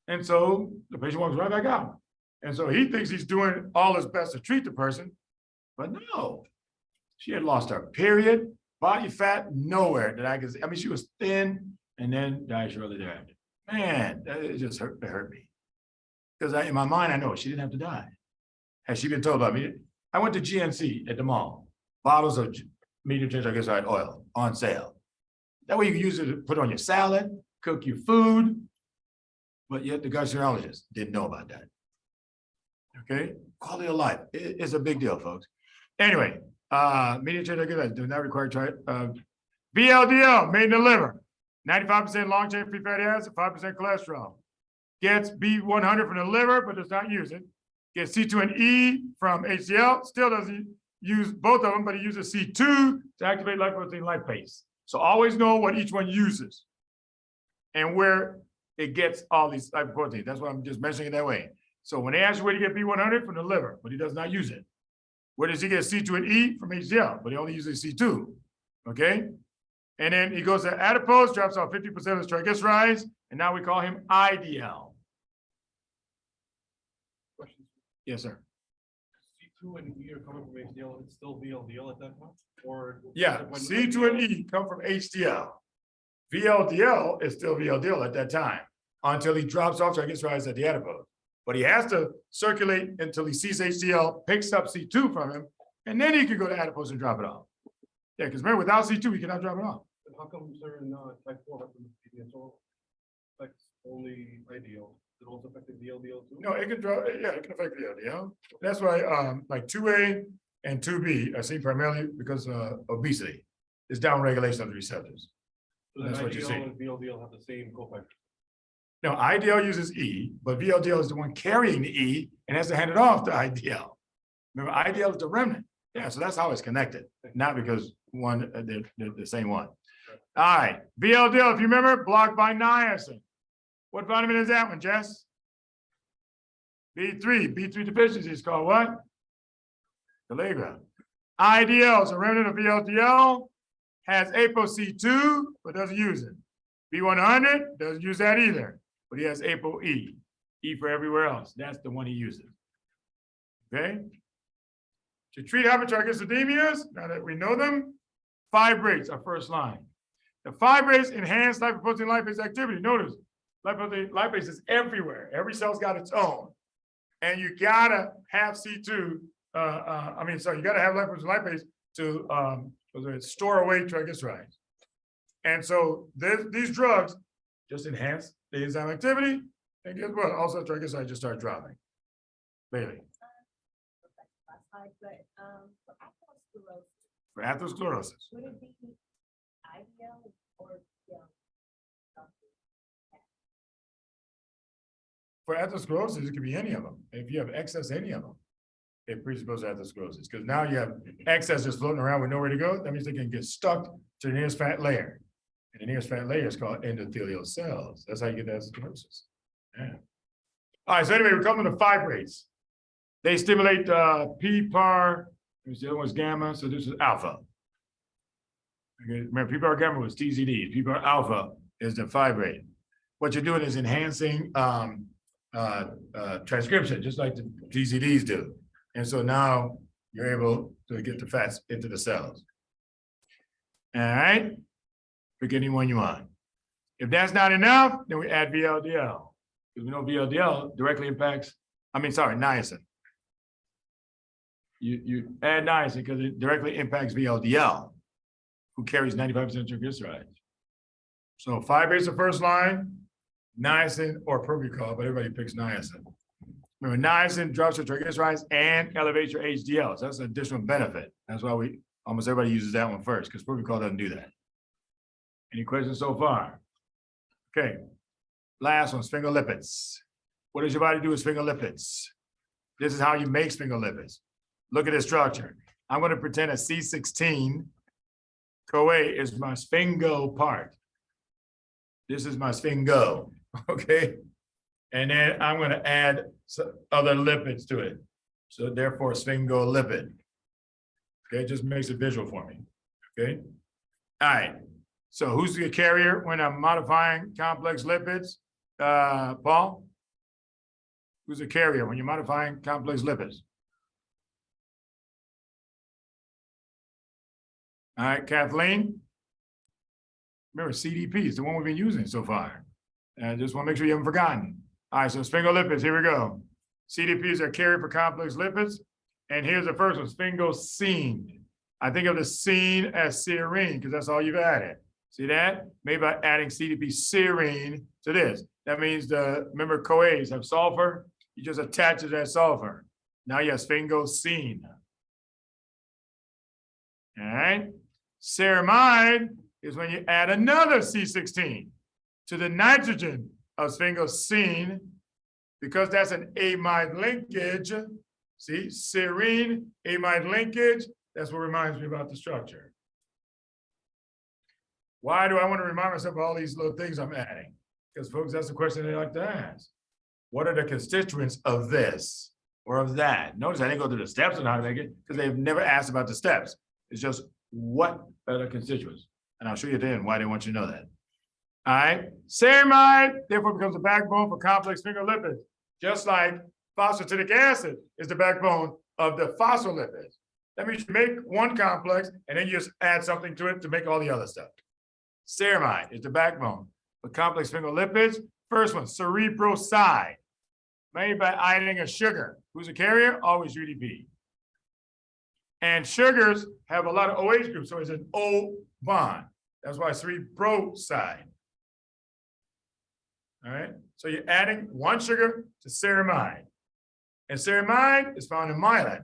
C: And so the patient walks right back out. And so he thinks he's doing all his best to treat the person, but no. She had lost her period, body fat, nowhere that I could see. I mean, she was thin and then died shortly thereafter. Man, it just hurt me. Because in my mind, I know she didn't have to die. Had she been told about me, I went to GNC at the mall, bottles of medium chain triglyceride oil on sale. That way you can use it to put on your salad, cook your food, but yet the gastroenterologist didn't know about that. Okay, quality of life is a big deal, folks. Anyway, medium chain triglycerides do not require VLDL made in the liver, 95% long chain free fatty acid, 5% cholesterol. Gets B100 from the liver, but does not use it. Gets C2 and E from HDL, still doesn't use both of them, but he uses C2 to activate lipoprotein lipase. So always know what each one uses and where it gets all these lipoproteins. That's why I'm just mentioning it that way. So when they ask you where to get B100 from the liver, but he does not use it. Where does he get C2 and E? From HDL, but he only uses C2, okay? And then he goes to adipose, drops off 50% of his triglycerides, and now we call him IDL.
I: Questions?
C: Yes, sir.
I: C2 and E are coming from HDL, it's still VLDL at that point? Or
C: Yeah, C2 and E come from HDL. VLDL is still VLDL at that time until he drops off triglycerides at the adipose. But he has to circulate until he sees HDL, picks up C2 from him, and then he can go to adipose and drop it off. Yeah, because remember, without C2, he cannot drop it off.
I: And how come certain type 4 hyperlipidemia affects only IDL? It also affecting the LDL too?
C: No, it can drop, yeah, it can affect the LDL. That's why like 2A and 2B are seen primarily because obesity is downregulation of the receptors.
I: So
C: That's
I: then
C: what you see.
I: IDL and VLDL have the same cofactor.
C: No, IDL uses E, but VLDL is the one carrying the E and has to hand it off to IDL. Remember, IDL is the remnant. Yeah, so that's how it's connected, not because they're the same one. All right, VLDL, if you remember, blocked by niacin. What vitamin is that one, Jess? B3 deficiency is called what? Calligra. IDL is a remnant of VLDL, has ApoC2, but doesn't use it. B100 doesn't use that either, but he has ApoE, E for everywhere else. That's the one he uses. Okay? To treat hypertriglyceridemias, now that we know them, fibrates are first line. The fibrates enhance lipoprotein lipase activity. Notice, lipoprotein lipase is everywhere. Every cell's got its own. And you gotta have C2, you gotta have lipoprotein lipase to store away triglycerides. And so these drugs just enhance the enzyme activity, and guess what? Also, triglycerides just start dropping. Bailey. For atherosclerosis.
F: Would it be IDL or
C: For atherosclerosis, it could be any of them. If you have excess, any of them, it predisposes to atherosclerosis. Because now you have excess just floating around with nowhere to go. That means they can get stuck to the nearest fat layer. And the nearest fat layer is called endothelial cells. That's how you get atherosclerosis. Yeah. All right, so anyway, we're coming to fibrates. They stimulate PPAR, the other one's gamma, so this is alpha. Okay, remember, PPAR gamma was TZD. PPAR alpha is the fibrate. What you're doing is enhancing transcription, just like the TZDs do. And so now you're able to get the fats into the cells. All right, pick any one you want. If that's not enough, then we add VLDL. Because we know VLDL directly impacts, niacin. You add niacin because it directly impacts VLDL, who carries 95% triglycerides. So fibrates the first line, niacin or propofol, but everybody picks niacin. Remember, niacin drops your triglycerides and elevates your HDL. So that's an additional benefit. That's why almost everybody uses that one first, because propofol doesn't do that. Any questions so far? Okay. Last one, sphingolipids. What does your body do with sphingolipids? This is how you make sphingolipids. Look at the structure. I'm going to pretend a C16 CoA is my sphingo part. This is my sphingo, okay? And then I'm going to add some other lipids to it. So therefore, sphingolipid. Okay, it just makes it visual for me, okay? All right, so who's the carrier when I'm modifying complex lipids? Paul? Who's the carrier when you're modifying complex lipids? All right, Kathleen? Remember, CDP is the one we've been using so far. And I just want to make sure you haven't forgotten. All right, so sphingolipids, here we go. CDPs are carrier for complex lipids. And here's the first one, sphingosine. I think of the sine as serine because that's all you've added. See that? Maybe by adding CDP serine to this. That means remember CoAs have sulfur. You just attach it to that sulfur. Now you have sphingosine. All right. Ceramide is when you add another C16 to the nitrogen of sphingosine, because that's an amide linkage. See, serine, amide linkage, that's what reminds me about the structure. Why do I want to remind myself of all these little things I'm adding? Because folks, that's the question they like to ask. What are the constituents of this or of that? Notice I didn't go through the steps on how to make it because they've never asked about the steps. It's just what are the constituents? And I'll show you then why they want you to know that. All right, ceramide therefore becomes the backbone for complex sphingolipids, just like phosphatidic acid is the backbone of the phospholipids. That means you make one complex and then you just add something to it to make all the other stuff. Ceramide is the backbone for complex sphingolipids. First one, cerebroside, made by adding a sugar. Who's a carrier? Always UDP. And sugars have a lot of OH groups, so it's an O bond. That's why cerebroside. All right, so you're adding one sugar to ceramide. And ceramide is found in myelin.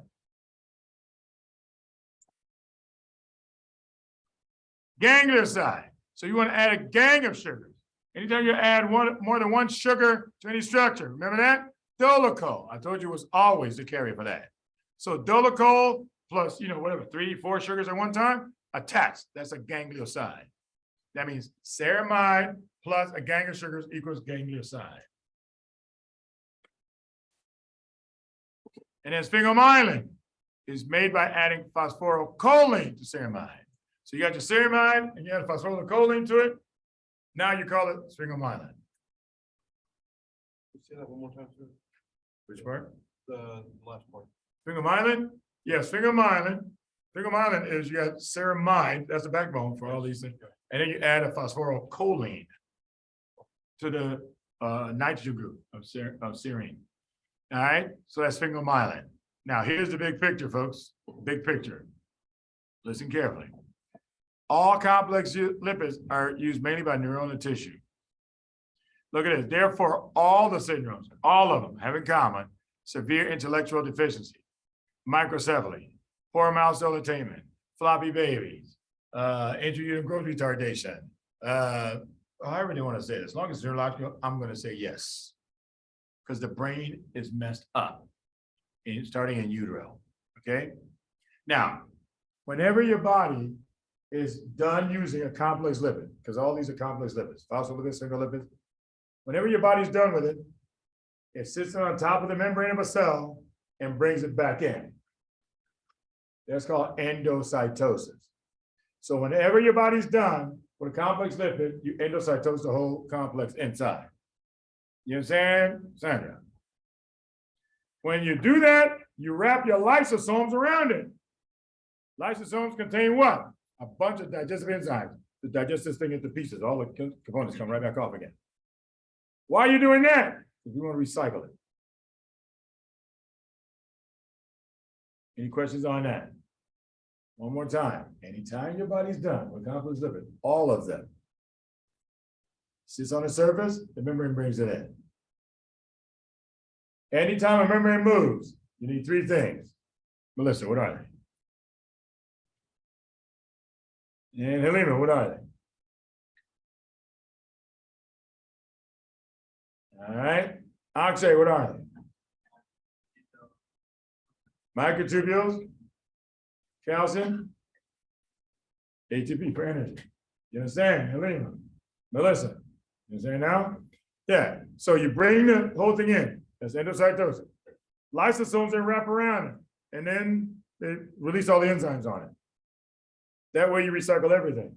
C: Ganglioside. So you want to add a gang of sugars. Anytime you add more than one sugar to any structure, remember that? Dolichol. I told you was always the carrier for that. So dolichol plus, whatever, 3, 4 sugars at one time, attached. That's a ganglioside. That means ceramide plus a gang of sugars equals ganglioside. And then sphingomyelin is made by adding phosphorylcholine to ceramide. So you got your ceramide and you add phosphorylcholine to it. Now you call it sphingomyelin.
I: Say that one more time, sir.
C: Which part?
I: The last part.
C: Sphingomyelin? Yes, sphingomyelin. Sphingomyelin is you got ceramide, that's the backbone for all these things. And then you add a phosphorylcholine to the nitrogen group of serine. All right, so that's sphingomyelin. Now here's the big picture, folks. Big picture. Listen carefully. All complex lipids are used mainly by neuronal tissue. Look at this. Therefore, all the syndromes, all of them have in common severe intellectual deficiency, microcephaly, poor milestone attainment, floppy babies, intrauterine growth retardation. However you want to say it. As long as it's neurological, I'm going to say yes. Because the brain is messed up, starting in utero, okay? Now, whenever your body is done using a complex lipid, because all these are complex lipids, phospholipids, sphingolipids, whenever your body's done with it, it sits on top of the membrane of a cell and brings it back in. That's called endocytosis. So whenever your body's done with a complex lipid, you endocytose the whole complex inside. You understand, Sandra? When you do that, you wrap your lysosomes around it. Lysosomes contain what? A bunch of digestive enzymes to digest this thing into pieces. All the components come right back off again. Why are you doing that? Because we want to recycle it. Any questions on that? One more time. Anytime your body's done with complex lipid, all of them sits on the surface, the membrane brings it in. Anytime a membrane moves, you need three things. Melissa, what are they? And Helena, what are they? All right. Akshay, what are they? Microtubules, calcium, ATP for energy. You understand, Helena? Melissa, you understand now? Yeah, so you bring the whole thing in. That's endocytosis. Lysosomes, they wrap around it, and then they release all the enzymes on it. That way you recycle everything.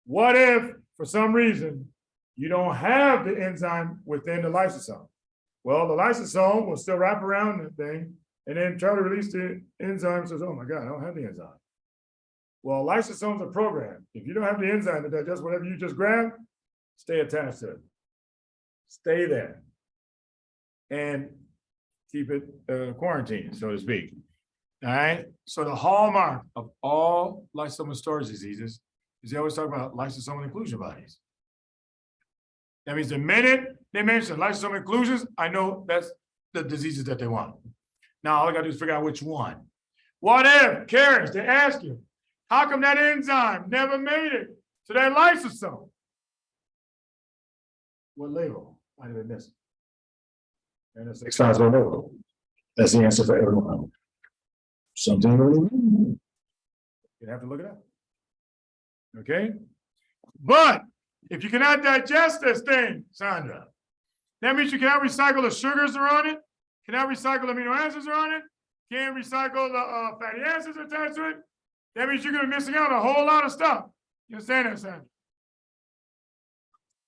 C: What if, for some reason, you don't have the enzyme within the lysosome? Well, the lysosome will still wrap around the thing and then try to release the enzyme, says, oh my God, I don't have the enzyme. Well, lysosomes are programmed. If you don't have the enzyme to digest whatever you just grabbed, stay attached to it. Stay there. And keep it quarantined, so to speak. All right. So the hallmark of all lysosomal storage diseases is they always talk about lysosomal inclusion bodies. That means the minute they mention lysosomal inclusions, I know that's the diseases that they want. Now all I gotta do is figure out which one. What if, Karis, they ask you, how come that enzyme never made it to that lysosome? What label? I didn't miss it. And it's 650. That's the answer for everyone. Something really new. You have to look it up. Okay? But if you cannot digest this thing, Sandra, that means you cannot recycle the sugars that are on it, cannot recycle the amino acids that are on it, can't recycle the fatty acids attached to it. That means you're going to be missing out on a whole lot of stuff. You understand that, Sandra?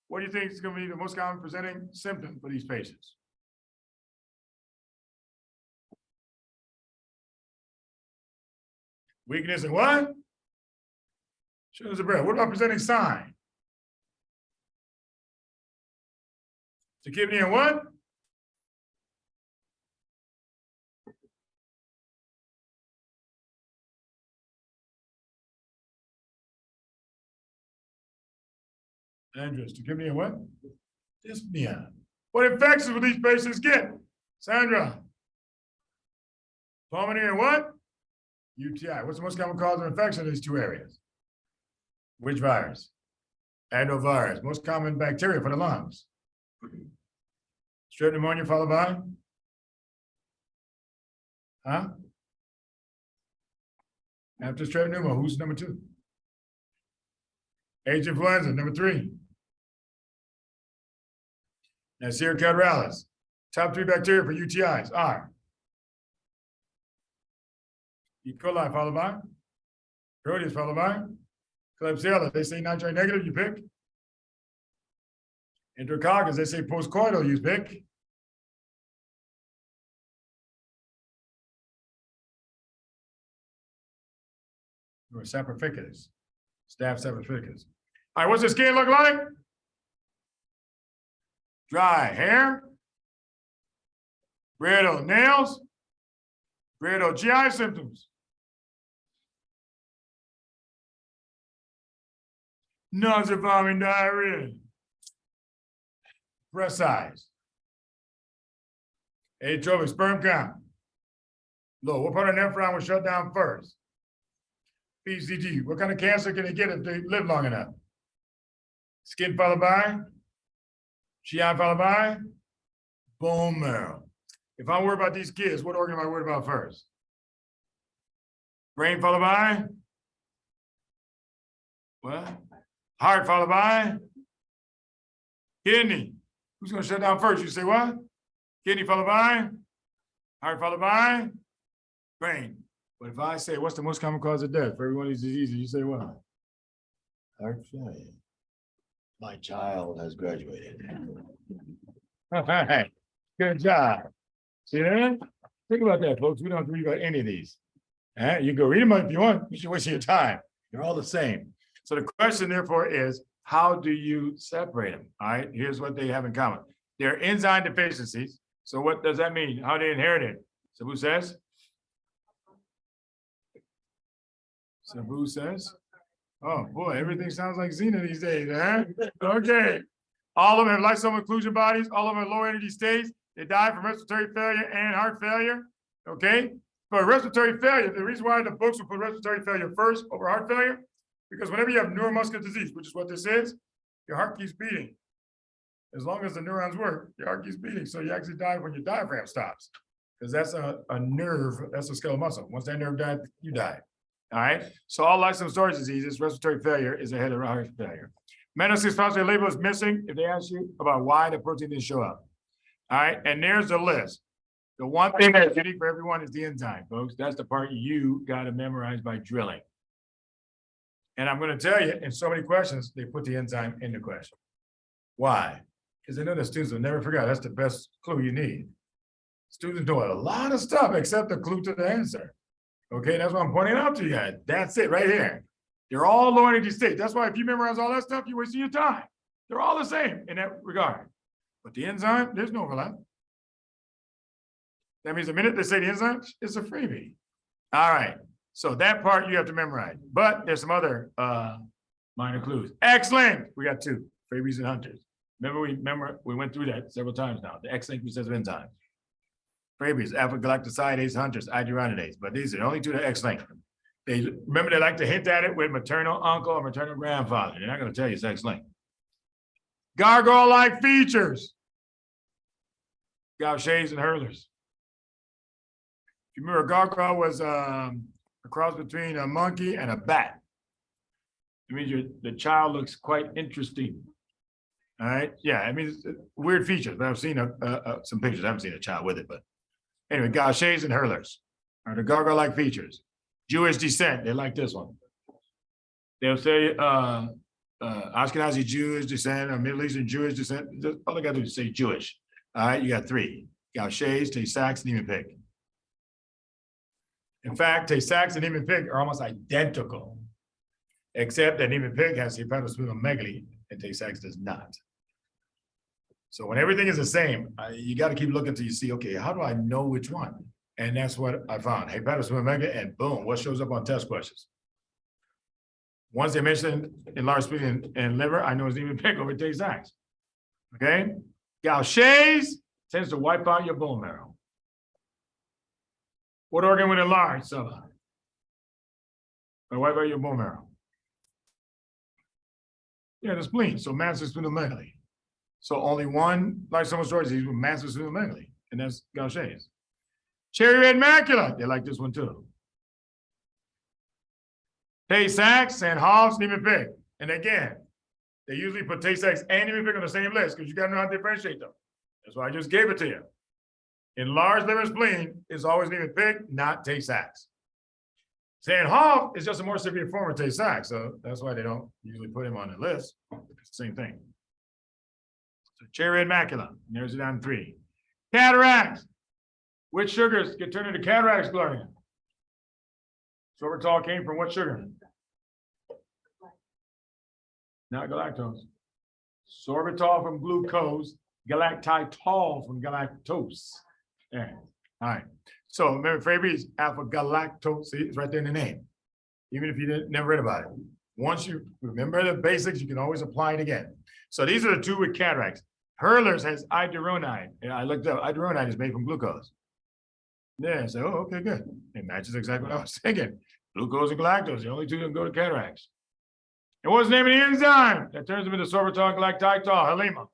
C: What do you think is going to be the most common presenting symptom for these patients? Weakness in what? Shortness of breath. What about presenting sign? Tachypnea and what? Andrews, tachypnea and what? Dyspnea. What infections will these patients get? Sandra. Pulmonary and what? UTI. What's the most common cause of infection in these two areas? Which virus? Adenovirus. Most common bacteria for the lungs. Strep pneumonia followed by? Huh? After strep pneumonia, who's number 2? H. influenza, number 3. Neisseria catarrhalis. Top 3 bacteria for UTIs are E. coli followed by, Proteus followed by, Klebsiella, they say nitrate negative, you pick. Enterococcus, they say postcoital, you pick. Or saprophyticus, Staph saprophyticus. All right, what's the skin look like? Dry hair, brittle nails, brittle GI symptoms. Nausea, vomiting, diarrhea. Breast size. Atrophic sperm count. Low. What part of nephron was shut down first? PCG. What kind of cancer can they get if they live long enough? Skin followed by? GI followed by? Bone marrow. If I'm worried about these kids, what organ am I worried about first? Brain followed by? What? Heart followed by? Kidney. Who's going to shut down first? You say what? Kidney followed by? Heart followed by? Brain. But if I say, what's the most common cause of death for every one of these diseases, you say what? Heart failure. My child has graduated. All right. Good job. See that? Think about that, folks. We don't have to read about any of these. You can read them if you want, but you're wasting your time. They're all the same. So the question therefore is, how do you separate them? All right, here's what they have in common. They're enzyme deficiencies. So what does that mean? How they inherited? Sabu says? Sabu says? Oh boy, everything sounds like Xena these days, huh? Okay. All of them have lysosomal inclusion bodies. All of them have low energy states. They die from respiratory failure and heart failure. Okay. For respiratory failure, the reason why the books will put respiratory failure first over heart failure, because whenever you have neuromuscular disease, which is what this is, your heart keeps beating. As long as the neurons work, your heart keeps beating. So you actually die when your diaphragm stops, because that's a nerve, that's a skeletal muscle. Once that nerve dies, you die. All right. So all lysosomal storage diseases, respiratory failure is ahead of heart failure. Mannose-phosphate label is missing if they ask you about why the protein didn't show up. All right. And there's the list. The one thing that's unique for everyone is the enzyme, folks. That's the part you got to memorize by drilling. And I'm going to tell you, in so many questions, they put the enzyme in the question. Why? Because they know the students will never forget. That's the best clue you need. Students know a lot of stuff except the clue to the answer. Okay, that's what I'm pointing out to you guys. That's it right here. They're all low energy state. That's why if you memorize all that stuff, you're wasting your time. They're all the same in that regard. But the enzyme, there's no overlap. That means the minute they say the enzyme, it's a freebie. All right. So that part you have to memorize. But there's some other minor clues. X-linked. We got two, freebies and hunters. Remember we went through that several times now. The X-linked says of enzymes. Freebies, alpha-galactosidase, hunters, iduronidase. But these are the only two that are X-linked. They like to hint at it with maternal uncle or maternal grandfather. They're not going to tell you it's X-linked. Gargoyle-like features. Gauchers and hurlers. If you remember, a gargoyle was a cross between a monkey and a bat. It means the child looks quite interesting. All right. Yeah, I mean, it's weird features, but I've seen some pictures. I haven't seen a child with it, but anyway, gauchers and hurlers are the gargoyle-like features. Jewish descent, they like this one. They'll say Ashkenazi Jewish descent or Middle Eastern Jewish descent. All they got to do is say Jewish. All right, you got three. Gauchers, Tay-Sachs, and Niemann-Pick. In fact, Tay-Sachs and Niemann-Pick are almost identical, except that Niemann-Pick has hepatosplenomegaly and Tay-Sachs does not. So when everything is the same, you got to keep looking until you see, okay, how do I know which one? And that's what I found. Hepatosplenomegaly, and boom, what shows up on test questions? Once they mention enlarged spleen and liver, I know it's Niemann-Pick over Tay-Sachs. Okay? Gauchers tends to wipe out your bone marrow. What organ would enlarge? So, wipe out your bone marrow. Yeah, the spleen. So massive splenomegaly. So only one lysosomal storage disease with massive splenomegaly, and that's Gauchers. Cherry red macula. They like this one too. Tay-Sachs and Hobbs, Niemann-Pick. And again, they usually put Tay-Sachs and Niemann-Pick on the same list because you got to know how to differentiate them. That's why I just gave it to you. Enlarged liver spleen is always Niemann-Pick, not Tay-Sachs. Saying Hoff is just a more severe form of Tay-Sachs, so that's why they don't usually put him on the list. It's the same thing. So cherry red macula, narrows it down to 3. Cataracts. Which sugars get turned into cataracts, Gloria? Sorbitol came from what sugar? Not galactose. Sorbitol from glucose, galactitol from galactose. Yeah. All right. So remember, Fabry's alpha galactose, see, it's right there in the name. Even if you never read about it. Once you remember the basics, you can always apply it again. So these are the two with cataracts. Hurlers has iduronide. And I looked up, iduronide is made from glucose. Yeah, so okay, good. It matches exactly what I was thinking. Glucose and galactose, the only two that go to cataracts. And what's the name of the enzyme that turns them into sorbitol galactitol, Halima?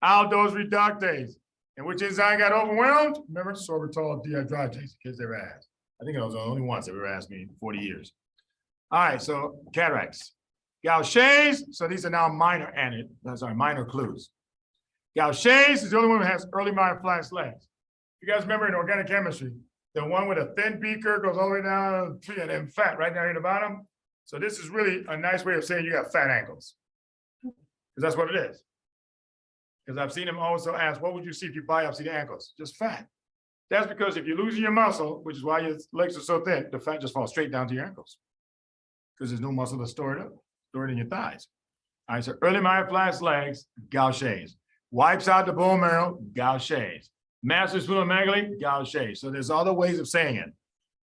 C: Aldose reductase. And which enzyme got overwhelmed? Remember, sorbitol dehydrogenase. Kids ever asked. I think it was the only ones that ever asked me in 40 years. All right, so cataracts. Gauchers, so these are now minor minor clues. Gauchers is the only one that has early myofascial legs. You guys remember in organic chemistry, the one with a thin beaker goes all the way down and then fat right down here at the bottom. So this is really a nice way of saying you got fat ankles. Because that's what it is. Because I've seen them also ask, what would you see if you biopsy the ankles? Just fat. That's because if you're losing your muscle, which is why your legs are so thin, the fat just falls straight down to your ankles. Because there's no muscle to store it up, store it in your thighs. All right, so early myofascial legs, Gaucher's. Wipes out the bone marrow, Gaucher's. Massive splenomegaly, Gaucher's. So there's other ways of saying it.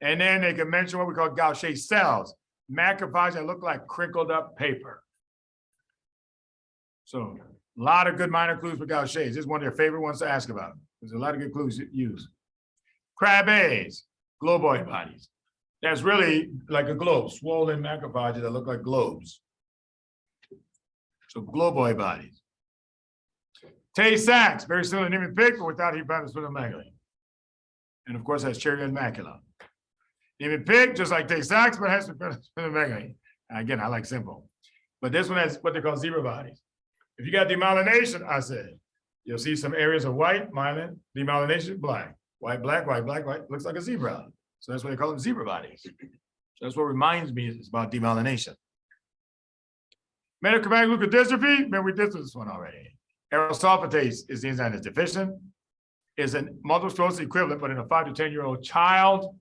C: And then they can mention what we call Gaucher cells, macrophages that look like crinkled up paper. So a lot of good minor clues for Gaucher's. This is one of their favorite ones to ask about. There's a lot of good clues used. Krabbe's, globoid bodies. That's really like a globe, swollen macrophages that look like globes. So globoid bodies. Tay-Sachs, very similar to Niemann-Pick, but without hepatosplenomegaly. And of course, has cherry macula. Niemann-Pick, just like Tay-Sachs, but has splenomegaly. Again, I like simple. But this one has what they call zebra bodies. If you got demyelination, I said, you'll see some areas of white, myelin, demyelination, black. White, black, white, black, white, looks like a zebra. So that's why they call them zebra bodies. So that's what reminds me is about demyelination. Metachromatic leukodystrophy, remember we did this one already. Aerosulfatase is the enzyme that's deficient. Is a multiple sclerosis equivalent, but in a 5 to 10-year-old child.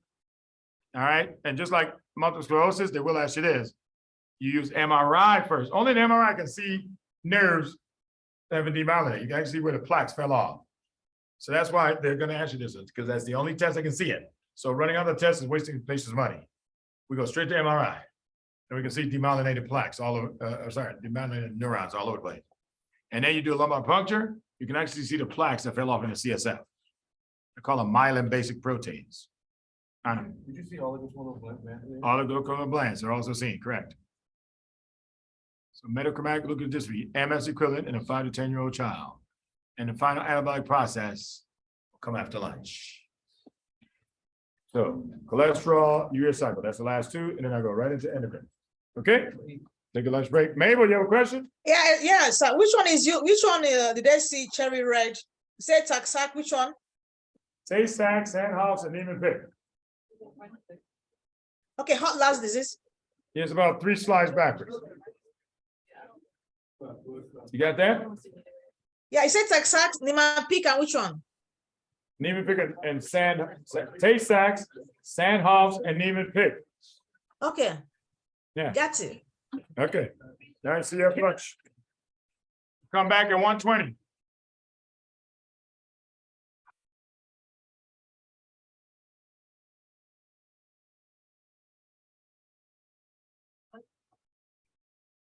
C: All right, and just like multiple sclerosis, they will ask you this. You use MRI first. Only an MRI can see nerves that have been demyelinated. You can actually see where the plaques fell off. So that's why they're going to ask you this, because that's the only test that can see it. So running other tests is wasting patients' money. We go straight to MRI, and we can see demyelinated plaques all over. Demyelinated neurons all over the place. And then you do a lumbar puncture. You can actually see the plaques that fell off in the CSF. They call them myelin basic proteins.
I: Did you see oligochondral glands?
C: Oligochondral glands are also seen, correct. So metachromatic leukodystrophy, MS equivalent in a 5 to 10-year-old child. And the final anabolic process will come after lunch. So cholesterol, urea cycle, that's the last two, and then I go right into endocrine. Okay, take a lunch break. Mabel, you have a question?
H: Yeah. So which one is you? Which one did they see cherry red? Say Taxac, which one?
C: Tay-Sachs, Sandhouse, and Niemann-Pick.
H: Okay, hot last disease.
C: Here's about 3 slides backwards. You got that?
H: Yeah, I said Taxac, Niemann-Pick, and which one?
C: Niemann-Pick and Tay-Sachs, Sandhouse, and Niemann-Pick.
H: Okay.
C: Yeah.
H: Got it.
C: Okay. All right, see you at lunch. Come back at 1:20.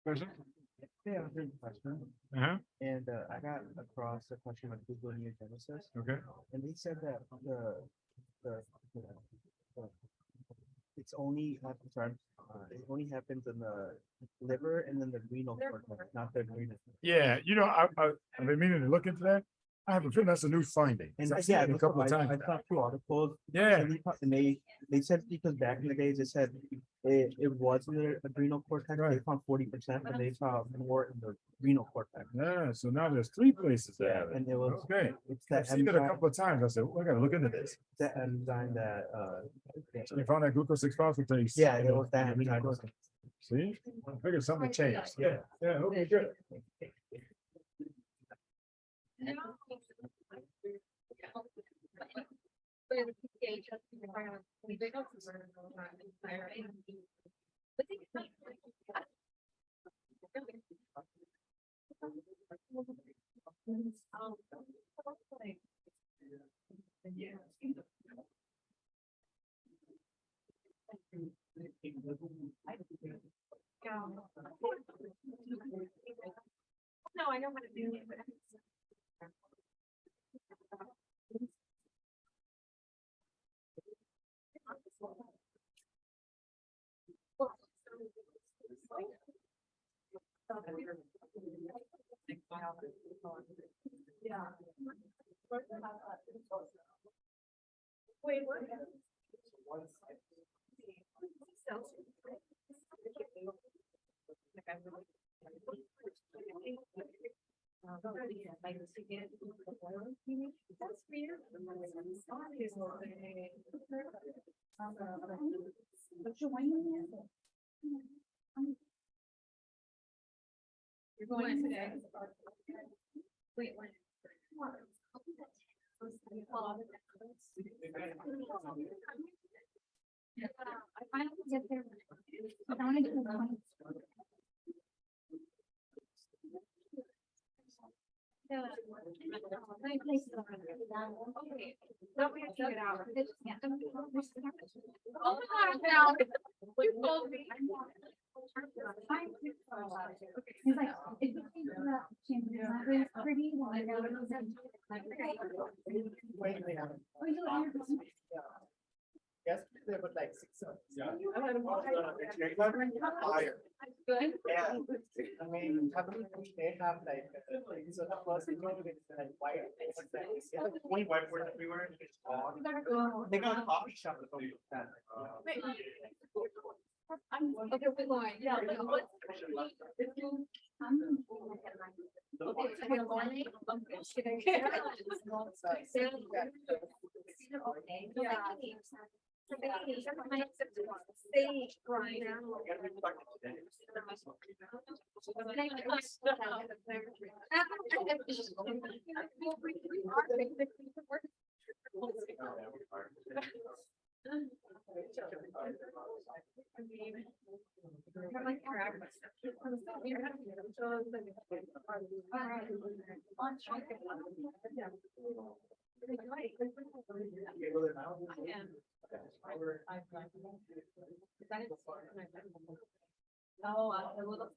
C: Question?
O: Yeah, I have a question. And I got across a question on Google Neogenesis.
C: Okay.
O: And they said that the it's only it only happens in the liver and then the renal cortex, not the adrenal.
C: Yeah, I've been meaning to look into that. I have a feeling that's a new finding.
O: And
C: I've seen it a couple of times.
O: I saw 2 articles.
C: Yeah.
O: And they said because back in the days they said it was in the adrenal cortex. They found 40%, and they saw more in the renal cortex.
C: Yeah, so now there's 3 places to have it.
O: And it was
C: Okay.
O: it's
C: I've
O: that
C: seen it a
O: enzyme,
C: couple of times. I said, I gotta look into this.
O: that enzyme that
C: So they found that glucose 6-phosphatase.
O: yeah, it was that
C: renal
O: enzyme.
C: cortex. See, I figured something changed. Yeah, okay, good.
D: No, I know how to do it, but. Yeah. Wait, what? That's weird. You're going today. Wait, when? I finally get there. I want to do one. Okay, don't we have to get out? Oh my God, you told me. He's like, if you think about changing that way, it's pretty.
O: Yes, there were like 6 months.
I: Yeah.
O: Higher.
D: Good.
O: Yeah, I mean, they have like, so the first thing is like white. It's like only whiteboard everywhere. They got a coffee shop.
D: I'm okay, we're going. Yeah. Okay, Oh, a little.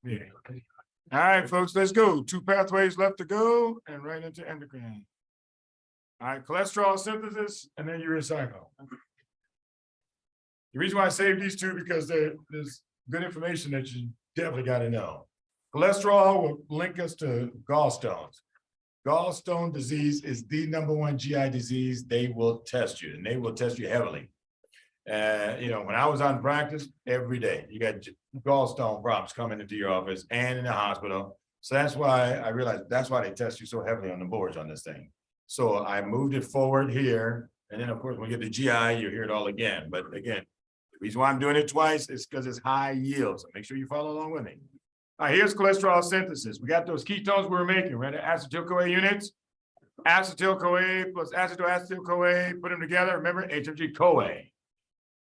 C: Yeah. All right, folks, let's go. 2 pathways left to go and right into endocrine. All right, cholesterol synthesis and then urea cycle. The reason why I saved these two because there's good information that you definitely got to know. Cholesterol will link us to gallstones. Gallstone disease is the #1 GI disease. They will test you and they will test you heavily. You know, when I was on practice, every day, you got gallstone problems coming into your office and in the hospital. So that's why I realized that's why they test you so heavily on the boards on this thing. So I moved it forward here. And then of course, when we get to GI, you hear it all again. But again, the reason why I'm doing it twice is because it's high yield. So make sure you follow along with me. All right, here's cholesterol synthesis. We got those ketones we were making, right? Acetyl-CoA units. Acetyl-CoA plus acetyl-acetyl-CoA, put them together. Remember, HMG-CoA.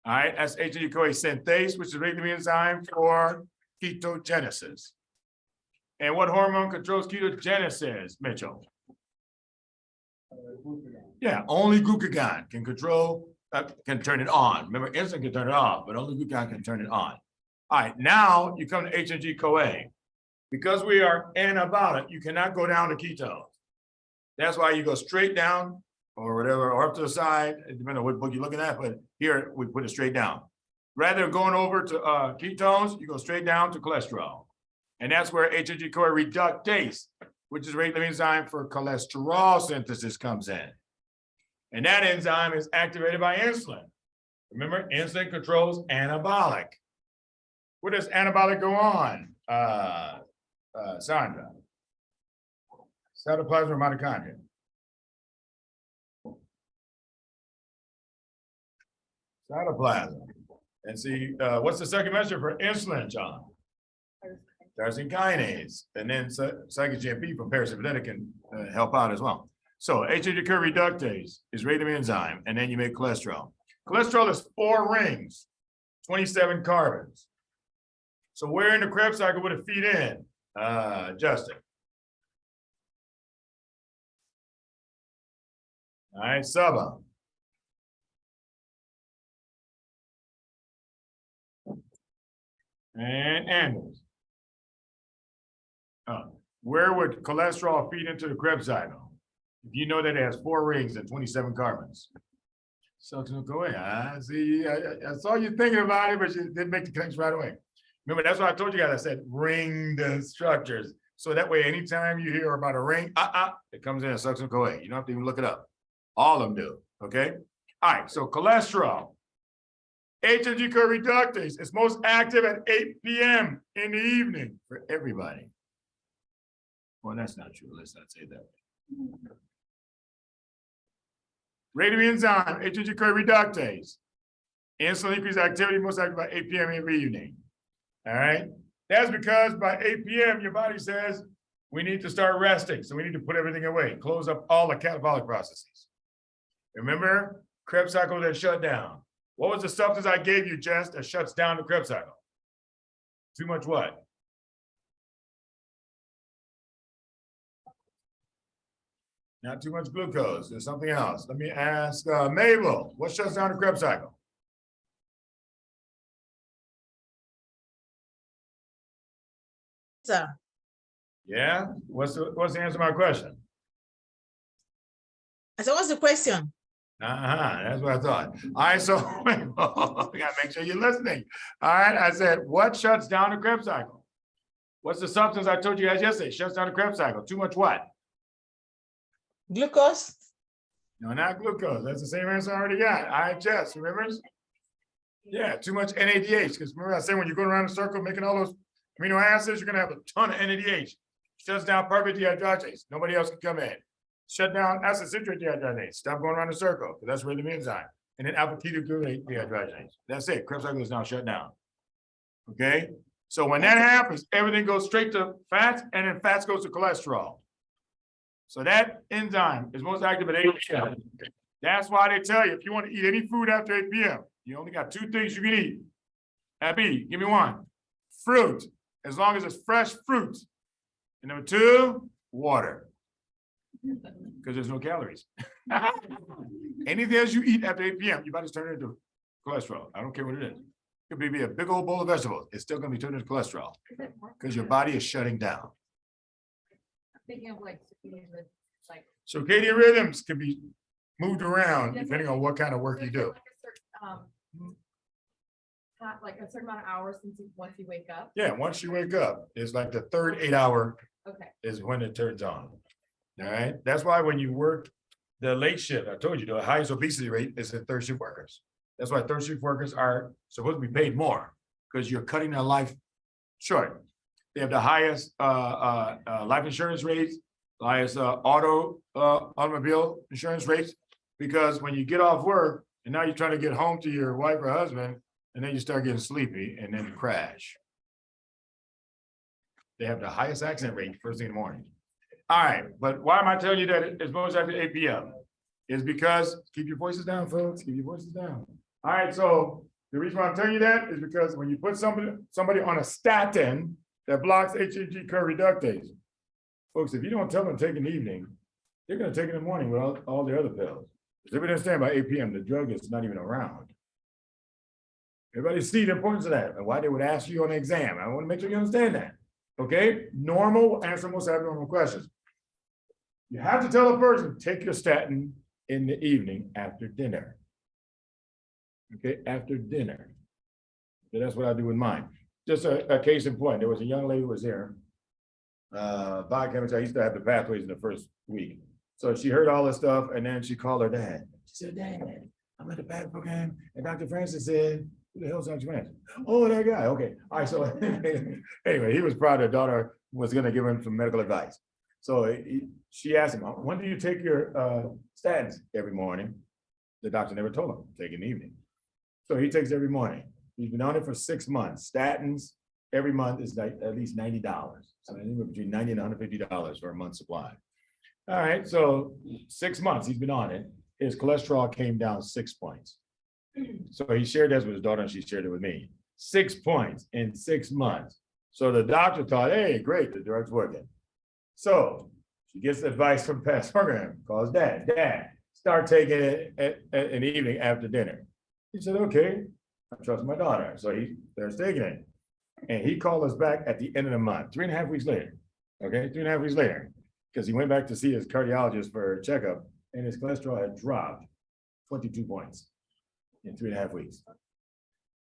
C: All right, that's HMG-CoA synthase, which is a regulatory enzyme for ketogenesis. And what hormone controls ketogenesis, Mitchell? Yeah, only glucagon can control, can turn it on. Remember, insulin can turn it off, but only glucagon can turn it on. All right, now you come to HMG-CoA. Because we are anabolic, you cannot go down to ketones. That's why you go straight down or whatever, or up to the side, depending on what book you're looking at, but here we put it straight down. Rather than going over to ketones, you go straight down to cholesterol. And that's where HMG-CoA reductase, which is a regulatory enzyme for cholesterol synthesis, comes in. And that enzyme is activated by insulin. Remember, insulin controls anabolic. Where does anabolic go on, Sandra? Cytoplasm or mitochondria? Cytoplasm. And see, what's the second measure for insulin, John? Tyrosine kinase. And then cyclogen-GMP from parasympathetic can help out as well. So HMG-CoA reductase is regulatory enzyme, and then you make cholesterol. Cholesterol is 4 rings, 27 carbons. So where in the Krebs cycle would it feed in, Justin? All right, Saba. And Anders. Where would cholesterol feed into the Krebs cycle? If you know that it has 4 rings and 27 carbons. So to go in, I see, I saw you thinking about it, but you didn't make the connection right away. Remember, that's what I told you guys. I said ringed structures. So that way, anytime you hear about a ring, it comes in a succinylCoA. You don't have to even look it up. All of them do, okay? All right, so cholesterol. HMG-CoA reductase is most active at 8 p.m. in the evening for everybody. Well, that's not true. Let's not say that. Regulatory enzyme, HMG-CoA reductase. Insulin increase activity most active by 8 p.m. every evening. All right. That's because by 8 p.m. your body says we need to start resting. So we need to put everything away, close up all the catabolic processes. Remember, Krebs cycle that shut down. What was the substance I gave you, Jess, that shuts down the Krebs cycle? Too much what? Not too much glucose. There's something else. Let me ask Mabel, what shuts down the Krebs cycle?
H: Sir.
C: Yeah, what's the answer to my question?
H: I said, what's the question?
C: That's what I thought. All right, so we gotta make sure you're listening. All right, I said, what shuts down the Krebs cycle? What's the substance I told you guys yesterday? Shuts down the Krebs cycle. Too much what?
H: Glucose?
C: No, not glucose. That's the same answer I already got. IHS, remember? Yeah, too much NADH. Because remember I said when you're going around the circle making all those amino acids, you're gonna have a ton of NADH. Shuts down perfect dehydrogenase. Nobody else can come in. Shut down acid citrate dehydrogenase. Stop going around the circle, because that's really the enzyme. And then alpha ketoglutarate dehydrogenase. That's it. Krebs cycle is now shut down. Okay? So when that happens, everything goes straight to fats, and then fats goes to cholesterol. So that enzyme is most active at 8 p.m. That's why they tell you if you want to eat any food after 8 p.m., you only got 2 things you can eat. Happy, give me one. Fruit, as long as it's fresh fruit. And number 2, water. Because there's no calories. Anything else you eat after 8 p.m., your body's turning into cholesterol. I don't care what it is. Could be a big old bowl of vegetables. It's still gonna be turned into cholesterol because your body is shutting down.
F: Thinking of like, like.
C: Circadian rhythms can be moved around depending on what kind of work you do.
F: Like a certain amount of hours once you wake up.
C: Yeah, once you wake up, it's like the third 8 hour
F: Okay.
C: is when it turns on. All right, that's why when you work the late shift, I told you the highest obesity rate is in third shift workers. That's why third shift workers are supposed to be paid more because you're cutting their life short. They have the highest life insurance rates, highest automobile insurance rates, because when you get off work and now you're trying to get home to your wife or husband, and then you start getting sleepy and then you crash. They have the highest accident rate first thing in the morning. All right, but why am I telling you that it's most after 8 p.m.? Is because, keep your voices down, folks, keep your voices down. All right, so the reason why I'm telling you that is because when you put somebody on a statin that blocks HAG curve reductase, folks, if you don't tell them to take in the evening, they're gonna take it in the morning with all the other pills. Because everybody understand by 8 p.m., the drug is not even around. Everybody see the importance of that and why they would ask you on the exam. I want to make sure you understand that. Okay, normal will answer most abnormal questions. You have to tell a person, take your statin in the evening after dinner. Okay, after dinner. So that's what I do with mine. Just a case in point, there was a young lady who was here. Biochemistry, I used to have the pathways in the first week. So she heard all this stuff and then she called her dad. She said, Dad, I'm at the path program and Dr. Francis said, who the hell's Dr. Francis? Oh, that guy. Okay. All right. So anyway, he was proud her daughter was going to give him some medical advice. So she asked him, when do you take your statins? Every morning. The doctor never told him, take in the evening. So he takes every morning. He's been on it for 6 months. Statins every month is like at least $90. So anywhere between $90 and $150 for a month's supply. All right. So 6 months he's been on it. His cholesterol came down 6 points. So he shared that with his daughter and she shared it with me. 6 points in 6 months. So the doctor thought, hey, great, the drug's working. So she gets advice from past program, calls dad, start taking it in the evening after dinner. He said, okay, I trust my daughter. So he starts taking it. And he called us back at the end of the month, 3.5 weeks later. Okay, 3.5 weeks later, because he went back to see his cardiologist for a checkup and his cholesterol had dropped 22 points in 3.5 weeks.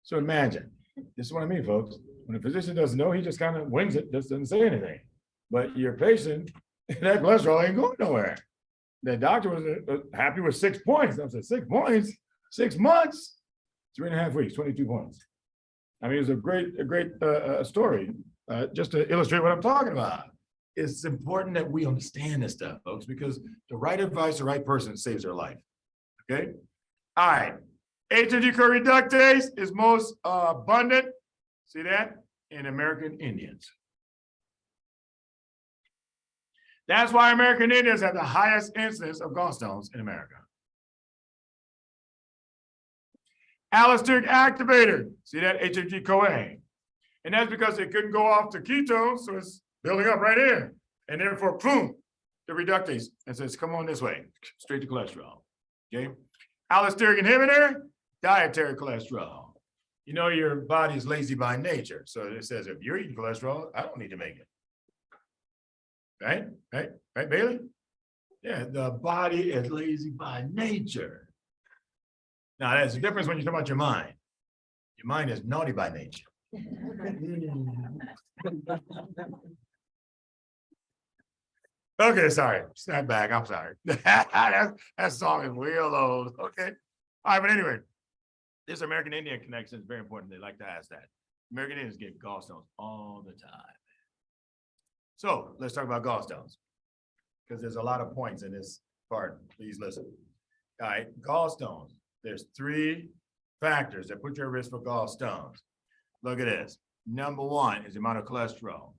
C: So imagine, this is what I mean, folks. When a physician doesn't know, he just kind of wings it, just doesn't say anything. But your patient, that cholesterol ain't going nowhere. The doctor was happy with 6 points. I said, 6 points, 6 months, 3.5 weeks, 22 points. I mean, it was a great story, just to illustrate what I'm talking about. It's important that we understand this stuff, folks, because the right advice, the right person saves their life. Okay. All right. HAG curve reductase is most abundant, see that, in American Indians. That's why American Indians have the highest incidence of gallstones in America. Allosteric activator, see that, HAG-CoA. And that's because it couldn't go off to ketones, so it's building up right here. And therefore, boom, the reductase, and says, come on this way, straight to cholesterol, okay? Allosteric inhibitor, dietary cholesterol. You know, your body is lazy by nature. So it says, if you're eating cholesterol, I don't need to make it. Right, Bailey? Yeah, the body is lazy by nature. Now, there's a difference when you talk about your mind. Your mind is naughty by nature. Okay, sorry, snap back, I'm sorry. That song is real old, okay? All right, but anyway, this American Indian connection is very important. They like to ask that. American Indians get gallstones all the time. So let's talk about gallstones, because there's a lot of points in this part. Please listen. All right, gallstones. There's 3 factors that put you at risk for gallstones. Look at this. Number 1 is the amount of cholesterol.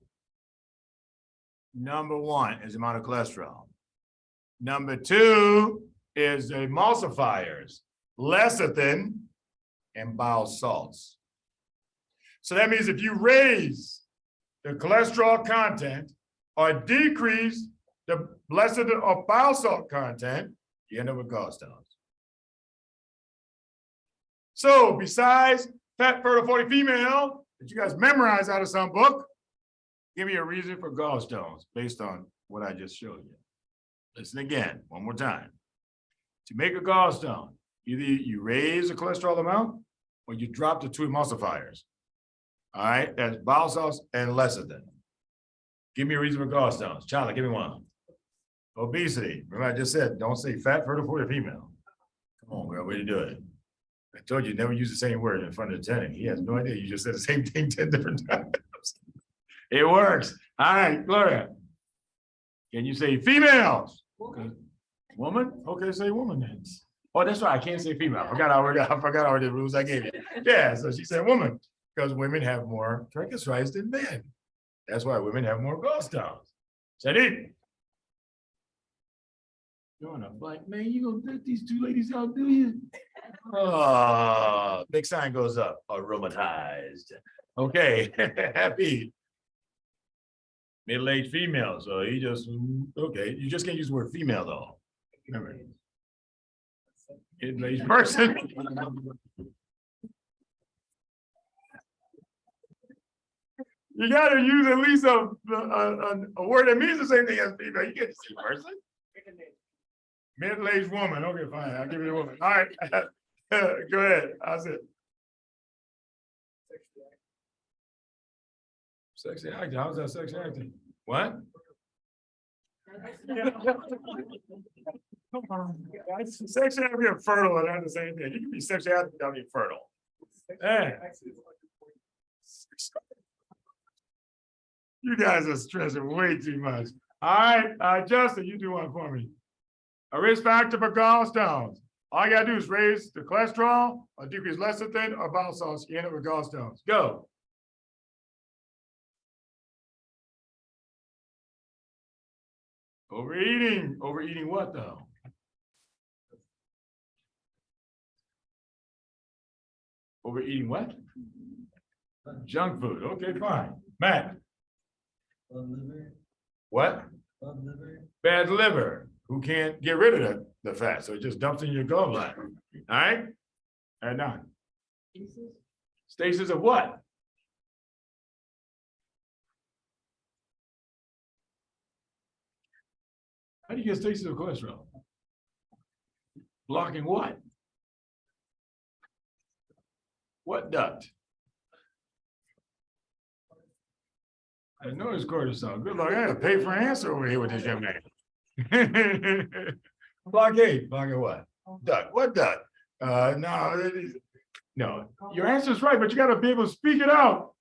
C: Number 1 is the amount of cholesterol. Number 2 is the emulsifiers, lecithin and bile salts. So that means if you raise the cholesterol content or decrease the lecithin or bile salt content, you end up with gallstones. So besides fat, fertile, 40 female that you guys memorize out of some book. Give me a reason for gallstones based on what I just showed you. Listen again, one more time. To make a gallstone, either you raise the cholesterol amount or you drop the 2 emulsifiers. All right, that's bile salts and lecithin. Give me a reason for gallstones. Charlie, give me one. Obesity. Remember I just said, don't say fat, fertile, 40 female. Come on, girl, way to do it. I told you never use the same word in front of the tenant. He has no idea. You just said the same thing 10 different times. It works. All right, Gloria. Can you say females? Okay. Woman? Okay, say woman then. Oh, that's right. I can't say female. I forgot already the rules I gave you. Yeah, so she said woman, because women have more triglycerides than men. That's why women have more gallstones. Said it. You're on a bike, man. You gonna let these 2 ladies out, do you? Oh, big sign goes up. Aromatized. Okay, happy. Middle-aged female. So he just okay. You just can't use the word female though. Remember, middle-aged person. You gotta use at least a word that means the same thing as female. You can't say person. Middle-aged woman. Okay, fine. I'll give you a woman. All right. Go ahead. How's it? Sexy acting. How's that sexy acting? What? Sexy acting and fertile are not the same thing. You can be sexy acting without being fertile. Hey. You guys are stressing way too much. All right, Justin, you do one for me. A risk factor for gallstones. All you gotta do is raise the cholesterol or decrease lecithin or bile salts. You end up with gallstones. Go. Overeating. Overeating what though? Overeating what? Junk food. Okay, fine. Matt. What? Bad liver. Who can't get rid of the fat, so it just dumps in your gallbladder. All right? And nine. Stasis of what? How do you get stasis of cholesterol? Blocking what? What duct? I know it's cortisol. Good luck. I gotta pay for an answer over here with this young man. Blockade. Blockade what? Duct. What duct? No. Your answer is right, but you gotta be able to speak it out.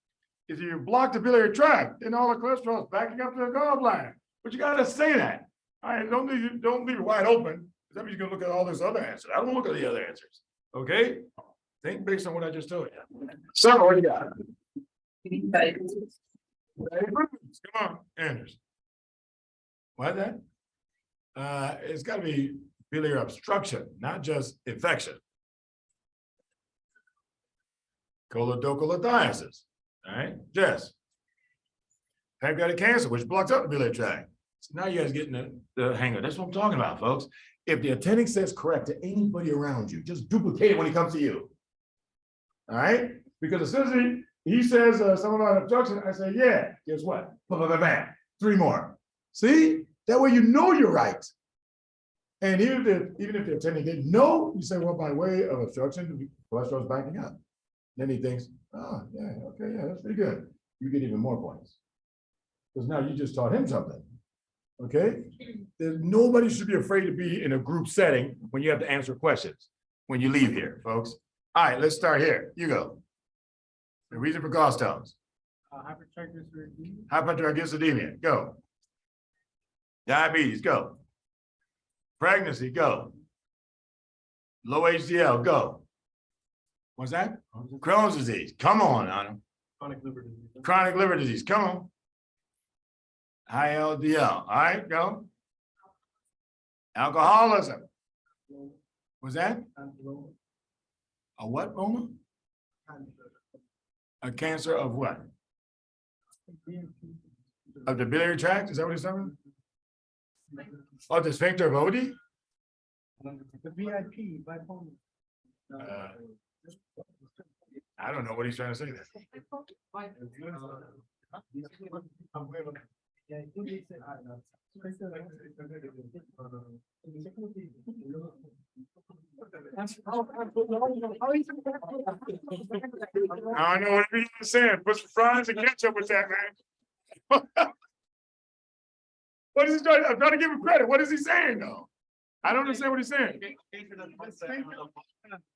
C: If you block the biliary tract, then all the cholesterol is backing up to the gallbladder. But you gotta say that. All right, don't leave it wide open. That means you're gonna look at all those other answers. I don't look at the other answers. Okay? Think based on what I just told you. So what do you got? Come on, Anders. Why that? It's got to be biliary obstruction, not just infection. Choledocholitis. All right, Jess. Pancreatic cancer, which blocks up the biliary tract. So now you guys getting the hang of it. That's what I'm talking about, folks. If the attending says correct to anybody around you, just duplicate it when he comes to you. All right? Because as soon as he says something about obstruction, I say, yeah, guess what? Blah, blah, blah, blah. 3 more. See? That way you know you're right. And even if the attending didn't know, you say, well, by way of obstruction, the cholesterol is backing up. Then he thinks, oh, yeah, okay, yeah, that's pretty good. You get even more points. Because now you just taught him something. Okay? Nobody should be afraid to be in a group setting when you have to answer questions when you leave here, folks. All right, let's start here. You go. The reason for gallstones. Hypertriglyceridemia, go. Diabetes, go. Pregnancy, go. Low HDL, go. What's that? Crohn's disease. Come on, Adam. Chronic liver disease. Come on. High LDL. All right, go. Alcoholism. What's that? A what, Roma? A cancer of what? Of the biliary tract? Is that what he's talking about? Oh, the sphincter of Oddi?
O: The VIP, bipolar.
C: I don't know what he's trying to say there. I don't know what he's saying. Put some fries and ketchup with that, man. What is he trying? I'm trying to give him credit. What is he saying though? I don't understand what he's saying.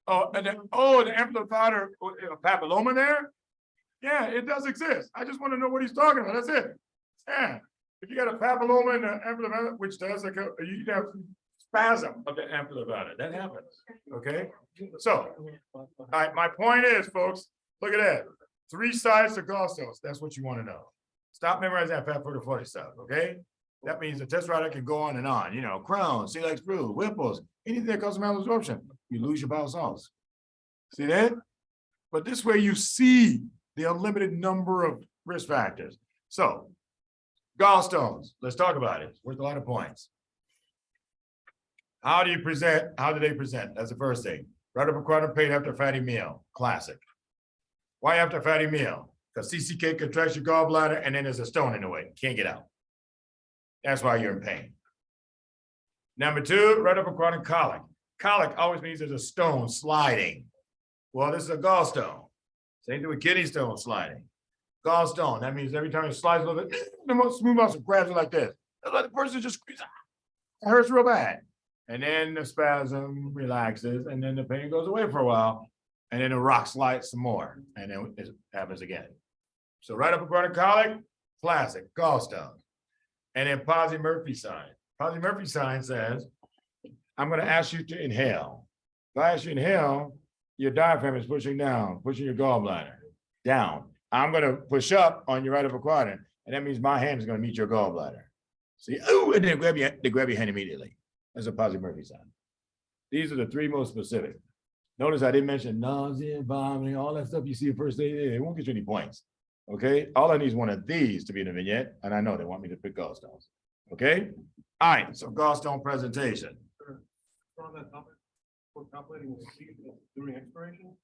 C: Oh, and then, the amplifier papilloma there? Yeah, it does exist. I just want to know what he's talking about. That's it. Yeah. If you got a papilloma in the amplifier, which does like you have spasm of the amplifier. That happens. Okay. So, all right, my point is, folks, look at that. 3 sides to gallstones. That's what you want to know. Stop memorizing that fat 40 stuff. Okay. That means the test rider can go on and on. You know, Crohn's, celiac flu, Whipple's, anything that causes malabsorption, you lose your bowel salts. See that? But this way you see the unlimited number of risk factors. So, gallstones, let's talk about it. It's worth a lot of points. How do you present? How do they present? That's the first thing. Right upper quadrant pain after a fatty meal. Classic. Why after a fatty meal? Because CCK contracts your gallbladder and then there's a stone in the way. Can't get out. That's why you're in pain. Number 2, right upper quadrant colic. Colic always means there's a stone sliding. Well, this is a gallstone. Same thing with kidney stone sliding. Gallstone, that means every time it slides a little bit, the smooth muscle grabs it like this. That's like the person just squeezes. It hurts real bad. And then the spasm relaxes, and then the pain goes away for a while, and then the rock slides some more, and then it happens again. So right upper quadrant colic, classic, gallstone. And then Posey-Murphy sign. Posey-Murphy sign says, I'm going to ask you to inhale. If I ask you to inhale, your diaphragm is pushing down, pushing your gallbladder down. I'm going to push up on your right upper quadrant, and that means my hand is going to meet your gallbladder. See, oh, and then they grab your hand immediately. That's a Posey-Murphy sign. These are the 3 most specific. Notice I didn't mention nausea, vomiting, all that stuff you see at first aid. They won't get you any points. Okay, all I need is one of these to be in the vignette, and I know they want me to pick gallstones. Okay, all right, so gallstone presentation.
I: On that topic, for calculating during expiration,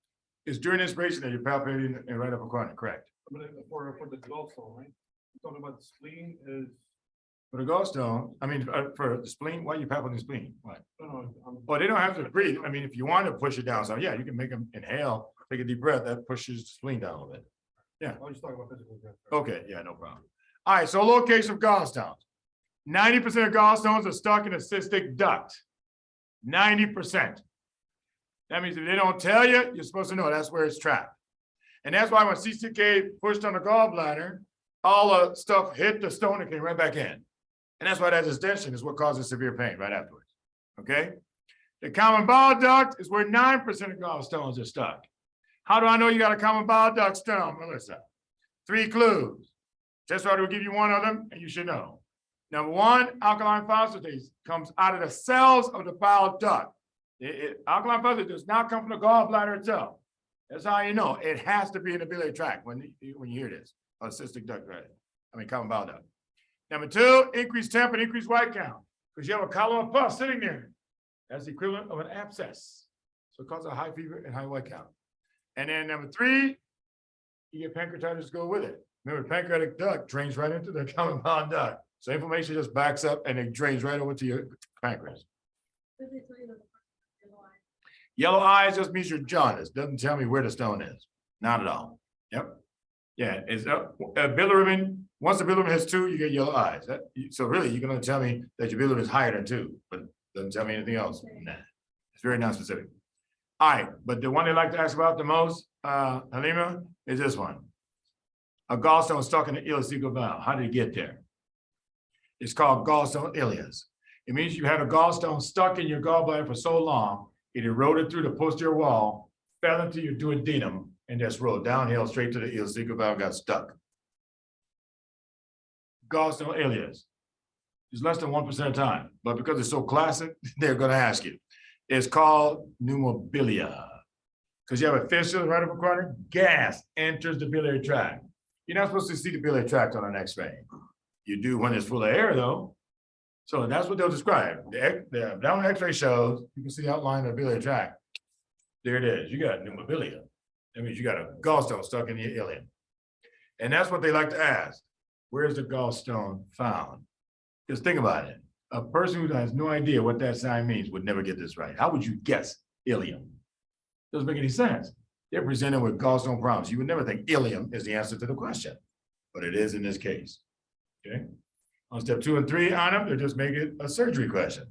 C: It's during inspiration that you're palpating and right upper quadrant, correct?
I: but for the gallstone, right? Talking about the spleen is.
C: For the gallstone, I mean, for the spleen, why are you palpating the spleen? What?
I: No,
C: Well, they don't have to breathe. I mean, if you want to push it down, so yeah, you can make them inhale, take a deep breath, that pushes the spleen down a little bit. Yeah.
I: I was just talking about physical.
C: Okay, yeah, no problem. All right, so location of gallstones. 90% of gallstones are stuck in a cystic duct. 90%. That means if they don't tell you, you're supposed to know that's where it's trapped. And that's why when CCK pushed on the gallbladder, all the stuff hit the stone and came right back in. And that's why that distension is what causes severe pain right afterwards. Okay? The common bile duct is where 9% of gallstones are stuck. How do I know you got a common bile duct stone, Melissa? 3 clues. Test rider will give you one of them, and you should know. Number 1, alkaline phosphatase comes out of the cells of the bile duct. Alkaline phosphatase does not come from the gallbladder itself. That's how you know. It has to be in the biliary tract when you hear this. A cystic duct, right? I mean, common bile duct. Number 2, increased temp and increased white count, because you have a column of pus sitting there. That's the equivalent of an abscess. So it causes a high fever and high white count. And then number 3, you get pancreatitis to go with it. Remember, the pancreatic duct drains right into the common bile duct. So inflammation just backs up and it drains right over to your pancreas. Yellow eyes just means you're jaundiced. Doesn't tell me where the stone is. Not at all. Yep. Yeah, it's bilirubin. Once the bilirubin has 2, you get yellow eyes. So really, you're going to tell me that your bilirubin is higher than 2, but doesn't tell me anything else. Nah, it's very non-specific. All right, but the one they like to ask about the most, Halima, is this one. A gallstone stuck in the ileocecal valve. How did it get there? It's called gallstone ileus. It means you had a gallstone stuck in your gallbladder for so long, it eroded through the posterior wall, fell into your duodenum, and just rolled downhill straight to the ileocecal valve, got stuck. Gallstone ileus is less than 1% of the time, but because it's so classic, they're going to ask you. It's called pneumobilia. Because you have a fistula right upper quadrant, gas enters the biliary tract. You're not supposed to see the biliary tract on an X-ray. You do when it's full of air, though. So that's what they'll describe. The abdominal X-ray shows, you can see the outline of the biliary tract. There it is. You got pneumobilia. That means you got a gallstone stuck in your ileum. And that's what they like to ask. Where's the gallstone found? Just think about it. A person who has no idea what that sign means would never get this right. How would you guess ileum? Doesn't make any sense. They're presented with gallstone problems. You would never think ileum is the answer to the question, but it is in this case. Okay. On step 2 and 3 on them, they're just making a surgery question.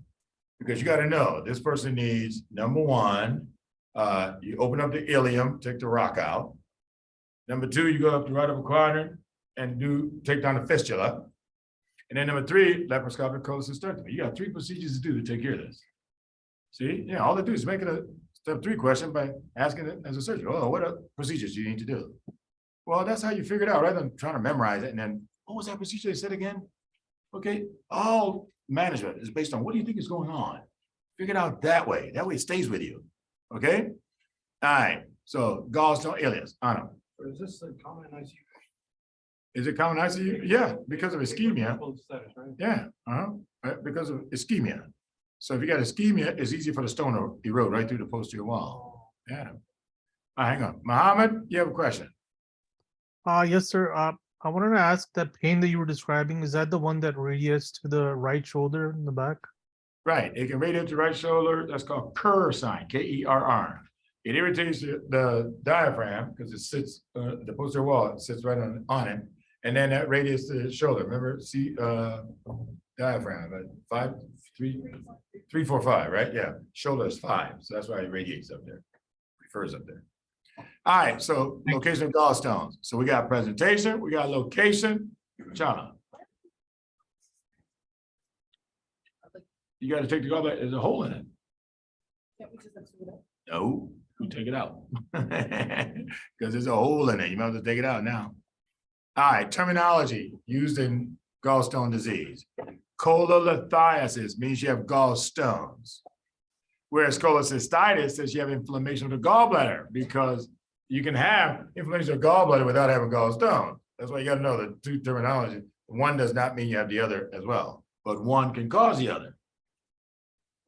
C: Because you got to know this person needs, number 1, you open up the ileum, take the rock out. Number 2, you go up the right upper quadrant and take down the fistula. And then number 3, laparoscopic cholecystectomy. You got 3 procedures to do to take care of this. See, yeah, all they do is make it a step 3 question by asking it as a surgeon. Oh, what are procedures do you need to do? Well, that's how you figure it out, rather than trying to memorize it and then, what was that procedure they said again? Okay, all management is based on what do you think is going on? Figure it out that way. That way it stays with you. Okay? All right. So gallstone ileus on them.
I: Or is this a common ICU?
C: Is it common ICU? Yeah, because of ischemia.
I: Status, right?
C: Yeah, because of ischemia. So if you got ischemia, it's easy for the stone to erode right through the posterior wall. Yeah. Hang on. Mohammed, you have a question?
P: Yes, sir. I wanted to ask, that pain that you were describing, is that the one that radiates to the right shoulder in the back?
C: Right. It can radiate to the right shoulder. That's called Kerr sign, K-E-R-R. It irritates the diaphragm because it sits, the posterior wall sits right on it. And then that radiates to the shoulder. Remember, see, diaphragm, 5, 3, 3, 4, 5, right? Yeah. Shoulder is 5. So that's why it radiates up there, refers up there. All right, so location of gallstones. So we got presentation, we got location. Chana. You got to take the gallbladder. There's a hole in it. No, we take it out because there's a hole in it. You might have to take it out now. All right, terminology used in gallstone disease. Cholelithiasis means you have gallstones, whereas cholecystitis says you have inflammation of the gallbladder, because you can have inflammation of the gallbladder without having gallstones. That's why you got to know the 2 terminology. One does not mean you have the other as well, but one can cause the other.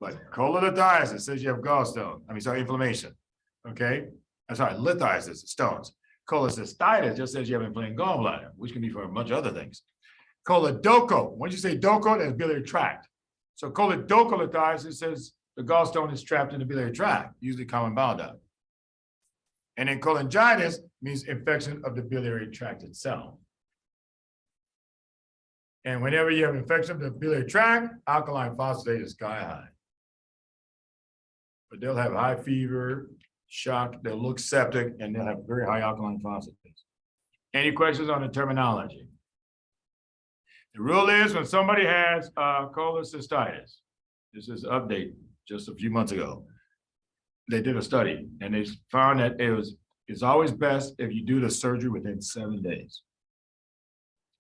C: But cholelithiasis says you have gallstone. Inflammation. Okay, I'm sorry, lithiasis, stones. Cholecystitis just says you have inflamed gallbladder, which can be for a bunch of other things. Choledoco, when you say doco, that's biliary tract. So choledocholithiasis says the gallstone is trapped in the biliary tract, usually common bile duct. And then cholangitis means infection of the biliary tract itself. And whenever you have infection of the biliary tract, alkaline phosphate is sky high. But they'll have high fever, shock, they'll look septic, and they'll have very high alkaline phosphates. Any questions on the terminology? The rule is when somebody has cholecystitis, this is an update just a few months ago. They did a study and they found that it's always best if you do the surgery within 7 days.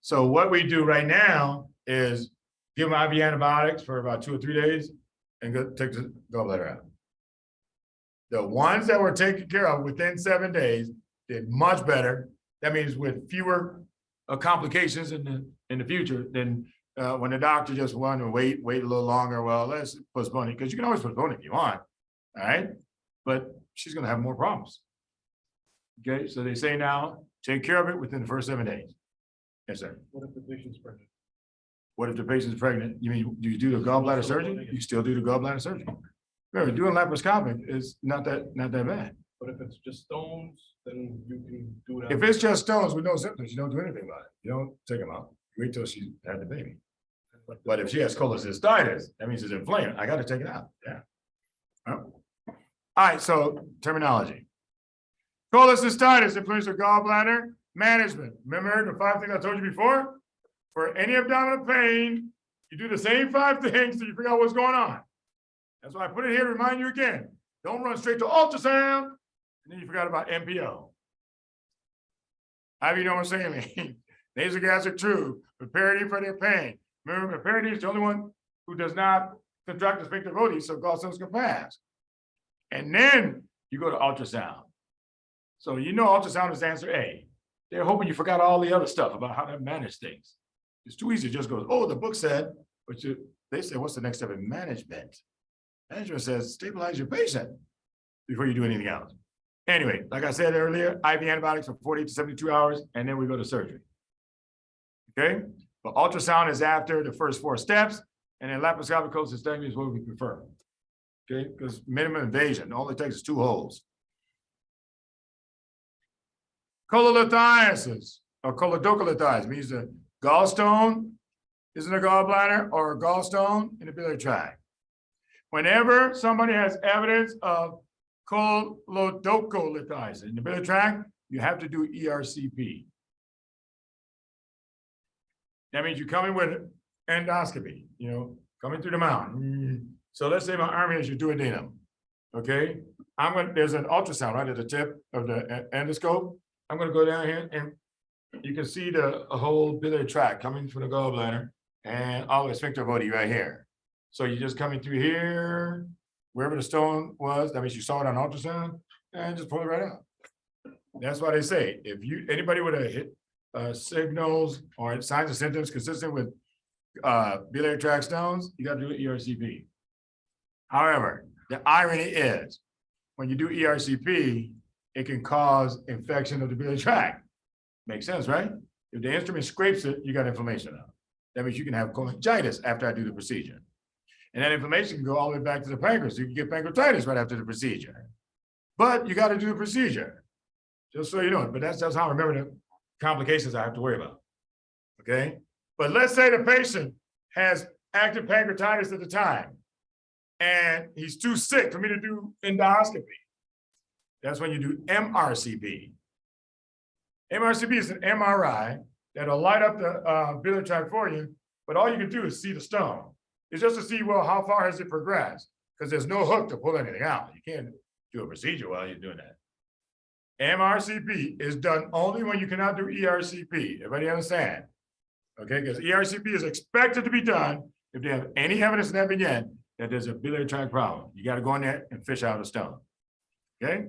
C: So what we do right now is give them IV antibiotics for about 2 or 3 days and go take the gallbladder out. The ones that were taken care of within 7 days did much better. That means with fewer complications in the future than when the doctor just wanted to wait a little longer. Well, let's postpone it, because you can always postpone it if you want. All right. But she's going to have more problems. Okay, so they say now, take care of it within the first 7 days. Yes, sir.
I: What if the patient's pregnant?
C: What if the patient's pregnant? You mean, do you do the gallbladder surgery? You still do the gallbladder surgery. Remember, doing laparoscopic is not that bad.
I: But if it's just stones, then you can do it.
C: If it's just stones with no symptoms, you don't do anything about it. You don't take them out. Wait till she had the baby. But if she has cholecystitis, that means it's inflamed. I got to take it out. Yeah. All right, so terminology. Cholecystitis, inflammation of gallbladder, management. Remember the 5 things I told you before? For any abdominal pain, you do the same 5 things till you figure out what's going on. That's why I put it here to remind you again. Don't run straight to ultrasound, and then you forgot about NPO. IV normal saline, nasogastric tube, preparedine for their pain. Remember, preparedine is the only one who does not contract the sphincter of Oddi, so gallstones can pass. And then you go to ultrasound. So you know ultrasound is answer A. They're hoping you forgot all the other stuff about how to manage things. It's too easy to just go, oh, the book said, but they say, what's the next step in management? Management says, stabilize your patient before you do anything else. Anyway, like I said earlier, IV antibiotics for 48 to 72 hours, and then we go to surgery. Okay, but ultrasound is after the first 4 steps, and then laparoscopic cholecystectomy is what we prefer. Okay, because minimum invasion, all it takes is 2 holes. Cholelithiasis or choledocholithiasis means the gallstone is in the gallbladder or a gallstone in the biliary tract. Whenever somebody has evidence of cholelithiasis in the biliary tract, you have to do ERCP. That means you come in with endoscopy, you know, coming through the mouth. So let's say my arm is your duodenum. Okay, there's an ultrasound right at the tip of the endoscope. I'm gonna go down here and you can see the whole biliary tract coming from the gallbladder and all the sphincter vodi right here. So you're just coming through here, wherever the stone was, that means you saw it on ultrasound, and just pull it right out. That's why they say, if anybody with a hit signals or signs and symptoms consistent with biliary tract stones, you gotta do an ERCP. However, the irony is, when you do ERCP, it can cause infection of the biliary tract. Makes sense, right? If the instrument scrapes it, you got inflammation out. That means you can have cholangitis after I do the procedure. And that inflammation can go all the way back to the pancreas. You can get pancreatitis right after the procedure. But you got to do the procedure, just so you know. But that's how I remember the complications I have to worry about. Okay? But let's say the patient has active pancreatitis at the time, and he's too sick for me to do endoscopy. That's when you do MRCP. MRCP is an MRI that'll light up the biliary tract for you, but all you can do is see the stone. It's just to see, well, how far has it progressed? Because there's no hook to pull anything out. You can't do a procedure while you're doing that. MRCP is done only when you cannot do ERCP. Everybody understand? Okay, because ERCP is expected to be done if they have any evidence in that vignette that there's a biliary tract problem. You got to go in there and fish out a stone. Okay?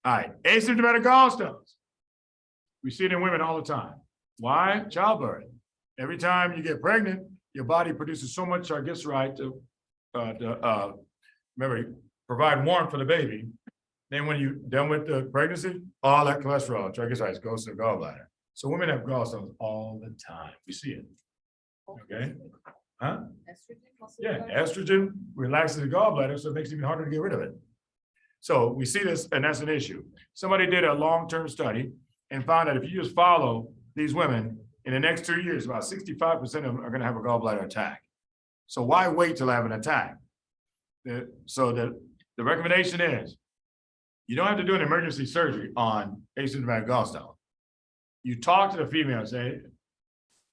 C: All right, asymptomatic gallstones. We see it in women all the time. Why? Childbirth. Every time you get pregnant, your body produces so much triglyceride to remember, provide warmth for the baby. Then when you're done with the pregnancy, all that cholesterol, triglycerides goes to the gallbladder. So women have gallstones all the time. We see it. Okay? Huh? Yeah, estrogen relaxes the gallbladder, so it makes it even harder to get rid of it. So we see this, and that's an issue. Somebody did a long-term study and found that if you just follow these women, in the next 2 years, about 65% of them are gonna have a gallbladder attack. So why wait till I have an attack? So the recommendation is, you don't have to do an emergency surgery on asymptomatic gallstone. You talk to the female and say,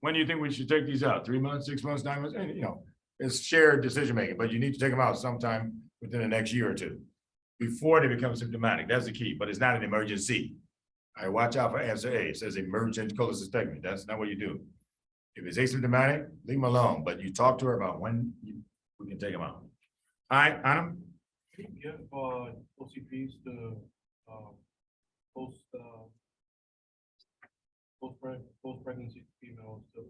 C: when do you think we should take these out? 3 months, 6 months, 9 months? And, you know, it's shared decision-making, but you need to take them out sometime within the next year or 2 before they become symptomatic. That's the key, but it's not an emergency. All right, watch out for answer A. It says emergent cholecystectomy. That's not what you do. If it's asymptomatic, leave them alone, but you talk to her about when we can take them out. All right, Anna?
I: You have OCPs to post-pregnancy females to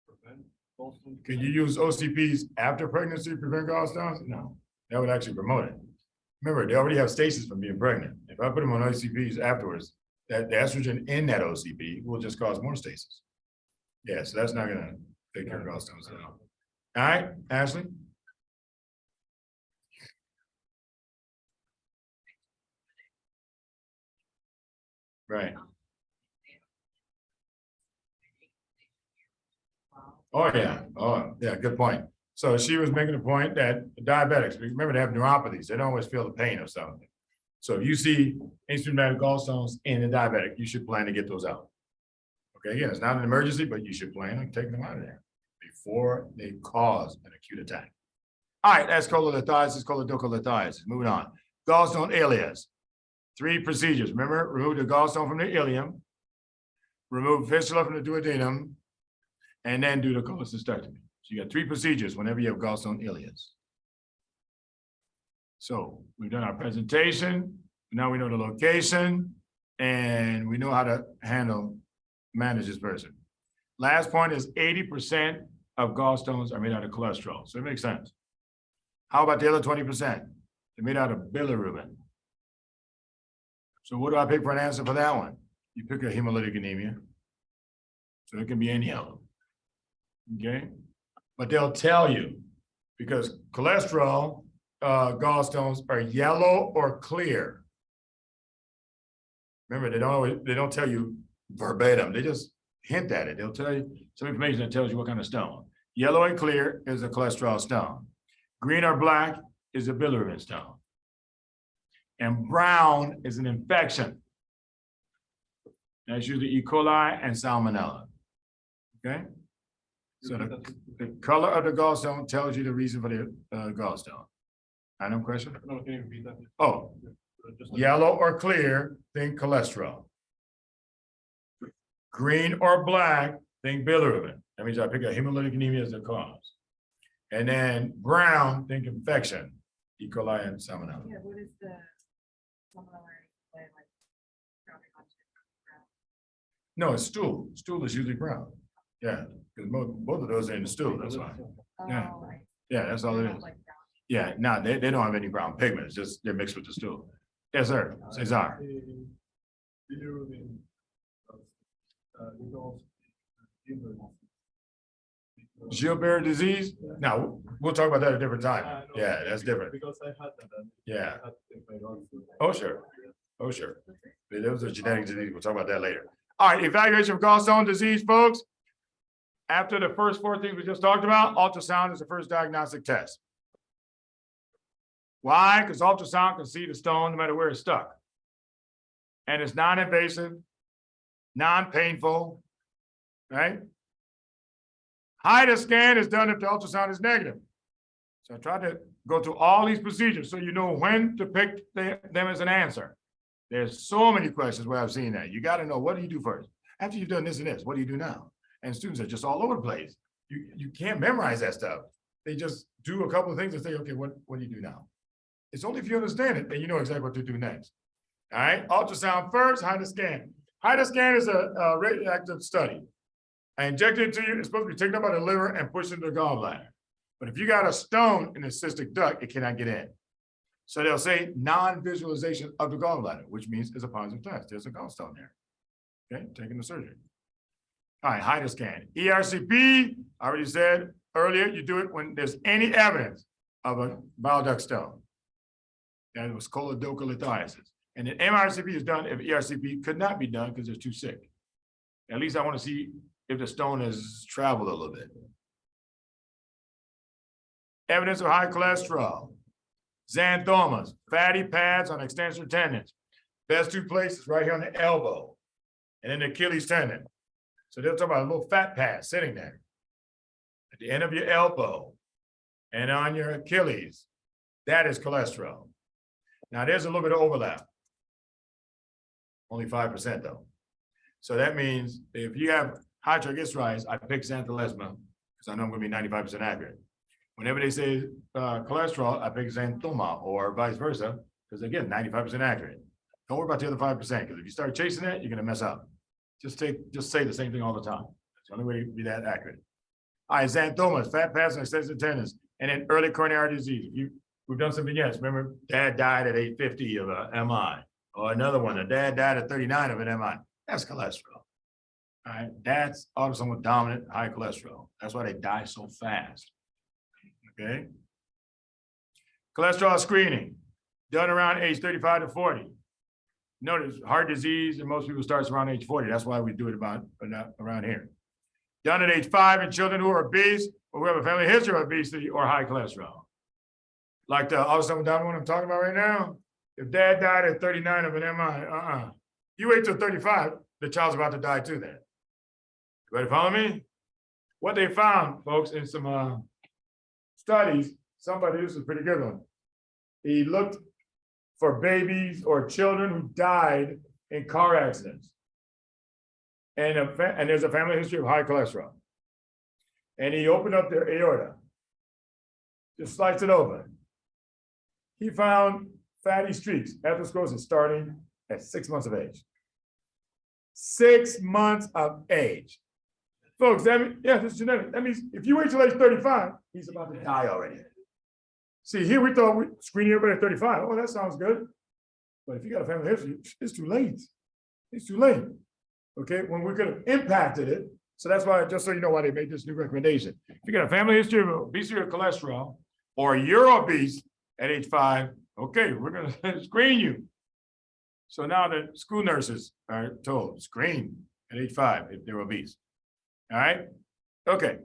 I: prevent gallstones?
C: Can you use OCPs after pregnancy to prevent gallstones? No, that would actually promote it. Remember, they already have stasis from being pregnant. If I put them on OCPs afterwards, that the estrogen in that OCP will just cause more stasis. Yeah, so that's not gonna take care of gallstones at all. All right, Ashley? Right. Oh, yeah, good point. So she was making a point that diabetics, remember they have neuropathies, they don't always feel the pain of something. So if you see asymptomatic gallstones in a diabetic, you should plan to get those out. Okay, again, it's not an emergency, but you should plan on taking them out of there before they cause an acute attack. All right, that's cholelithiasis, choledocholithiasis. Moving on. Gallstone ileus. 3 procedures. Remember, remove the gallstone from the ileum, remove fistula from the duodenum, and then do the cholecystectomy. So you got 3 procedures whenever you have gallstone ileus. So we've done our presentation. Now we know the location and we know how to manage this person. Last point is 80% of gallstones are made out of cholesterol. So it makes sense. How about the other 20%? They're made out of bilirubin. So what do I pick for an answer for that one? You pick a hemolytic anemia. So it can be any of them. Okay? But they'll tell you, because cholesterol, gallstones are yellow or clear. Remember, they don't tell you verbatim. They just hint at it. They'll tell you some information that tells you what kind of stone. Yellow and clear is a cholesterol stone. Green or black is a bilirubin stone. And brown is an infection. That's usually E. coli and salmonella. Okay? So the color of the gallstone tells you the reason for the gallstone. Item question?
I: No, can you repeat that?
C: Oh,
I: Just-
C: yellow or clear, think cholesterol. Green or black, think bilirubin. That means I pick a hemolytic anemia as the cause. And then brown, think infection, E. coli and salmonella.
F: Yeah, what is the?
C: No, it's stool. Stool is usually brown. Yeah, because both of those are in the stool, that's why. Yeah. Yeah, that's all it is. Yeah, no, they don't have any brown pigment, it's just they're mixed with the stool. Yes, sir, Cesar. Gilbert disease? No, we'll talk about that at a different time. Yeah, that's different.
I: Because I had that.
C: Yeah. Oh, sure. Oh, sure. There was a genetic disease. We'll talk about that later. All right, evaluation of gallstone disease, folks. After the first four things we just talked about, ultrasound is the first diagnostic test. Why? Because ultrasound can see the stone no matter where it's stuck. And it's non-invasive, non-painful, right? HIDA scan is done if the ultrasound is negative. So I tried to go through all these procedures so you know when to pick them as an answer. There's so many questions where I've seen that. You got to know, what do you do first? After you've done this and this, what do you do now? And students are just all over the place. You can't memorize that stuff. They just do a couple of things and say, okay, what do you do now? It's only if you understand it, then you know exactly what to do next. All right, ultrasound first, HIDA scan. HIDA scan is a radioactive study. I injected it to you, it's supposed to be taken up by the liver and pushed into the gallbladder. But if you got a stone in the cystic duct, it cannot get in. So they'll say non-visualization of the gallbladder, which means it's a positive test. There's a gallstone there. Okay, taking the surgery. All right, HIDA scan. ERCP, I already said earlier, you do it when there's any evidence of a bile duct stone. And it was choledocholithiasis. And then MRCP is done if ERCP could not be done because they're too sick. At least I want to see if the stone has traveled a little bit. Evidence of high cholesterol. Xanthomas, fatty pads on extensor tendons. Best two places right here on the elbow and then the Achilles tendon. So they'll talk about a little fat pad sitting there at the end of your elbow and on your Achilles. That is cholesterol. Now there's a little bit of overlap. Only 5% though. So that means if you have high triglycerides, I pick xanthosma because I know I'm going to be 95% accurate. Whenever they say cholesterol, I pick xanthoma or vice versa because again, 95% accurate. Don't worry about the other 5% because if you start chasing that, you're going to mess up. Just say the same thing all the time. It's the only way to be that accurate. All right, xanthomas, fat pads and extensive tendons, and then early coronary disease. We've done some vignettes. Remember, dad died at 850 of a MI. Or another one, the dad died at 39 of an MI. That's cholesterol. All right, that's autosomal dominant high cholesterol. That's why they die so fast. Okay. Cholesterol screening, done around age 35 to 40. Notice heart disease, and most people starts around age 40. That's why we do it about around here. Done at age 5 in children who are obese or who have a family history of obesity or high cholesterol. Like the autosomal dominant one I'm talking about right now. If dad died at 39 of an MI, you wait till 35, the child's about to die too then. You ready to follow me? What they found, folks, in some studies, this is a pretty good one. He looked for babies or children who died in car accidents. And there's a family history of high cholesterol. And he opened up their aorta, just sliced it open. He found fatty streaks, atherosclerosis, starting at 6 months of age. 6 months of age. Folks, this is genetic. That means if you wait till age 35, he's about to die already. See, here we thought we'd screen everybody at 35. Oh, that sounds good. But if you got a family history, it's too late. It's too late. Okay, when we could have impacted it. So that's why, just so you know why they made this new recommendation. If you got a family history of obesity or cholesterol, or you're obese at age 5, okay, we're gonna screen you. So now the school nurses are told, screen at age 5 if they're obese. All right, okay.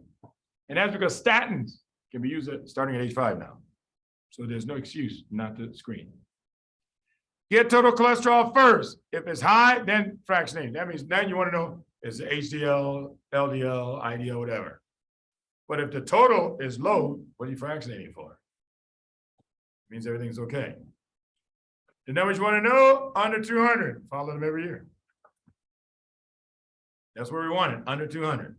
C: And that's because statins can be used starting at age 5 now. So there's no excuse not to screen. Get total cholesterol first. If it's high, then fractionate. That means then you want to know is it HDL, LDL, IDL, whatever. But if the total is low, what are you fractionating for? Means everything's okay. The numbers you want to know, under 200. Follow them every year. That's where we want it, under 200.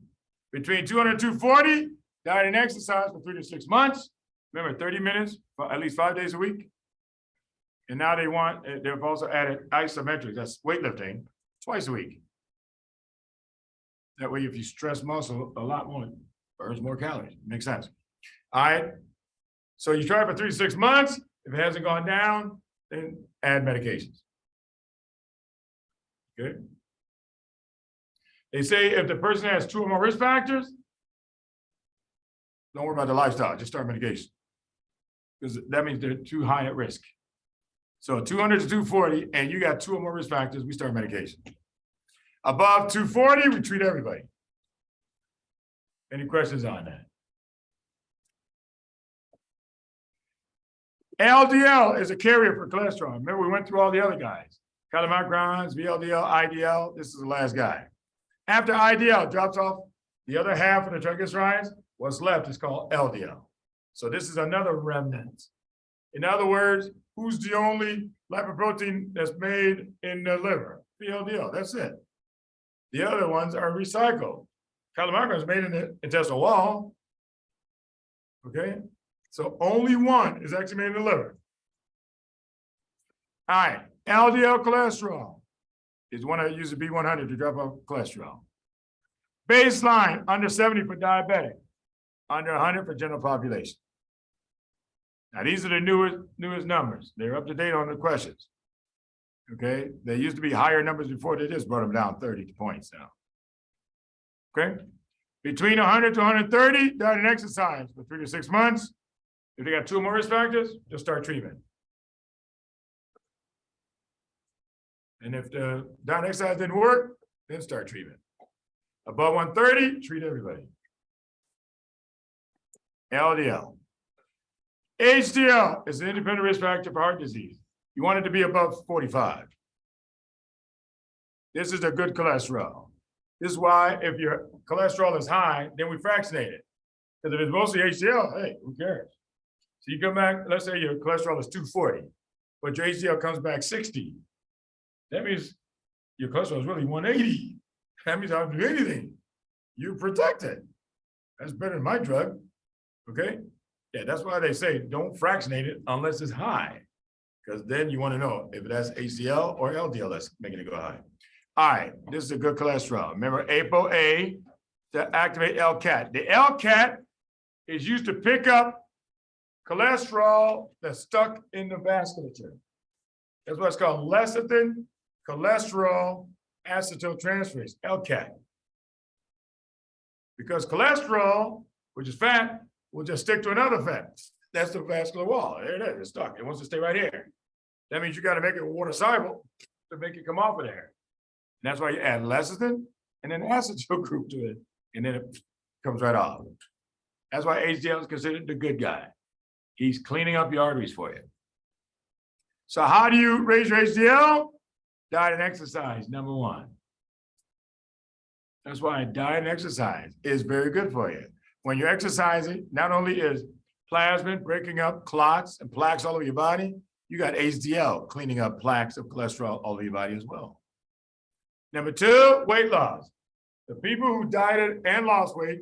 C: Between 200 and 240, diet and exercise for 3 to 6 months. Remember, 30 minutes, for at least 5 days a week. And now they've also added isometrics, that's weightlifting, twice a week. That way, if you stress muscle a lot more, it burns more calories. Makes sense. All right. So you try it for 3 to 6 months. If it hasn't gone down, then add medications. Good. They say if the person has 2 or more risk factors, don't worry about the lifestyle, just start medication. Because that means they're too high at risk. So 200 to 240, and you got 2 or more risk factors, we start medication. Above 240, we treat everybody. Any questions on that? LDL is a carrier for cholesterol. Remember, we went through all the other guys. Chylomicrons, VLDL, IDL, this is the last guy. After IDL drops off the other half of the triglycerides, what's left is called LDL. So this is another remnant. In other words, who's the only lipoprotein that's made in the liver? VLDL, that's it. The other ones are recycled. Chylomicron is made in the intestinal wall. Okay, so only one is actually made in the liver. All right, LDL cholesterol is one that uses B100 to drop off cholesterol. Baseline, under 70 for diabetic, under 100 for general population. Now, these are the newest numbers. They're up to date on the questions. Okay, they used to be higher numbers before. They just brought them down 30 points now. Okay, between 100 to 130, diet and exercise for 3 to 6 months. If they got 2 more risk factors, just start treatment. And if the diet and exercise didn't work, then start treatment. Above 130, treat everybody. LDL. HDL is an independent risk factor for heart disease. You want it to be above 45. This is a good cholesterol. This is why if your cholesterol is high, then we fractionate it. Because if it's mostly HDL, hey, who cares? So you come back, let's say your cholesterol is 240, but your HDL comes back 60. That means your cholesterol is really 180. That means I don't do anything. You're protected. That's better than my drug. Okay? Yeah, that's why they say don't fractionate it unless it's high. Because then you want to know if it has HDL or LDL that's making it go high. All right, this is a good cholesterol. Remember ApoA to activate LCAT. The LCAT is used to pick up cholesterol that's stuck in the vasculature. That's what's called lecithin cholesterol acetyltransferase, LCAT. Because cholesterol, which is fat, will just stick to another fat. That's the vascular wall. There it is, it's stuck. It wants to stay right here. That means you got to make it water soluble to make it come off of there. And that's why you add lecithin and then acetyl group to it, and then it comes right off. That's why HDL is considered the good guy. He's cleaning up your arteries for you. So how do you raise your HDL? Diet and exercise, number 1. That's why diet and exercise is very good for you. When you're exercising, not only is plasmin breaking up clots and plaques all over your body, you got HDL cleaning up plaques of cholesterol all over your body as well. Number 2, weight loss. The people who dieted and lost weight,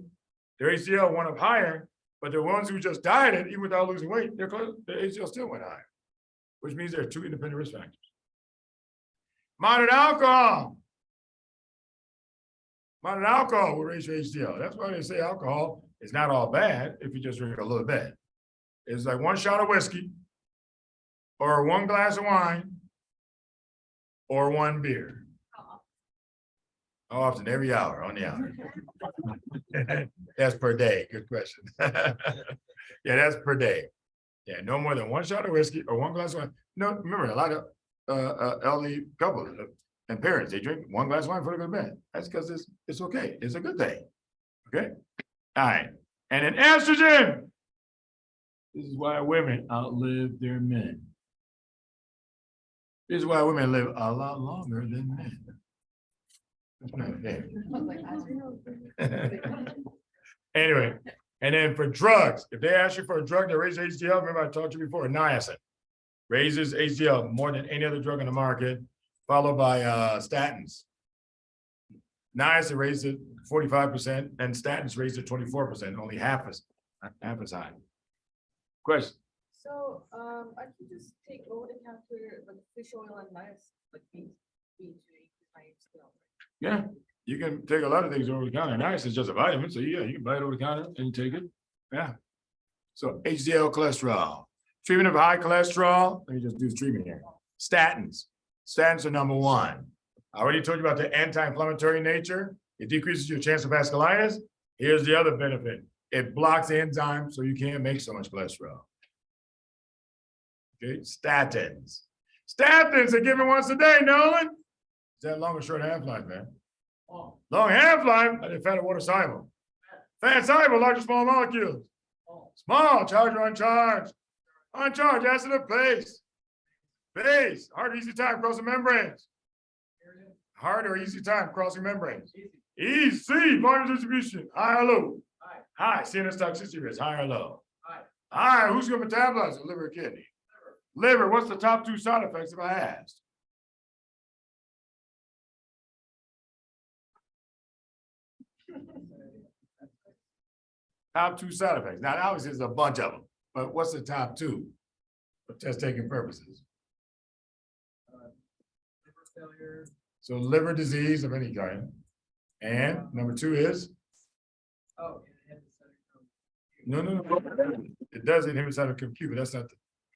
C: their HDL went up higher, but the ones who just dieted, even without losing weight, their HDL still went higher, which means there are 2 independent risk factors. Moderate alcohol. Moderate alcohol will raise your HDL. That's why they say alcohol is not all bad if you just drink a little bit. It's like 1 shot of whiskey or 1 glass of wine or one beer? How often? Every hour, on the hour. That's per day. Good question. Yeah, that's per day. Yeah, no more than one shot of whiskey or one glass of wine. No, remember, a lot of elderly couples and parents, they drink one glass of wine before they go to bed. That's because it's okay. It's a good thing. Okay. All right. And then estrogen. This is why women outlive their men. This is why women live a lot longer than men. Anyway, and then for drugs, if they ask you for a drug that raises HDL, remember I talked to you before, niacin raises HDL more than any other drug on the market, followed by statins. Niacin raised it 45%, and statins raised it 24%, only half as high. Question.
F: So, I can just take over the counter, like fish oil and nice, like beans to increase my HDL.
C: Yeah, you can take a lot of things over the counter. Niacin is just a vitamin, so yeah, you can buy it over the counter and take it. Yeah. So HDL cholesterol, treatment of high cholesterol. Let me just do the treatment here. Statins. Statins are number one. I already told you about the anti-inflammatory nature. It decreases your chance of vasculitis. Here's the other benefit. It blocks enzymes, so you can't make so much cholesterol. Okay, statins. Statins are given once a day, Nolan. Is that long or short half-life, man? Long half-life, I did fat and water soluble. Fat soluble, large or small molecules. Small, charged or uncharged. Uncharged, acid or base. Base, hard or easy time crossing membranes. Hard or easy time crossing membranes. Easy, volume distribution, high or low? High, CNS toxicity risk, high or low? High, who's going to metabolize it, liver or kidney? Liver, what's the top two side effects if I asked? Top two side effects. Now, obviously, there's a bunch of them, but what's the top two for test taking purposes?
G: Liver failure.
C: So liver disease of any kind. And number two is?
G: Oh.
C: No. It does inhibit cytokine Q, but that's not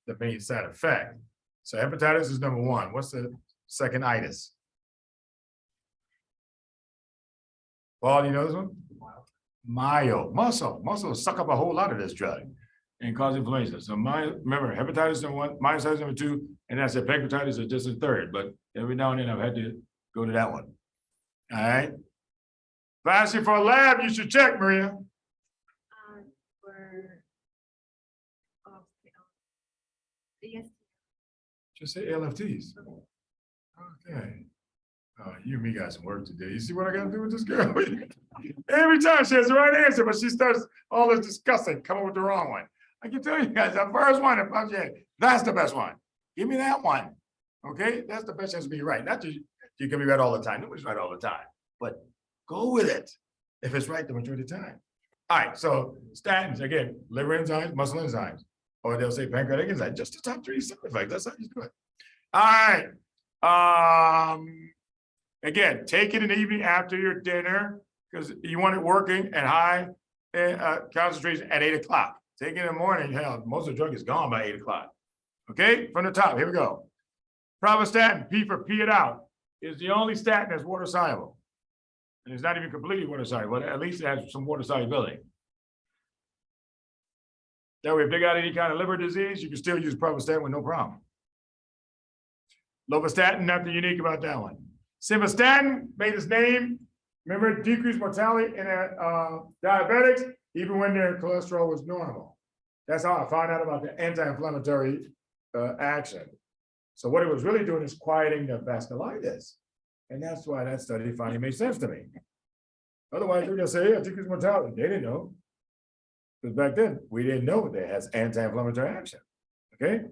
C: the main side effect. So hepatitis is number one. What's the second itis? Paul, you know this one? Myo, muscle suck up a whole lot of this drug and cause inflammation. So remember, hepatitis number one, myositis number two, and that's it. Pancreatitis is just a third, but every now and then I've had to go to that one. All right. If I ask you for a lab, you should check, Maria. Just say LFTs. Okay. Oh, you and me got some work to do. You see what I got to do with this girl? Every time she has the right answer, but she starts all this discussing, come up with the wrong one. I can tell you guys, the first one, that's the best one. Give me that one. Okay? That's the best chance to be right. Not just you can be right all the time. Nobody's right all the time. But go with it if it's right the majority of the time. All right, so statins, again, liver enzymes, muscle enzymes, or they'll say pancreatic enzymes, just the top three side effects. That's how you do it. All right. Again, take it in the evening after your dinner because you want it working at high concentration at 8 o'clock. Take it in the morning. Hell, most of the drug is gone by 8 o'clock. Okay, from the top, here we go. Pravastatin, P for pee it out, is the only statin that's water soluble. And it's not even completely water soluble, but at least it has some water solubility. That way, if they got any kind of liver disease, you can still use pravastatin with no problem. Lovastatin, nothing unique about that one. Simvastatin made its name. Remember, decreased mortality in diabetics, even when their cholesterol was normal. That's how I found out about the anti-inflammatory action. So what it was really doing is quieting the vasculitis. And that's why that study finally made sense to me. Otherwise, they're gonna say, yeah, decreased mortality. They didn't know. Because back then, we didn't know that it has anti-inflammatory action. Okay?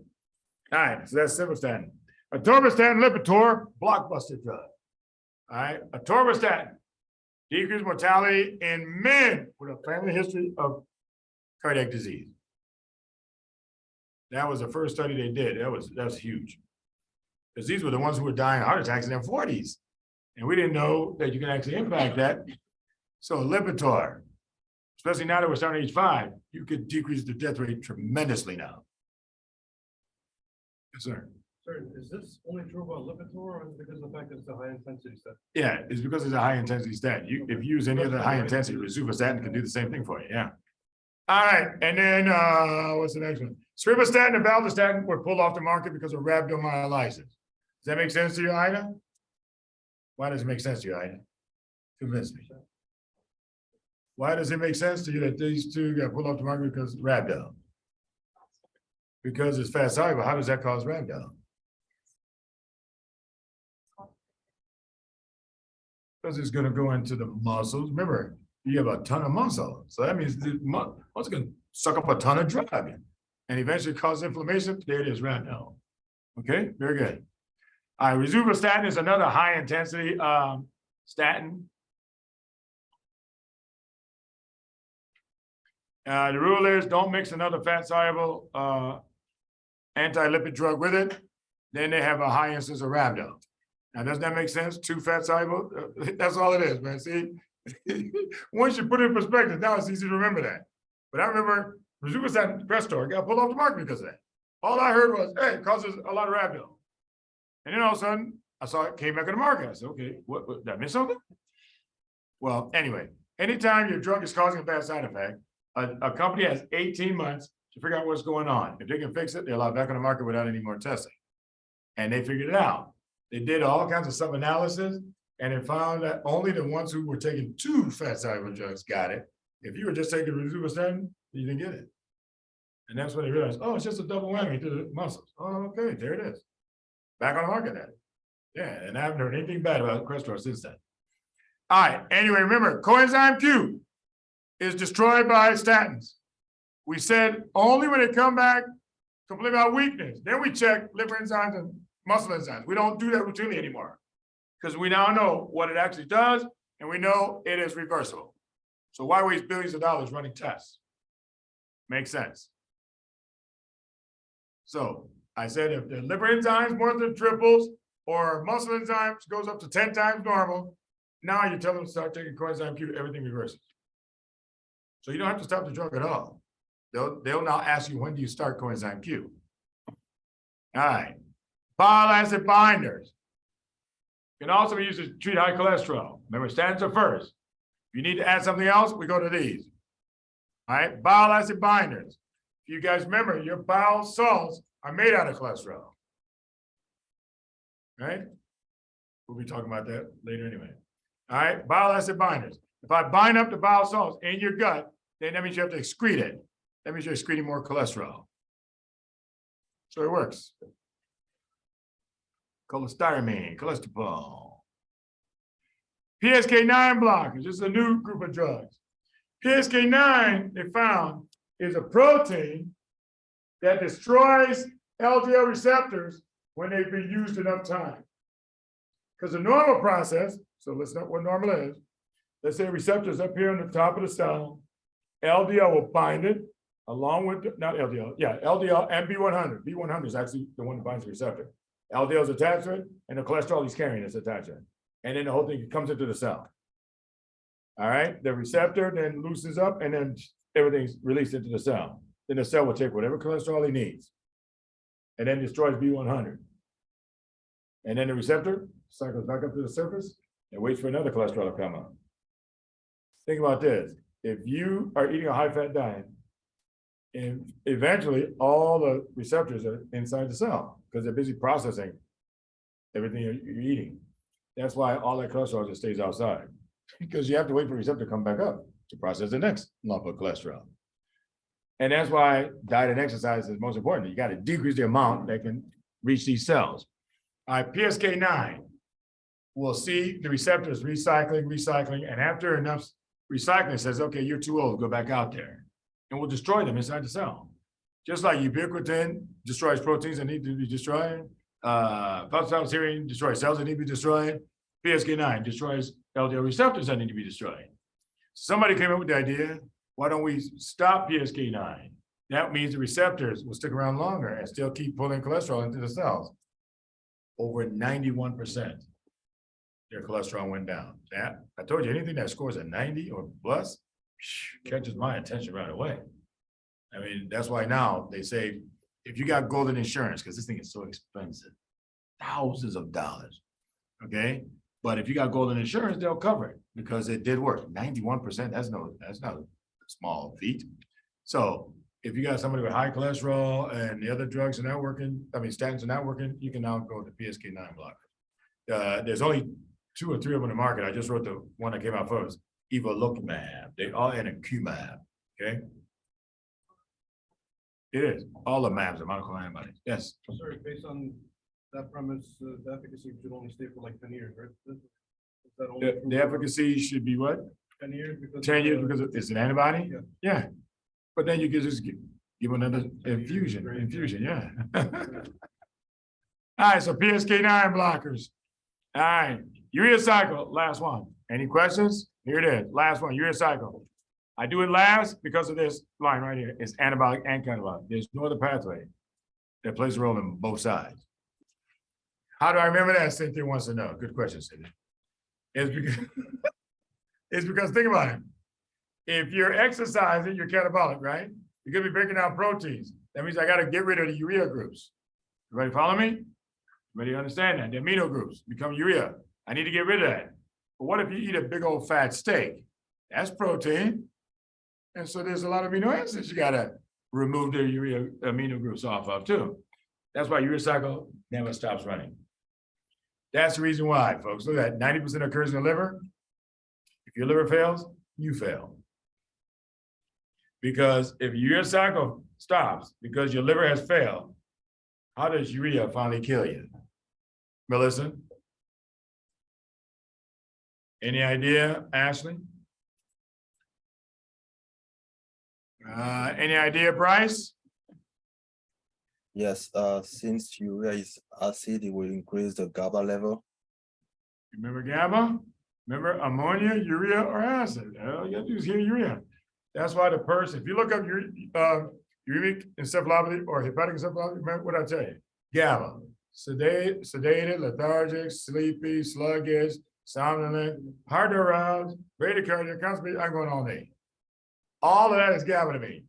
C: All right, so that's simvastatin. Atorvastatin, Lipitor, blockbuster drug. All right, atorvastatin, decreased mortality in men with a family history of cardiac disease. That was the first study they did. That was huge. Because these were the ones who were dying of heart attacks in their 40s. And we didn't know that you can actually impact that. So Lipitor, especially now that we're starting age 5, you could decrease the death rate tremendously now. Yes, sir.
I: Sorry, is this only true about Lipitor or is it because of the fact that it's a high intensity stuff?
C: Yeah, it's because it's a high intensity statin. If you use any other high intensity, rosuvastatin can do the same thing for you, yeah. All right, and then, what's the next one? Scrivastatin and valdastatin were pulled off the market because of rhabdomyolysis. Does that make sense to you, Ida? Why does it make sense to you, Ida? Convince me. Why does it make sense to you that these two got pulled off the market because of rhabdo? Because it's fat soluble. How does that cause rhabdo? Because it's gonna go into the muscles. Remember, you have a ton of muscle. So that means the muscle can suck up a ton of drug and eventually cause inflammation. There it is, rhabdo. Okay, very good. All right, rosuvastatin is another high intensity statin. The rule is don't mix another fat soluble anti-lipid drug with it. Then they have a high incidence of rhabdo. Now, doesn't that make sense? Two fat soluble, that's all it is, man. See, once you put it in perspective, now it's easy to remember that. But I remember rosuvastatin Crestor got pulled off the market because of that. All I heard was, hey, it causes a lot of rhabdo. And then all of a sudden, I saw it came back on the market. I said, okay, what did I miss something? Well, anyway, anytime your drug is causing a bad side effect, a company has 18 months to figure out what's going on. If they can fix it, they're allowed back on the market without any more testing. And they figured it out. They did all kinds of sub-analysis, and they found that only the ones who were taking two fat soluble drugs got it. If you were just taking rosuvastatin, you didn't get it. And that's when they realized, oh, it's just a double whammy to the muscles. Oh, okay, there it is. Back on the market then. Yeah, and I haven't heard anything bad about Crestor since then. All right, anyway, remember, coenzyme Q is destroyed by statins. We said only when they come back complete about weakness. Then we check liver enzymes and muscle enzymes. We don't do that routinely anymore because we now know what it actually does and we know it is reversible. So why waste billions of dollars running tests? Makes sense. So I said if the liver enzymes more than triples or muscle enzymes goes up to 10 times normal, now you tell them to start taking coenzyme Q, everything reverses. So you don't have to stop the drug at all. They'll now ask you, when do you start coenzyme Q? All right. Bile acid binders can also be used to treat high cholesterol. Remember, statins are first. If you need to add something else, we go to these. All right, bile acid binders. If you guys remember, your bile salts are made out of cholesterol. Right? We'll be talking about that later anyway. All right, bile acid binders. If I bind up the bile salts in your gut, then that means you have to excrete it. That means you're excreting more cholesterol. So it works. Cholestyramine, cholesterol. PSK9 blockers, this is a new group of drugs. PSK9, they found, is a protein that destroys LDL receptors when they've been used enough time. Because the normal process, so let's know what normal is. Let's say receptors up here on the top of the cell, LDL will bind it along with, not LDL, yeah, LDL and B100. B100 is actually the one that binds the receptor. LDL is attached to it, and the cholesterol he's carrying is attached to it. And then the whole thing comes into the cell. All right, the receptor then loosens up, and then everything's released into the cell. Then the cell will take whatever cholesterol he needs, and then destroys B100. And then the receptor cycles back up to the surface and waits for another cholesterol to come up. Think about this. If you are eating a high-fat diet, and eventually all the receptors are inside the cell because they're busy processing everything you're eating. That's why all that cholesterol just stays outside, because you have to wait for the receptor to come back up to process the next lump of cholesterol. And that's why diet and exercise is most important. You got to decrease the amount that can reach these cells. All right, PSK9 will see the receptors recycling, and after enough recycling, it says, okay, you're too old, go back out there. And we'll destroy them inside the cell. Just like ubiquitin destroys proteins that need to be destroyed, phosphatidylserine destroys cells that need to be destroyed, PSK9 destroys LDL receptors that need to be destroyed. Somebody came up with the idea, why don't we stop PSK9? That means the receptors will stick around longer and still keep pulling cholesterol into the cells. Over 91%, their cholesterol went down. That, I told you, anything that scores a 90 or plus catches my attention right away. I mean, that's why now they say if you got golden insurance, because this thing is so expensive, thousands of dollars, okay? But if you got golden insurance, they'll cover it because it did work. 91%, that's not a small feat. So if you got somebody with high cholesterol and the other drugs are not working, I mean, statins are not working, you can now go to PSK9 blocker. There's only 2 or 3 of them in the market. I just wrote the one that came out first, evolocumab. They all in a QMAB, okay? It is. All the MABs are monoclonal antibodies. Yes.
I: Sorry, based on that premise, the efficacy should only stay for like 10 years, right? Is that only true
C: The
I: for
C: efficacy should be what?
I: 10 years? Because
C: 10 years
I: of the-
C: because it's an antibody?
I: Yeah.
C: Yeah. But then you can just give another infusion, yeah. All right, so PSK9 blockers. All right, urea cycle, last one. Any questions? Here it is, last one, urea cycle. I do it last because of this line right here. It's anabolic and catabolic. There's no other pathway that plays a role in both sides. How do I remember that? Cynthia wants to know. Good question, Cynthia. It's because think about it. If you're exercising, you're catabolic, right? You're gonna be breaking down proteins. That means I gotta get rid of the urea groups. Everybody follow me? Everybody understand that? The amino groups become urea. I need to get rid of that. But what if you eat a big old fat steak? That's protein. And so there's a lot of amino acids you gotta remove the urea amino groups off of too. That's why urea cycle never stops running. That's the reason why, folks. Look at that, 90% occurs in the liver. If your liver fails, you fail. Because if urea cycle stops because your liver has failed, how does urea finally kill you? Melissa? Any idea, Ashley? Any idea, Bryce?
L: Yes, since urea is acid, it will increase the GABA level.
C: Remember GABA? Remember ammonia, urea, or acid? All you gotta do is hear urea. That's why the person, if you look up uremic encephalopathy or hepatic encephalopathy, remember what I tell you? GABA, sedated, lethargic, sleepy, sluggish, somnolent, hard to arouse, bradycardia, constipated, I'm going all day. All of that is GABA to me.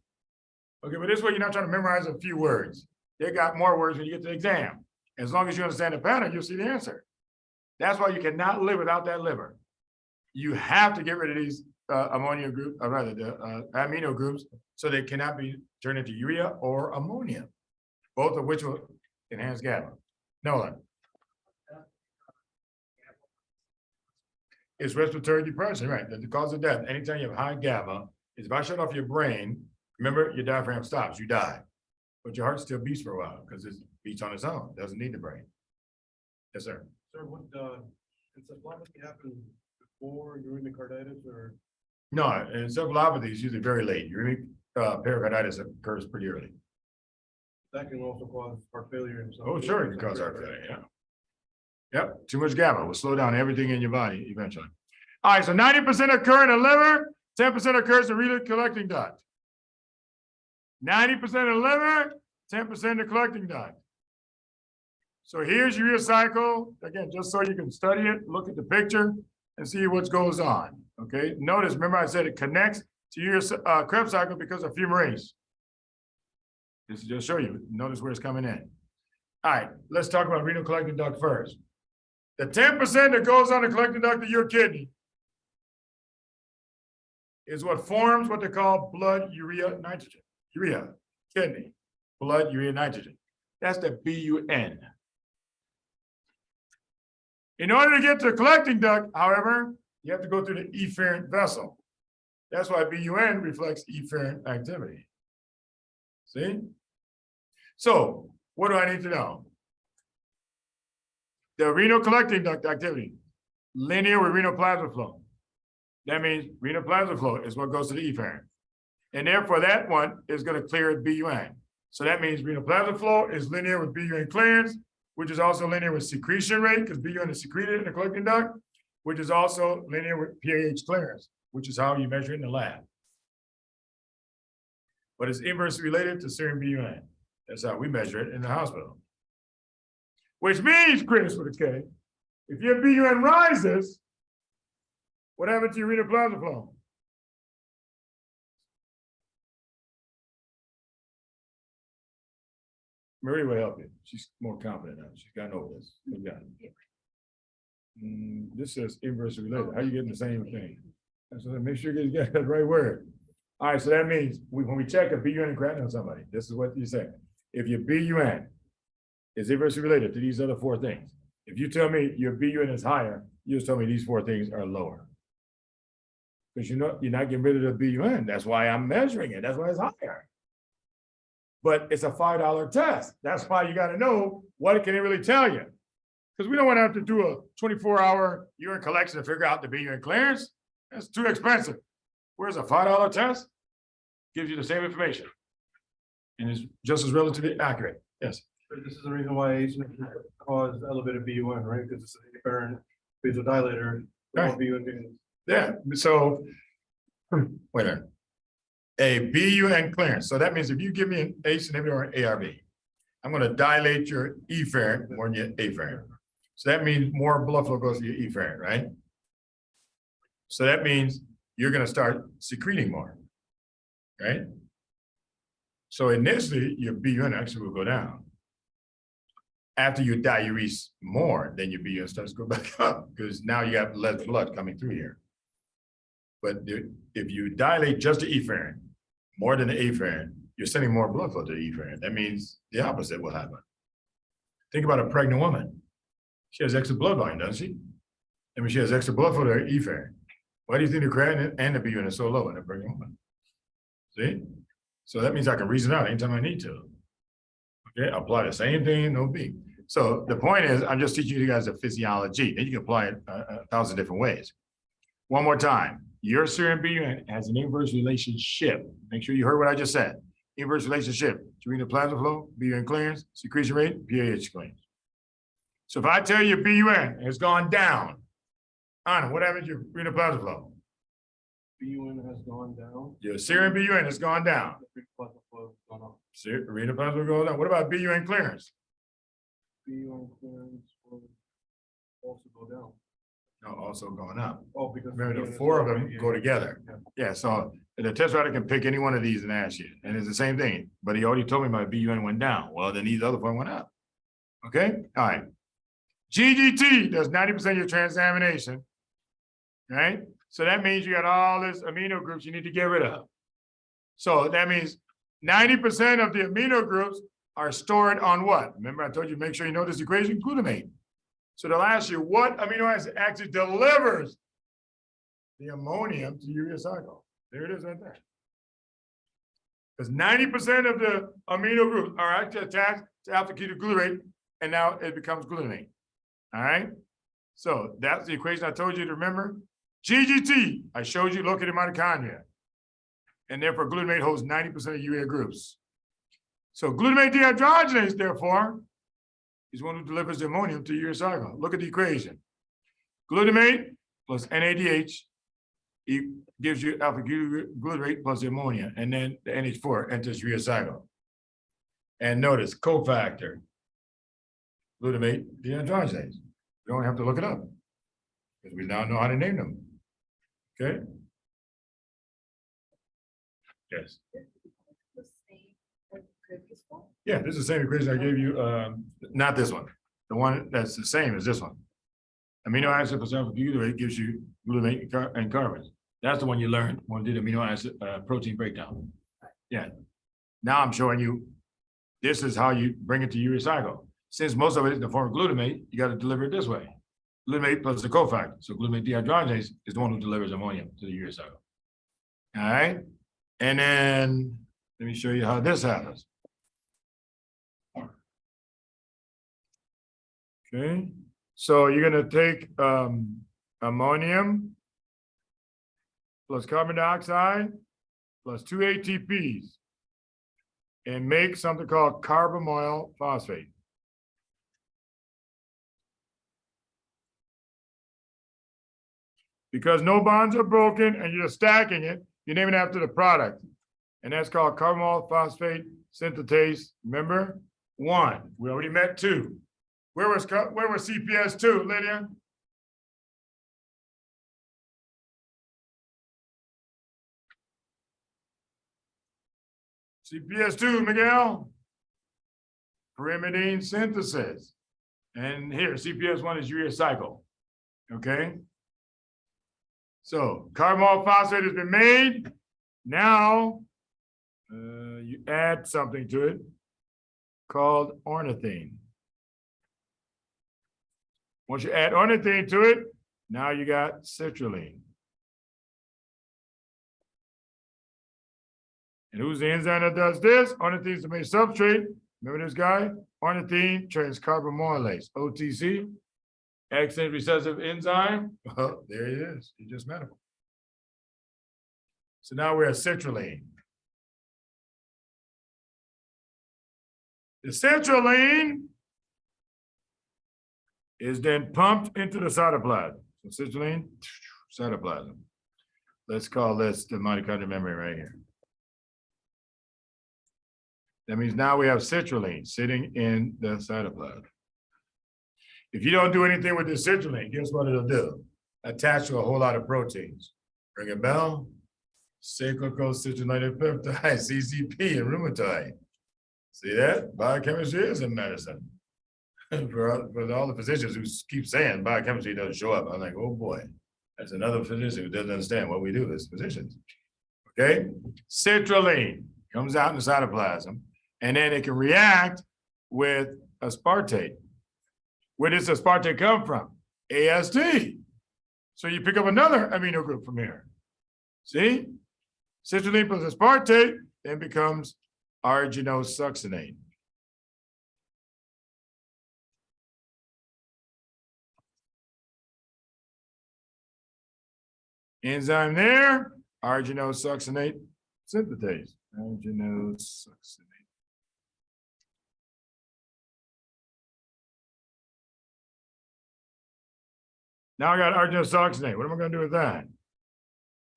C: Okay, but this way you're not trying to memorize a few words. They got more words when you get to the exam. As long as you understand the pattern, you'll see the answer. That's why you cannot live without that liver. You have to get rid of these ammonia group, or rather the amino groups, so they cannot be turned into urea or ammonia, both of which will enhance GABA. Nolan. It's respiratory depression, right? The cause of death. Anytime you have high GABA, is if I shut off your brain, remember your diaphragm stops, you die. But your heart still beats for a while because it beats on its own, doesn't need the brain. Yes, sir.
I: Sir, would encephalopathy happen before uremic carditis or?
C: No, encephalopathy is usually very late. Uremic pericarditis occurs pretty early.
I: That can also cause heart failure and stuff.
C: Oh, sure, it can cause heart failure, yeah. Yep, too much GABA will slow down everything in your body eventually. All right, so 90% occur in the liver, 10% occurs in the renal collecting duct. 90% in the liver, 10% in the collecting duct. So here's urea cycle. Again, just so you can study it, look at the picture and see what goes on, okay? Notice, remember I said it connects to urea Krebs cycle because of fumarase. This is just show you, notice where it's coming in. All right, let's talk about renal collecting duct first. The 10% that goes on the collecting duct of your kidney is what forms what they call blood urea nitrogen. Urea, kidney, blood urea nitrogen. That's the BUN. In order to get to the collecting duct, however, you have to go through the efferent vessel. That's why BUN reflects efferent activity. See? So, what do I need to know? The renal collecting duct activity, linear with renal plasma flow. That means renal plasma flow is what goes to the efferent. And therefore, that one is going to clear at BUN. So that means renal plasma flow is linear with BUN clearance, which is also linear with secretion rate, because BUN is secreted in the collecting duct, which is also linear with PAH clearance, which is how you measure it in the lab. But it's inversely related to serum BUN. That's how we measure it in the hospital. Which means, Chris with a K, if your BUN rises, what happens to your renal plasma flow? Marie will help you. She's more confident now. She's gotten over this. You got it. This says inversely related. How you getting the same thing? So make sure you get the right word. All right, so that means when we check a BUN and creatinine on somebody, this is what you say. If your BUN is inversely related to these other four things, if you tell me your BUN is higher, you just tell me these four things are lower. Because you know you're not getting rid of the BUN. That's why I'm measuring it. That's why it's higher. But it's a $5 test. That's why you got to know what it can really tell you. Because we don't want to have to do a 24-hour urine collection to figure out the BUN clearance. That's too expensive. Whereas a $5 test gives you the same information and is just as relatively accurate. Yes.
I: But this is the reason why ACE caused elevated BUN, right? Because it's a apparent vasodilator.
C: Right.
I: BUN.
C: Yeah. So wait a minute. A BUN clearance. So that means if you give me an ACE inhibitor or an ARB, I'm going to dilate your efferent more than your afferent. So that means more blood flow goes to your efferent, right? So that means you're going to start secreting more, right? So initially, your BUN actually will go down. After you diurese more, then your BUN starts to go back up because now you have less blood coming through here. But if you dilate just the efferent more than the afferent, you're sending more blood flow to the efferent. That means the opposite will happen. Think about a pregnant woman. She has extra blood volume, doesn't she? I mean, she has extra blood flow to her efferent. Why do you think the creatinine and the BUN is so low in a pregnant woman? See? So that means I can reason out anytime I need to. Okay, apply the same thing, no big. So the point is, I'm just teaching you guys the physiology. Then you can apply it 1,000 different ways. One more time. Your serum BUN has an inverse relationship. Make sure you heard what I just said. Inverse relationship to renal plasma flow, BUN clearance, secretion rate, PAH clearance. So if I tell you BUN has gone down, Anna, what happens to your renal plasma flow?
I: BUN has gone down.
C: Your serum BUN has gone down.
I: Plasma flow has gone up.
C: Renal plasma goes down. What about BUN clearance?
I: BUN clearance will also go down.
C: No, also going up.
I: Oh, because
C: Remember,
I: BUN
C: the
I: is
C: four of
I: already-
C: them go together. Yeah, so the test writer can pick any one of these and ask you, and it's the same thing. But he already told me my BUN went down. Well, then these other four went up. Okay, all right. GGT does 90% of your transamination, right? So that means you got all this amino groups you need to get rid of. So that means 90% of the amino groups are stored on what? Remember, I told you, make sure you know this equation, glutamate. So they'll ask you what amino acid actually delivers the ammonium to urea cycle. There it is right there. Because 90% of the amino groups are actually attached to alpha-ketoglutarate, and now it becomes glutamate. All right? So that's the equation I told you to remember. GGT, I showed you located mitochondria. And therefore, glutamate holds 90% of urea groups. So glutamate dehydrogenase, therefore, is one who delivers the ammonium to urea cycle. Look at the equation. Glutamate plus NADH gives you alpha-glutarate plus the ammonia, and then the NH4 enters urea cycle. And notice cofactor, glutamate dehydrogenase. You don't have to look it up because we now know how to name them. Okay? Yes. Yeah, this is the same equation I gave you, not this one. The one that's the same as this one. Amino acid plus alpha-glutarate gives you glutamate and carbons. That's the one you learned when we did amino acid protein breakdown. Yeah. Now I'm showing you this is how you bring it to urea cycle. Since most of it is in the form of glutamate, you got to deliver it this way. Glutamate plus the cofactor. So glutamate dehydrogenase is the one who delivers ammonium to the urea cycle. All right. And then let me show you how this happens. Okay. So you're going to take ammonium plus carbon dioxide plus 2 ATPs and make something called carbamoyl phosphate. Because no bonds are broken and you're stacking it, you name it after the product. And that's called carbamoyl phosphate synthetase. Remember? 1. We already met 2. Where was CPS 2, Lydia? CPS 2, Miguel? pyrimidine synthesis. And here, CPS1 is urea cycle. Okay? So carbamyl phosphate has been made. Now, you add something to it called ornithine. Once you add ornithine to it, now you got citrulline. And who's the enzyme that does this? Ornithine is the main substrate. Remember this guy? Ornithine transcarbamylase, OTC. Excellent recessive enzyme. Well, there it is. You just met him. So now we're at citrulline. The citrulline is then pumped into the cytoplasm. So citrulline, cytoplasm. Let's call this the mitochondrial membrane right here. That means now we have citrulline sitting in the cytoplasm. If you don't do anything with this citrulline, guess what it'll do? Attach to a whole lot of proteins. Ring a bell? Cyclical citrullinyl peptide, CCP, and rheumatoid. See that? Biochemistry is in medicine. For all the physicians who keep saying biochemistry doesn't show up, I'm like, oh boy, that's another physician who doesn't understand what we do as physicians. Okay? Citrulline comes out in the cytoplasm, and then it can react with aspartate. Where does aspartate come from? AST. So you pick up another amino group from here. See? Citrulline plus aspartate then becomes arginosuccinate. Enzyme there, arginosuccinate synthetase. Arginosuccinate. Now I got arginosuccinate. What am I going to do with that?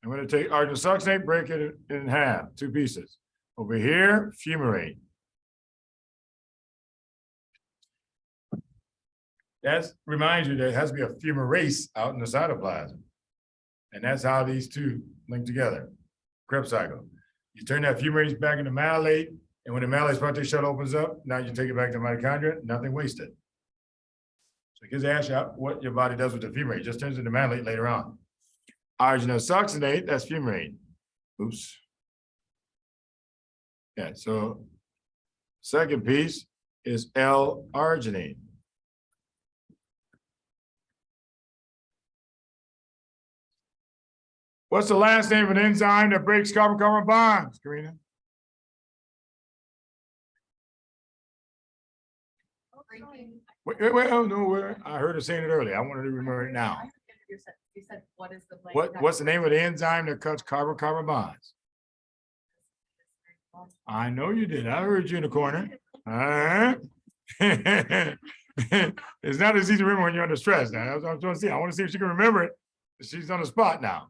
C: I'm going to take arginosuccinate, break it in half, 2 pieces. Over here, fumarate. That reminds you that it has to be a fumarase out in the cytoplasm. And that's how these two link together. Krebs cycle. You turn that fumarase back into malate, and when the malate aspartate shuttle opens up, now you take it back to mitochondria, nothing wasted. So it gives you ask you what your body does with the fumarate. It just turns into malate later on. Arginosuccinate, that's fumarate. Oops. Yeah, so second piece is L-arginine. What's the last name of an enzyme that breaks carbon-carbon bonds, Karina? Wait, oh no, I heard her saying it earlier. I wanted to remember it now.
F: You said, what is the?
C: What's the name of the enzyme that cuts carbon-carbon bonds? I know you did. I heard you in the corner. It's not as easy to remember when you're under stress now. That's what I'm trying to see. I want to see if she can remember it. She's on the spot now.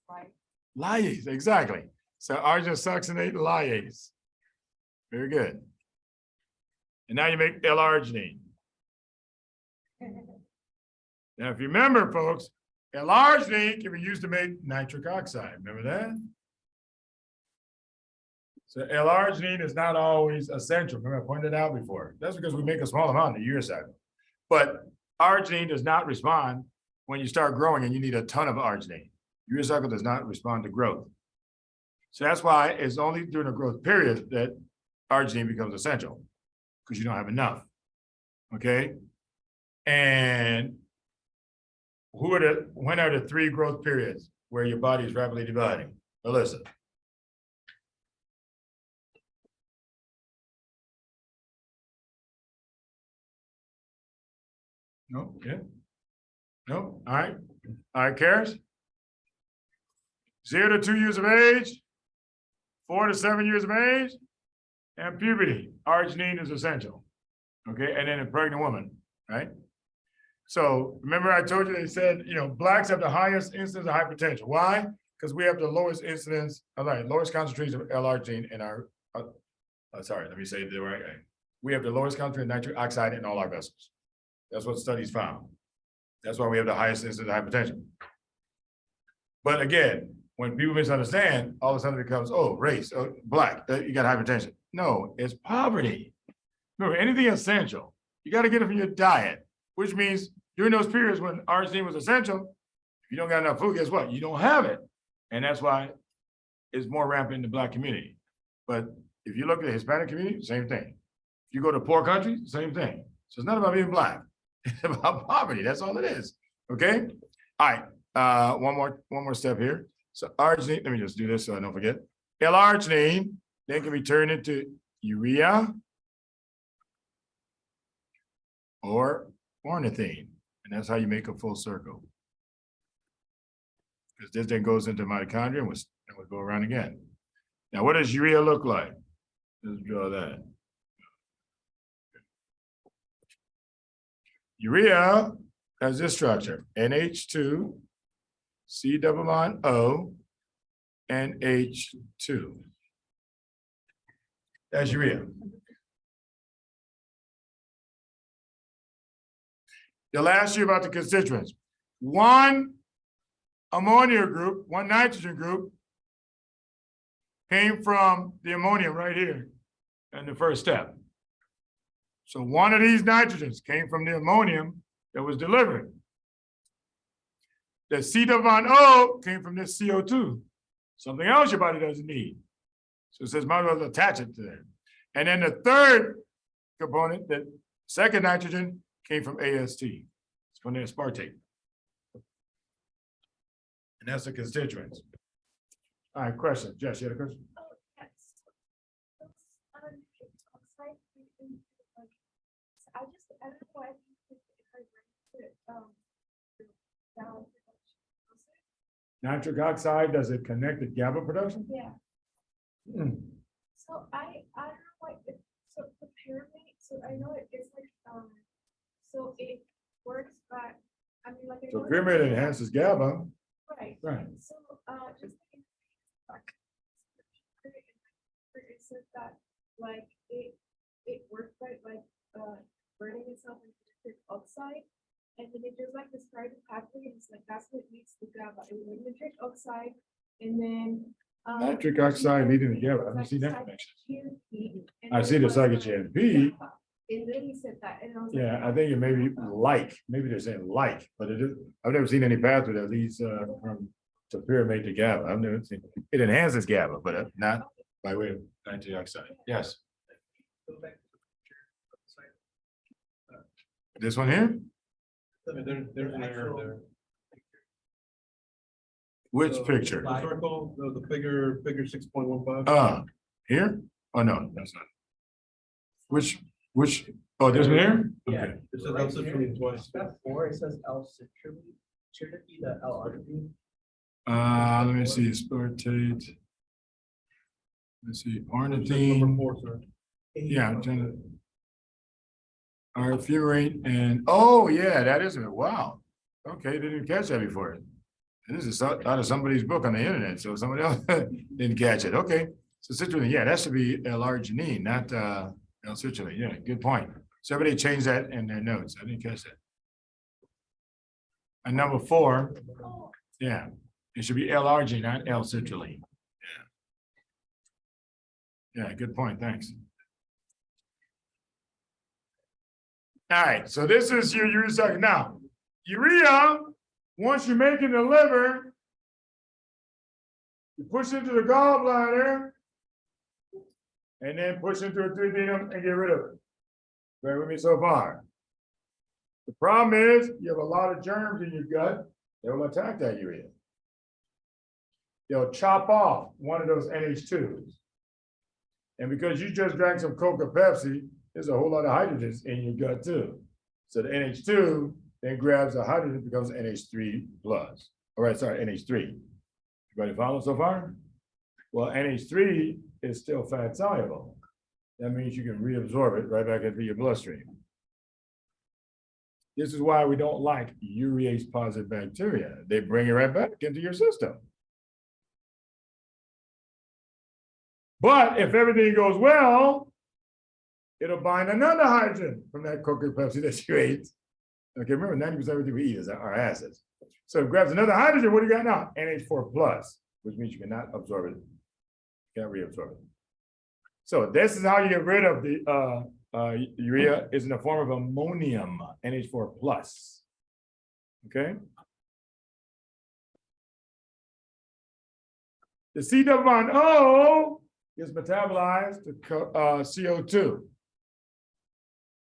F: Right.
C: Lyase, exactly. So arginosuccinate lyase. Very good. And now you make L-arginine. Now, if you remember, folks, L-arginine can be used to make nitric oxide. Remember that? So L-arginine is not always essential. Remember, I pointed it out before. That's because we make a small amount in the urea cycle. But arginine does not respond when you start growing and you need a ton of arginine. Urea cycle does not respond to growth. So that's why it's only during a growth period that arginine becomes essential, because you don't have enough. Okay? And when are the 3 growth periods where your body is rapidly dividing? Alyssa. No, yeah. No, all right. All right, Karis. 0 to 2 years of age, 4 to 7 years of age, and puberty. Arginine is essential. Okay, and then a pregnant woman, right? So remember I told you they said, blacks have the highest incidence of hypertension. Why? Because we have the lowest incidence, lowest concentration of L-arginine in our, sorry, let me say it the right way. We have the lowest concentration of nitric oxide in all our vessels. That's what studies found. That's why we have the highest incidence of hypertension. But again, when people misunderstand, all of a sudden it becomes, oh, race, oh, black, you got hypertension. No, it's poverty. Remember, anything essential, you got to get it from your diet, which means during those periods when arginine was essential, if you don't got enough food, guess what? You don't have it. And that's why it's more rampant in the Black community. But if you look at the Hispanic community, same thing. If you go to poor countries, same thing. So it's not about being Black. It's about poverty. That's all it is. Okay? All right. One more step here. So arginine, let me just do this so I don't forget. L-arginine then can be turned into urea or ornithine. And that's how you make a full circle. Because this then goes into mitochondria and we'll go around again. Now, what does urea look like? Let's draw that. Urea has this structure, NH2, C double bond O, and H2. That's urea. They'll ask you about the constituents. One ammonia group, one nitrogen group, came from the ammonium right here in the first step. So one of these nitrogens came from the ammonium that was delivered. The C double bond O came from this CO2, something else your body doesn't need. So it says might as well attach it to that. And then the third component, the second nitrogen, came from AST. It's from the aspartate. And that's the constituents. All right, question. Jess, you had a question?
D: Oh, yes. Oxide, I don't know why I think if I bring it down.
C: Nitric oxide, does it connect to GABA production?
D: Yeah.
C: Hmm.
D: So I don't know what, so the pyramid, so I know it's like, so it works, but I mean, like.
C: So pyramid enhances GABA.
D: Right.
C: Right.
D: So, just. It says that, like, it works by, like, burning itself into nitric oxide. And then it just like describes the pathway, and it's like, that's what leads to GABA, it was nitric oxide, and then.
C: Nitric oxide leading to GABA. I haven't seen that connection. I see the cycle GNP.
D: And then he said that, and I was like.
C: Yeah, I think it may be maybe they're saying like, but it is, I've never seen any pathway that leads from to pyramid to GABA. I've never seen, it enhances GABA, but not by way of nitric oxide. Yes. This one here?
I: There's an error there.
C: Which picture?
I: The circle, the figure 6.15.
C: Here? Oh, no, that's not. Which, oh, this one here?
O: Yeah.
C: Okay.
I: It says L-citrulline twice.
O: Step 4, it says L-citrulline. Should it be the L-arginine?
C: Let me see, aspartate. Let's see,
I: Number
C: ornithine.
I: 4, sir.
C: Yeah, I'm trying to. All right, fumarate and, oh, yeah, that isn't it. Wow. Okay, didn't catch that before. And this is out of somebody's book on the internet, so somebody else didn't catch it. Okay, so citrulline, yeah, that should be L-arginine, not L-citrulline. Yeah, good point. So everybody changed that in their notes. I didn't catch that. And number 4, yeah, it should be L-arginine, not L-citrulline. Yeah, good point. Thanks. All right, so this is your urea cycle. Now, urea, once you make it in the liver, you push it into the gallbladder, and then push into a 3-denum and get rid of it. Bear with me so far. The problem is you have a lot of germs in your gut that will attack that urea. They'll chop off one of those NH2s. And because you just drank some Coke or Pepsi, there's a whole lot of hydrogens in your gut too. So the NH2 then grabs the hydrogen, becomes NH3 plus. All right, sorry, NH3. Everybody follow so far? Well, NH3 is still fat soluble. That means you can reabsorb it right back into your bloodstream. This is why we don't like urease positive bacteria. They bring it right back into your system. But if everything goes well, it'll bind another hydrogen from that Coke or Pepsi that you ate. Okay, remember 90% of everything we eat is our acids. So it grabs another hydrogen, what do you got now? NH4 plus, which means you cannot absorb it. You can't reabsorb it. So this is how you get rid of the urea is in the form of ammonium, NH4 plus. Okay. The C double bond O is metabolized to CO2.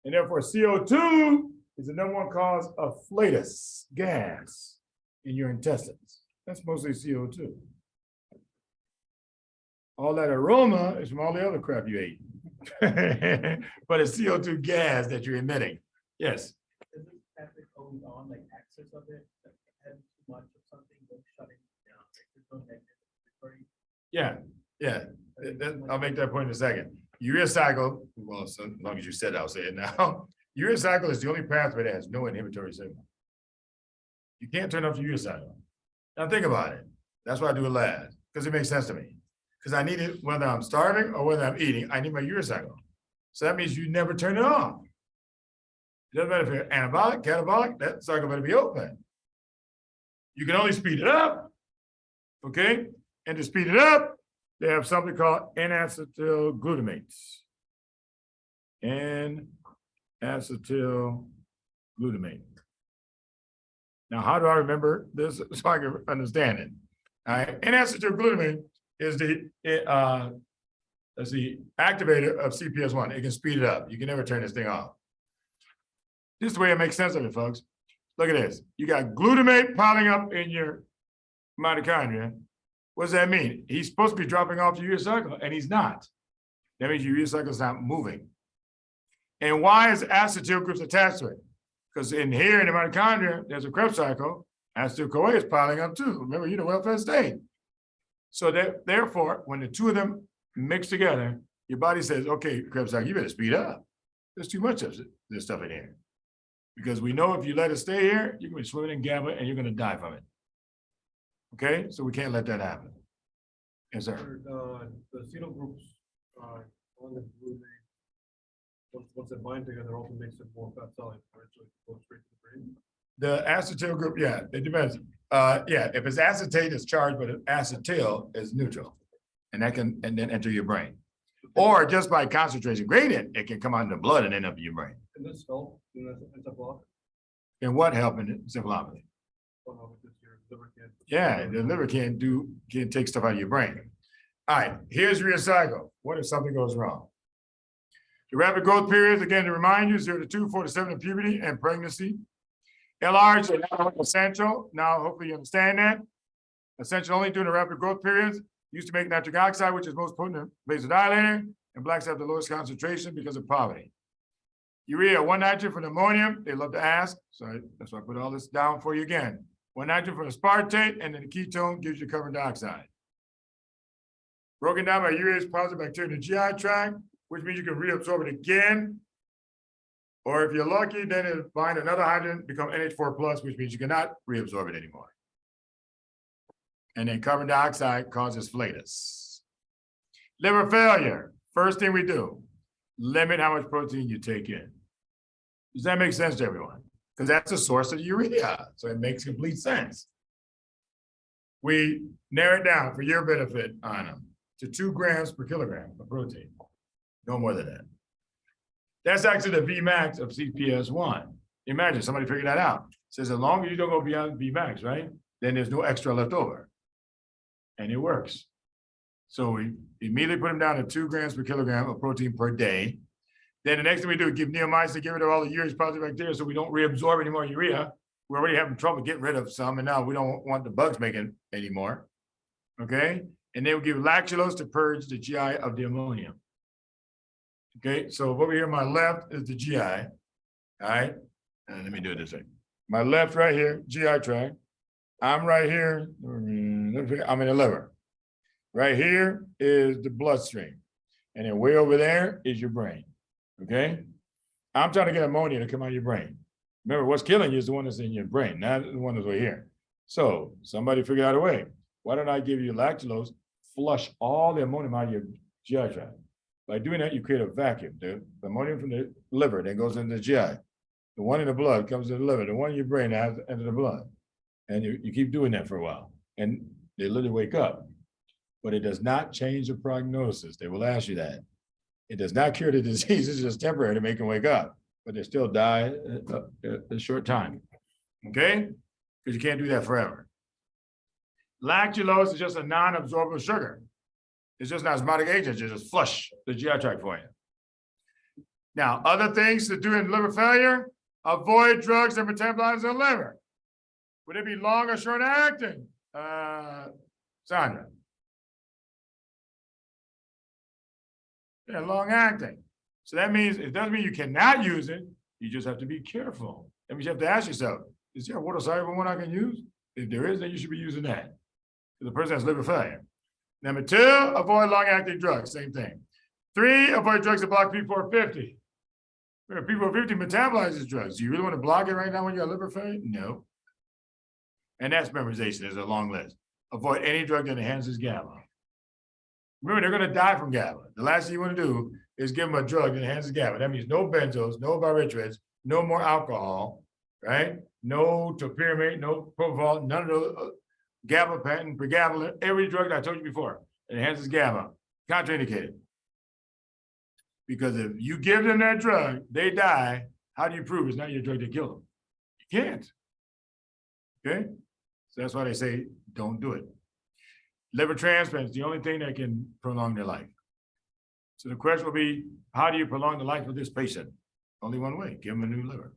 C: And therefore CO2 is the #1 cause of flatus gas in your intestines. That's mostly CO2. All that aroma is from all the other crap you ate. But it's CO2 gas that you're emitting. Yes.
G: Is this traffic always on, like access of it, like having too much of something, like shutting down, like there's no negative recording?
C: Yeah. I'll make that point in a second. Urea cycle, well, so as long as you said, I'll say it now. Urea cycle is the only pathway that has no inhibitory signal. You can't turn off the urea cycle. Now think about it. That's why I do it last, because it makes sense to me. Because I need it whether I'm starving or whether I'm eating, I need my urea cycle. So that means you never turn it off. It doesn't matter if you're anabolic, catabolic, that cycle better be open. You can only speed it up, okay? And to speed it up, they have something called N-acetyl glutamates. N-acetyl glutamate. Now, how do I remember this so I can understand it? All right, N-acetyl glutamate is the activator of CPS1. It can speed it up. You can never turn this thing off. This is the way it makes sense of it, folks. Look at this. You got glutamate piling up in your mitochondria. What does that mean? He's supposed to be dropping off the urea cycle, and he's not. That means your urea cycle is not moving. And why is acetyl groups attached to it? Because in here in the mitochondria, there's a Krebs cycle. Acetyl-CoA is piling up too. Remember, you're in a well-fed state. So that, therefore, when the two of them mix together, your body says, okay, Krebs cycle, you better speed up. There's too much of this stuff in here. Because we know if you let it stay here, you're going to be swimming in GABA and you're going to die from it. Okay, so we can't let that happen. Yes, sir.
I: The acetyl groups on the glutamate, once they bind together, also makes it more fat soluble, right? So it goes straight to the brain.
C: The acetyl group, yeah, it depends. Yeah, if it's acetate, it's charged, but acetyl is neutral, and that can then enter your brain. Or just by concentration gradient, it can come out in the blood and end up in your brain.
I: And this help in the block.
C: And what help in encephalopathy?
I: Oh, no, because your liver can't.
C: Yeah, the liver can't take stuff out of your brain. All right, here's your cycle. What if something goes wrong? The rapid growth periods, again, to remind you, 0 to 2, 4 to 7 in puberty and pregnancy. LRs are now essential. Now, hopefully you understand that. Essential only during the rapid growth periods. Used to make nitric oxide, which is most potent in vasodilator, and blacks have the lowest concentration because of poverty. Urea, 1 nitrogen for the ammonium. They love to ask, so that's why I put all this down for you again. 1 nitrogen for the aspartate, and then the ketone gives you carbon dioxide. Broken down by urease positive bacteria in the GI tract, which means you can reabsorb it again. Or if you're lucky, then it'll bind another hydrogen, become NH4 plus, which means you cannot reabsorb it anymore. And then carbon dioxide causes flatus. Liver failure, first thing we do, limit how much protein you take in. Does that make sense to everyone? Because that's the source of urea, so it makes complete sense. We narrow it down for your benefit on them to 2 grams per kilogram of protein. No more than that. That's actually the Vmax of CPS1. Imagine somebody figured that out. Says as long as you don't go beyond Vmax, right? Then there's no extra left over. And it works. So we immediately put them down to 2 grams per kilogram of protein per day. Then the next thing we do is give neomycin to get rid of all the urease positive bacteria so we don't reabsorb any more urea. We're already having trouble getting rid of some, and now we don't want the bugs making anymore. Okay? And then we give lactulose to purge the GI of the ammonium. Okay, so over here on my left is the GI. All right, and let me do it this way. My left right here, GI tract. I'm right here, I'm in the liver. Right here is the bloodstream. And then way over there is your brain. Okay? I'm trying to get ammonia to come out of your brain. Remember, what's killing you is the one that's in your brain, not the one that's right here. So somebody figured out a way. Why don't I give you lactulose, flush all the ammonium out of your GI tract? By doing that, you create a vacuum. The ammonium from the liver then goes into the GI. The one in the blood comes to the liver. The one in your brain has into the blood. And you keep doing that for a while. And they literally wake up. But it does not change the prognosis. They will ask you that. It does not cure the disease. It's just temporary to make them wake up, but they still die a short time. Okay? Because you can't do that forever. Lactulose is just a non-absorbable sugar. It's just an osmotic agent. You just flush the GI tract for you. Now, other things to do in liver failure, avoid drugs that metabolize the liver. Would it be long or short acting? Sandra. Yeah, long acting. So that means, it doesn't mean you cannot use it. You just have to be careful. That means you have to ask yourself, is there a water soluble one I can use? If there is, then you should be using that. The person has liver failure. Number 2, avoid long-acting drugs, same thing. 3, avoid drugs that block P450. P450 metabolizes drugs. Do you really want to block it right now when you have liver failure? No. And that's memorization. There's a long list. Avoid any drug that enhances GABA. Remember, they're going to die from GABA. The last thing you want to do is give them a drug that enhances GABA. That means no benzos, no barbiturates, no more alcohol, right? No topiramate, no propofol, none of those. Gabapentin, pregabalin, every drug that I told you before, it enhances GABA, contraindicated. Because if you give them that drug, they die. How do you prove it's not your drug that killed them? You can't. Okay? So that's why they say don't do it. Liver transplant is the only thing that can prolong their life. So the question will be, how do you prolong the life of this patient? Only one way, give them a new liver.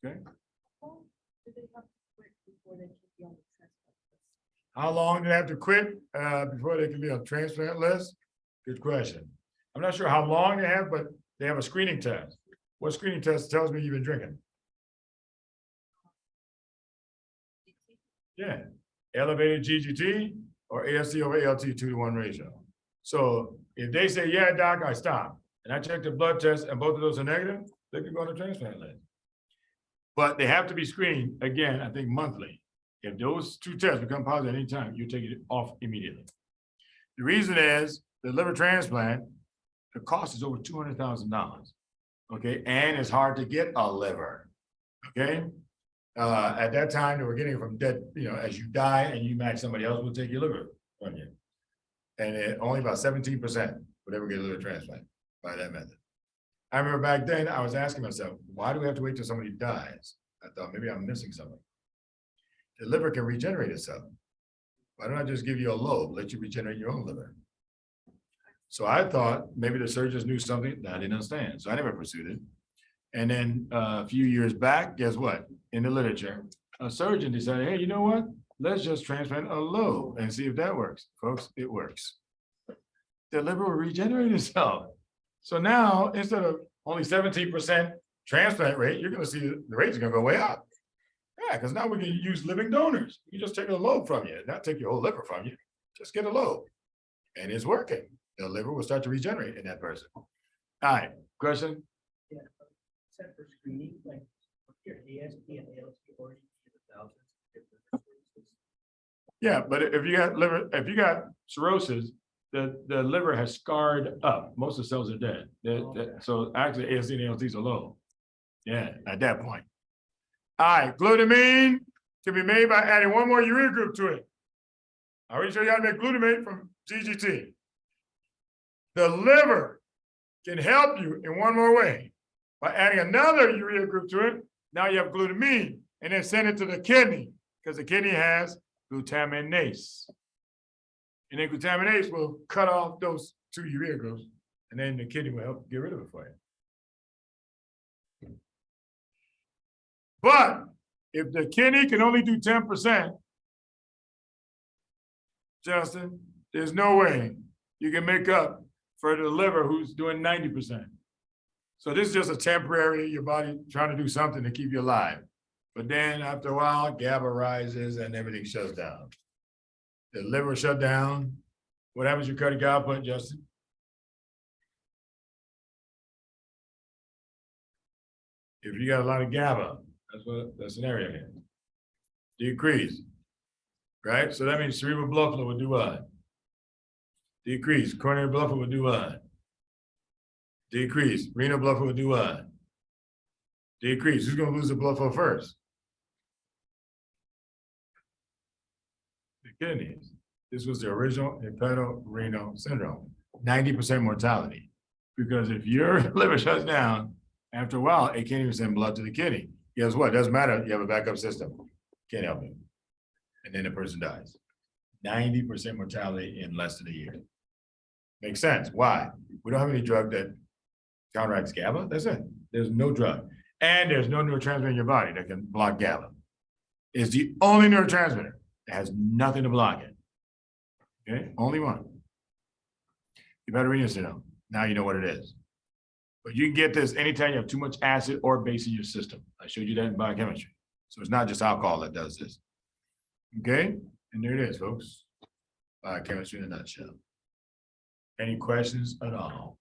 C: Okay? How long do they have to quit before they can be on transplant list? Good question. I'm not sure how long they have, but they have a screening test. What screening test tells me you've been drinking? Yeah, elevated GGT or AST over ALT 2-to-1 ratio. So if they say, yeah, doc, I stopped, and I checked the blood test and both of those are negative, they can go on the transplant list. But they have to be screened, again, I think monthly. If those 2 tests become positive at any time, you take it off immediately. The reason is the liver transplant, the cost is over $200,000. Okay, and it's hard to get a liver. Okay, at that time they were getting it from dead. You know, as you die and you match, somebody else will take your liver from you, and only about 17% would ever get a liver transplant by that method. I remember back then I was asking myself, why do we have to wait till somebody dies? I thought maybe I'm missing something. The liver can regenerate itself. Why don't I just give you a lobe, let you regenerate your own liver? So I thought maybe the surgeons knew something that I didn't understand. So I never pursued it. And then a few years back, guess what? In the literature, a surgeon decided, hey, you know what? Let's just transplant a lobe and see if that works. Folks, it works. The liver will regenerate itself. So now, instead of only 17% transplant rate, you're going to see the rates are going to go way up. Yeah, because now we can use living donors. You just take a lobe from you, not take your whole liver from you. Just get a lobe. And it's working. The liver will start to regenerate in that person. All right, question?
O: Yeah, except for screening, like your AST and ALT already in the thousands.
C: Yeah, but if you got liver, if you got cirrhosis, the liver has scarred up. Most of the cells are dead. So actually, AST and ALTs are low. Yeah, at that point. All right, glutamine can be made by adding one more urea group to it. I already showed you how to make glutamate from GGT. The liver can help you in one more way by adding another urea group to it. Now you have glutamine, and then send it to the kidney because the kidney has glutaminase. And then glutaminase will cut off those 2 urea groups, and then the kidney will help get rid of it for you. But if the kidney can only do 10%, Justin, there's no way you can make up for the liver who's doing 90%. So this is just a temporary, your body trying to do something to keep you alive. But then after a while, GABA rises and everything shuts down. The liver shut down. What happens to your cardiac output, Justin? If you got a lot of GABA, that's an area here. Decrease, right? So that means cerebral blood flow would do what? Decrease. Coronary blood flow would do what? Decrease. Renal blood flow would do what? Decrease. Who's going to lose the blood flow first? The kidneys. This was the original hepatorenal syndrome. 90% mortality. Because if your liver shuts down, after a while, it can't even send blood to the kidney. Guess what? Doesn't matter. You have a backup system. Can't help it. And then the person dies. 90% mortality in less than a year. Makes sense. Why? We don't have any drug that counteracts GABA. That's it. There's no drug. And there's no neurotransmitter in your body that can block GABA. It's the only neurotransmitter that has nothing to block it. Okay, only one. You better read this, you know. Now you know what it is. But you can get this anytime you have too much acid or base in your system. I showed you that in biochemistry. So it's not just alcohol that does this. Okay, and there it is, folks. Biochemistry in a nutshell. Any questions at all?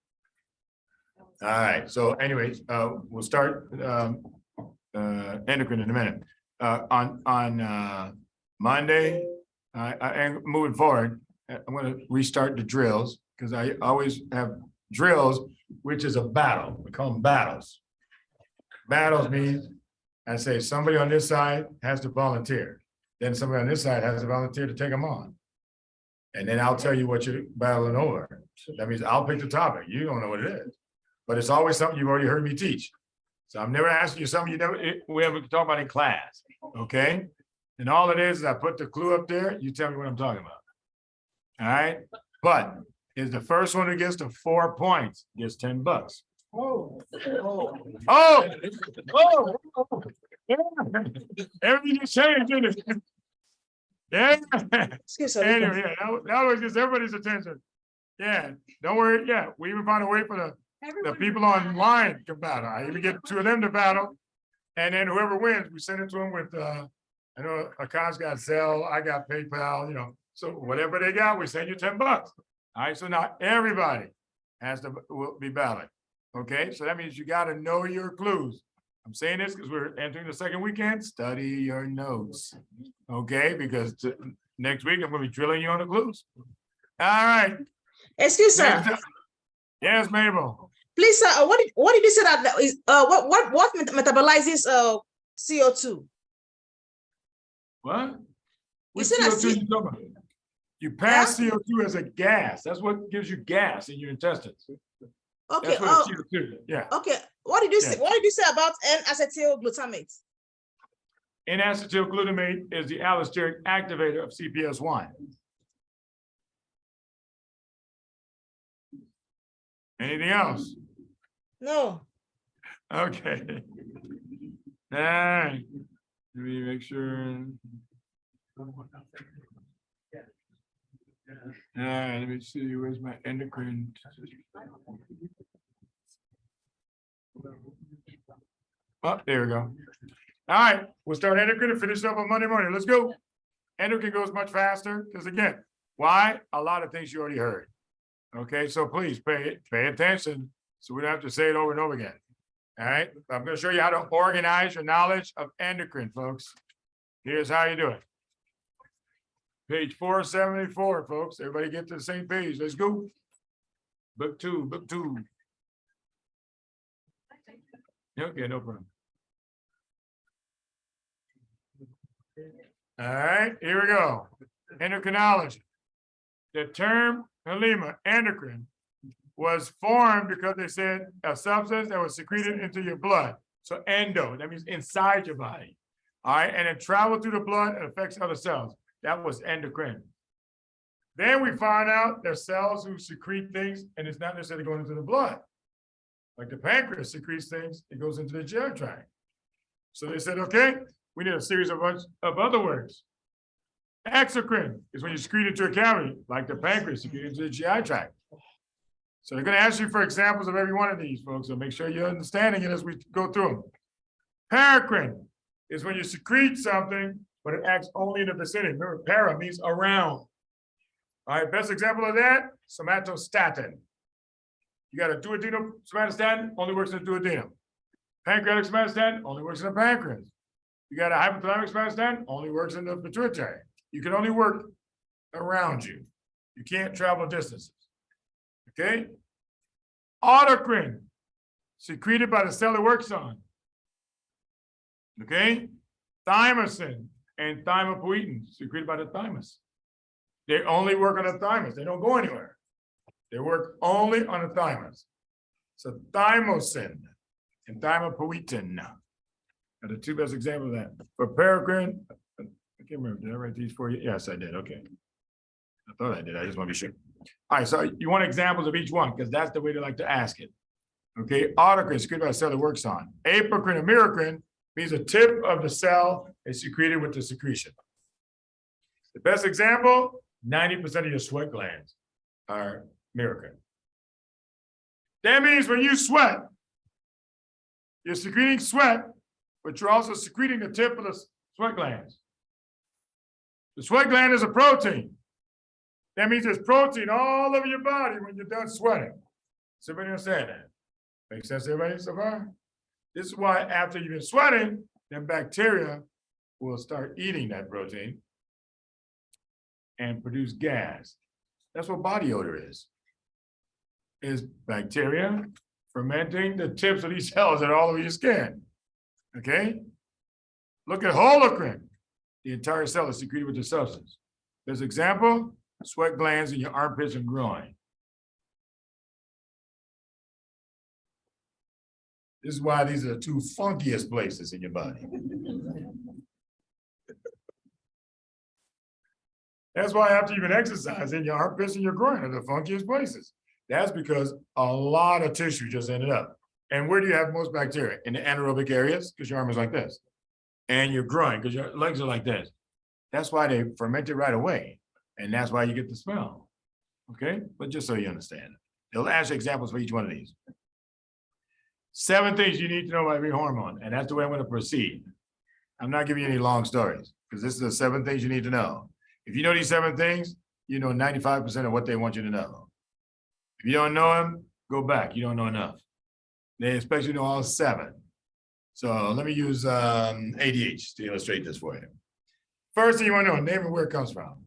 C: All right, so anyways, we'll start endocrine in a minute. On Monday, and moving forward, I'm gonna restart the drills because I always have drills, which is a battle. We call them battles. Battles means I say somebody on this side has to volunteer. Then somebody on this side has to volunteer to take them on. And then I'll tell you what you're battling over. That means I'll pick the topic. You don't know what it is. But it's always something you've already heard me teach. So I'm never asking you something we haven't talked about in class, okay? And all it is I put the clue up there, you tell me what I'm talking about. All right? But is the first one who gets to 4 points gets $10. Oh! Yeah. Everything just changed, didn't it? Yeah. Anyway, yeah, that always gets everybody's attention. Yeah, don't worry. Yeah, we even found a way for the people online to battle. I even get 2 of them to battle. And then whoever wins, we send it to them with, I know Akan's got Zelle, I got PayPal, you know. So whatever they got, we send you $10. All right, so now everybody will be battling. Okay, so that means you got to know your clues. I'm saying this because we're entering the second weekend. Study your notes. Okay, because next week I'm going to be drilling you on the clues. All right.
H: Excuse me.
C: Yes, Mabel.
H: Please, sir, what did you say that is what metabolizes CO2?
C: What?
H: You said that
C: CO2 you talking about? You pass CO2 as a gas. That's what gives you gas in your intestines.
H: Okay.
C: That's what CO2. Yeah.
H: Okay. What did you say? What did you say about N-acetyl glutamate?
C: N-acetyl glutamate is the allosteric activator of CPS1. Anything else?
H: No.
C: Okay. All right. Let me make sure. All right, let me see. Where's my endocrine? Oh, there we go. All right, we'll start endocrine and finish up on Monday morning. Let's go. Endocrine goes much faster because again, why? A lot of things you already heard. Okay, so please pay attention so we don't have to say it over and over again. All right, I'm going to show you how to organize your knowledge of endocrine, folks. Here's how you do it. Page 474, folks. Everybody get to the same page. Let's go. Book two. Okay, no problem. All right, here we go. Endocrinology. The term Halima, endocrine, was formed because they said a substance that was secreted into your blood. So endo, that means inside your body. All right, and it traveled through the blood and affects other cells. That was endocrine. Then we found out there's cells who secrete things and it's not necessarily going into the blood. Like the pancreas secretes things, it goes into the GI tract. So they said, okay, we need a series of other words. Exocrine is when you secrete into a cavity, like the pancreas secretes into the GI tract. So they're going to ask you for examples of every one of these, folks, so make sure you're understanding it as we go through them. Paracrine is when you secrete something, but it acts only in the vicinity. Remember, para means around. All right, best example of that, somatostatin. You got a duodenal somatostatin, only works in the duodenum. Pancreatic somatostatin only works in the pancreas. You got a hypothalamic somatostatin, only works in the pituitary. You can only work around you. You can't travel distances. Okay? Autocrine, secreted by the cell it works on. Okay? Thymosin and thymopoietin, secreted by the thymus. They only work on the thymus. They don't go anywhere. They work only on the thymus. So thymosin and thymopoietin are the two best examples of that. For paracrine, I can't remember, did I write these for you? Yes, I did, okay. I thought I did, I just want to be sure. All right, so you want examples of each one, because that's the way they like to ask it. Okay, autocrine, secreted by the cell it works on. Apocrine and merocrine means the tip of the cell is secreted with the secretion. The best example, 90% of your sweat glands are merocrine. That means when you sweat, you're secreting sweat, but you're also secreting the tip of the sweat glands. The sweat gland is a protein. That means there's protein all over your body when you're done sweating. Does everybody understand that? Make sense to everybody so far? This is why after you've been sweating, then bacteria will start eating that protein and produce gas. That's what body odor is bacteria fermenting the tips of these cells that are all over your skin. Okay? Look at holocrine. The entire cell is secreted with the substance. There's example, sweat glands in your armpits and groin. This is why these are the two funkiest places in your body. That's why after you've been exercising, your armpits and your groin are the funkiest places. That's because a lot of tissue just ended up. And where do you have most bacteria? In the anaerobic areas, because your arm is like this. And your groin, because your legs are like this. That's why they ferment it right away. And that's why you get the smell. Okay? But just so you understand. They'll ask you examples for each one of these. 7 things you need to know about every hormone, and that's the way I'm going to proceed. I'm not giving you any long stories, because this is the 7 things you need to know. If you know these 7 things, you know 95% of what they want you to know. If you don't know them, go back. You don't know enough. They expect you to know all 7. So let me use ADH to illustrate this for you. First thing you want to know, name and where it comes from.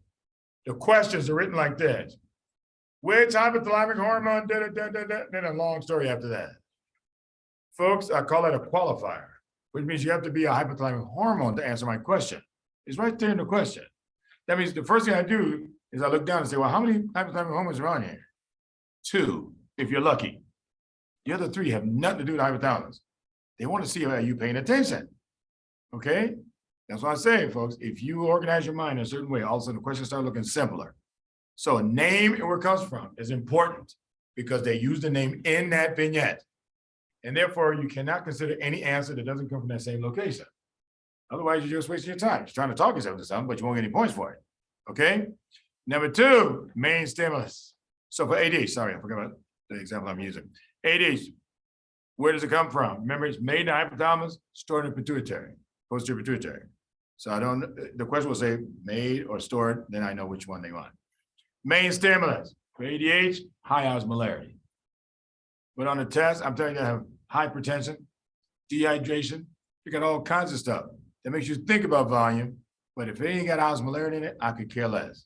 C: The questions are written like this. Which hypothalamic hormone, then a long story after that. Folks, I call it a qualifier, which means you have to be a hypothalamic hormone to answer my question. It's right there in the question. That means the first thing I do is I look down and say, well, how many hypothalamic hormones are on here? 2, if you're lucky. The other 3 have nothing to do with hypothalamus. They want to see are you paying attention. Okay? That's what I say, folks. If you organize your mind in a certain way, all of a sudden the questions start looking simpler. So a name and where it comes from is important because they use the name in that vignette. And therefore, you cannot consider any answer that doesn't come from that same location. Otherwise, you're just wasting your time. You're trying to talk yourself to something, but you won't get any points for it. Okay? Number 2, main stimulus. So for ADH, sorry, I forgot about the example I'm using. ADH, where does it come from? Remember, it's made in the hypothalamus, stored in the pituitary, posterior pituitary. So the question will say made or stored, then I know which one they want. Main stimulus for ADH, high osmolarity. But on the test, I'm telling you, I have hypertension, dehydration, you got all kinds of stuff that makes you think about volume. But if it ain't got osmolarity in it, I could care less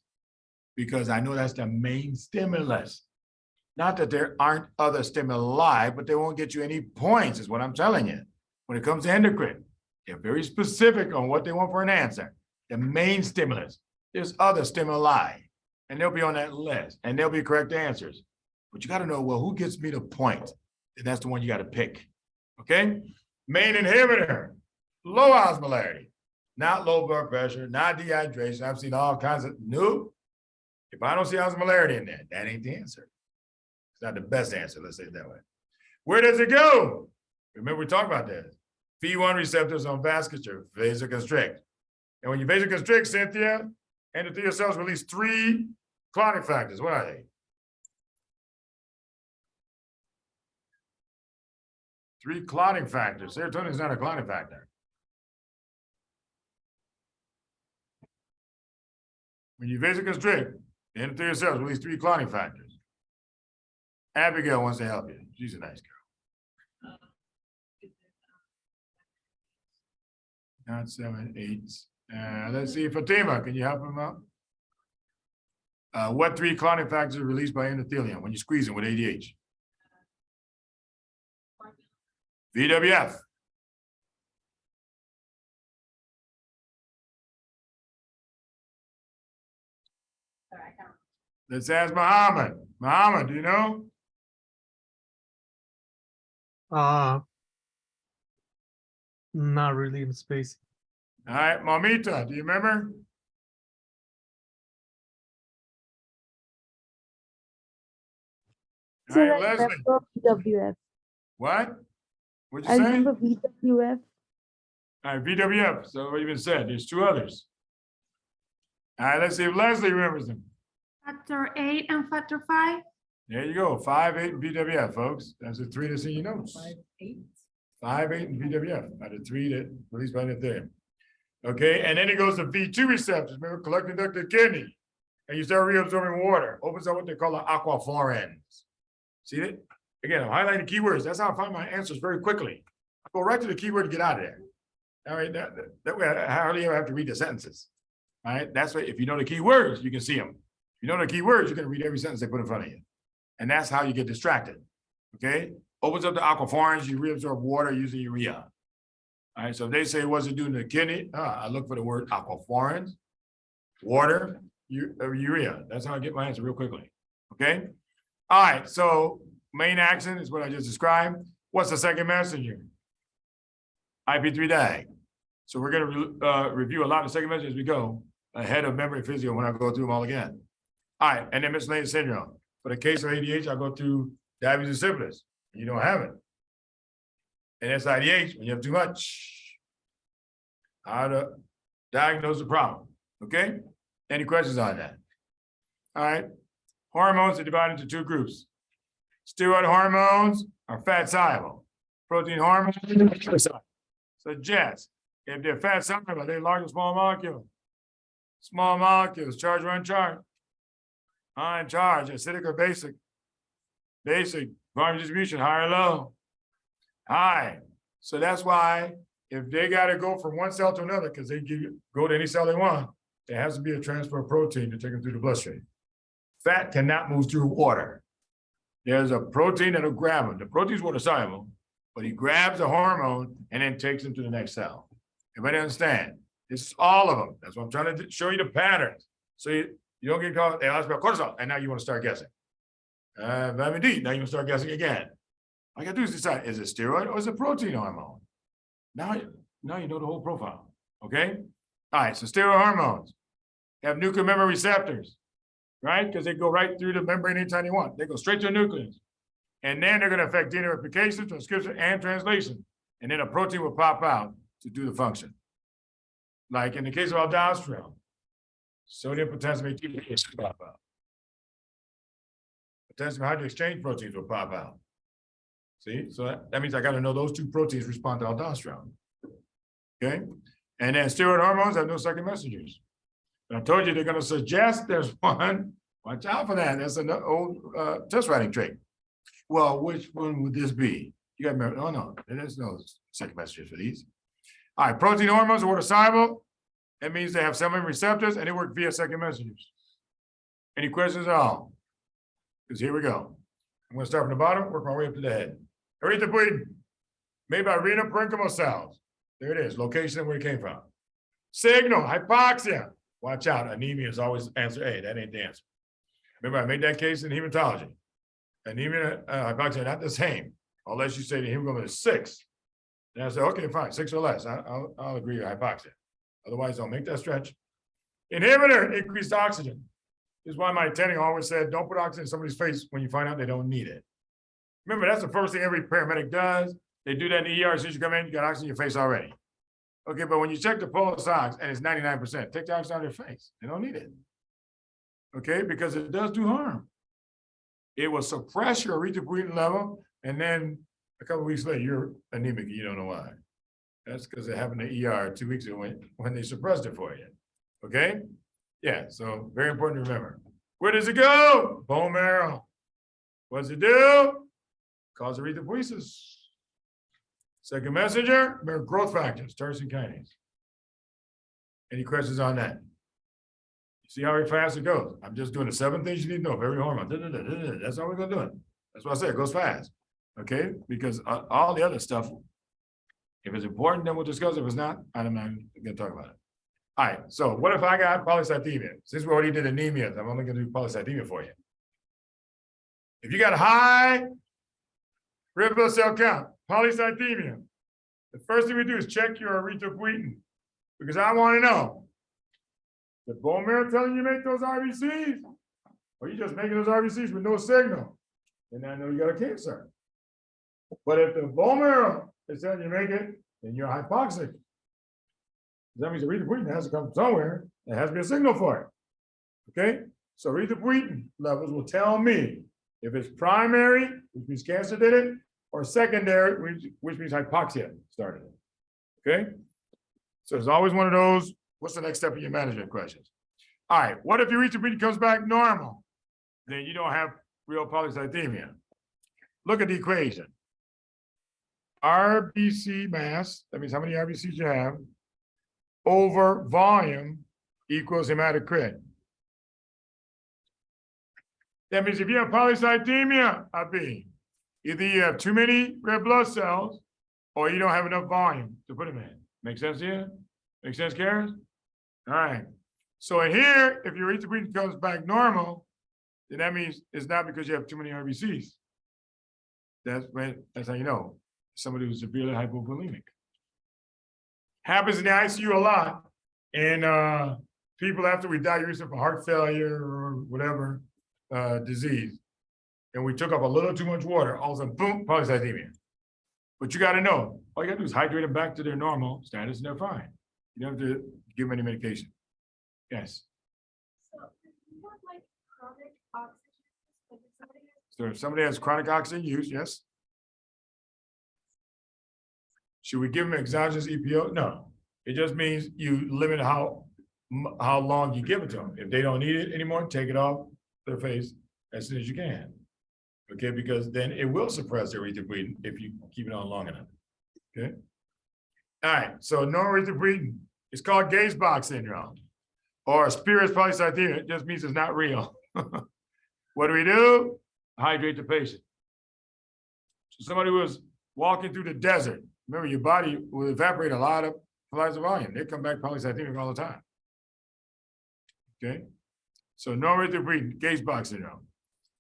C: because I know that's the main stimulus. Not that there aren't other stimuli, but they won't get you any points, is what I'm telling you. When it comes to endocrine, they're very specific on what they want for an answer. The main stimulus. There's other stimuli, and they'll be on that list, and they'll be correct answers. But you got to know, well, who gets me the point? And that's the one you got to pick. Okay? Main inhibitor, low osmolarity, not low blood pressure, not dehydration. I've seen all kinds of, nope. If I don't see osmolarity in there, that ain't the answer. It's not the best answer, let's say it that way. Where does it go? Remember, we talked about this. V1 receptors on vasculature, vasoconstrict. And when you vasoconstrict, Cynthia, endothelial cells release 3 clotting factors. What are they? 3 clotting factors. Serotonin is not a clotting factor. When you vasoconstrict, the endothelial cells release 3 clotting factors. Abigail wants to help you. She's a nice girl. Not 7, 8. Let's see, Fatima, can you help him out? What 3 clotting factors are released by endothelium when you squeeze them with ADH? VWF. Let's ask Muhammad. Muhammad, do you know?
P: Not really in space.
C: All right, Mamita, do you remember? All right, Leslie.
D: VWF.
C: What? What'd
D: I
C: you say?
D: remember VWF.
C: All right, VWF. So what you been said? There's two others. All right, let's see if Leslie remembers them.
D: Factor 8 and factor 5.
C: There you go. 5, 8, and VWF, folks. That's the three that's in your notes. 5, 8, and VWF are the three that released by the there. Okay, and then it goes to V2 receptors. Remember, collecting ducted kidney. And you start reabsorbing water. Opens up what they call the aquaforins. See it? Again, I'm highlighting keywords. That's how I find my answers very quickly. I go right to the keyword to get out of there. All right, that way I hardly ever have to read the sentences. All right, that's why if you know the keywords, you can see them. If you know the keywords, you can read every sentence they put in front of you. And that's how you get distracted. Okay, opens up the aquaforins, you reabsorb water using urea. All right, so if they say, what's it doing to the kidney? I look for the word aquaforins, water, urea. That's how I get my answer real quickly. Okay. All right, so main action is what I just described. What's the second messenger? IP3 DAG. So we're going to review a lot of second messenger as we go ahead of memory physio when I go through them all again. All right, and then miscellaneous syndrome. For the case of ADH, I'll go through diabetes insipidus. You don't have it. And SIDH, when you have too much, how to diagnose the problem. Okay? Any questions on that? All right. Hormones are divided into two groups. Steroid hormones are fat soluble. Protein hormones are so Jess, if they're fat soluble, are they large or small molecule? Small molecules, charge or uncharged? Uncharged, acidic or basic? Basic, volume distribution, high or low? High. So that's why if they got to go from one cell to another, because they go to any cell they want, there has to be a transfer of protein to take them through the bloodstream. Fat cannot move through water. There's a protein that'll grab them. The protein's water soluble, but he grabs a hormone and then takes them to the next cell. Everybody understand? This is all of them. That's what I'm trying to show you the patterns. So you don't get caught, they ask about cortisol, and now you want to start guessing. Vitamin D, now you can start guessing again. All you gotta do is decide, is it steroid or is it protein hormone? Now you know the whole profile, okay? All right, so steroid hormones have nuclear membrane receptors, right? Because they go right through the membrane anytime you want. They go straight to the nucleus. And then they're gonna affect DNA replication, transcription, and translation. And then a protein will pop out to do the function. Like in the case of aldosterone, sodium, potassium, ATP will pop out. Potassium hydroexchange proteins will pop out. See, so that means I got to know those two proteins respond to aldosterone. Okay, and then steroid hormones have no second messengers. But I told you they're going to suggest there's one. Watch out for that. That's an old test writing trick. Well, which one would this be? You got to remember. Oh no, there's no second messengers for these. All right, protein hormones are water soluble. That means they have some receptors and they work via second messengers. Any questions at all? Because here we go. I'm going to start from the bottom, work my way up to the head. Erythropoietin, made by renal parenchymal cells. There it is, location and where it came from. Signal, hypoxia. Watch out, anemia is always answer A. That ain't the answer. Remember, I made that case in hematology. Anemia, hypoxia are not the same, unless you say the hemoglobin is 6. And I say, okay, fine, 6 or less. I'll agree with hypoxia. Otherwise, don't make that stretch. Inhibitor, increased oxygen. This is why my attending always said, don't put oxygen in somebody's face when you find out they don't need it. Remember, that's the first thing every paramedic does. They do that in the ER as soon as you come in, you got oxygen in your face already. Okay, but when you check the pulse ox and it's 99%, take the oxygen out of their face. They don't need it. Okay, because it does do harm. It will suppress your erythropoietin level, and then a couple of weeks later, you're anemic. You don't know why. That's because it happened in the ER 2 weeks ago when they suppressed it for you. Okay? Yeah, so very important to remember. Where does it go? Bone marrow. What does it do? Cause erythropoiesis. Second messenger, remember growth factors, tyrosine kinase. Any questions on that? You see how fast it goes? I'm just doing the 7 things you need to know for every hormone. That's all we're gonna do it. That's why I say it goes fast. Okay, because all the other stuff, if it's important, then we'll discuss it. If it's not, I'm not gonna talk about it. All right, so what if I got polycythemia? Since we already did anemia, I'm only gonna do polycythemia for you. If you got high red blood cell count, polycythemia. The first thing we do is check your erythropoietin, because I want to know, the bone marrow telling you to make those RBCs, or you just making those RBCs with no signal, then I know you got a cancer. But if the bone marrow is telling you to make it, then you're hypoxic. That means the erythropoietin has to come from somewhere. There has to be a signal for it. Okay, so erythropoietin levels will tell me if it's primary, which means cancer did it, or secondary, which means hypoxia started it. Okay, so there's always one of those. What's the next step in your management questions? All right, what if your erythropoietin comes back normal? Then you don't have real polycythemia. Look at the equation. RBC mass, that means how many RBCs you have, over volume equals hematocrit. That means if you have polycythemia, either you have too many red blood cells or you don't have enough volume to put them in. Make sense here? Make sense, Karen? All right. So in here, if your erythropoietin comes back normal, then that means it's not because you have too many RBCs. That's how you know somebody who's severely hypovolemic. Happens in the ICU a lot. And people after we diagnosed them for heart failure or whatever disease, and we took up a little too much water, all of a sudden, boom, polycythemia. But you got to know, all you got to do is hydrate them back to their normal status and they're fine. You don't have to give them any medication. Yes.
D: So if you have like chronic oxygen, like if somebody has
C: So if somebody has chronic oxygen use, yes. Should we give them exogenous EPO? No. It just means you limit how long you give it to them. If they don't need it anymore, take it off their face as soon as you can. Okay, because then it will suppress their erythropoietin if you keep it on long enough. Okay. All right, so no erythropoietin. It's called Gaze box syndrome or spurious polycythemia. It just means it's not real. What do? Hydrate the patient. So somebody was walking through the desert. Remember, your body will evaporate a lot of volume. They come back polycythemic all the time. Okay, so no erythropoietin, Gaze box syndrome.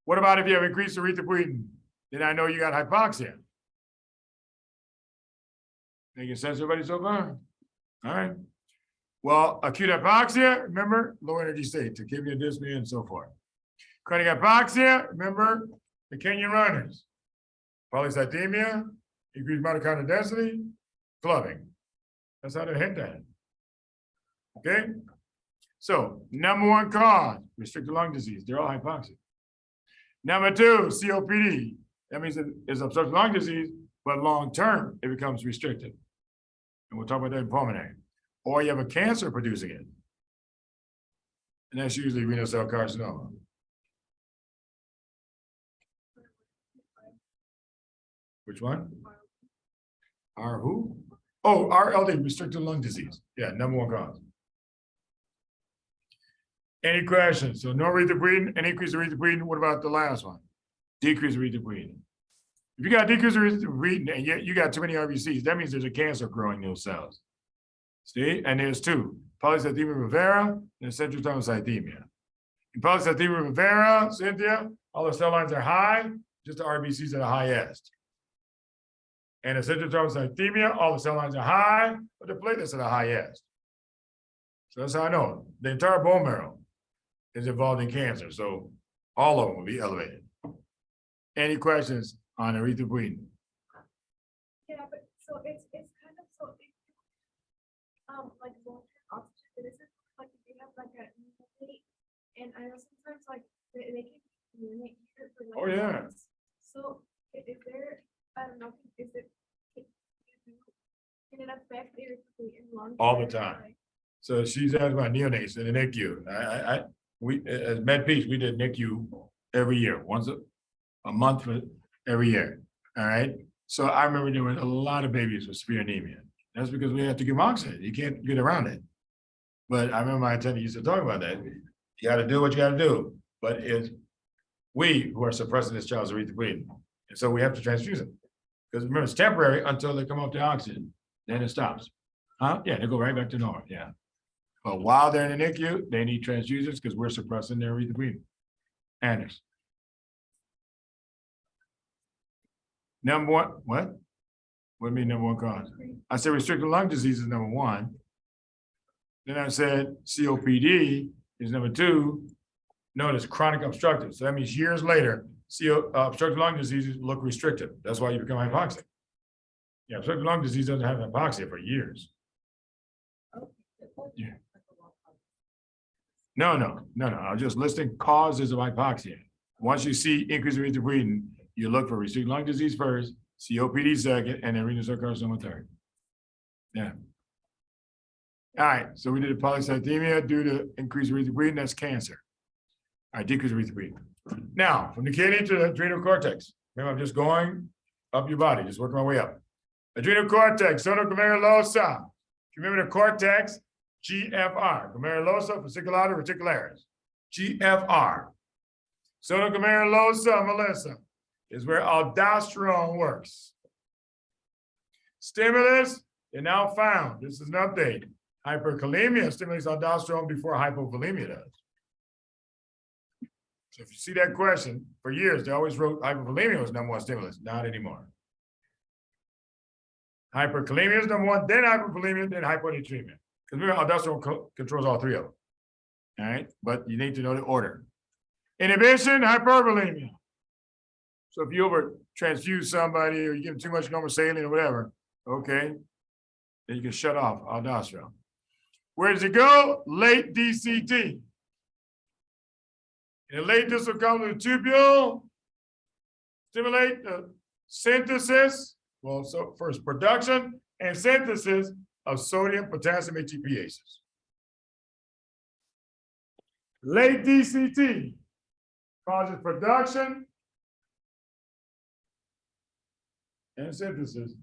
C: What about if you have increased erythropoietin? Then I know you got hypoxia. Making sense, everybody so far? All right. Well, acute hypoxia, remember, low energy state, tachypnea, dyspnea, and so forth. Chronic hypoxia, remember, the Kenyan runners. Polycythemia, increased mitochondrial density, clubbing. That's how they hit that. Okay? So, number one cause, restricted lung disease. They're all hypoxic. Number two, COPD. That means it's obstructive lung disease, but long-term, it becomes restricted. And we'll talk about that in pulmonary. Or you have a cancer producing it. And that's usually renal cell carcinoma. Which one? R who? Oh, RLD, restricted lung disease. Yeah, number one cause. Any questions? So no erythropoietin and increased erythropoietin. What about the last one? Decreased erythropoietin. If you got decreased erythropoietin and yet you got too many RBCs, that means there's a cancer growing in those cells. See, and there's two: polycythemia vera and central thrombocythemia. In polycythemia vera, Cynthia, all the cell lines are high, just the RBCs are the highest. And in central thrombocythemia, all the cell lines are high, but the platelets are the highest. So that's how I know the entire bone marrow is involved in cancer. So all of them will be elevated. Any questions on erythropoietin?
D: Yeah, but so it's kind of so like long-term oxygen, it isn't like if you have like a rate, and I know sometimes like they can limit here for like
C: Oh, yeah.
D: months. So is there, I don't know, is it can it affect your long
C: All the time. So she's asked about neonates in the NICU. We as MedPeace, we did NICU every year, once a month for every year. All right. So I remember there were a lot of babies with severe anemia. That's because we have to give them oxygen. You can't get around it. But I remember my attendant used to talk about that. You got to do what you got to do. But it's we who are suppressing this child's erythropoietin. And so we have to transfuse them. Because remember, it's temporary until they come off the oxygen. Then it stops. Huh? Yeah, they go right back to normal. Yeah. But while they're in the NICU, they need transfusions because we're suppressing their erythropoietin. Anders. Number one, what? What do you mean number one cause? I said restricted lung disease is number one. Then I said COPD is number two. Notice chronic obstructive. So that means years later, obstructive lung diseases look restrictive. That's why you become hypoxic. Yeah, obstructive lung disease doesn't have hypoxia for years. Yeah. No. I'm just listing causes of hypoxia. Once you see increased rate of breathing, you look for restricted lung disease first, COPD second, and then renal cell carcinoma third. Yeah. All right, so we did polycythemia due to increased rate of breathing, that's cancer. All right, decreased rate of breathing. Now, from the kidney to the adrenal cortex. Remember, I'm just going up your body, just working my way up. Adrenal cortex, zona glomerulosa. If you remember the cortex, GFR, glomerulosa, fasciculata, reticularis. GFR. Zona glomerulosa, Melissa, is where aldosterone works. Stimulus, they now found, this is an update. Hyperkalemia stimulates aldosterone before hypovolemia does. So if you see that question, for years, they always wrote hypovolemia was number one stimulus, not anymore. Hyperkalemia is number one, then hypovolemia, then hyponatremia. Because remember, aldosterone controls all three of them. All right, but you need to know the order. Inhibition, hypervolemia. So if you over transfuse somebody or you give them too much normal saline or whatever, okay, then you can shut off aldosterone. Where does it go? Late DCT. In the late distal convoluted tubule, stimulate the synthesis, well, so first production and synthesis of sodium potassium ATPases. Late DCT causes production and synthesis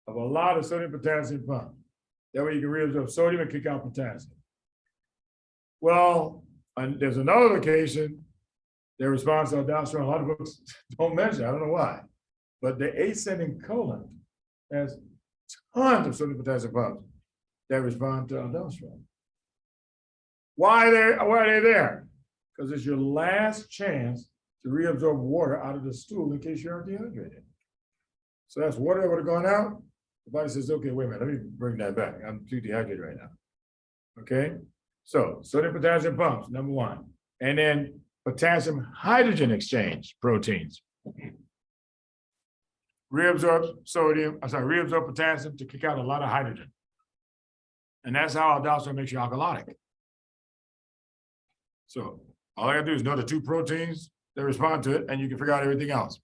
C: of a lot of sodium potassium pump. That way you can reabsorb sodium and kick out potassium. Well, and there's another location, their response to aldosterone, a lot of books don't mention, I don't know why, but the ascending colon has tons of sodium potassium pumps that respond to aldosterone. Why are they there? Because it's your last chance to reabsorb water out of the stool in case you're dehydrated. So that's water that would have gone out. The body says, okay, wait a minute, let me bring that back. I'm too dehydrated right now. Okay, so sodium potassium pumps, number one. And then potassium hydrogen exchange proteins. Reabsorb potassium to kick out a lot of hydrogen. And that's how aldosterone makes you alkalotic. So all I gotta do is know the two proteins that respond to it, and you can figure out everything else.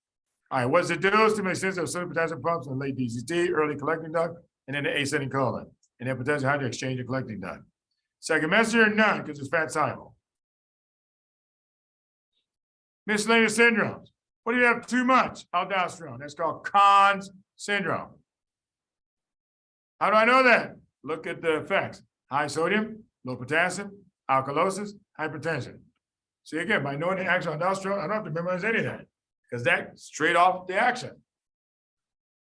C: All right, what's it do? Stimulate sense of sodium potassium pumps in late DCT, early collecting duct, and then the ascending colon, and then potassium hydrogen exchange and collecting duct. Second messenger, none, because it's fat soluble. Miscellaneous syndromes. What do you have too much? Aldosterone. That's called Conn's syndrome. How do I know that? Look at the effects. High sodium, low potassium, alkalosis, hypertension. See, again, by knowing the action of aldosterone, I don't have to memorize any of that, because that's straight off the action. And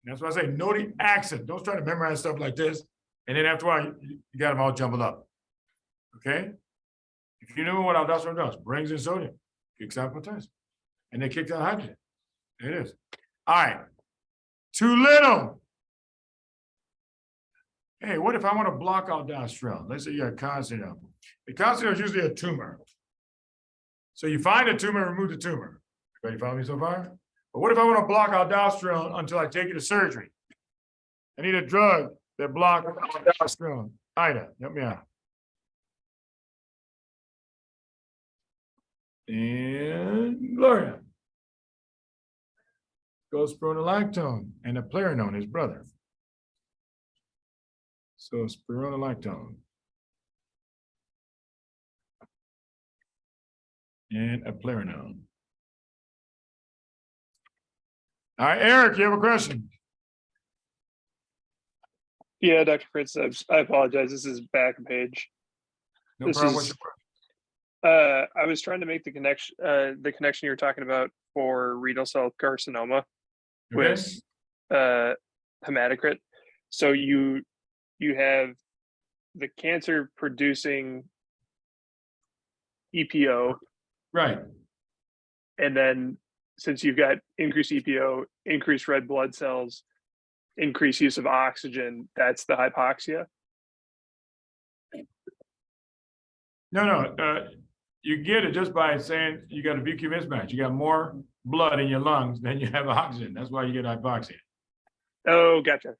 C: that's why I say know the action. Don't try to memorize stuff like this, and then after a while, you got them all jumbled up. Okay? If you know what aldosterone does, brings in sodium, kicks out potassium, and then kicks out hydrogen. There it is. All right. Too little. Hey, what if I want to block aldosterone? Let's say you have Conn's syndrome. The Conn's syndrome is usually a tumor. So you find a tumor, remove the tumor. Everybody follow me so far? But what if I want to block aldosterone until I take it to surgery? I need a drug that blocks aldosterone. Ida, help me out. And Gloria. Goes spironolactone and eplerenone, his brother. So spironolactone and eplerenone. All right, Eric, you have a question?
N: Yeah, Dr. Francis, I apologize. This is back page.
C: No
N: This
C: problem.
N: is-
C: What's your question?
N: I was trying to make the connection you're talking about for renal cell carcinoma with hematocrit. So you have the cancer producing EPO,
C: Right.
N: and then since you've got increased EPO, increased red blood cells, increased use of oxygen, that's the hypoxia?
C: No, you get it just by saying you got a VQ mismatch. You got more blood in your lungs than you have oxygen. That's why you get hypoxia.
N: Oh, gotcha.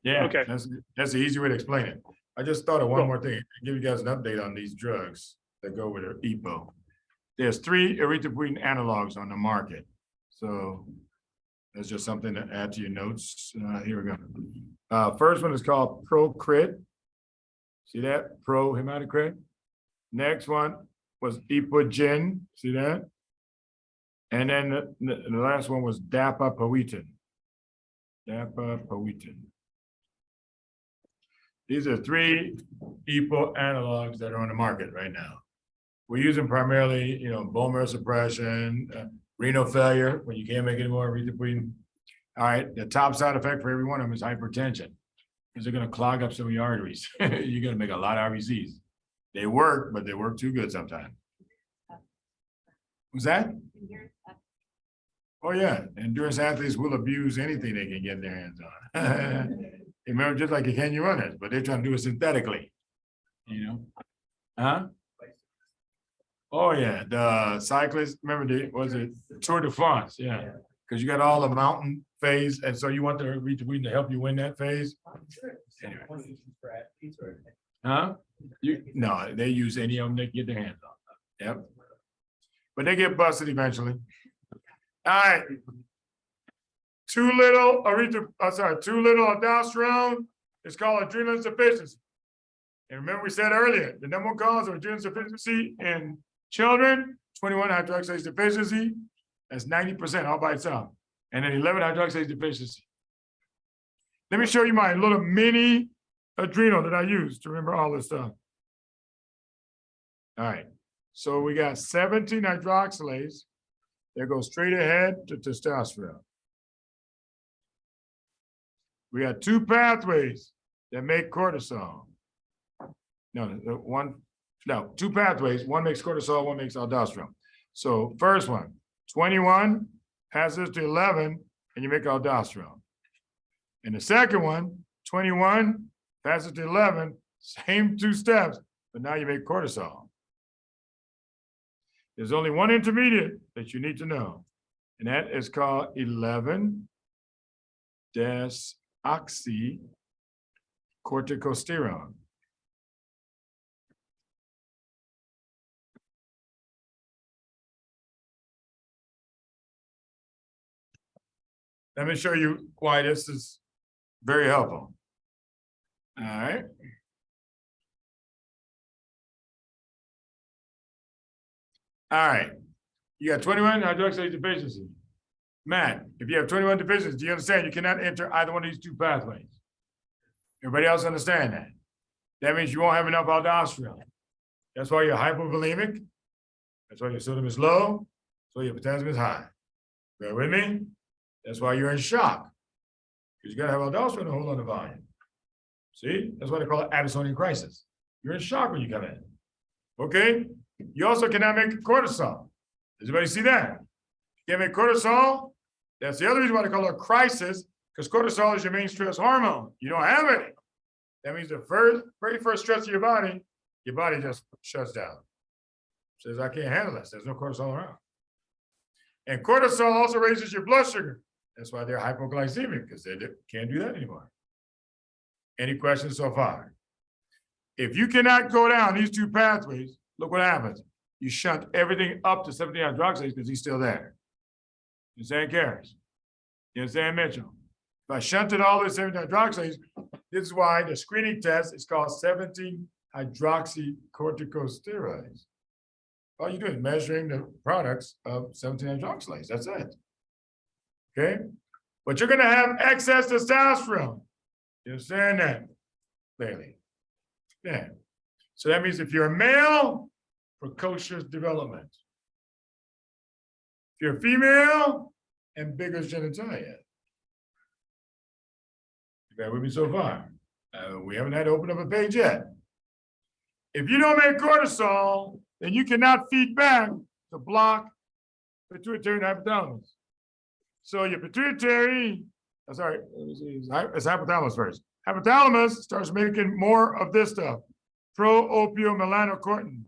C: Yeah,
N: Okay.
C: that's the easy way to explain it. I just thought of one
N: Cool.
C: more thing. Give you guys an update on these drugs that go with their EPO. There's 3 erythropoietin analogs on the market. So that's just something to add to your notes. Here we go. First one is called Procrit. See that? Pro hematocrit. Next one was Epogen. See that? And then the last one was Dapapoetin. Dapapoetin. These are 3 EPO analogs that are on the market right now. We use them primarily, bone marrow suppression, renal failure, when you can't make any more erythropoietin. All right, the top side effect for every one of them is hypertension, because they're going to clog up some of your arteries. You're going to make a lot of RBCs. They work, but they work too good sometimes. What's that? Oh yeah, endurance athletes will abuse anything they can get their hands on. Remember, just like the Kenya runners, but they're trying to do it synthetically. Huh? Oh yeah, the cyclists, remember was it Tour de France? Yeah, because you got all the mountain phase, and so you want the erythropoietin to help you win that phase. Anyway. Huh? No, they use any of them they can get their hands on. Yep. But they get busted eventually. All right. Too little aldosterone is called adrenal insufficiency. And remember we said earlier, the number 1 cause of adrenal insufficiency in children, 21 hydroxylase deficiency, that's 90% all by itself. And then 11 hydroxylase deficiency. Let me show you my little mini adrenal that I use to remember all this stuff. All right, so we got 17 hydroxylase that goes straight ahead to testosterone. We got 2 pathways that make cortisol. No, 2 pathways. One makes cortisol, one makes aldosterone. So first one, 21 passes to 11, and you make aldosterone. And the second one, 21 passes to 11, same 2 steps, but now you make cortisol. There's only one intermediate that you need to know, and that is called 11-desoxycorticosterone. Let me show you why this is very helpful. All right. All right. You got 21 hydroxylase deficiency. Matt, if you have 21 deficiencies, do you understand you cannot enter either one of these 2 pathways? Everybody else understand that? That means you won't have enough aldosterone. That's why you're hypovolemic. That's why your sodium is low. That's why your potassium is high. Bear with me? That's why you're in shock. Because you gotta have aldosterone to hold on the volume. See? That's why they call it Addisonian crisis. You're in shock when you come in. Okay? You also cannot make cortisol. Does anybody see that? You can't make cortisol. That's the other reason why they call it a crisis, because cortisol is your main stress hormone. You don't have any. That means the very first stress of your body just shuts down. Says, I can't handle this. There's no cortisol around. And cortisol also raises your blood sugar. That's why they're hypoglycemic, because they can't do that anymore. Any questions so far? If you cannot go down these 2 pathways, look what happens. You shunt everything up to 17 hydroxylase because he's still there. You understand, Karis? You understand, Mitchell? If I shunted all the 17 hydroxylase, this is why the screening test is called 17 hydroxycorticosteroids. All you do is measuring the products of 17 hydroxylase. That's it. Okay? But you're going to have excess testosterone. You understand that? Clearly. Yeah. So that means if you're a male, precocious development. If you're a female, ambiguous genitalia. You bear with me so far. We haven't had to open up a page yet. If you don't make cortisol, then you cannot feed back to block pituitary and hypothalamus. So your pituitary, sorry, let me see, it's hypothalamus first. Hypothalamus starts making more of this stuff, pro-opiomelanocortin.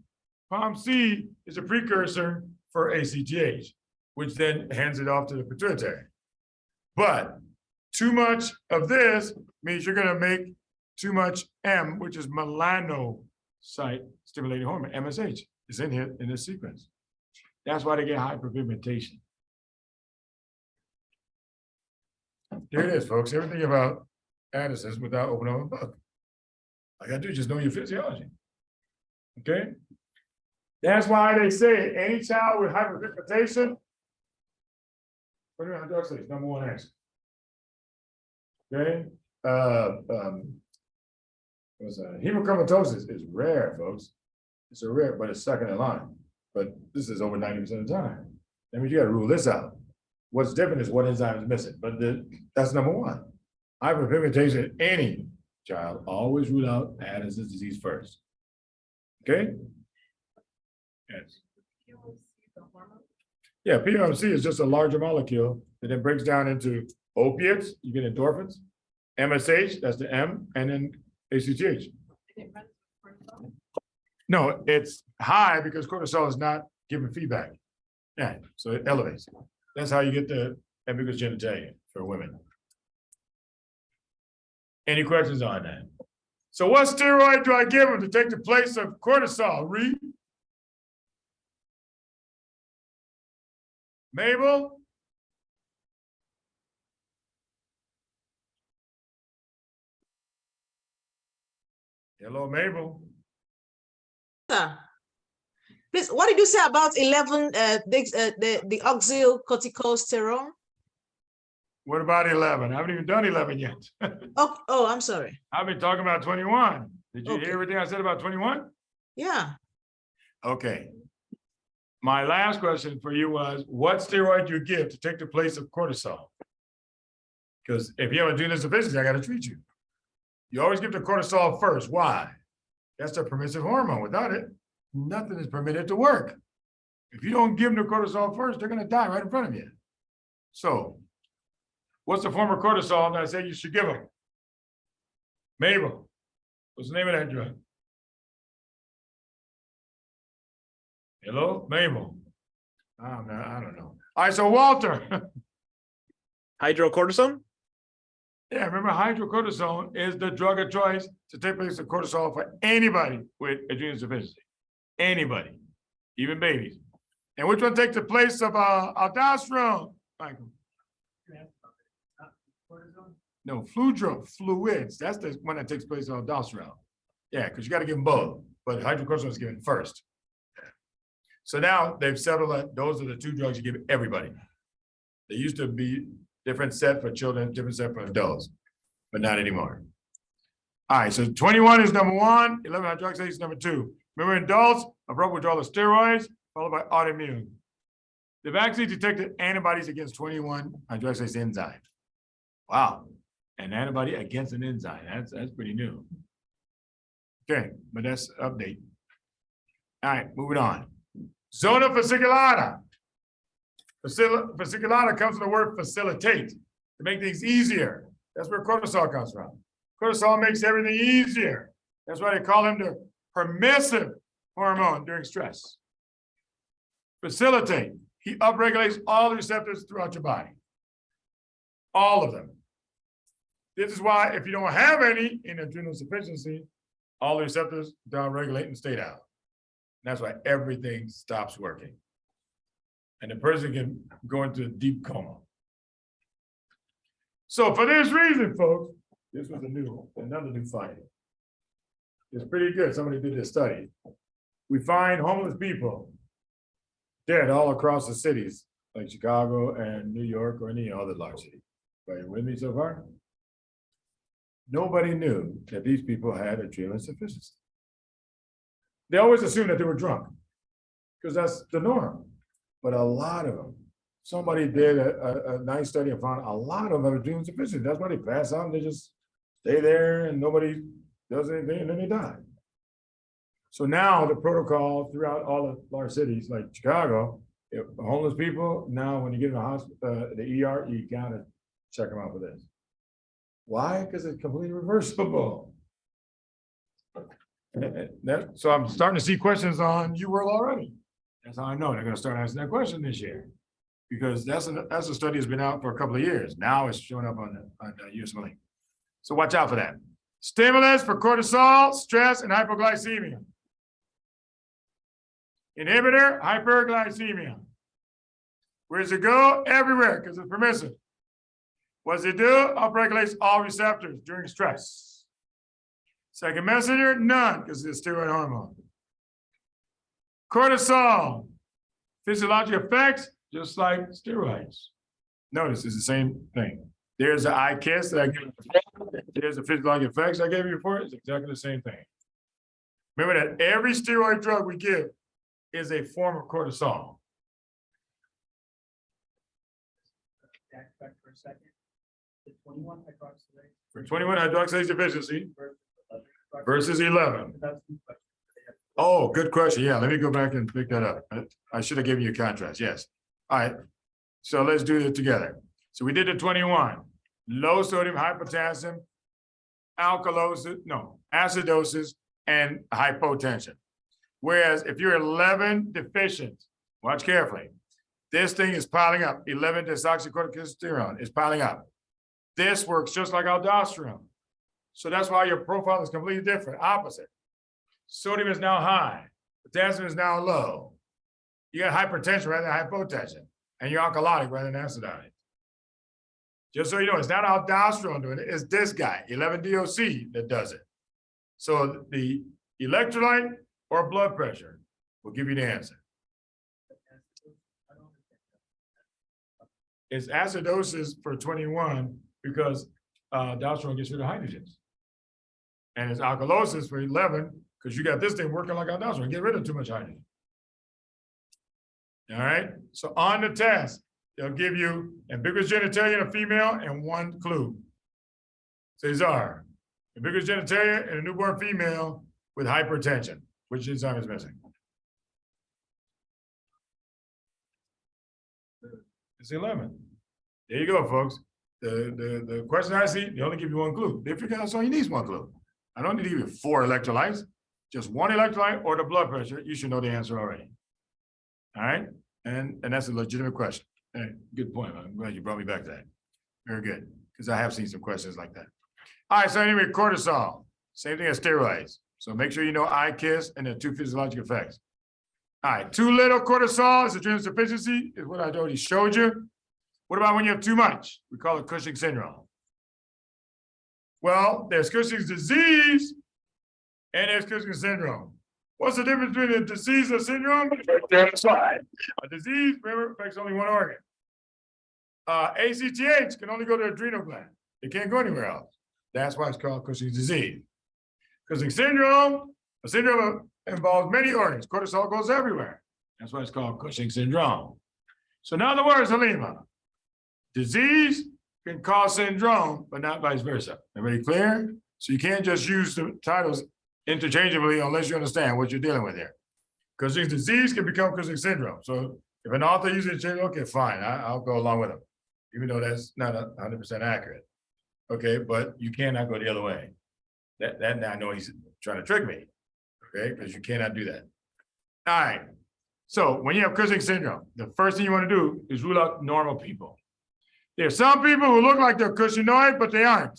C: POMC is a precursor for ACTH, which then hands it off to the pituitary. But too much of this means you're gonna make too much M, which is melanocyte stimulating hormone, MSH, is in here in this sequence. That's why they get hyperpigmentation. Here it is, folks. Everything about Addison's without opening up a book. All you gotta do is just know your physiology. Okay? That's why they say any child with hyperpigmentation, sodium hydroxylase is number 1 answer. Okay? Hemochromatosis is rare, folks. It's a rare, but it's second in line. But this is over 90% of the time. That means you gotta rule this out. What's different is what enzyme is missing, but that's number 1. Hyperpigmentation in any child, always rule out Addison's disease first. Okay? Yes. Yeah, POMC is just a larger molecule that then breaks down into opiates, you get endorphins, MSH, that's the M, and then ACTH. No, it's high because cortisol is not giving feedback. Yeah, so it elevates. That's how you get the ambiguous genitalia for women. Any questions on that? So what steroid do I give them to take the place of cortisol? Read. Mabel? Hello, Mabel.
H: Sir, please, what did you say about 11, the oxycorticosterone?
C: What about 11? I haven't even done 11 yet.
H: Oh, I'm sorry.
C: I've been talking about 21. Did you
H: Okay.
C: hear everything I said about 21?
H: Yeah.
C: Okay. My last question for you was, what steroid do you give to take the place of cortisol? Because if you have adrenal insufficiency, I got to treat you. You always give the cortisol first. Why? That's the permissive hormone. Without it, nothing is permitted to work. If you don't give them the cortisol first, they're going to die right in front of you. So, what's the form of cortisol that I say you should give them? Mabel, what's the name of that drug? Hello, Mabel. I don't know. All right, so Walter.
B: Hydrocortisone?
C: Yeah, remember hydrocortisone is the drug of choice to take place of cortisol for anybody with adrenal insufficiency. Anybody, even babies. And which one takes the place of aldosterone, Michael? No, fluids. That's the one that takes place of aldosterone. Yeah, because you got to give them both, but hydrocortisone is given first. So now they've settled that those are the 2 drugs you give everybody. They used to be different set for children, different set for adults, but not anymore. All right, so 21 is number 1, 11 hydroxylase is number 2. Remember in adults, abrupt withdrawal of steroids, followed by autoimmune. They've actually detected antibodies against 21 hydroxylase enzyme. Wow, an antibody against an enzyme, that's pretty new. Okay, but that's update. All right, moving on. Zona fasciculata. Fasciculata comes from the word facilitate, to make things easier. That's where cortisol comes from. Cortisol makes everything easier. That's why they call him the permissive hormone during stress. Facilitate. He upregulates all the receptors throughout your body. All of them. This is why if you don't have any in adrenal insufficiency, all the receptors downregulate and stay down. That's why everything stops working. And the person can go into a deep coma. So for this reason, folks, this was another new finding. It's pretty good. Somebody did this study. We find homeless people dead all across the cities, like Chicago and New York or any other large city. Are you with me so far? Nobody knew that these people had adrenal insufficiency. They always assumed that they were drunk because that's the norm. But a lot of them, somebody did a nice study and found a lot of them have adrenal insufficiency. That's why they pass out and they just stay there and nobody does anything and then they die. So now the protocol throughout all the large cities like Chicago If homeless people, now when you get in the hospital, the ER, you gotta check them out for this. Why? Because it's completely reversible. So I'm starting to see questions on UWorld already. That's how I know they're gonna start asking that question this year. Because that's a study that's been out for a couple of years. Now it's showing up on the US Link. So watch out for that. Stimulus for cortisol, stress, and hypoglycemia. Inhibitor, hyperglycemia. Where does it go? Everywhere, because it's permissive. What does it do? Upregulates all receptors during stress. Second messenger, none, because it's a steroid hormone. Cortisol, physiological effects, just like steroids. Notice it's the same thing. There's the eye kiss that I gave you before. There's the physiological effects I gave you before. It's exactly the same thing. Remember that every steroid drug we give is a form of cortisol.
O: Back for a second. The 21 hydroxylase.
C: For 21 hydroxylase deficiency versus 11. Oh, good question. Yeah, let me go back and pick that up. I should have given you a contrast. Yes. All right. So let's do it together. So we did the 21. Low sodium, high potassium, alkalosis, no, acidosis, and hypotension. Whereas if you're 11 deficient, watch carefully. This thing is piling up. 11 desoxycorticosterone is piling up. This works just like aldosterone. So that's why your profile is completely different, opposite. Sodium is now high. Potassium is now low. You got hypertension rather than hypotension. And you're alkalotic rather than acidotic. Just so you know, it's not aldosterone doing it, it's this guy, 11-DOC, that does it. So the electrolyte or blood pressure will give you the answer. It's acidosis for 21 because aldosterone gets rid of hydrogens. And it's alkalosis for 11 because you got this thing working like aldosterone, get rid of too much hydrogen. All right, so on the test, they'll give you ambiguous genitalia in a female and one clue. Cesar, ambiguous genitalia in a newborn female with hypertension. Which enzyme is missing? It's 11. There you go, folks. The question I see, they only give you one clue. They figure out so he needs one clue. I don't need to give you 4 electrolytes, just 1 electrolyte or the blood pressure. You should know the answer already. All right, and that's a legitimate question. Hey, good point. I'm glad you brought me back to that. Very good, because I have seen some questions like that. All right, so anyway, cortisol, same thing as steroids. So make sure you know IKIS and the 2 physiological effects. All right, too little cortisol is adrenal deficiency, is what I already showed you. What about when you have too much? We call it Cushing syndrome. Well, there's Cushing's disease and there's Cushing syndrome. What's the difference between a disease and a syndrome? Right there on the slide. A disease, remember, affects only one organ. ACTH can only go to the adrenal gland. It can't go anywhere else. That's why it's called Cushing's disease. Cushing syndrome, a syndrome involves many organs. Cortisol goes everywhere. That's why it's called Cushing syndrome. So in other words, Halima, disease can cause syndrome, but not vice versa. Everybody clear? So you can't just use the titles interchangeably unless you understand what you're dealing with here. Cushing's disease can become Cushing syndrome. So if an author uses it, okay, fine, I'll go along with them, even though that's not 100% accurate. Okay, but you cannot go the other way. That I know he's trying to trick me, okay, because you cannot do that. All right, so when you have Cushing syndrome, the first thing you want to do is rule out normal people. There are some people who look like they're Cushingnoid, but they aren't.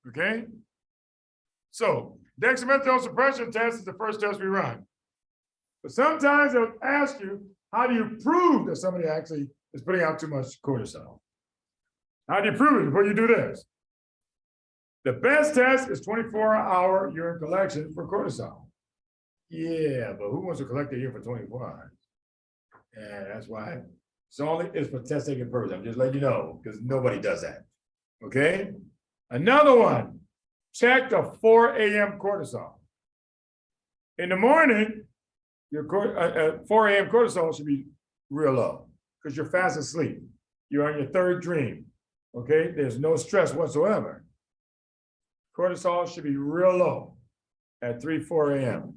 C: Okay? So, dexamethasone suppression test is the first test we run. But sometimes they'll ask you, how do you prove that somebody actually is putting out too much cortisol? How do you prove it before you do this? The best test is 24-hour urine collection for cortisol. Yeah, but who wants to collect the urine for 24 hours? Yeah, that's why it's for test taking purposes. I'm just letting you know, because nobody does that. Okay? Another one. Check the 4 a.m. cortisol. In the morning, your 4 a.m. cortisol should be real low because you're fast asleep. You're on your 3rd dream. Okay, there's no stress whatsoever. Cortisol should be real low at 3, 4 a.m.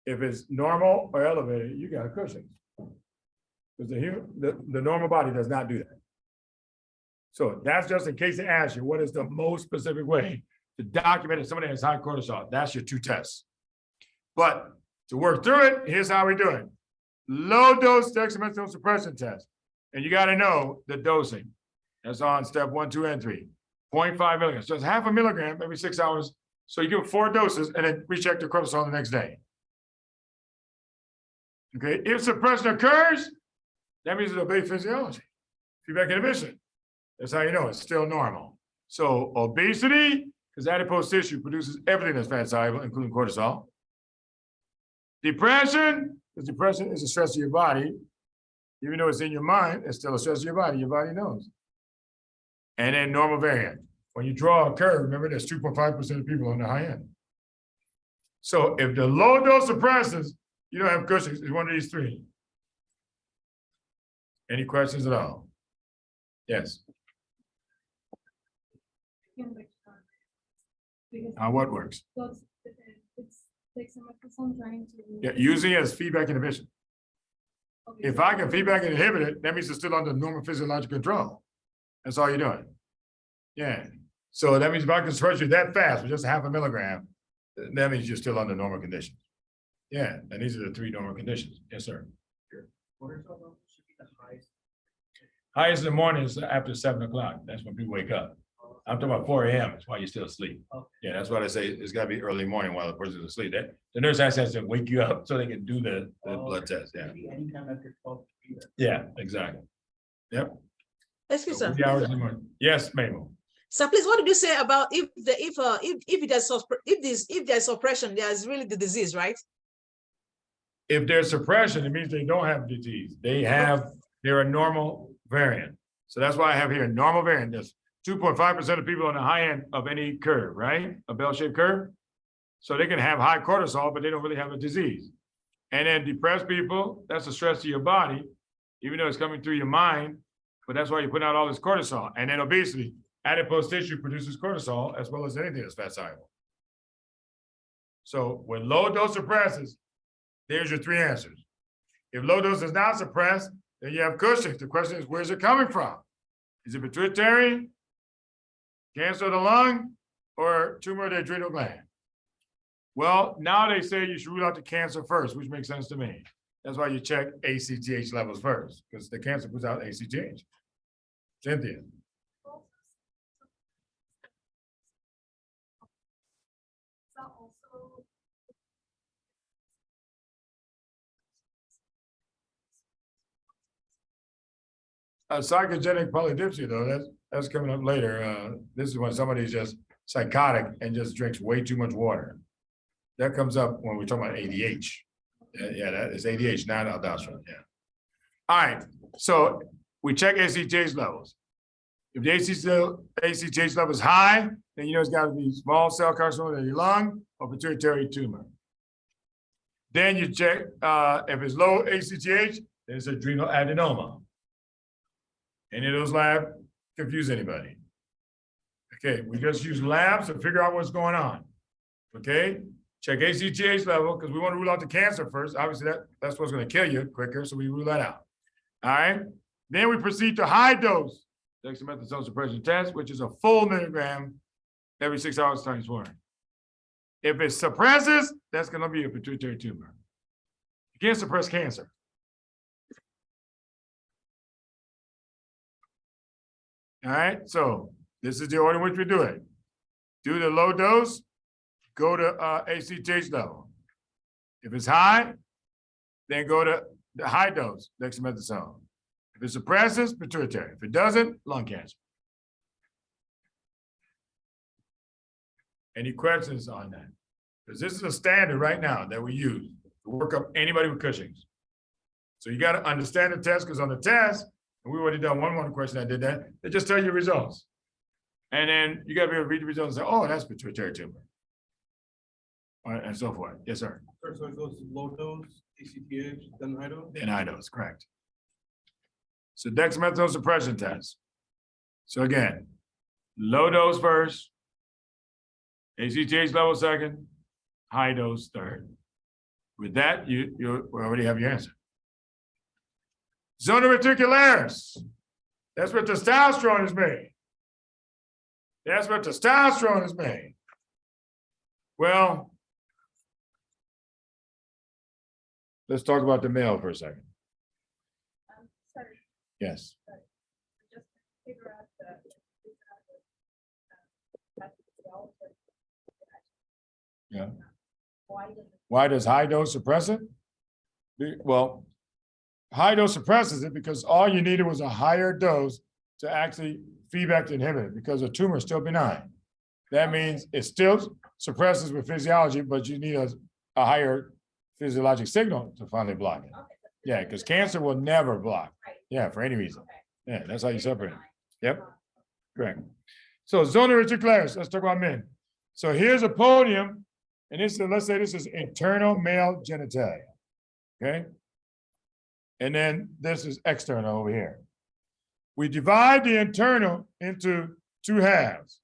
C: If it's normal or elevated, you got Cushing's. Because the normal body does not do that. So that's just in case they ask you, what is the most specific way to document if somebody has high cortisol? That's your two tests. But to work through it, here's how we do it. Low dose dexamethasone suppression test. And you got to know the dosing. That's on step 1, 2, and 3. 0.5 milligrams, just half a milligram every 6 hours. So you give 4 doses and then recheck the cortisol the next day. Okay, if suppression occurs, that means it obeys physiology. Feedback inhibition. That's how you know it's still normal. So obesity, because adipose tissue produces everything that's fat soluble, including cortisol. Depression, because depression is a stress to your body. Even though it's in your mind, it's still a stress to your body knows. And then normal variant. When you draw a curve, remember there's 2.5% of people on the high end. So if the low dose suppresses, you don't have Cushing's, it's one of these 3. Any questions at all? Yes. How what works?
D: It's dexamethasone trying to.
C: Yeah, using it as feedback inhibition.
D: Okay,
C: If
D: so-
C: I can feedback inhibit it, that means it's still under normal physiological control. That's all you're doing. Yeah. So that means if I can suppress you that fast with just half a milligram, that means you're still under normal conditions. Yeah, and these are the 3 normal conditions. Yes, sir.
G: Cortisol level should be the highest.
C: Highest in the morning is after 7 o'clock. That's when people wake up. I'm talking about 4 a.m. It's why you're still asleep. Yeah, that's why they say it's got to be early morning while the person's asleep. That the nurse has to wake you up so they can do the blood test. Yeah.
I: Anytime after 12.
C: Yeah, exactly. Yep.
H: Excuse me.
C: 3 hours in the morning. Yes, Mabel.
H: So please, what did you say about if there's suppression, there's really the disease, right?
C: If there's suppression, it means they don't have disease. They're a normal variant. So that's why I have here normal variant. There's 2.5% of people on the high end of any curve, right? A bell-shaped curve. So they can have high cortisol, but they don't really have a disease. And then depressed people, that's a stress to your body, even though it's coming through your mind, but that's why you put out all this cortisol. And then obesity, adipose tissue produces cortisol as well as anything that's fat soluble. So when low dose suppresses, there's your 3 answers. If low dose is not suppressed, then you have Cushing's. The question is, where's it coming from? Is it pituitary, cancer of the lung, or tumor of the adrenal gland? Well, now they say you should rule out the cancer first, which makes sense to me. That's why you check ACTH levels first, because the cancer puts out ACTH. Cynthia. Psychogenic polydipsia, though, that's coming up later. This is when somebody's just psychotic and just drinks way too much water. That comes up when we're talking about ADH. Yeah, that is ADH, not aldosterone. Yeah. All right. So we check ACTH levels. If the ACTH level is high, then you know it's got to be small cell carcinoma in your lung or pituitary tumor. Then you check if it's low ACTH, then it's adrenal adenoma. Any of those labs confuse anybody? Okay, we just use labs to figure out what's going on. Okay, check ACTH level because we want to rule out the cancer first. Obviously, that's what's going to kill you quicker, so we rule that out. All right, then we proceed to high dose dexamethasone suppression test, which is a full milligram every 6 hours times 4. If it suppresses, that's going to be a pituitary tumor. You can't suppress cancer. All right, so this is the order in which we do it. Do the low dose, go to ACTH level. If it's high, then go to the high dose dexamethasone. If it suppresses, pituitary. If it doesn't, lung cancer. Any questions on that? Because this is a standard right now that we use to work up anybody with Cushing's. So you got to understand the test, because on the test, and we already done one more question that did that, they just tell you results. And then you got to be able to read the results and say, oh, that's pituitary tumor. All right, and so forth. Yes, sir.
I: So it goes low dose, ACTH, then high dose?
C: Then high dose, correct. So dexamethasone suppression test. So again, low dose first, ACTH level second, high dose third. With that, you already have your answer. Zona reticularis. That's where testosterone is made. That's where testosterone is made. Well, let's talk about the male for a second.
F: Sorry,
C: Yes.
F: just figure out
C: Yeah.
F: why does
C: Why does high dose suppress it? Well, high dose suppresses it because all you needed was a higher dose to actually feedback to inhibit it because the tumor is still benign. That means it still suppresses with physiology, but you need a higher physiologic signal to finally block it. Yeah, because cancer will never block. Yeah, for any reason. Yeah, that's how you separate it. Yep, correct. So zona reticularis, let's talk about men. So here's a podium, and this is, let's say this is internal male genitalia. Okay. And then this is external over here. We divide the internal into two halves.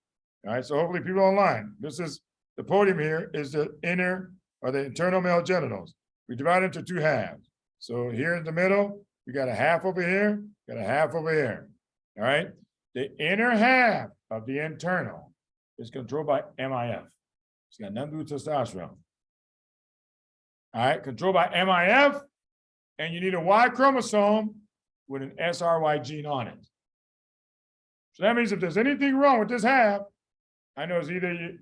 C: All right, so hopefully people online, this is the podium here is the inner or the internal male genitals. We divide it into two halves. So here in the middle, we got a half over here, got a half over here. All right. The inner half of the internal is controlled by MIF. It's got nothing to do with testosterone. All right, controlled by MIF, and you need a Y chromosome with an SRY gene on it. So that means if there's anything wrong with this half, I know it's either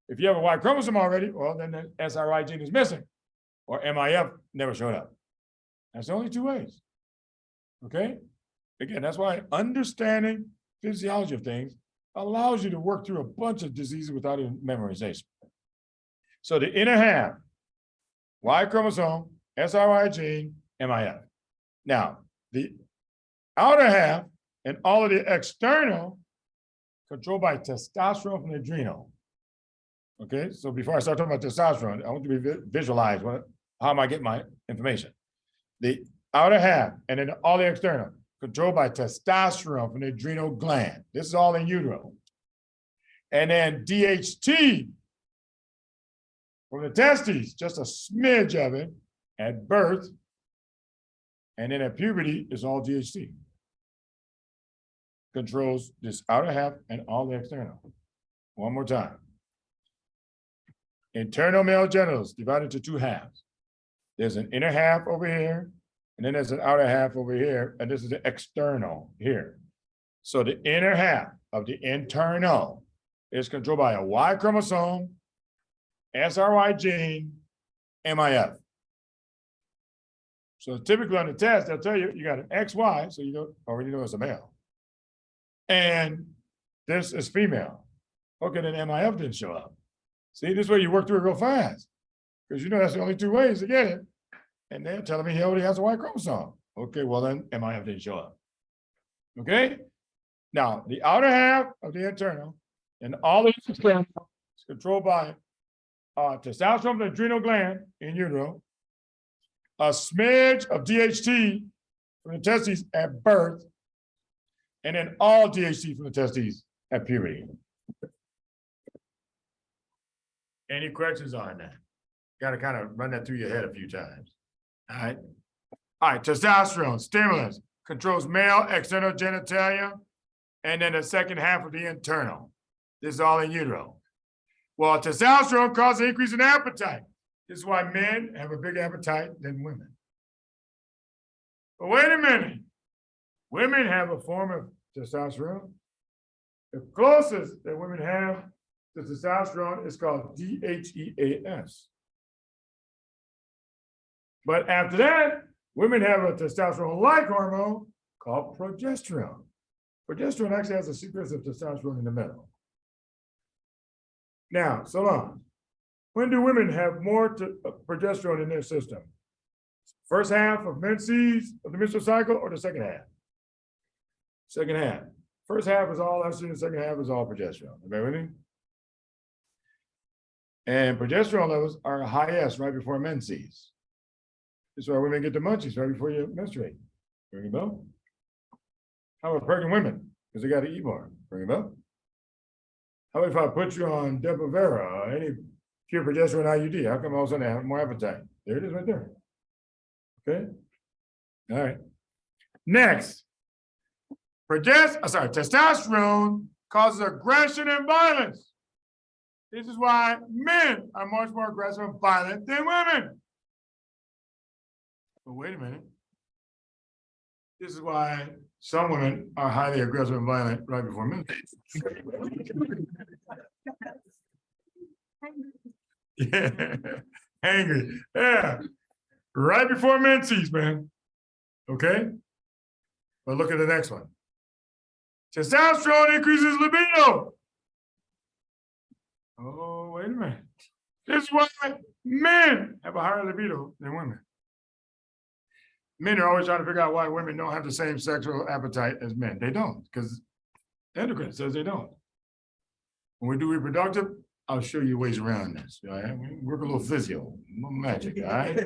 C: if you have a Y chromosome already, well, then the SRY gene is missing, or MIF never showed up. That's the only two ways. Okay? Again, that's why understanding physiology of things allows you to work through a bunch of diseases without even memorization. So the inner half, Y chromosome, SRY gene, MIF. Now, the outer half and all of the external controlled by testosterone from the adrenal. Okay, so before I start talking about testosterone, I want you to visualize how am I getting my information. The outer half and then all the external controlled by testosterone from the adrenal gland. This is all in utero. And then DHT from the testes, just a smidge of it at birth. And then at puberty is all DHT. Controls this outer half and all the external. One more time. Internal male genitals divided into two halves. There's an inner half over here, and then there's an outer half over here, and this is the external here. So the inner half of the internal is controlled by a Y chromosome, SRY gene, MIF. So typically on the test, they'll tell you, you got an XY, so you already know it's a male. And this is female. Okay, then MIF didn't show up. See, this way you work through it real fast. Because you know that's the only two ways to get it. And they're telling me he already has a Y chromosome. Okay, well then MIF didn't show up. Okay? Now, the outer half of the internal and all of this is controlled by testosterone from the adrenal gland in utero, a smidge of DHT from the testes at birth, and then all DHT from the testes at puberty. Any questions on that? Got to kind of run that through your head a few times. All right. All right, testosterone, stimulus, controls male external genitalia, and then the second half of the internal. This is all in utero. Well, testosterone causes an increase in appetite. This is why men have a bigger appetite than women. But wait a minute. Women have a form of testosterone. The closest that women have to testosterone is called DHEAS. But after that, women have a testosterone-like hormone called progesterone. Progesterone actually has a sequence of testosterone in the middle. Now, so long. When do women have more progesterone in their system? First half of menses of the menstrual cycle or the second half? Second half. First half is all estrogen, the second half is all progesterone. Everybody with me? And progesterone levels are highest right before menses. That's why women get the munchies right before you menstruate. Ring a bell? How about pregnant women? Because they got to eat more. Ring a bell? How about if I put you on Depo-Provera or any pure progesterone IUD? How come all of a sudden they have more appetite? There it is right there. Okay. All right. Next. Testosterone causes aggression and violence. This is why men are much more aggressive and violent than women. But wait a minute. This is why some women are highly aggressive and violent right before menses. Yeah, angry. Yeah, right before menses, man. Okay, but look at the next one. Testosterone increases libido. Oh, wait a minute. This is why men have a higher libido than women. Men are always trying to figure out why women don't have the same sexual appetite as men. They don't, because endocrine says they don't. When we do reproductive, I'll show you ways around this. All right? We work a little physio, a little magic, all right?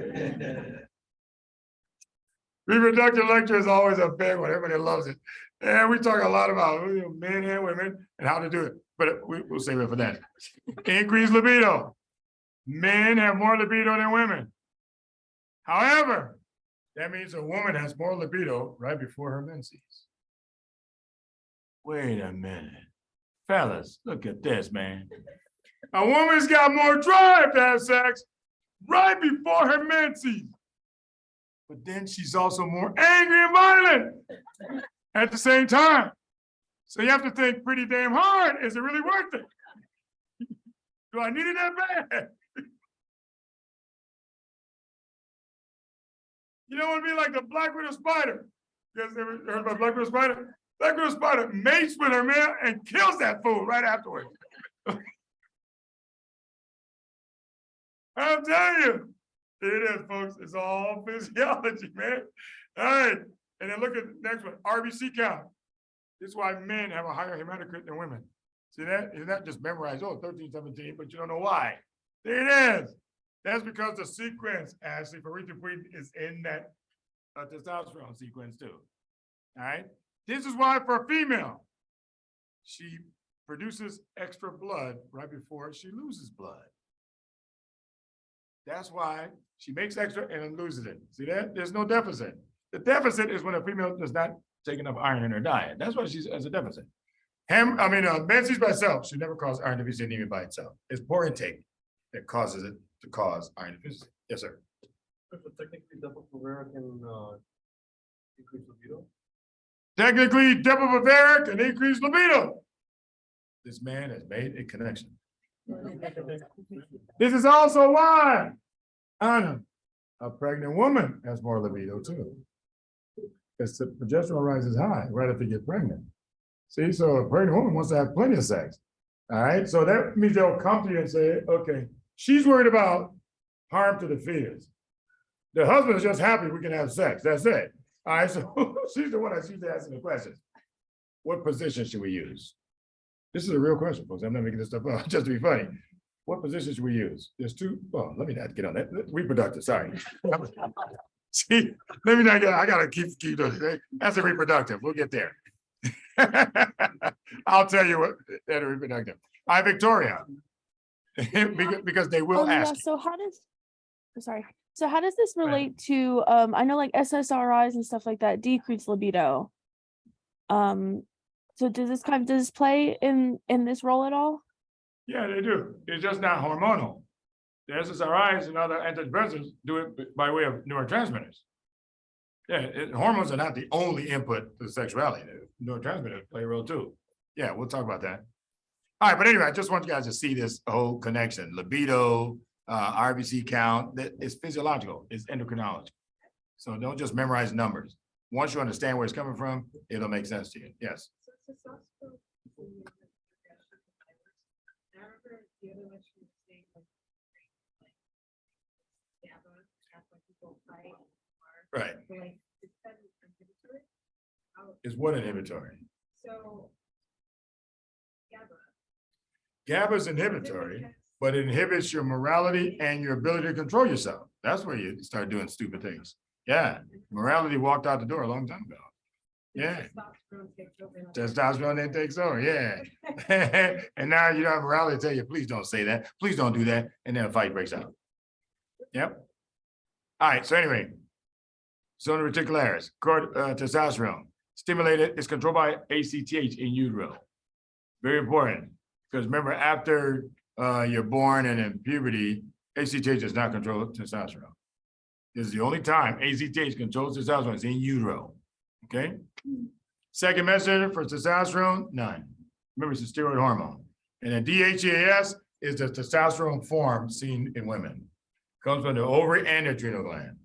C: Reproductive lecture is always a big one. Everybody loves it. And we talk a lot about men and women and how to do it, but we'll save it for that. Increased libido. Men have more libido than women. However, that means a woman has more libido right before her menses. Wait a minute. Fellas, look at this, man. A woman's got more drive to have sex right before her menses. But then she's also more angry and violent at the same time. So you have to think pretty damn hard. Is it really worth it? Do I need it that bad? You don't want to be like the Black Widow spider. You guys ever heard about Black Widow spider? Black Widow spider mates with her male and kills that fool right afterwards. I'm telling you. It is, folks. It's all physiology, man. All right. And then look at the next one, RBC count. This is why men have a higher hematocrit than women. See that? It's not just memorized, 13, 17, but you don't know why. There it is. That's because the sequence, Ashley, for erythropoietin is in that testosterone sequence too. All right. This is why for a female, she produces extra blood right before she loses blood. That's why she makes extra and then loses it. See that? There's no deficit. The deficit is when a female does not take enough iron in her diet. That's why she's as a deficit. Menses by itself should never cause iron deficiency anemia by itself. It's poor intake that causes it to cause iron deficiency. Yes, sir.
I: So technically, Depo-Provera can increase libido.
C: Technically, Depo-Provera can increase libido. This man has made a connection. This is also why, Anna, a pregnant woman has more libido too. Because the progesterone rises high right after you get pregnant. See, so a pregnant woman wants to have plenty of sex. All right, so that means they'll come to you and say, okay, she's worried about harm to the fetus. The husband is just happy we can have sex. That's it. All right, so she's the one that's usually asking the questions. What position should we use? This is a real question, folks. I'm not making this stuff up just to be funny. What position should we use? There's two. Well, let me not get on that. Reproductive, sorry. See, let me not get, I gotta keep doing it. That's a reproductive. We'll get there. I'll tell you what, that a reproductive. All right, Victoria. Because they will ask. You.
E: So how does, sorry. So how does this relate to, I know like SSRIs and stuff like that decrease libido. So does this play in this role at all?
C: Yeah, they do. It's just not hormonal. The SSRIs and other antidepressants do it by way of neurotransmitters. Yeah, hormones are not the only input to sexuality. Neurotransmitters play a role too. Yeah, we'll talk about that. All right, but anyway, I just want you guys to see this whole connection. Libido, RBC count, that is physiological, it's endocrinology. So don't just memorize numbers. Once you understand where it's coming from, it'll make sense to you. Yes. Right. Is what inhibitory?
D: So
C: GABA is inhibitory, but it inhibits your morality and your ability to control yourself. That's where you start doing stupid things. Yeah, morality walked out the door a long time ago. Yeah. Testosterone then takes over, yeah. And now you don't have morality to tell you, please don't say that, please don't do that, and then a fight breaks out. Yep. All right, so anyway. Zona reticularis, testosterone, stimulated, is controlled by ACTH in utero. Very important, because remember, after you're born and in puberty, ACTH does not control testosterone. This is the only time ACTH controls testosterone is in utero, okay? Second messenger for testosterone, none. Remember, it's a steroid hormone. And then DHEAS is the testosterone form seen in women. Comes from the ovary and adrenal gland.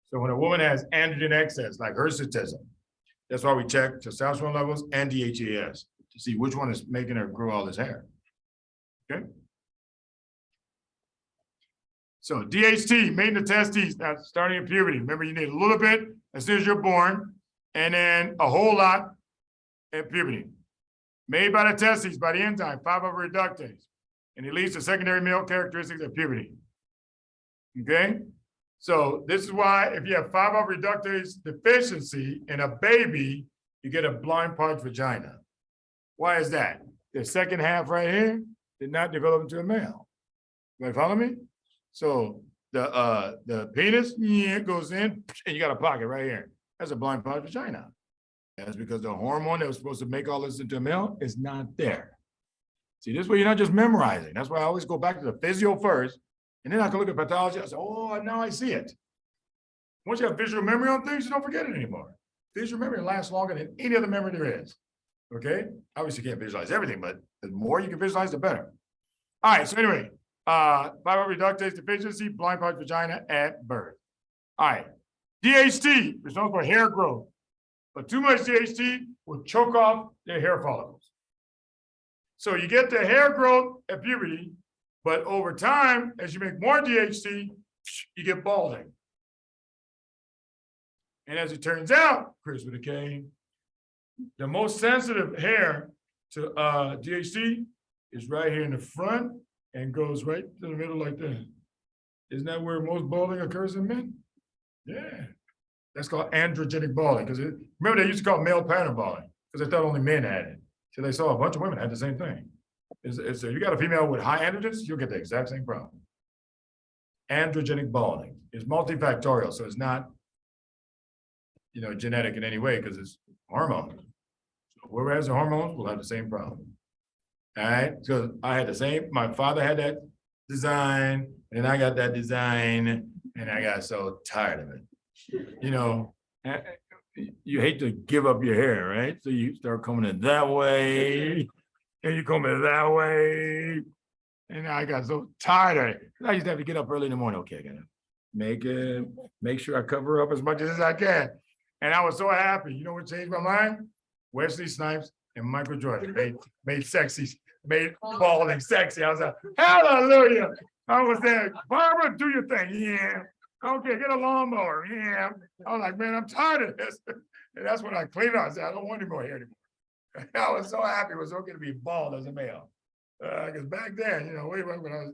C: So when a woman has androgen excess, like hirsutism, that's why we check testosterone levels and DHEAS to see which one is making her grow all this hair. Okay. So DHT, made in the testes, that's starting in puberty. Remember, you need a little bit as soon as you're born, and then a whole lot in puberty. Made by the testes, by the enzyme, 5-alpha reductase, and it leads to secondary male characteristics of puberty. Okay? So this is why if you have 5-alpha reductase deficiency in a baby, you get a blind part vagina. Why is that? The second half right here did not develop into a male. You follow me? So the penis goes in and you got a pocket right here. That's a blind part vagina. That's because the hormone that was supposed to make all this into a male is not there. See, this way you're not just memorizing. That's why I always go back to the physio first. And then I can look at pathology. I say, oh, now I see it. Once you have visual memory on things, you don't forget it anymore. Visual memory lasts longer than any other memory there is. Okay? Obviously, you can't visualize everything, but the more you can visualize, the better. All right, so anyway, 5-alpha reductase deficiency, blind part vagina at birth. All right. DHT, responsible for hair growth. But too much DHT will choke off their hair follicles. So you get the hair growth at puberty, but over time, as you make more DHT, you get balding. And as it turns out, Chris with a K, the most sensitive hair to DHT is right here in the front and goes right to the middle like that. Isn't that where most balding occurs in men? Yeah. That's called androgenic balding. Because remember, they used to call it male pattern balding because they thought only men had it. So they saw a bunch of women had the same thing. So you got a female with high androgens, you'll get the exact same problem. Androgenic balding is multifactorial, so it's not, genetic in any way because it's hormones. So whoever has the hormones will have the same problem. All right, so I had the same. My father had that design, and I got that design, and I got so tired of it. You hate to give up your hair, right? So you start combing it that way. And you comb it that way. And I got so tired of it. I used to have to get up early in the morning. Okay, I gotta make sure I cover up as much as I can. And I was so happy. You know what changed my mind? Wesley Snipes and Michael Jordan made balding sexy. I was like, hallelujah. I was there, Barbara, do your thing. Yeah. Okay, get a lawnmower. Yeah. I was like, man, I'm tired of this. And that's when I cleaned up. I said, I don't want any more hair anymore. I was so happy it was okay to be bald as a male. Because back then, way back when I was,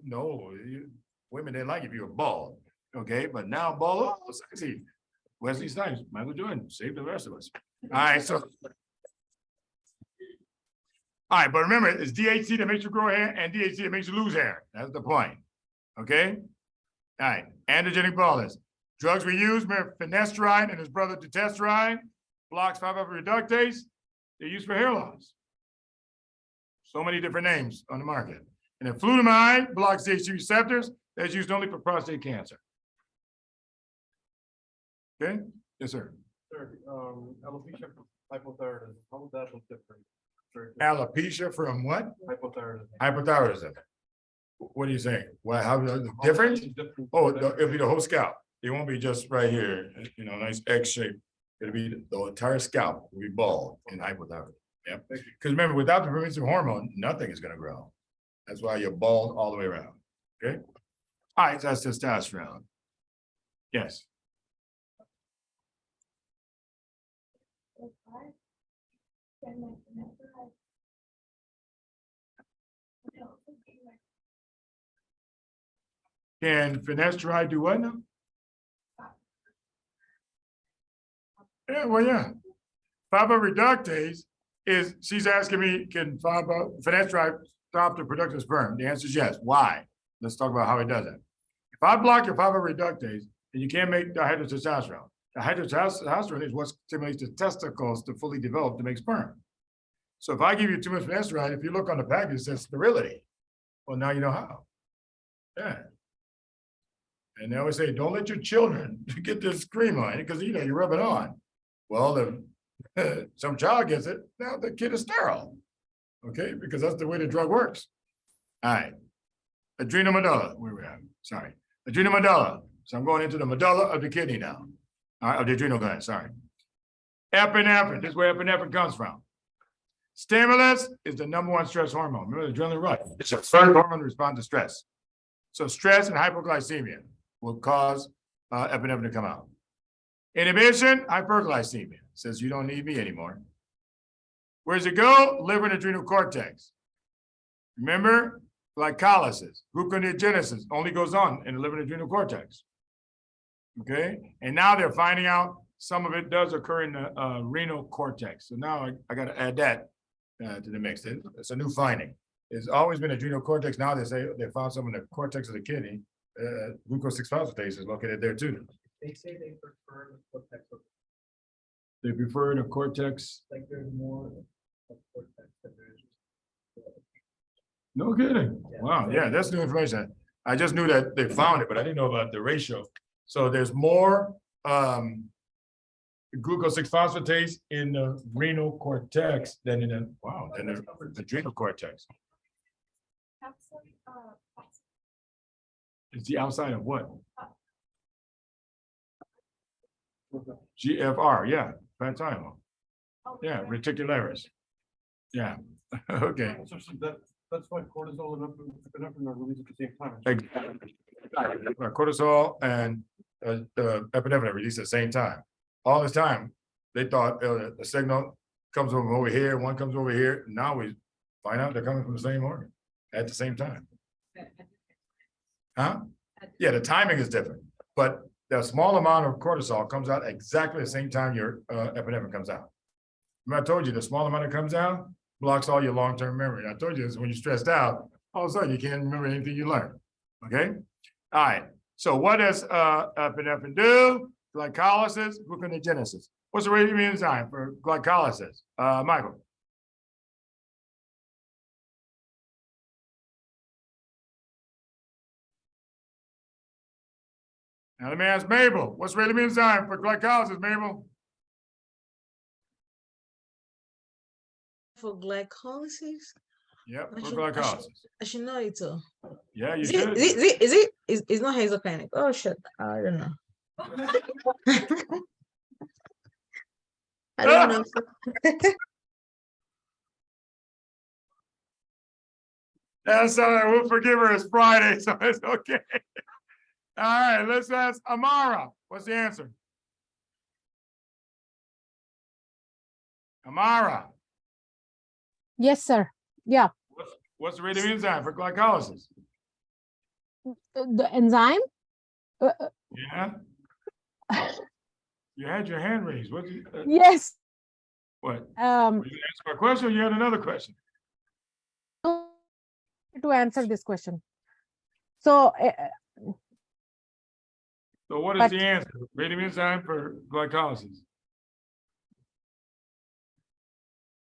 C: women didn't like if you were bald. Okay, but now bald, oh, sexy. Wesley Snipes, Michael Jordan, save the rest of us. All right, so. All right, but remember, it's DHT that makes you grow hair and DHT that makes you lose hair. That's the point. Okay? All right, androgenic baldness. Drugs we use, remember, finasteride and his brother dutasteride, blocks 5-alpha reductase. They're used for hair loss. So many different names on the market. And then flutamide blocks DHT receptors. That's used only for prostate cancer. Okay? Yes, sir.
I: Sir, alopecia from hypothyroidism, how would that look different?
C: Alopecia from what?
I: Hypothyroidism.
C: Hypothyroidism. What are you saying? Why? How is it different? Oh, it'll be the whole scalp. It won't be just right here. Nice X shape. It'll be the entire scalp will be bald in hypothyroidism. Yep. Because remember, without the permissive hormone, nothing is going to grow. That's why you're bald all the way around. Okay. All right, so that's testosterone. Yes. Can finasteride do what now? Yeah, well, yeah. 5-alpha reductase is, she's asking me, can finasteride stop the production of sperm? The answer is yes. Why? Let's talk about how it does it. If I block your 5-HT reductase, then you can't make dihydrotestosterone. Dihydrotestosterone is what stimulates the testicles to fully develop to make sperm. So if I give you too much finasteride, if you look on the package, it says sterility. Well, now you know how. Yeah. And they always say, don't let your children get this cream on it because you know you rub it on. Well, if some child gets it, now the kid is sterile. Okay, because that's the way the drug works. All right. Adrenal medulla, where we at? Sorry. Adrenal medulla. So I'm going into the medulla of the kidney now. All right, of the adrenal gland, sorry. Epinephrine, this is where epinephrine comes from. Stimulus is the #1 stress hormone. Remember the adrenaline rush? It's the first hormone to respond to stress. So stress and hypoglycemia will cause epinephrine to come out. Inhibition, hyperglycemia, says you don't need me anymore. Where does it go? Liver and adrenal cortex. Remember, glycolysis, gluconeogenesis only goes on in the liver and adrenal cortex. Okay, and now they're finding out some of it does occur in the renal cortex. So now I got to add that to the mix. It's a new finding. It's always been adrenal cortex. Now they say they found some in the cortex of the kidney. Glucose 6-phosphatase is located there too.
F: They say they prefer the cortex.
C: They prefer the cortex.
F: Like there's more of cortex than there's.
C: No kidding. Wow. Yeah, that's new information. I just knew that they found it, but I didn't know about the ratio. So there's more glucose 6-phosphatase in the renal cortex than in the adrenal cortex. It's the outside of what? GFR, yeah, panthymal. Yeah, reticularis. Yeah, okay.
I: That's why cortisol and epinephrine are released at the same time.
C: Exactly. Cortisol and epinephrine are released at the same time. All this time, they thought the signal comes from over here, one comes over here. Now we find out they're coming from the same organ at the same time. Huh? Yeah, the timing is different, but the small amount of cortisol comes out exactly the same time your epinephrine comes out. Remember I told you the small amount that comes out blocks all your long-term memory. I told you this when you're stressed out, all of a sudden you can't remember anything you learned. Okay? All right. So what does epinephrine do? Glycolysis, gluconeogenesis. What's the rate enzyme for glycolysis? Michael. Now let me ask Mabel. What's the rate enzyme for glycolysis, Mabel?
H: For glycolysis?
C: Yep, for glycolysis.
H: I should know it.
C: Yeah, you
H: Is
C: should.
H: it's not hexopenic. Oh shit. I don't know. I don't know.
C: That's all right. We'll forgive her. It's Friday, so it's okay. All right, let's ask Amara. What's the answer? Amara.
Q: Yes, sir. Yeah.
C: What's the rate of enzyme for glycolysis?
Q: The enzyme?
C: Yeah. You had your hand raised. What?
Q: Yes.
C: What? Were you answer my question or you had another question?
Q: To answer this question. So.
C: So what is the answer? Rate of enzyme for glycolysis.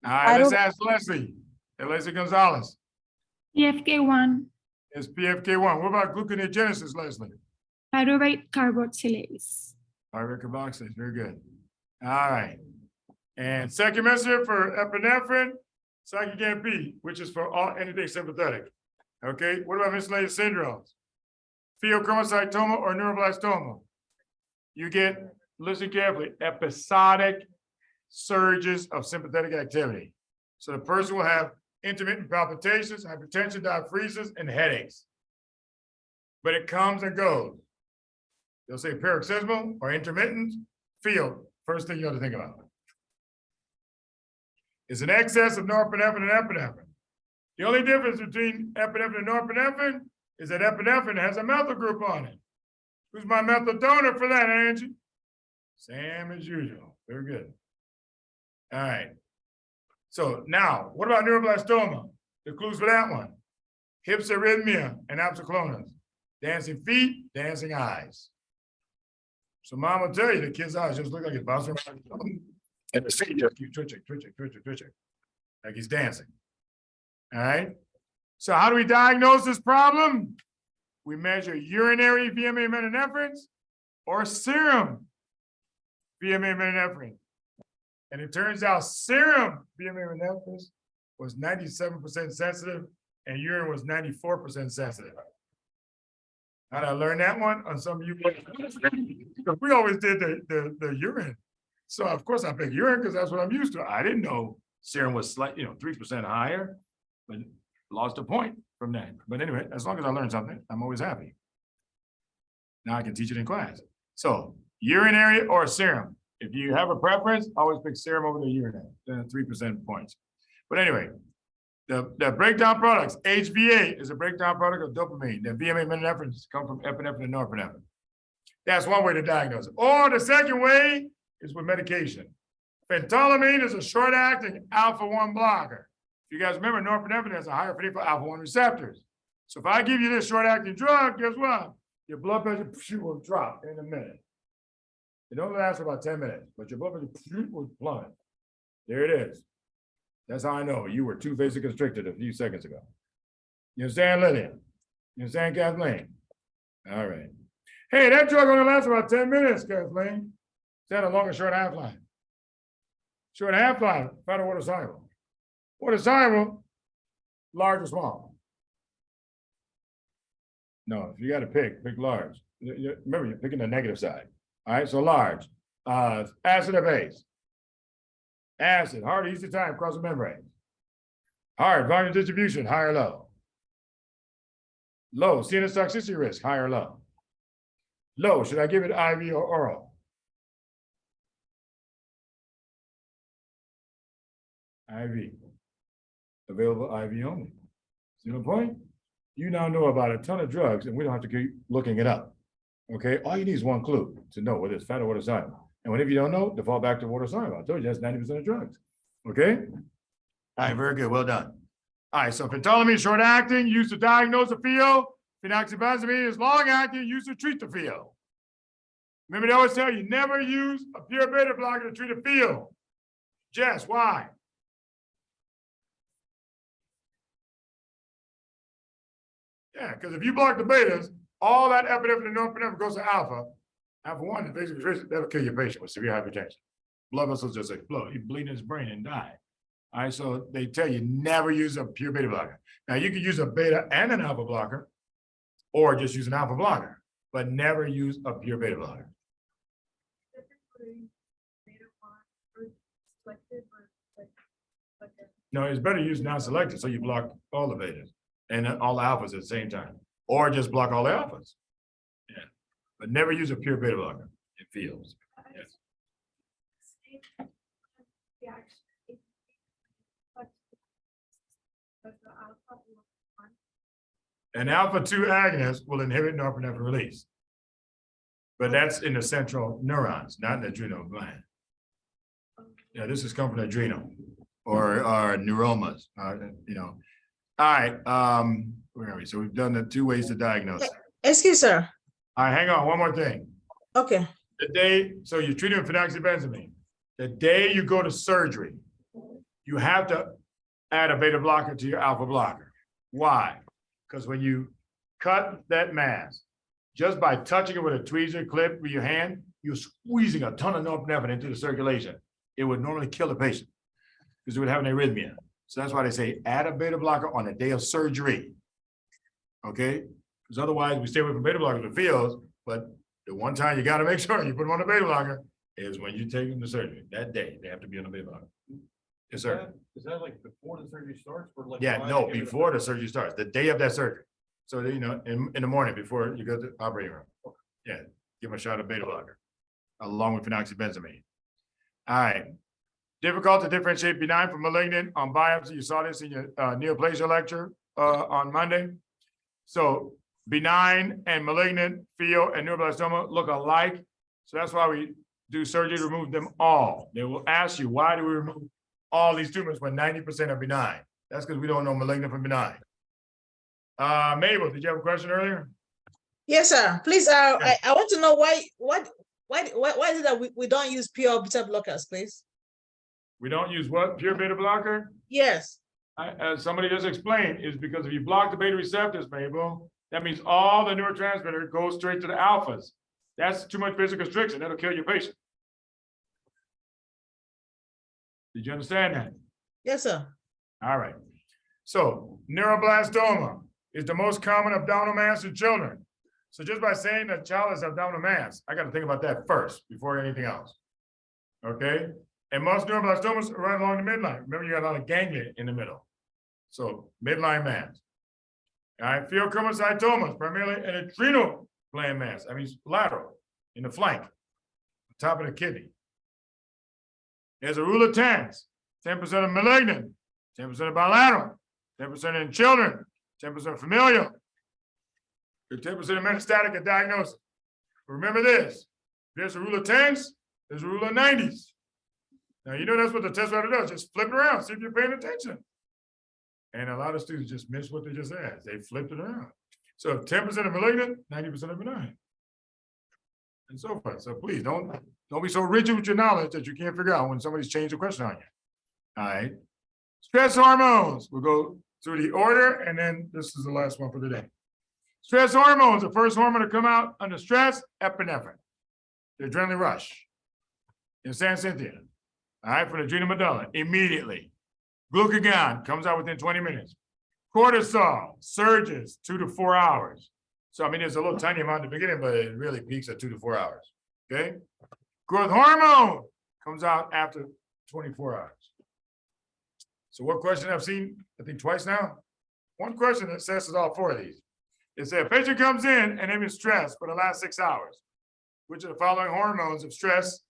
C: All right, let's ask Leslie. Hey, Leslie Gonzalez.
R: PFK1.
C: It's PFK1. What about gluconeogenesis, Leslie?
R: Pyruvate carboxylase.
C: Pyruvate carboxylase, very good. All right. And second messenger for epinephrine, cyclic B, which is for all anything sympathetic. Okay, what about miscellaneous syndromes? Pheochromocytoma or neuroblastoma? You get, listen carefully, episodic surges of sympathetic activity. So the person will have intermittent palpitations, hypertension, diaphoresis, and headaches. But it comes and goes. They'll say paroxysmal or intermittent, field, first thing you have to think about. It's an excess of norepinephrine and epinephrine. The only difference between epinephrine and norepinephrine is that epinephrine has a methyl group on it. Who's my methyl donor for that, Angie? Same as usual. Very good. All right. So now, what about neuroblastoma? The clues for that one: hypsarrhythmia and abscoclonus. dancing feet, dancing eyes. So mom will tell you the kid's eyes just look like he's bouncing around. And the feet just keep twitching, twitching, twitching, twitching, like he's dancing. All right. So how do we diagnose this problem? We measure urinary VMA metanephrine or serum VMA metanephrine. And it turns out serum VMA metanephrine was 97% sensitive and urine was 94% sensitive. How did I learn that one? On some of you, because we always did the urine. So of course I picked urine because that's what I'm used to. I didn't know serum was 3% higher, but lost a point from that. But anyway, as long as I learned something, I'm always happy. Now I can teach it in class. So urinary or serum. If you have a preference, always pick serum over the urinary, then 3% points. But anyway, the breakdown products, HVA is a breakdown product of dopamine. The VMA metanephrine come from epinephrine and norepinephrine. That's one way to diagnose it. Or the second way is with medication. Phentolamine is a short-acting alpha-1 blocker. If you guys remember, norepinephrine has a higher affinity for alpha-1 receptors. So if I give you this short-acting drug, guess what? Your blood pressure will drop in a minute. It don't last for about 10 minutes, but your blood pressure will plummet. There it is. That's how I know you were too vasoconstricted a few seconds ago. You understand, Lillian? You understand, Kathleen? All right. Hey, that drug only lasts about 10 minutes, Kathleen. Is that a long or short half-life? Short half-life, better water soluble. Water soluble, large or small? No, if you got to pick large. Remember, you're picking the negative side. All right, so large. Acid or base? Acid, hard, easy time, across the membrane. Hard, volume distribution, high or low? Low, CNS toxicity risk, high or low? Low, should I give it IV or oral? IV. Available IV only. See the point? You now know about a ton of drugs and we don't have to keep looking it up. Okay, all you need is one clue to know whether it's fat or water soluble. And whenever you don't know, default back to water soluble. I told you that's 90% of drugs. Okay? All right, very good. Well done. All right, so phentolamine short acting, used to diagnose the field. Phenoxybenzamine is long acting, used to treat the field. Remember, they always tell you never use a pure beta blocker to treat a field. Jess, why? Yeah, because if you block the betas, all that epinephrine and norepinephrine goes to alpha. Alpha-1 is basically, that'll kill your patient with severe hypertension. Blood vessels just explode. He bleed in his brain and die. All right, so they tell you never use a pure beta blocker. Now you can use a beta and an alpha blocker, or just use an alpha blocker, but never use a pure beta blocker. No, it's better to use non-selective, so you block all the betas and all the alphas at the same time, or just block all the alphas. Yeah, but never use a pure beta blocker. It feels. Yes. An alpha-2 agonist will inhibit norepinephrine release. But that's in the central neurons, not in the adrenal gland. Yeah, this is coming from the adrenal or neuromas, you know. All right, where are we? So we've done the two ways to diagnose.
H: Excuse sir.
C: All right, hang on, one more thing.
H: Okay.
C: The day, so you're treating with phenoxybenzamine. The day you go to surgery, you have to add a beta blocker to your alpha blocker. Why? Because when you cut that mass, just by touching it with a tweezer clip with your hand, you're squeezing a ton of norepinephrine into the circulation. It would normally kill the patient because it would have an arrhythmia. So that's why they say add a beta blocker on the day of surgery. Okay? Because otherwise we stay away from beta blockers in the fields, but the one time you got to make sure you put them on the beta blocker is when you take them to surgery. That day, they have to be on the beta blocker. Yes, sir.
I: Is that like before the surgery starts or like?
C: Yeah, no, before the surgery starts, the day of that surgery. So, you know, in the morning before you go to the operating room. Yeah, give them a shot of beta blocker along with phenoxybenzamine. All right. Difficult to differentiate benign from malignant on biopsy. You saw this in your neoplasia lecture on Monday. So benign and malignant field and neuroblastoma look alike. So that's why we do surgery to remove them all. They will ask you, why do we remove all these tumors when 90% are benign? That's because we don't know malignant from benign. Mabel, did you have a question earlier?
H: Yes, sir. Please, I want to know why is it that we don't use pure beta blockers, please?
C: We don't use what? Pure beta blocker?
H: Yes.
C: As somebody just explained, is because if you block the beta receptors, Mabel, that means all the neurotransmitter goes straight to the alphas. That's too much vasoconstriction. That'll kill your patient. Did you understand that?
H: Yes, sir.
C: All right. So neuroblastoma is the most common abdominal mass in children. So just by saying that child has abdominal mass, I got to think about that first before anything else. Okay. And most neuroblastomas are right along the midline. Remember, you got a lot of ganglia in the middle. So midline mass. All right. Pheochromocytomas, primarily an adrenal gland mass. I mean, lateral in the flank, top of the kidney. There's a rule of 10s, 10% of malignant, 10% of bilateral, 10% in children, 10% familial, 10% of metastatic at diagnosis. Remember this, there's a rule of 10s, there's a rule of 90s. Now, you know that's what the test writer does, just flip it around, see if you're paying attention. And a lot of students just miss what they just asked, they flipped it around. So if 10% of malignant, 90% of benign. And so forth. So please don't be so rigid with your knowledge that you can't figure out when somebody's changed the question on you. All right. Stress hormones. We'll go through the order, and then this is the last one for today. Stress hormones, the first hormone to come out under stress, epinephrine. The adrenaline rush. In San Cynthia. All right, from the adrenal medulla, immediately. Glucagon comes out within 20 minutes. Cortisol surges 2 to 4 hours. So, I mean, there's a little tiny amount at the beginning, but it really peaks at 2 to 4 hours. Okay. Growth hormone comes out after 24 hours. So what question I've seen, I think twice now? One question that assesses all 4 of these. It said, a patient comes in and they've been stressed for the last 6 hours. Which of the following hormones of stress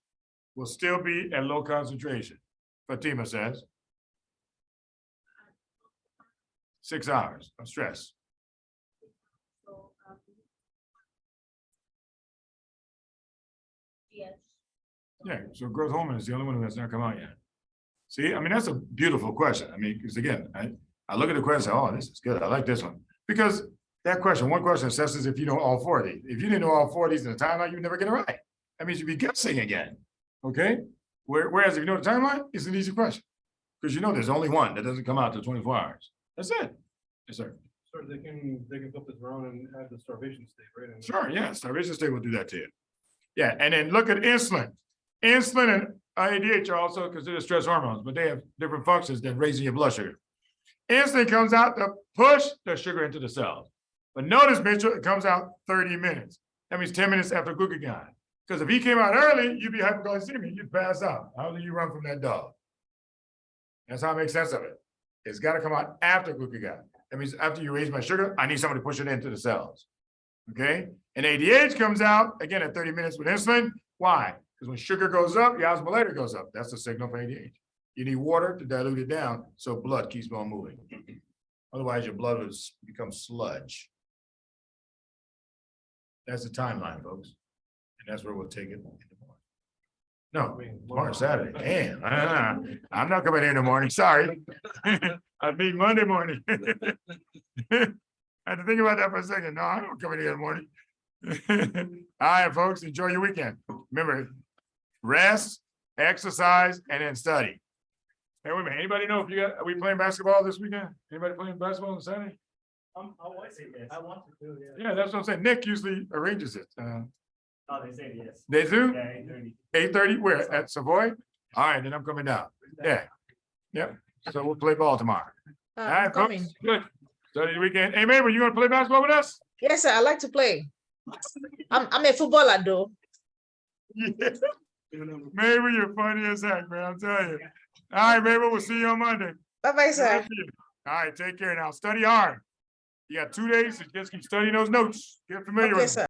C: will still be at low concentration? Fatima says. 6 hours of stress. Yeah, so growth hormone is the only one that's not come out yet. See, I mean, that's a beautiful question. I mean, because again, I look at the question, oh, this is good. I like this one. Because that question, one question assesses if you know all 4 of these. If you didn't know all 4 of these in the timeline, you'd never get it right. That means you'd be guessing again. Okay? Whereas if you know the timeline, it's an easy question. Because you know there's only one that doesn't come out till 24 hours. That's it. Yes, sir.
I: So they can flip this around and add the starvation state, right? And
C: Sure, yeah, starvation state will do that to you. Yeah, and then look at insulin. Insulin and ADH are also considered stress hormones, but they have different functions than raising your blood sugar. Insulin comes out to push the sugar into the cells. But notice, Mitchell, it comes out 30 minutes. That means 10 minutes after glucagon. Because if he came out early, you'd be hypoglycemic, you'd pass out. How do you run from that dog? That's how I make sense of it. It's got to come out after glucagon. That means after you raise my sugar, I need somebody to push it into the cells. Okay? And ADH comes out, again, at 30 minutes with insulin. Why? Because when sugar goes up, your osmolarity goes up. That's the signal for ADH. You need water to dilute it down so blood keeps on moving. Otherwise, your blood will become sludge. That's the timeline, folks. And that's where we'll take it in the morning. No, tomorrow's Saturday. Damn. I'm not coming in the morning. Sorry. I mean Monday morning. I had to think about that for a second. No, I don't come in here in the morning. All right, folks, enjoy your weekend. Remember, rest, exercise, and then study. Hey, wait a minute. Anybody know if are we playing basketball this weekend? Anybody playing basketball on Saturday?
O: I want to do,
C: Yeah, that's what I'm saying. Nick usually arranges it.
O: Oh, they say yes.
C: They do?
O: Yeah, 8:30.
C: 8:30, where? At Savoy? All right, then I'm coming down. Yeah. Yep. So we'll play ball tomorrow. All right,
H: I'm coming.
C: folks. Good. Study the weekend. Hey, Mabel, you gonna play basketball with us?
H: Yes, sir. I like to play. I'm a footballer, though.
C: Yeah. Mabel, you're funny as heck, man. I'm telling you. All right, Mabel, we'll see you on Monday.
H: Bye-bye, sir.
C: All right, take care now. Study hard. You got 2 days to just keep studying those notes. Get familiar with them.
H: Okay, sir.